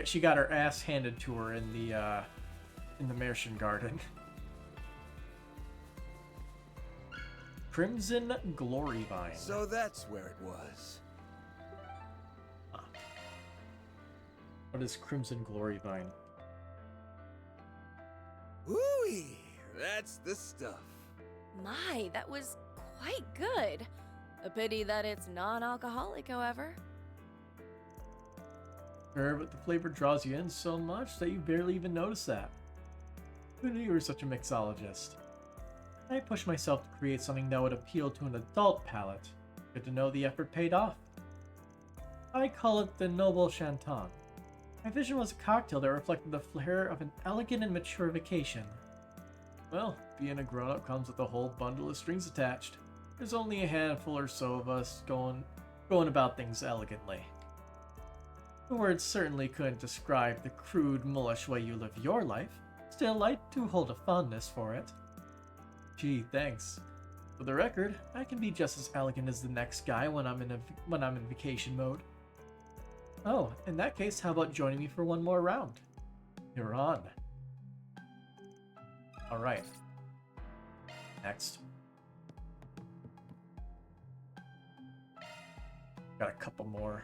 Speaker 1: She got her ass handed to her in the Martian Garden. Crimson Glory Vine.
Speaker 5: So that's where it was.
Speaker 1: Huh. What is Crimson Glory Vine?
Speaker 5: Ooh-wee, that's the stuff.
Speaker 10: My, that was quite good. A pity that it's non-alcoholic, however.
Speaker 1: Sure, but the flavor draws you in so much that you barely even notice that. Who knew you were such a mixologist? I pushed myself to create something that would appeal to an adult palate. Good to know the effort paid off. I call it the Noble Chanton. My vision was a cocktail that reflected the flair of an elegant and mature vacation. Well, being a grown-up comes with a whole bundle of strings attached. There's only a handful or so of us going about things elegantly. The words certainly couldn't describe the crude, mullish way you live your life. Still, I do hold a fondness for it. Gee, thanks. For the record, I can be just as elegant as the next guy when I'm in vacation mode. Oh, in that case, how about joining me for one more round? You're on. Alright. Next. Got a couple more.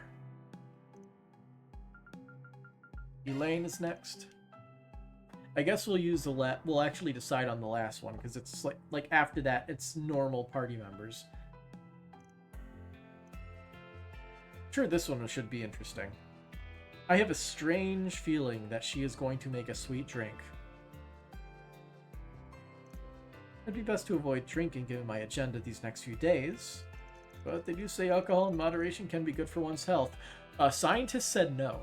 Speaker 1: Elaine is next. I guess we'll use we'll actually decide on the last one because it's like after that it's normal party members. Sure, this one should be interesting. I have a strange feeling that she is going to make a sweet drink. It'd be best to avoid drinking given my agenda these next few days. but they do say alcohol in moderation can be good for one's health. Scientists said no.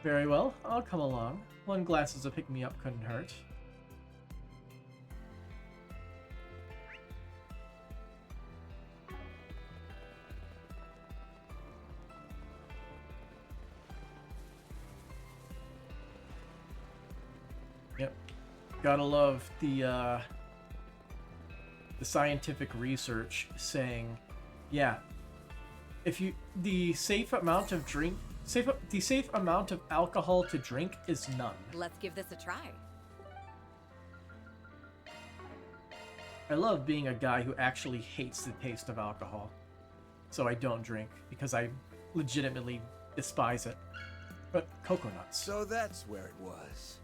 Speaker 1: Very well, I'll come along. 1 glass as a pick-me-up couldn't hurt. Yep. Gotta love the scientific research saying, yeah, if you the safe amount of alcohol to drink is none.
Speaker 2: Let's give this a try.
Speaker 1: I love being a guy who actually hates the taste of alcohol, so I don't drink because I legitimately despise it. But coconuts.
Speaker 5: So that's where it was.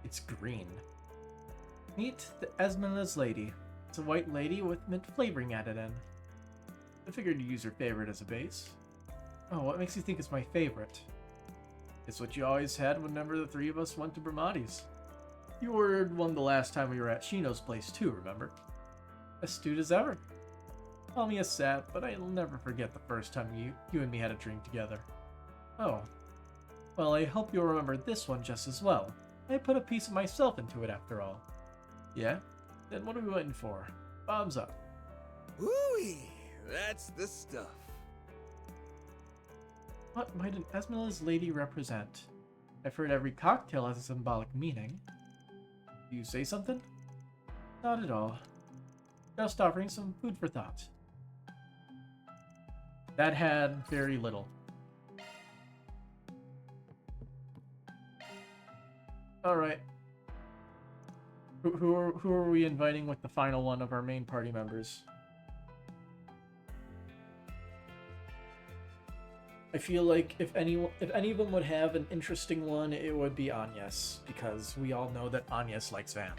Speaker 1: It's green. Meet the Esmeralda's lady. It's a white lady with mint flavoring added in. I figured you'd use your favorite as a base. Oh, what makes you think it's my favorite? It's what you always had whenever the 3 of us went to Bramati's. You ordered one the last time we were at Shino's place too, remember? Astute as ever. Call me a sap, but I'll never forget the first time you and me had a drink together. Oh. Well, I hope you'll remember this one just as well. I put a piece of myself into it after all. Yeah? Then what are we waiting for? Bombs up.
Speaker 5: Woo-wee! That's the stuff.
Speaker 1: What might an Esmeralda's lady represent? I've heard every cocktail has a symbolic meaning. Do you say something? Not at all. Just offering some food for thought. That had very little. Alright. Who are we inviting with the final one of our main party members? I feel like if any of them would have an interesting one, it would be Agnes, because we all know that Agnes likes Van.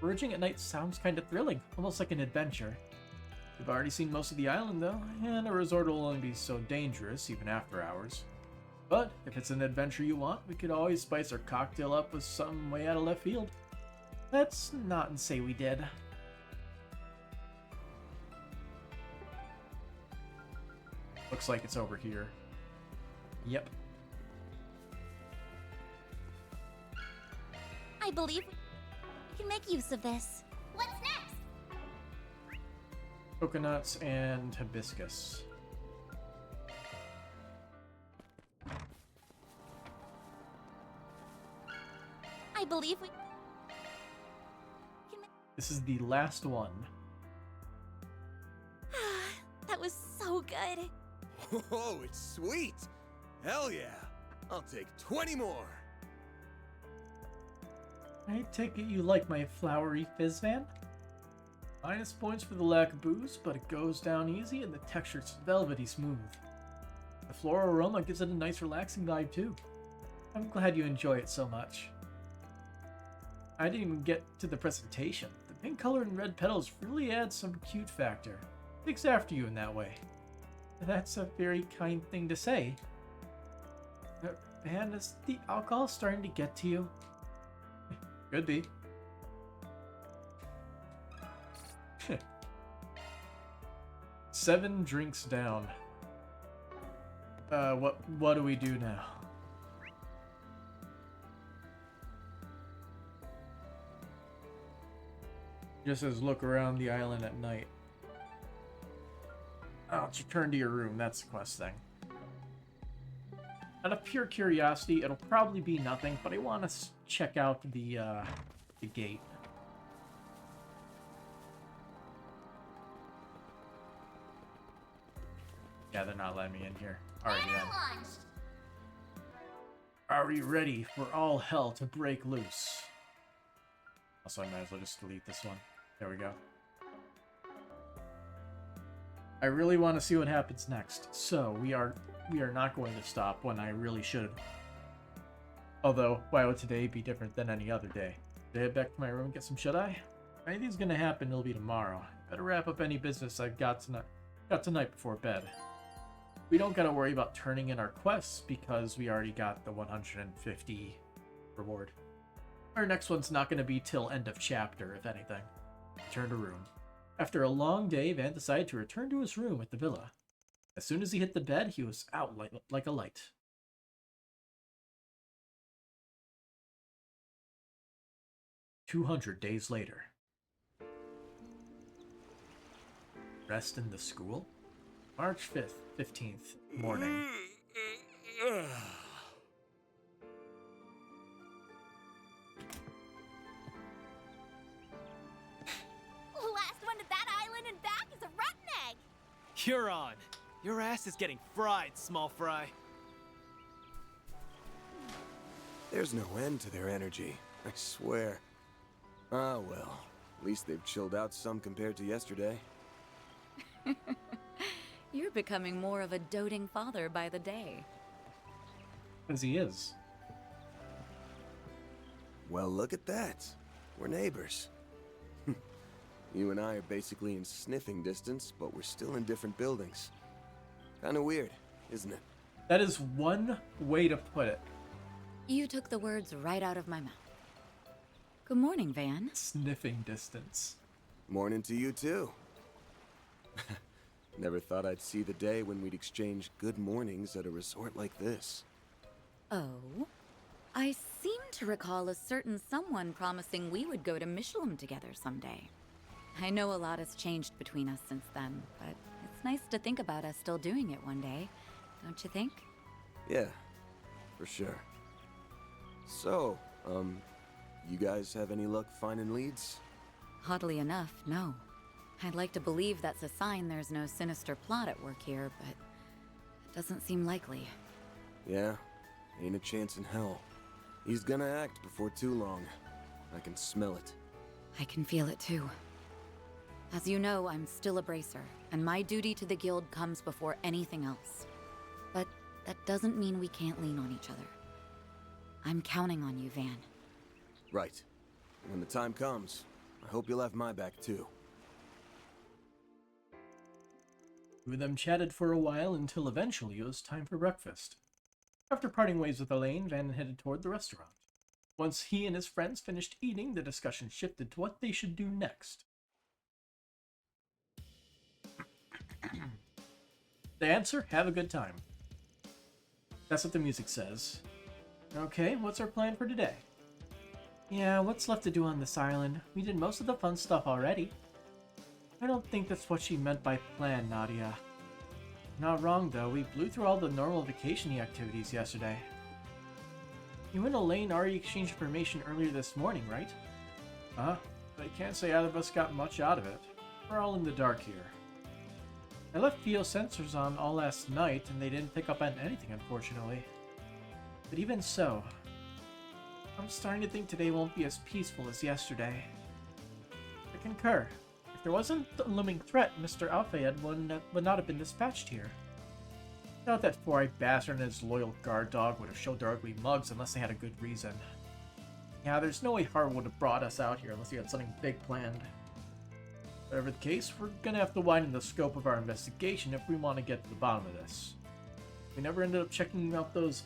Speaker 1: Foraging at night sounds kind of thrilling, almost like an adventure. We've already seen most of the island though, and a resort will only be so dangerous even after hours. But if it's an adventure you want, we could always spice our cocktail up with something way out of left field. Let's not and say we did. Looks like it's over here. Yep.
Speaker 7: I believe we can make use of this.
Speaker 8: What's next?
Speaker 1: Coconuts and hibiscus.
Speaker 7: I believe we can
Speaker 1: This is the last one.
Speaker 7: That was so good.
Speaker 5: Oh, it's sweet! Hell yeah! I'll take 20 more!
Speaker 1: I take it you like my flowery fizz van? Minus points for the lack of booze, but it goes down easy and the texture's velvety smooth. The floral aroma gives it a nice relaxing vibe too. I'm glad you enjoy it so much. I didn't even get to the presentation. The pink color and red petals really add some cute factor. Takes after you in that way. That's a very kind thing to say. Man, is the alcohol starting to get to you? Could be. 7 drinks down. What do we do now? Just says look around the island at night. Oh, it's return to your room. That's the quest thing. Out of pure curiosity, it'll probably be nothing, but I want to check out the gate. Yeah, they're not letting me in here. Alrighty then. Are we ready for all hell to break loose? Also, I might as well just delete this one. There we go. I really want to see what happens next, so we are not going to stop when I really should. Although, why would today be different than any other day? Should I head back to my room and get some shut-eye? If anything's gonna happen, it'll be tomorrow. Better wrap up any business I've got tonight before bed. we don't gotta worry about turning in our quests because we already got the 150 reward. Our next one's not gonna be till end of chapter, if anything. Return to room. After a long day, Van decided to return to his room at the villa. As soon as he hit the bed, he was out like a light. "200 days later. Rest in the school? March 5th, 15th, morning.
Speaker 8: Last one to that island and back is a rotten egg!
Speaker 19: You're on. Your ass is getting fried, small fry.
Speaker 5: There's no end to their energy, I swear. Ah, well. At least they've chilled out some compared to yesterday.
Speaker 15: You're becoming more of a doting father by the day.
Speaker 1: As he is.
Speaker 5: Well, look at that. We're neighbors. You and I are basically in sniffing distance, but we're still in different buildings. Kinda weird, isn't it?
Speaker 1: That is one way to put it.
Speaker 15: You took the words right out of my mouth. Good morning, Van.
Speaker 1: Sniffing distance.
Speaker 5: Morning to you, too. Never thought I'd see the day when we'd exchange good mornings at a resort like this.
Speaker 15: Oh? I seem to recall a certain someone promising we would go to Michelin together someday. I know a lot has changed between us since then, but it's nice to think about us still doing it one day, don't you think?
Speaker 5: Yeah, for sure. So, you guys have any luck finding leads?
Speaker 15: Oddly enough, no. I'd like to believe that's a sign there's no sinister plot at work here, but it doesn't seem likely.
Speaker 5: Yeah, ain't a chance in hell. He's gonna act before too long. I can smell it.
Speaker 15: I can feel it too. As you know, I'm still a bracer, and my duty to the guild comes before anything else. But that doesn't mean we can't lean on each other. I'm counting on you, Van.
Speaker 5: Right. When the time comes, I hope you'll have my back too.
Speaker 1: Two of them chatted for a while until eventually it was time for breakfast. After parting ways with Elaine, Van headed toward the restaurant. Once he and his friends finished eating, the discussion shifted to what they should do next. The answer? Have a good time. That's what the music says. Okay, what's our plan for today? Yeah, what's left to do on this island? We did most of the fun stuff already. I don't think that's what she meant by plan, Nadia. Not wrong, though. We blew through all the normal vacation-y activities yesterday. You and Elaine already exchanged information earlier this morning, right? But I can't say either of us got much out of it. We're all in the dark here. I left Theo sensors on all last night, and they didn't pick up on anything, unfortunately. But even so, I'm starting to think today won't be as peaceful as yesterday. I concur. If there wasn't a looming threat, Mr. Alfayed would not have been dispatched here. Doubt that four-eyed bastard and his loyal guard dog would have showed their ugly mugs unless they had a good reason. Yeah, there's no way Harwood would have brought us out here unless he had something big planned. Whatever the case, we're gonna have to widen the scope of our investigation if we want to get to the bottom of this. We never ended up checking out those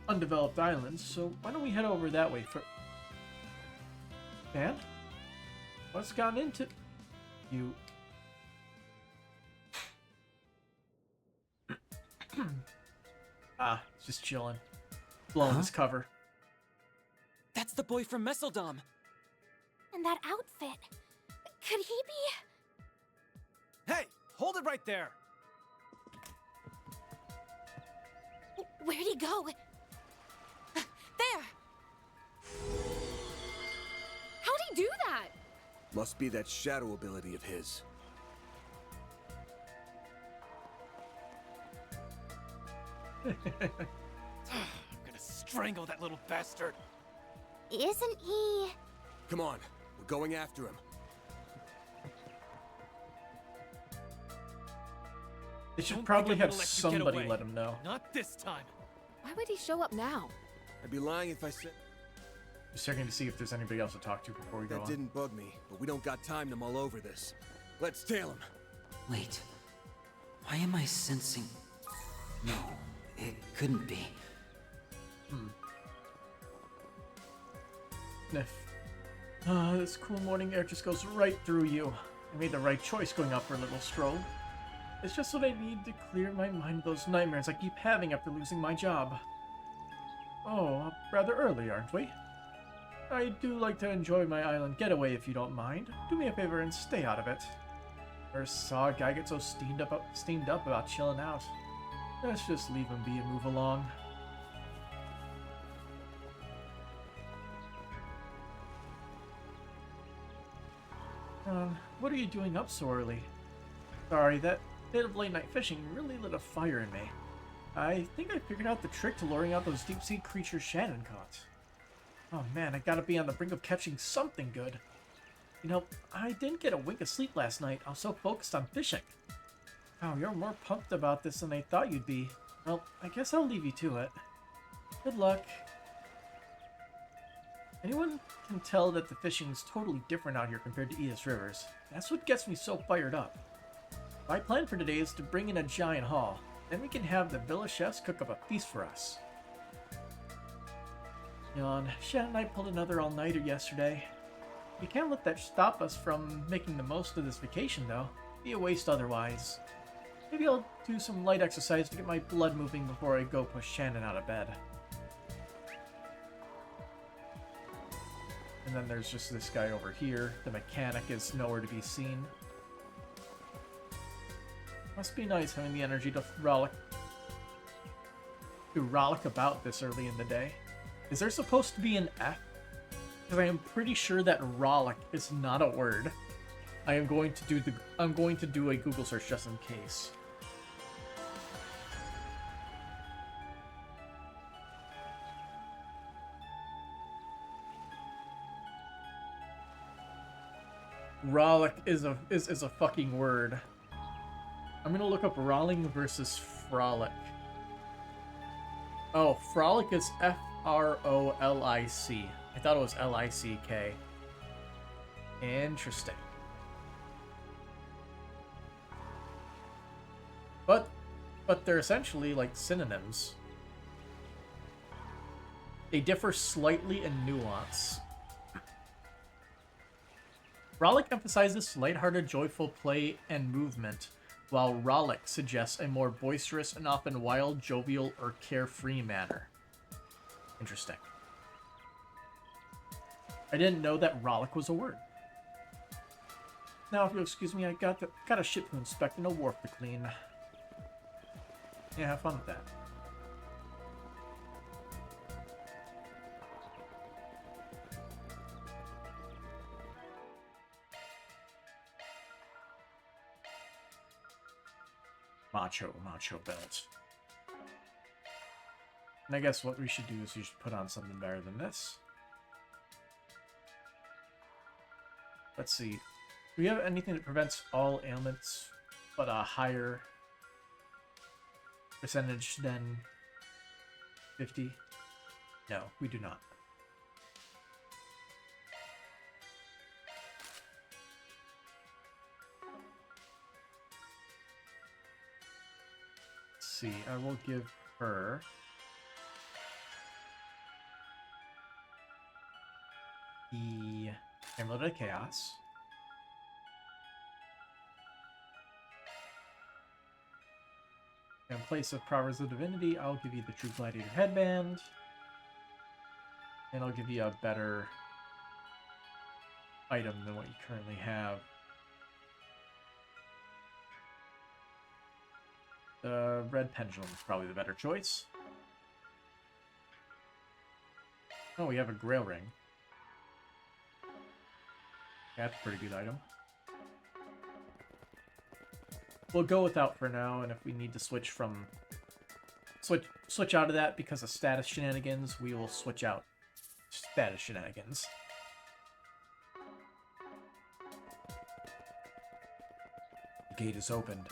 Speaker 1: undeveloped islands, so why don't we head over that way for... Van? What's gotten into... you... He's just chilling. Blowing his cover.
Speaker 3: That's the boy from Messeldom!
Speaker 8: And that outfit. Could he be...
Speaker 19: Hey! Hold it right there!
Speaker 8: Where'd he go? There!
Speaker 21: How'd he do that?
Speaker 5: Must be that shadow ability of his.
Speaker 19: I'm gonna strangle that little bastard!
Speaker 8: Isn't he...
Speaker 5: Come on, we're going after him.
Speaker 1: They should probably have somebody let him know.
Speaker 19: Not this time.
Speaker 21: Why would he show up now?
Speaker 5: I'd be lying if I said...
Speaker 1: Just checking to see if there's anybody else to talk to before we go on.
Speaker 5: That didn't bug me, but we don't got time to mull over this. Let's tail him.
Speaker 3: Wait. Why am I sensing... No, it couldn't be.
Speaker 1: Sniff. This cool morning air just goes right through you. I made the right choice going out for a little stroll. It's just what I need to clear my mind of those nightmares I keep having after losing my job. Oh, rather early, aren't we? I do like to enjoy my island getaway if you don't mind. Do me a favor and stay out of it. First saw a guy get so steamed up about chilling out. Let's just leave him be and move along. What are you doing up so early? Sorry, that bit of late-night fishing really lit a fire in me. I think I figured out the trick to luring out those deep-sea creatures Shannon caught. Oh man, I gotta be on the brink of catching something good. You know, I didn't get a wink of sleep last night. I was so focused on fishing. Wow, you're more pumped about this than I thought you'd be. Well, I guess I'll leave you to it. Good luck. Anyone can tell that the fishing's totally different out here compared to Edith's rivers. That's what gets me so fired up. My plan for today is to bring in a giant haul. Then we can have the villa chefs cook up a feast for us. Yawn. Shannon and I pulled another all-nighter yesterday. We can't let that stop us from making the most of this vacation, though. Be a waste otherwise. Maybe I'll do some light exercise to get my blood moving before I go push Shannon out of bed. And then there's just this guy over here. The mechanic is nowhere to be seen. Must be nice having the energy to rollick about this early in the day. Is there supposed to be an F? Because I am pretty sure that rollick is not a word. I'm going to do a Google search just in case. Rollick is a fucking word. I'm gonna look up rolling versus frolic. Oh, frolic is F-R-O-L-I-C. I thought it was L-I-C-K. Interesting. But they're essentially like synonyms. They differ slightly in nuance. Frolic emphasizes lighthearted, joyful play and movement, while rollick suggests a more boisterous and often wild, jovial, or carefree manner. Interesting. I didn't know that rollick was a word. Now, if you'll excuse me, I got a ship to inspect and a wharf to clean. Yeah, have fun with that. Macho belt. And I guess what we should do is we should put on something better than this. Let's see. Do we have anything that prevents all ailments but a higher percentage than 50? No, we do not. See, I will give her the Amulet of Chaos. In place of Proverbs of Divinity, I'll give you the True Gladiator Headband. And I'll give you a better item than what you currently have. The Red Pendulum is probably the better choice. Oh, we have a Grail Ring. That's a pretty good item. We'll go without for now, and if we need to switch out of that because of status shenanigans, we will switch out status shenanigans. The gate is opened.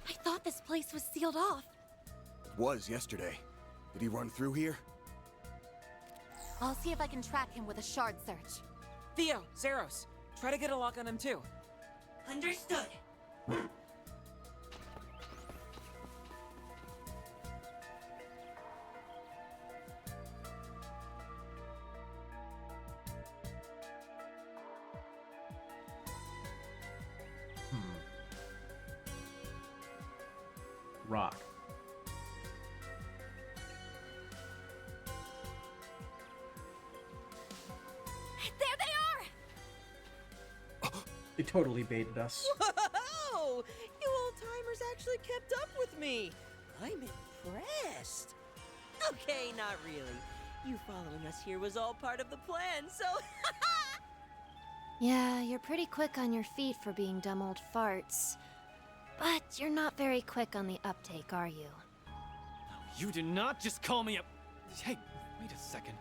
Speaker 10: I thought this place was sealed off.
Speaker 5: It was yesterday. Did he run through here?
Speaker 2: I'll see if I can track him with a shard search.
Speaker 3: Theo, Zeros, try to get a lock on him too.
Speaker 11: Understood.
Speaker 1: rock.
Speaker 8: There they are!
Speaker 1: They totally baited us.
Speaker 16: Whoa! You old-timers actually kept up with me. I'm impressed. Okay, not really. You following us here was all part of the plan, so...
Speaker 2: Yeah, you're pretty quick on your feet for being dumb old farts. But you're not very quick on the uptake, are you?
Speaker 19: You do not just call me a... Hey, wait a second.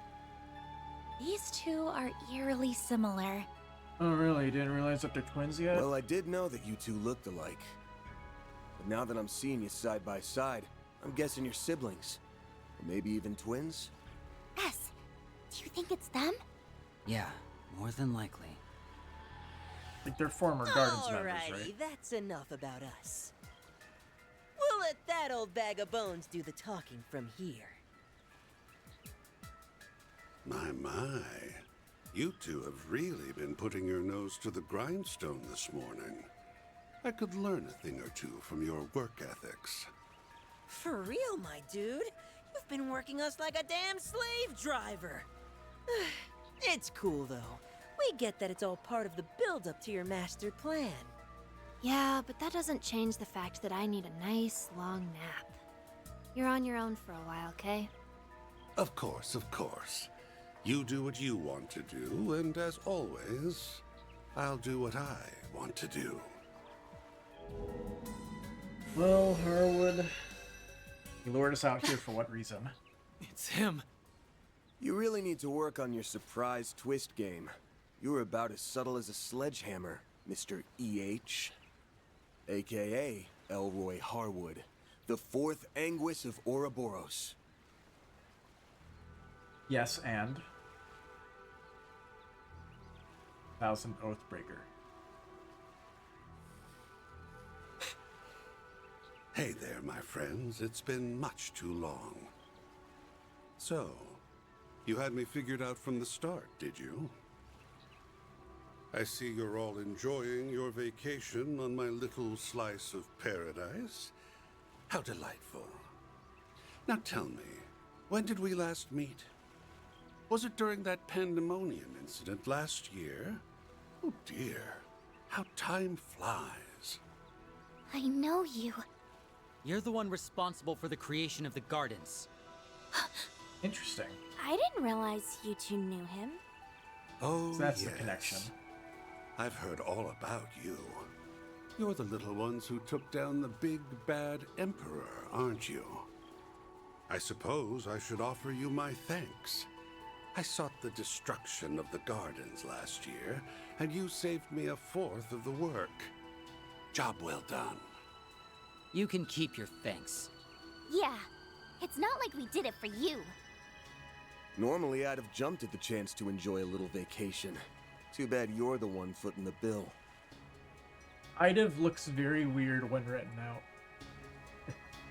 Speaker 7: These two are eerily similar.
Speaker 1: Oh, really? You didn't realize that they're twins yet?
Speaker 5: Well, I did know that you two looked alike. But now that I'm seeing you side by side, I'm guessing you're siblings. Or maybe even twins?
Speaker 7: S, do you think it's them?
Speaker 3: Yeah, more than likely.
Speaker 1: Like they're former Gardens members,
Speaker 16: Alrighty,
Speaker 1: right?
Speaker 16: that's enough about us. We'll let that old bag of bones do the talking from here.
Speaker 22: My. You two have really been putting your nose to the grindstone this morning. I could learn a thing or two from your work ethics.
Speaker 16: For real, my dude. You've been working us like a damn slave driver. It's cool, though. We get that it's all part of the build-up to your master plan.
Speaker 2: Yeah, but that doesn't change the fact that I need a nice, long nap. You're on your own for a while, okay?
Speaker 22: Of course, of course. You do what you want to do, and as always, I'll do what I want to do.
Speaker 1: Well, Harwood, you lured us out here for what reason?
Speaker 19: It's him.
Speaker 5: You really need to work on your surprise twist game. You're about as subtle as a sledgehammer, Mr. E.H. AKA Elroy Harwood, the fourth Anguis of Ouroboros.
Speaker 1: Yes, and 1000 Oathbreaker.
Speaker 22: Hey there, my friends. It's been much too long. So, you had me figured out from the start, did you? I see you're all enjoying your vacation on my little slice of paradise. How delightful. Now tell me, when did we last meet? Was it during that pandemonium incident last year? Oh dear, how time flies.
Speaker 7: I know you.
Speaker 3: You're the one responsible for the creation of the gardens.
Speaker 1: Interesting.
Speaker 7: I didn't realize you two knew him.
Speaker 22: Oh,
Speaker 1: So that's
Speaker 22: yes.
Speaker 1: the connection.
Speaker 22: I've heard all about you. You're the little ones who took down the big bad emperor, aren't you? I suppose I should offer you my thanks. I sought the destruction of the gardens last year, and you saved me a fourth of the work. Job well done.
Speaker 3: You can keep your thanks.
Speaker 7: Yeah, it's not like we did it for you.
Speaker 5: Normally, I'd have jumped at the chance to enjoy a little vacation. Too bad you're the one footing the bill.
Speaker 1: Idav looks very weird when written out.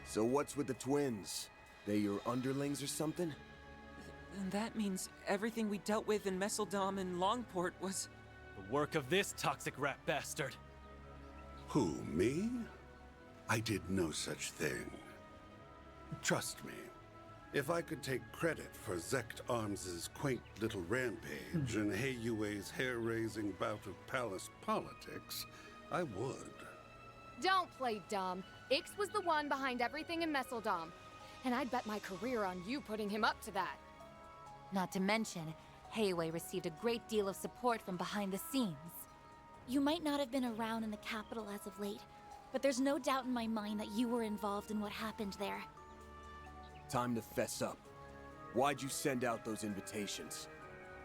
Speaker 5: So what's with the twins? They your underlings or something?
Speaker 3: And that means everything we dealt with in Messeldom and Longport was...
Speaker 19: The work of this toxic rat bastard.
Speaker 22: Who, me? I did no such thing. Trust me, if I could take credit for Zect Arms' quaint little rampage and Heiyue's hair-raising bout of palace politics, I would.
Speaker 21: Don't play dumb. Ix was the one behind everything in Messeldom. And I'd bet my career on you putting him up to that.
Speaker 2: Not to mention, Heiyue received a great deal of support from behind the scenes.
Speaker 7: You might not have been around in the capital as of late, but there's no doubt in my mind that you were involved in what happened there.
Speaker 5: Time to fess up. Why'd you send out those invitations?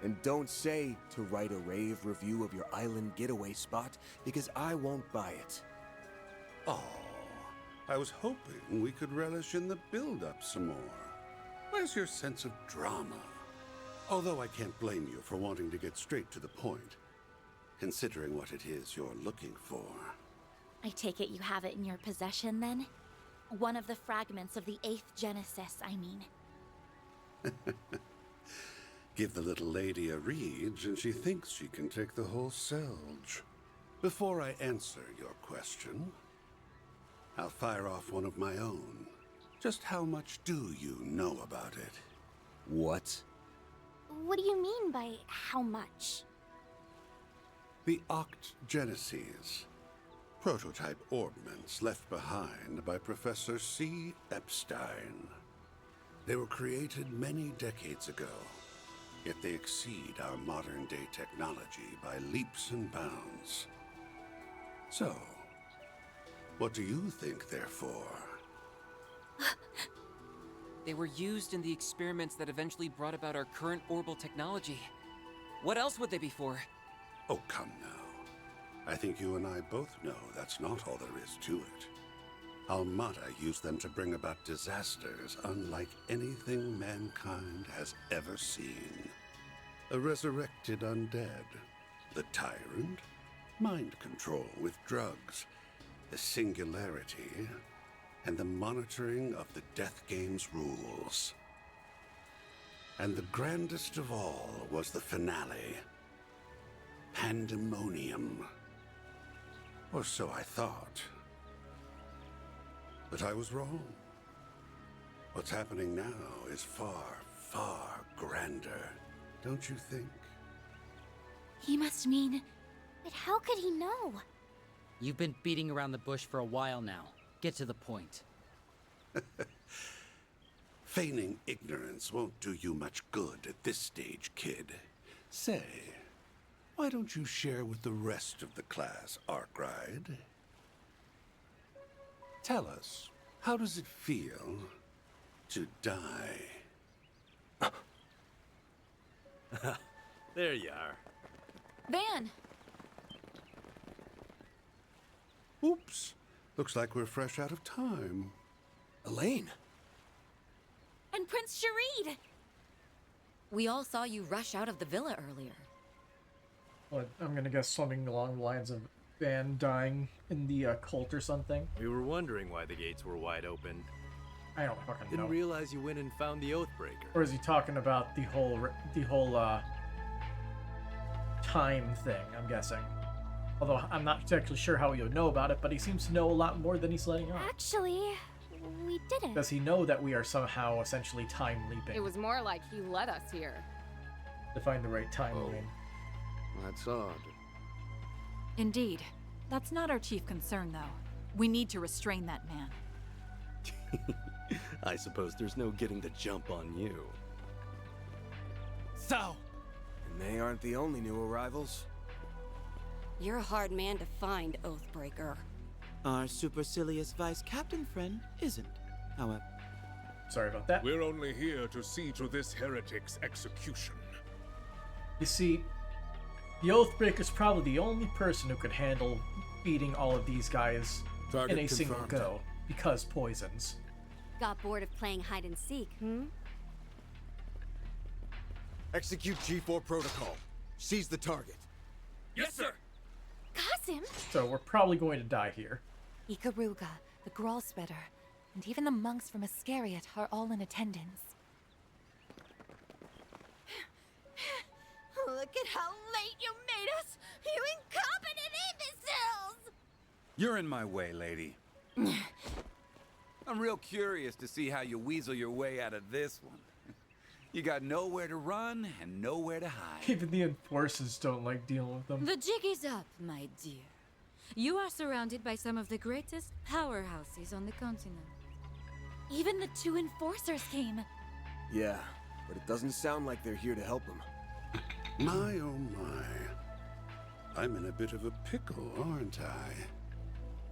Speaker 5: And don't say to write a rave review of your island getaway spot, because I won't buy it.
Speaker 22: Oh, I was hoping we could relish in the build-up some more. Where's your sense of drama? Although I can't blame you for wanting to get straight to the point, considering what it is you're looking for.
Speaker 7: I take it you have it in your possession, then? One of the fragments of the 8th Genesis, I mean.
Speaker 22: Give the little lady a read, and she thinks she can take the whole selge. Before I answer your question, I'll fire off one of my own. Just how much do you know about it?
Speaker 5: What?
Speaker 8: What do you mean by how much?
Speaker 22: The Octgeneses. Prototype orbments left behind by Professor C. Epstein. They were created many decades ago, yet they exceed our modern-day technology by leaps and bounds. So, what do you think they're for?
Speaker 3: They were used in the experiments that eventually brought about our current orbital technology. What else would they be for?
Speaker 22: Oh, come now. I think you and I both know that's not all there is to it. Almata used them to bring about disasters unlike anything mankind has ever seen. A resurrected undead, the tyrant, mind control with drugs, the singularity, and the monitoring of the Death Game's rules. And the grandest of all was the finale. Pandemonium. Or so I thought. But I was wrong. What's happening now is far, far grander, don't you think?
Speaker 7: He must mean...
Speaker 8: But how could he know?
Speaker 12: You've been beating around the bush for a while now. Get to the point.
Speaker 22: Feigning ignorance won't do you much good at this stage, kid. Say, why don't you share with the rest of the class, Arkwright? Tell us, how does it feel to die?
Speaker 18: There you are.
Speaker 7: Van!
Speaker 22: Oops. Looks like we're fresh out of time.
Speaker 5: Elaine!
Speaker 7: And Prince Sharid!
Speaker 15: We all saw you rush out of the villa earlier.
Speaker 1: Well, I'm gonna guess something along the lines of Van dying in the cult or something.
Speaker 18: We were wondering why the gates were wide open.
Speaker 1: I don't fucking know.
Speaker 18: Didn't realize you went and found the Oathbreaker.
Speaker 1: Or is he talking about the whole time thing, I'm guessing. Although I'm not exactly sure how he would know about it, but he seems to know a lot more than he's letting on.
Speaker 8: Actually, we didn't.
Speaker 1: Does he know that we are somehow essentially time leaping?
Speaker 21: It was more like he led us here.
Speaker 1: To find the right timeline.
Speaker 23: That's odd.
Speaker 24: Indeed. That's not our chief concern, though. We need to restrain that man.
Speaker 18: I suppose there's no getting the jump on you.
Speaker 5: So! And they aren't the only new arrivals.
Speaker 6: You're a hard man to find, Oathbreaker.
Speaker 17: Our supercilious vice captain friend isn't, however.
Speaker 1: Sorry about that.
Speaker 25: We're only here to see to this heretic's execution.
Speaker 1: You see, the Oathbreaker's probably the only person who could handle beating all of these guys
Speaker 5: Target
Speaker 1: in a single
Speaker 5: confirmed.
Speaker 1: go, because poisons.
Speaker 13: Got bored of playing hide and seek,
Speaker 5: Execute G4 protocol. Seize the target.
Speaker 4: Yes, sir!
Speaker 8: Kasim?
Speaker 1: So we're probably going to die here.
Speaker 2: Ikaruga, the Grolspetter, and even the monks from Iscariot are all in attendance.
Speaker 11: Look at how late you made us! You incompetent imbeciles!
Speaker 14: You're in my way, lady. I'm real curious to see how you weasel your way out of this one. You got nowhere to run and nowhere to hide.
Speaker 1: Even the enforcers don't like dealing with them.
Speaker 15: The jig is up, my dear. You are surrounded by some of the greatest powerhouses on the continent.
Speaker 7: Even the two enforcers came.
Speaker 5: Yeah, but it doesn't sound like they're here to help him.
Speaker 22: My, oh my. I'm in a bit of a pickle, aren't I?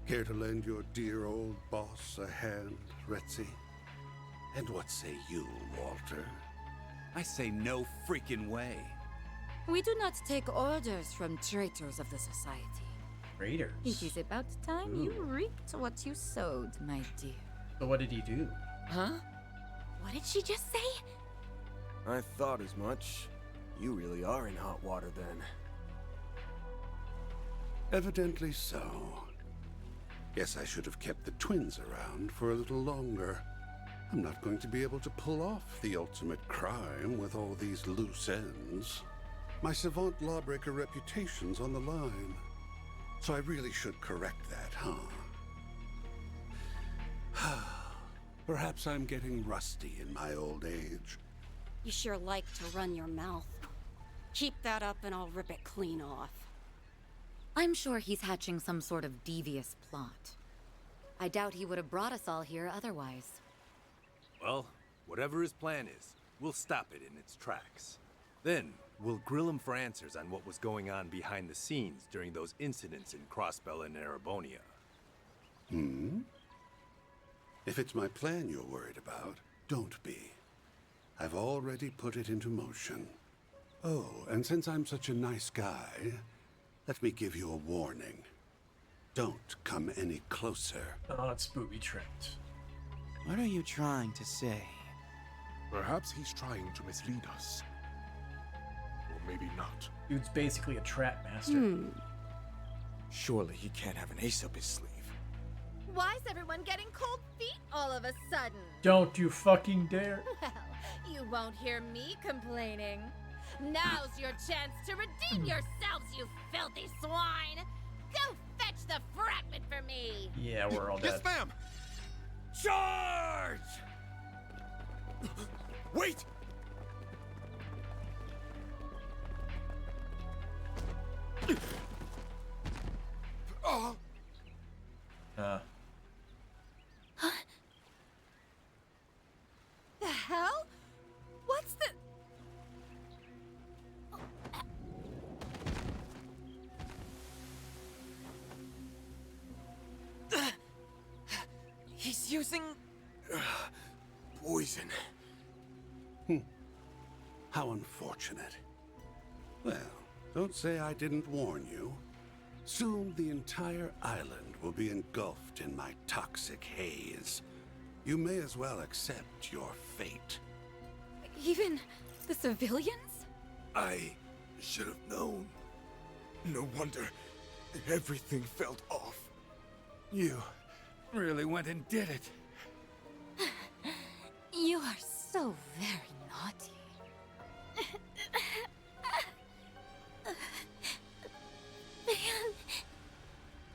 Speaker 22: Care to lend your dear old boss a hand, Retzi? And what say you, Walter?
Speaker 14: I say no freaking way.
Speaker 15: We do not take orders from traitors of the society.
Speaker 1: Traitors?
Speaker 15: It is about time you reaped what you sowed, my dear.
Speaker 1: So what did he do?
Speaker 2: Huh?
Speaker 7: What did she just say?
Speaker 5: I thought as much. You really are in hot water then.
Speaker 22: Evidently so. Guess I should have kept the twins around for a little longer. I'm not going to be able to pull off the ultimate crime with all these loose ends. My savant lawbreaker reputation's on the line. So I really should correct that, huh? Perhaps I'm getting rusty in my old age.
Speaker 6: You sure like to run your mouth. Keep that up and I'll rip it clean off.
Speaker 15: I'm sure he's hatching some sort of devious plot. I doubt he would have brought us all here otherwise.
Speaker 18: Well, whatever his plan is, we'll stop it in its tracks. Then, we'll grill him for answers on what was going on behind the scenes during those incidents in Crossbell and Erebonia.
Speaker 22: Hmm? If it's my plan you're worried about, don't be. I've already put it into motion. Oh, and since I'm such a nice guy, let me give you a warning. Don't come any closer.
Speaker 1: Oh, it's booby-trapped.
Speaker 17: What are you trying to say?
Speaker 25: Perhaps he's trying to mislead us. Or maybe not.
Speaker 1: Dude's basically a trap master.
Speaker 9: Surely he can't have an ace up his sleeve.
Speaker 11: Why's everyone getting cold feet all of a sudden?
Speaker 1: Don't you fucking dare.
Speaker 11: Well, you won't hear me complaining. Now's your chance to redeem yourselves, you filthy swine! Go fetch the fragment for me!
Speaker 1: Yeah, we're all dead.
Speaker 4: Yes, ma'am! Charge! Wait! Oh!
Speaker 11: The hell? What's the...
Speaker 4: He's using...
Speaker 5: Poison.
Speaker 22: How unfortunate. Well, don't say I didn't warn you. Soon the entire island will be engulfed in my toxic haze. You may as well accept your fate.
Speaker 15: Even the civilians?
Speaker 9: I should have known. No wonder everything felt off.
Speaker 14: You really went and did it.
Speaker 15: You are so very naughty.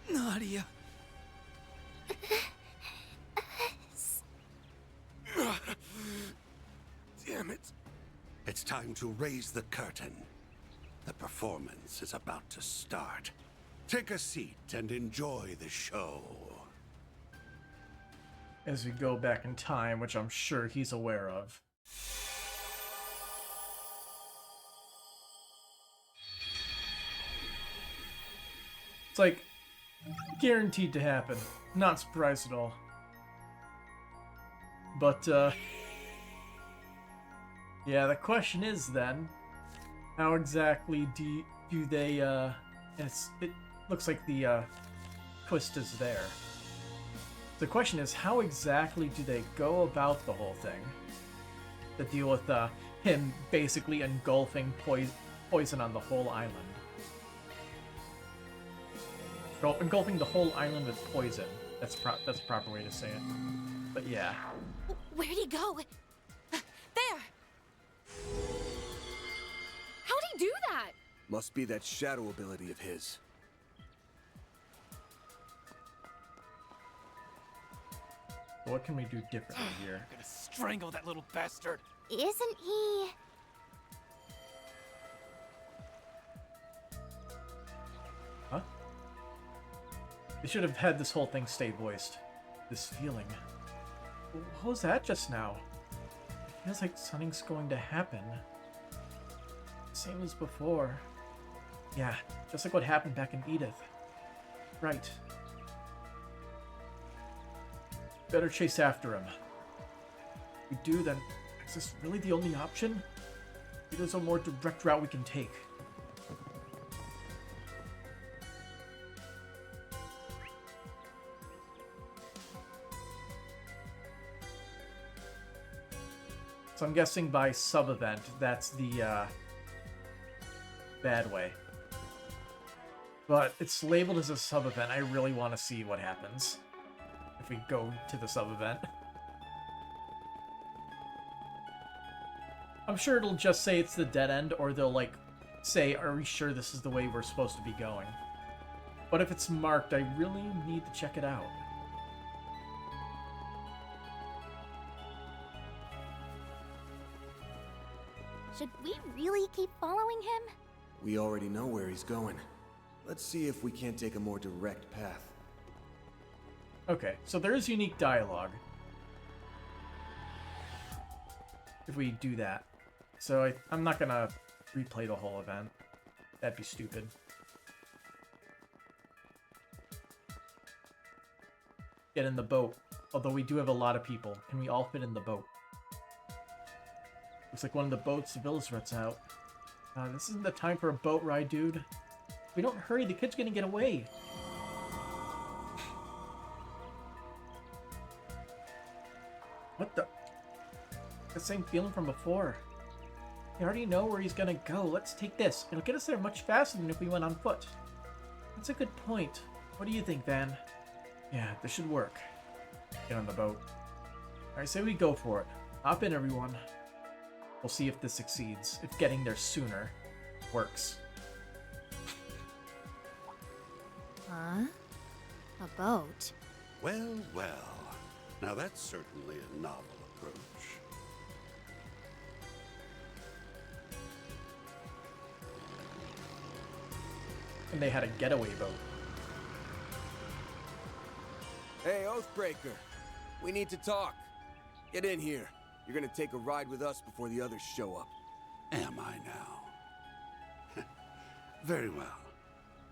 Speaker 9: Nadia. Damn it.
Speaker 22: It's time to raise the curtain. The performance is about to start. Take a seat and enjoy the show.
Speaker 1: As we go back in time, which I'm sure he's aware of. It's like guaranteed to happen. Not surprised at all. But yeah, the question is then, how exactly do they and it looks like the twist is there. The question is, how exactly do they go about the whole thing? To deal with him basically engulfing poison on the whole island. Engulfing the whole island with poison. That's the proper way to say it. But yeah.
Speaker 11: Where'd he go? There! How'd he do that?
Speaker 5: Must be that shadow ability of his.
Speaker 1: What can we do differently here?
Speaker 4: I'm gonna strangle that little bastard.
Speaker 8: Isn't he...
Speaker 1: Huh? They should have had this whole thing stay voiced. This feeling. What was that just now? It feels like something's going to happen. Same as before. Yeah, just like what happened back in Edith. Right. Better chase after him. If we do, then is this really the only option? Maybe there's a more direct route we can take. So I'm guessing by sub-event, that's the bad way. But it's labeled as a sub-event. I really want to see what happens if we go to the sub-event. I'm sure it'll just say it's the dead end, or they'll like say, are we sure this is the way we're supposed to be going? But if it's marked, I really need to check it out.
Speaker 7: Should we really keep following him?
Speaker 5: We already know where he's going. Let's see if we can't take a more direct path.
Speaker 1: Okay, so there is unique dialogue if we do that. So I'm not gonna replay the whole event. That'd be stupid. Get in the boat. Although we do have a lot of people. Can we all fit in the boat? Looks like one of the boats the Villisret's out. This isn't the time for a boat ride, dude. If we don't hurry, the kid's gonna get away. What the? The same feeling from before. We already know where he's gonna go. Let's take this. It'll get us there much faster than if we went on foot. That's a good point. What do you think, Van? Yeah, this should work. Get on the boat. I say we go for it. Hop in, everyone. We'll see if this succeeds. If getting there sooner works.
Speaker 2: Huh? A boat?
Speaker 22: Well, well. Now that's certainly a novel approach.
Speaker 1: And they had a getaway boat.
Speaker 5: Hey, Oathbreaker. We need to talk. Get in here. You're gonna take a ride with us before the others show up.
Speaker 22: Am I now? Very well.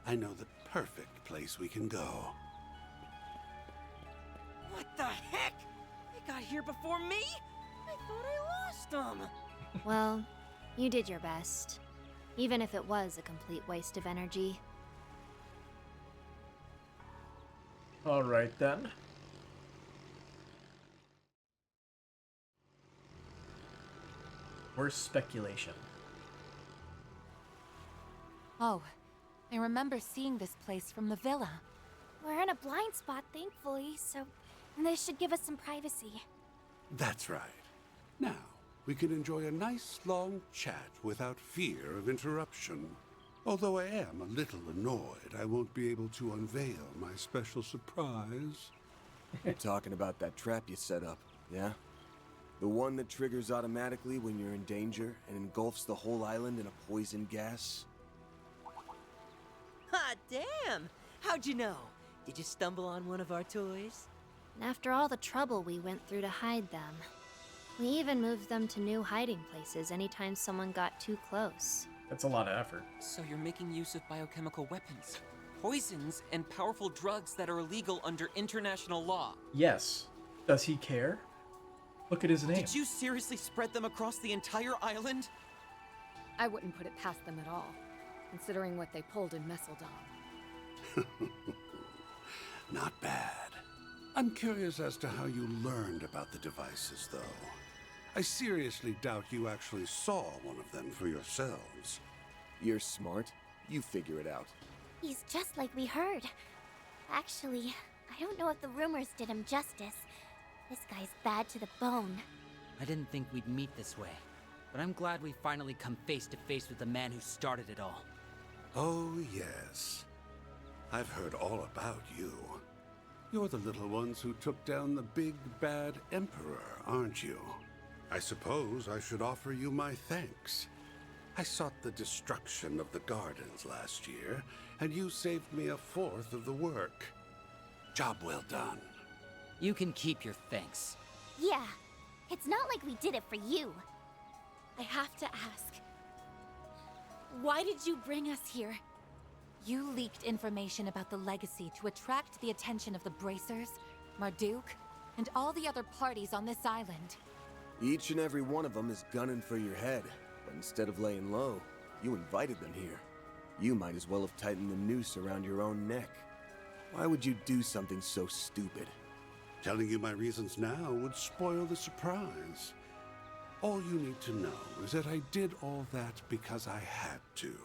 Speaker 22: I know the perfect place we can go.
Speaker 3: What the heck? They got here before me? I thought I lost them.
Speaker 2: Well, you did your best. Even if it was a complete waste of energy.
Speaker 1: Alright then. Worse speculation.
Speaker 2: Oh, I remember seeing this place from the villa.
Speaker 7: We're in a blind spot, thankfully, so this should give us some privacy.
Speaker 22: That's right. Now, we can enjoy a nice long chat without fear of interruption. Although I am a little annoyed I won't be able to unveil my special surprise.
Speaker 5: You're talking about that trap you set up, yeah? The one that triggers automatically when you're in danger and engulfs the whole island in a poison gas?
Speaker 3: Hot damn! How'd you know? Did you stumble on one of our toys?
Speaker 2: After all the trouble we went through to hide them, we even moved them to new hiding places anytime someone got too close.
Speaker 1: That's a lot of effort.
Speaker 10: So you're making use of biochemical weapons, poisons, and powerful drugs that are illegal under international law.
Speaker 1: Yes. Does he care? Look at his name.
Speaker 10: Did you seriously spread them across the entire island?
Speaker 21: I wouldn't put it past them at all, considering what they pulled in Messeldom.
Speaker 22: Not bad. I'm curious as to how you learned about the devices, though. I seriously doubt you actually saw one of them for yourselves.
Speaker 5: You're smart. You figure it out.
Speaker 7: He's just like we heard. Actually, I don't know if the rumors did him justice. This guy's bad to the bone.
Speaker 12: I didn't think we'd meet this way, but I'm glad we finally come face to face with the man who started it all.
Speaker 22: Oh, yes. I've heard all about you. You're the little ones who took down the big bad emperor, aren't you? I suppose I should offer you my thanks. I sought the destruction of the gardens last year, and you saved me a fourth of the work. Job well done.
Speaker 12: You can keep your thanks.
Speaker 7: Yeah, it's not like we did it for you.
Speaker 8: I have to ask. Why did you bring us here?
Speaker 2: You leaked information about the legacy to attract the attention of the Bracers, Marduk, and all the other parties on this island.
Speaker 5: Each and every one of them is gunning for your head, but instead of laying low, you invited them here. You might as well have tightened the noose around your own neck. Why would you do something so stupid?
Speaker 22: Telling you my reasons now would spoil the surprise. All you need to know is that I did all that because I had to.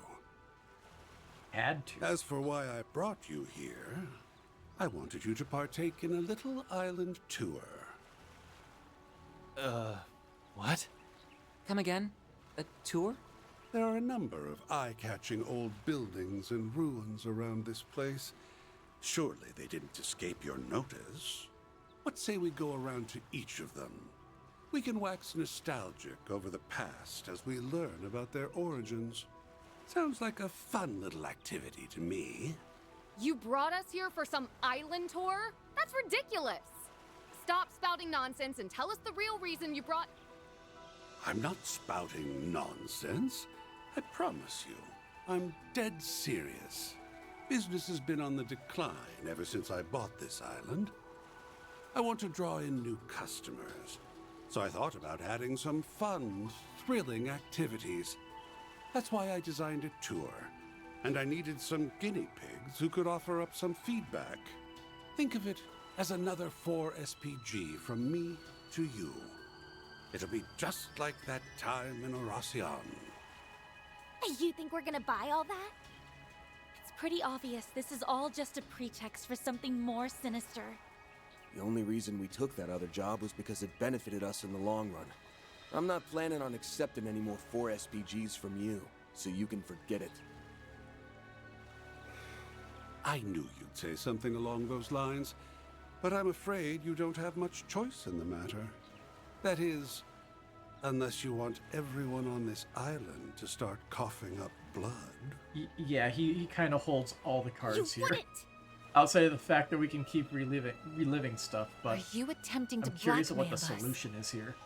Speaker 1: Had to?
Speaker 22: As for why I brought you here, I wanted you to partake in a little island tour.
Speaker 10: What? Come again? A tour?
Speaker 22: There are a number of eye-catching old buildings and ruins around this place. Surely they didn't escape your notice. What say we go around to each of them? We can wax nostalgic over the past as we learn about their origins. Sounds like a fun little activity to me.
Speaker 21: You brought us here for some island tour? That's ridiculous! Stop spouting nonsense and tell us the real reason you brought...
Speaker 22: I'm not spouting nonsense. I promise you, I'm dead serious. Business has been on the decline ever since I bought this island. I want to draw in new customers, so I thought about adding some fun, thrilling activities. That's why I designed a tour, and I needed some guinea pigs who could offer up some feedback. Think of it as another 4SPG from me to you. It'll be just like that time in Oracion.
Speaker 7: You think we're gonna buy all that? It's pretty obvious this is all just a pretext for something more sinister.
Speaker 5: The only reason we took that other job was because it benefited us in the long run. I'm not planning on accepting any more 4SPGs from you, so you can forget it.
Speaker 22: I knew you'd say something along those lines, but I'm afraid you don't have much choice in the matter. That is, unless you want everyone on this island to start coughing up blood.
Speaker 1: Yeah, he kind of holds all the cards
Speaker 2: You
Speaker 1: here.
Speaker 2: wouldn't!
Speaker 1: Outside of the fact that we can keep reliving stuff, but
Speaker 2: Are you attempting to
Speaker 1: I'm curious at what the
Speaker 2: blackmail us?
Speaker 1: solution is here.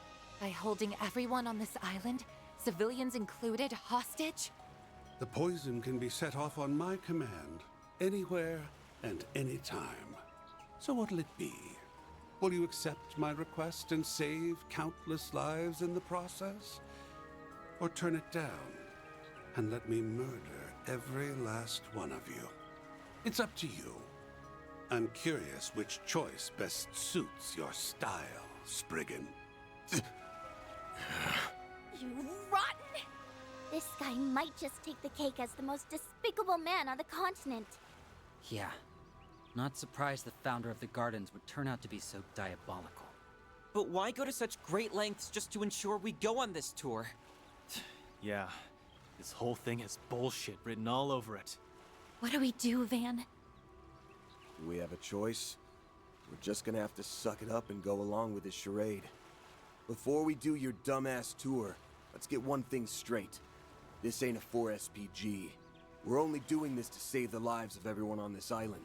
Speaker 2: By holding everyone on this island, civilians included, hostage?
Speaker 22: The poison can be set off on my command, anywhere and anytime. So what'll it be? Will you accept my request and save countless lives in the process? Or turn it down and let me murder every last one of you? It's up to you. I'm curious which choice best suits your style, Spriggan.
Speaker 7: You rotten! This guy might just take the cake as the most despicable man on the continent.
Speaker 12: Yeah. Not surprised the founder of the Gardens would turn out to be so diabolical.
Speaker 10: But why go to such great lengths just to ensure we go on this tour?
Speaker 16: Yeah, this whole thing has bullshit written all over it.
Speaker 7: What do we do, Van?
Speaker 5: Do we have a choice? We're just gonna have to suck it up and go along with this charade. Before we do your dumbass tour, let's get one thing straight. This ain't a 4SPG. We're only doing this to save the lives of everyone on this island.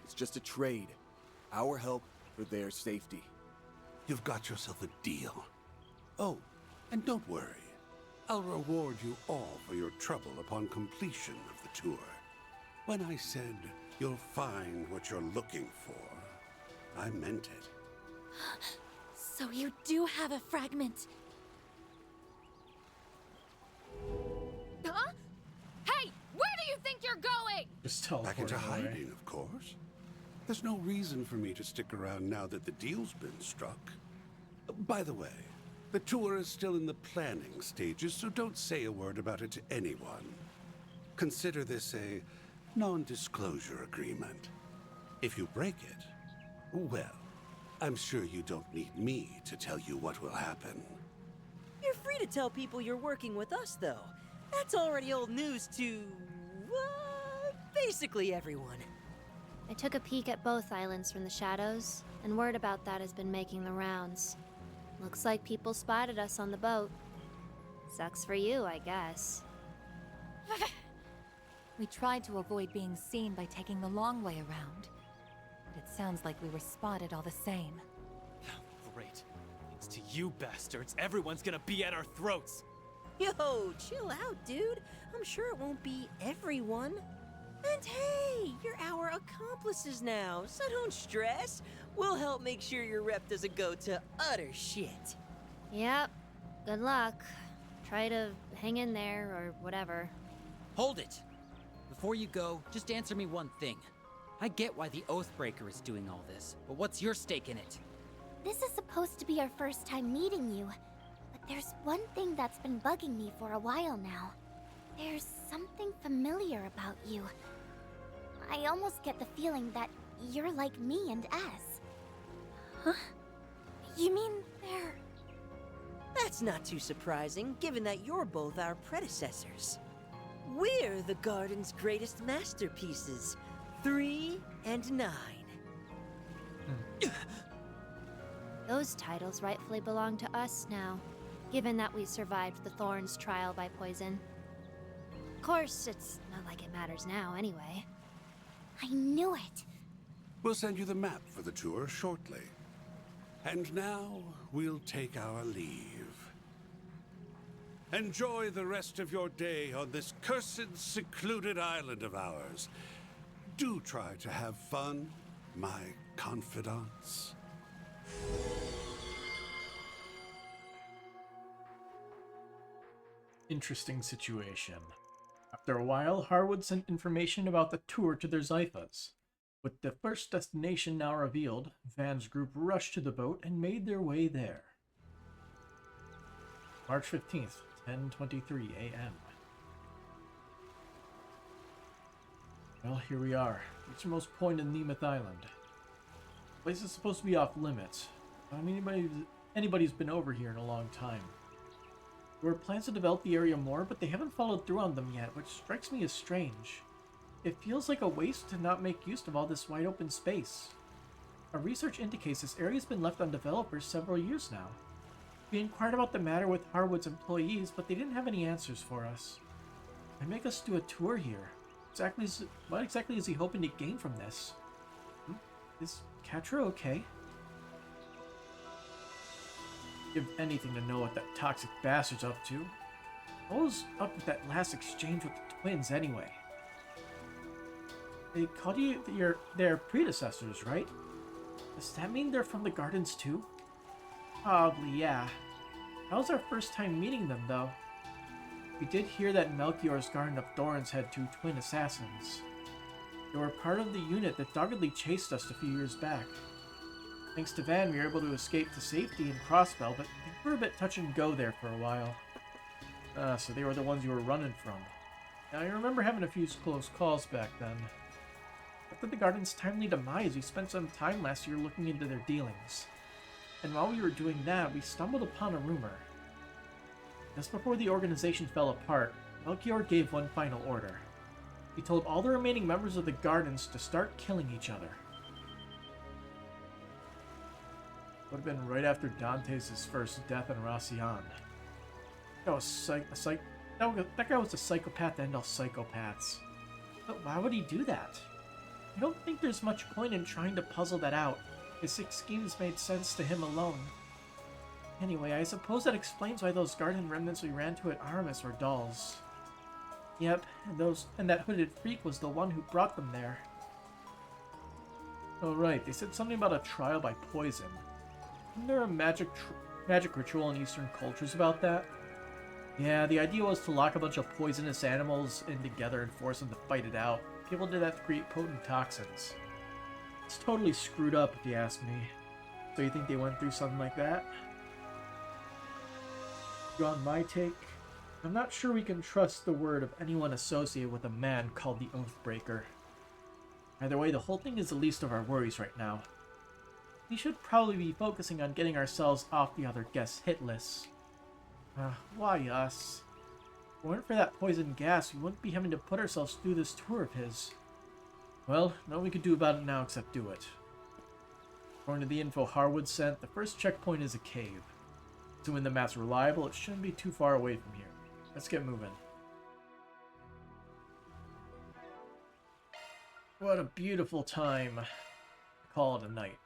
Speaker 5: It's just a trade. Our help for their safety.
Speaker 22: You've got yourself a deal. Oh, and don't worry. I'll reward you all for your trouble upon completion of the tour. When I said you'll find what you're looking for, I meant it.
Speaker 7: So you do have a fragment.
Speaker 21: Huh? Hey, where do you think you're going?
Speaker 1: Just
Speaker 22: Back into
Speaker 1: teleport away.
Speaker 22: hiding, of course. There's no reason for me to stick around now that the deal's been struck. By the way, the tour is still in the planning stages, so don't say a word about it to anyone. Consider this a non-disclosure agreement. If you break it, well, I'm sure you don't need me to tell you what will happen.
Speaker 3: You're free to tell people you're working with us, though. That's already old news to... basically everyone.
Speaker 19: I took a peek at both islands from the shadows, and word about that has been making the rounds. Looks like people spotted us on the boat. Sucks for you, I guess.
Speaker 2: We tried to avoid being seen by taking the long way around. But it sounds like we were spotted all the same.
Speaker 16: Great. Thanks to you bastards, everyone's gonna be at our throats.
Speaker 3: Yo, chill out, dude. I'm sure it won't be everyone. And hey, you're our accomplices now, so don't stress. We'll help make sure your rep doesn't go to utter shit.
Speaker 19: Yep. Good luck. Try to hang in there, or whatever.
Speaker 12: Hold it! Before you go, just answer me one thing. I get why the Oathbreaker is doing all this, but what's your stake in it?
Speaker 7: This is supposed to be our first time meeting you, but there's one thing that's been bugging me for a while now. There's something familiar about you. I almost get the feeling that you're like me and S. Huh? You mean they're...
Speaker 3: That's not too surprising, given that you're both our predecessors. We're the Garden's greatest masterpieces, 3 and 9.
Speaker 19: Those titles rightfully belong to us now, given that we survived the Thorns trial by poison. Of course, it's not like it matters now anyway.
Speaker 7: I knew it!
Speaker 22: We'll send you the map for the tour shortly. And now, we'll take our leave. Enjoy the rest of your day on this cursed, secluded island of ours. Do try to have fun, my confidants.
Speaker 1: Interesting situation. After a while, Harwood sent information about the tour to their Zyphas. With the first destination now revealed, Van's group rushed to the boat and made their way there. March 15th, 10:23 a.m. Well, here we are. Easternmost point in Nemeth Island. The place is supposed to be off limits. I mean, anybody's been over here in a long time. There were plans to develop the area more, but they haven't followed through on them yet, which strikes me as strange. It feels like a waste to not make use of all this wide open space. Our research indicates this area's been left undeveloped for several years now. We inquired about the matter with Harwood's employees, but they didn't have any answers for us. They make us do a tour here. What exactly is he hoping to gain from this? Is Katra okay? Give anything to know what that toxic bastard's up to. What was up with that last exchange with the twins, anyway? They called you their predecessors, right? Does that mean they're from the gardens too? Probably, yeah. That was our first time meeting them, though. We did hear that Melchior's Garden of Thorns had 2 twin assassins. They were part of the unit that doggedly chased us a few years back. Thanks to Van, we were able to escape to safety in Crossbell, but things were a bit touch and go there for a while. So they were the ones you were running from. Now, I remember having a few close calls back then. After the Garden's timely demise, we spent some time last year looking into their dealings. And while we were doing that, we stumbled upon a rumor. Just before the organization fell apart, Melchior gave one final order. He told all the remaining members of the Gardens to start killing each other. Would have been right after Dante's first death in Racian. That guy was a psychopath to end all psychopaths. But why would he do that? I don't think there's much point in trying to puzzle that out. His 6 schemes made sense to him alone. Anyway, I suppose that explains why those garden remnants we ran to at Aramis were dolls. Yep, and that hooded freak was the one who brought them there. Oh right, they said something about a trial by poison. Isn't there a magic ritual in Eastern cultures about that? Yeah, the idea was to lock a bunch of poisonous animals in together and force them to fight it out. People did that to create potent toxins. It's totally screwed up if you ask me. So you think they went through something like that? On my take, I'm not sure we can trust the word of anyone associated with a man called the Oathbreaker. Either way, the whole thing is the least of our worries right now. We should probably be focusing on getting ourselves off the other guests' hit lists. Why us? If it weren't for that poison gas, we wouldn't be having to put ourselves through this tour of his. Well, nothing we can do about it now except do it. According to the info Harwood sent, the first checkpoint is a cave. Assuming the map's reliable, it shouldn't be too far away from here. Let's get moving. What a beautiful time to call it a night.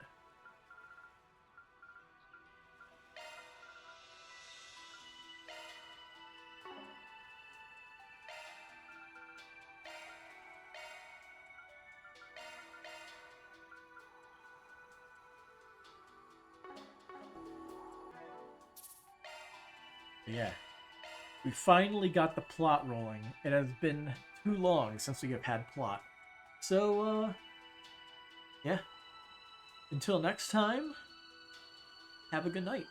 Speaker 1: Yeah, we finally got the plot rolling. It has been too long since we have had plot. So, yeah. Until next time, have a good night.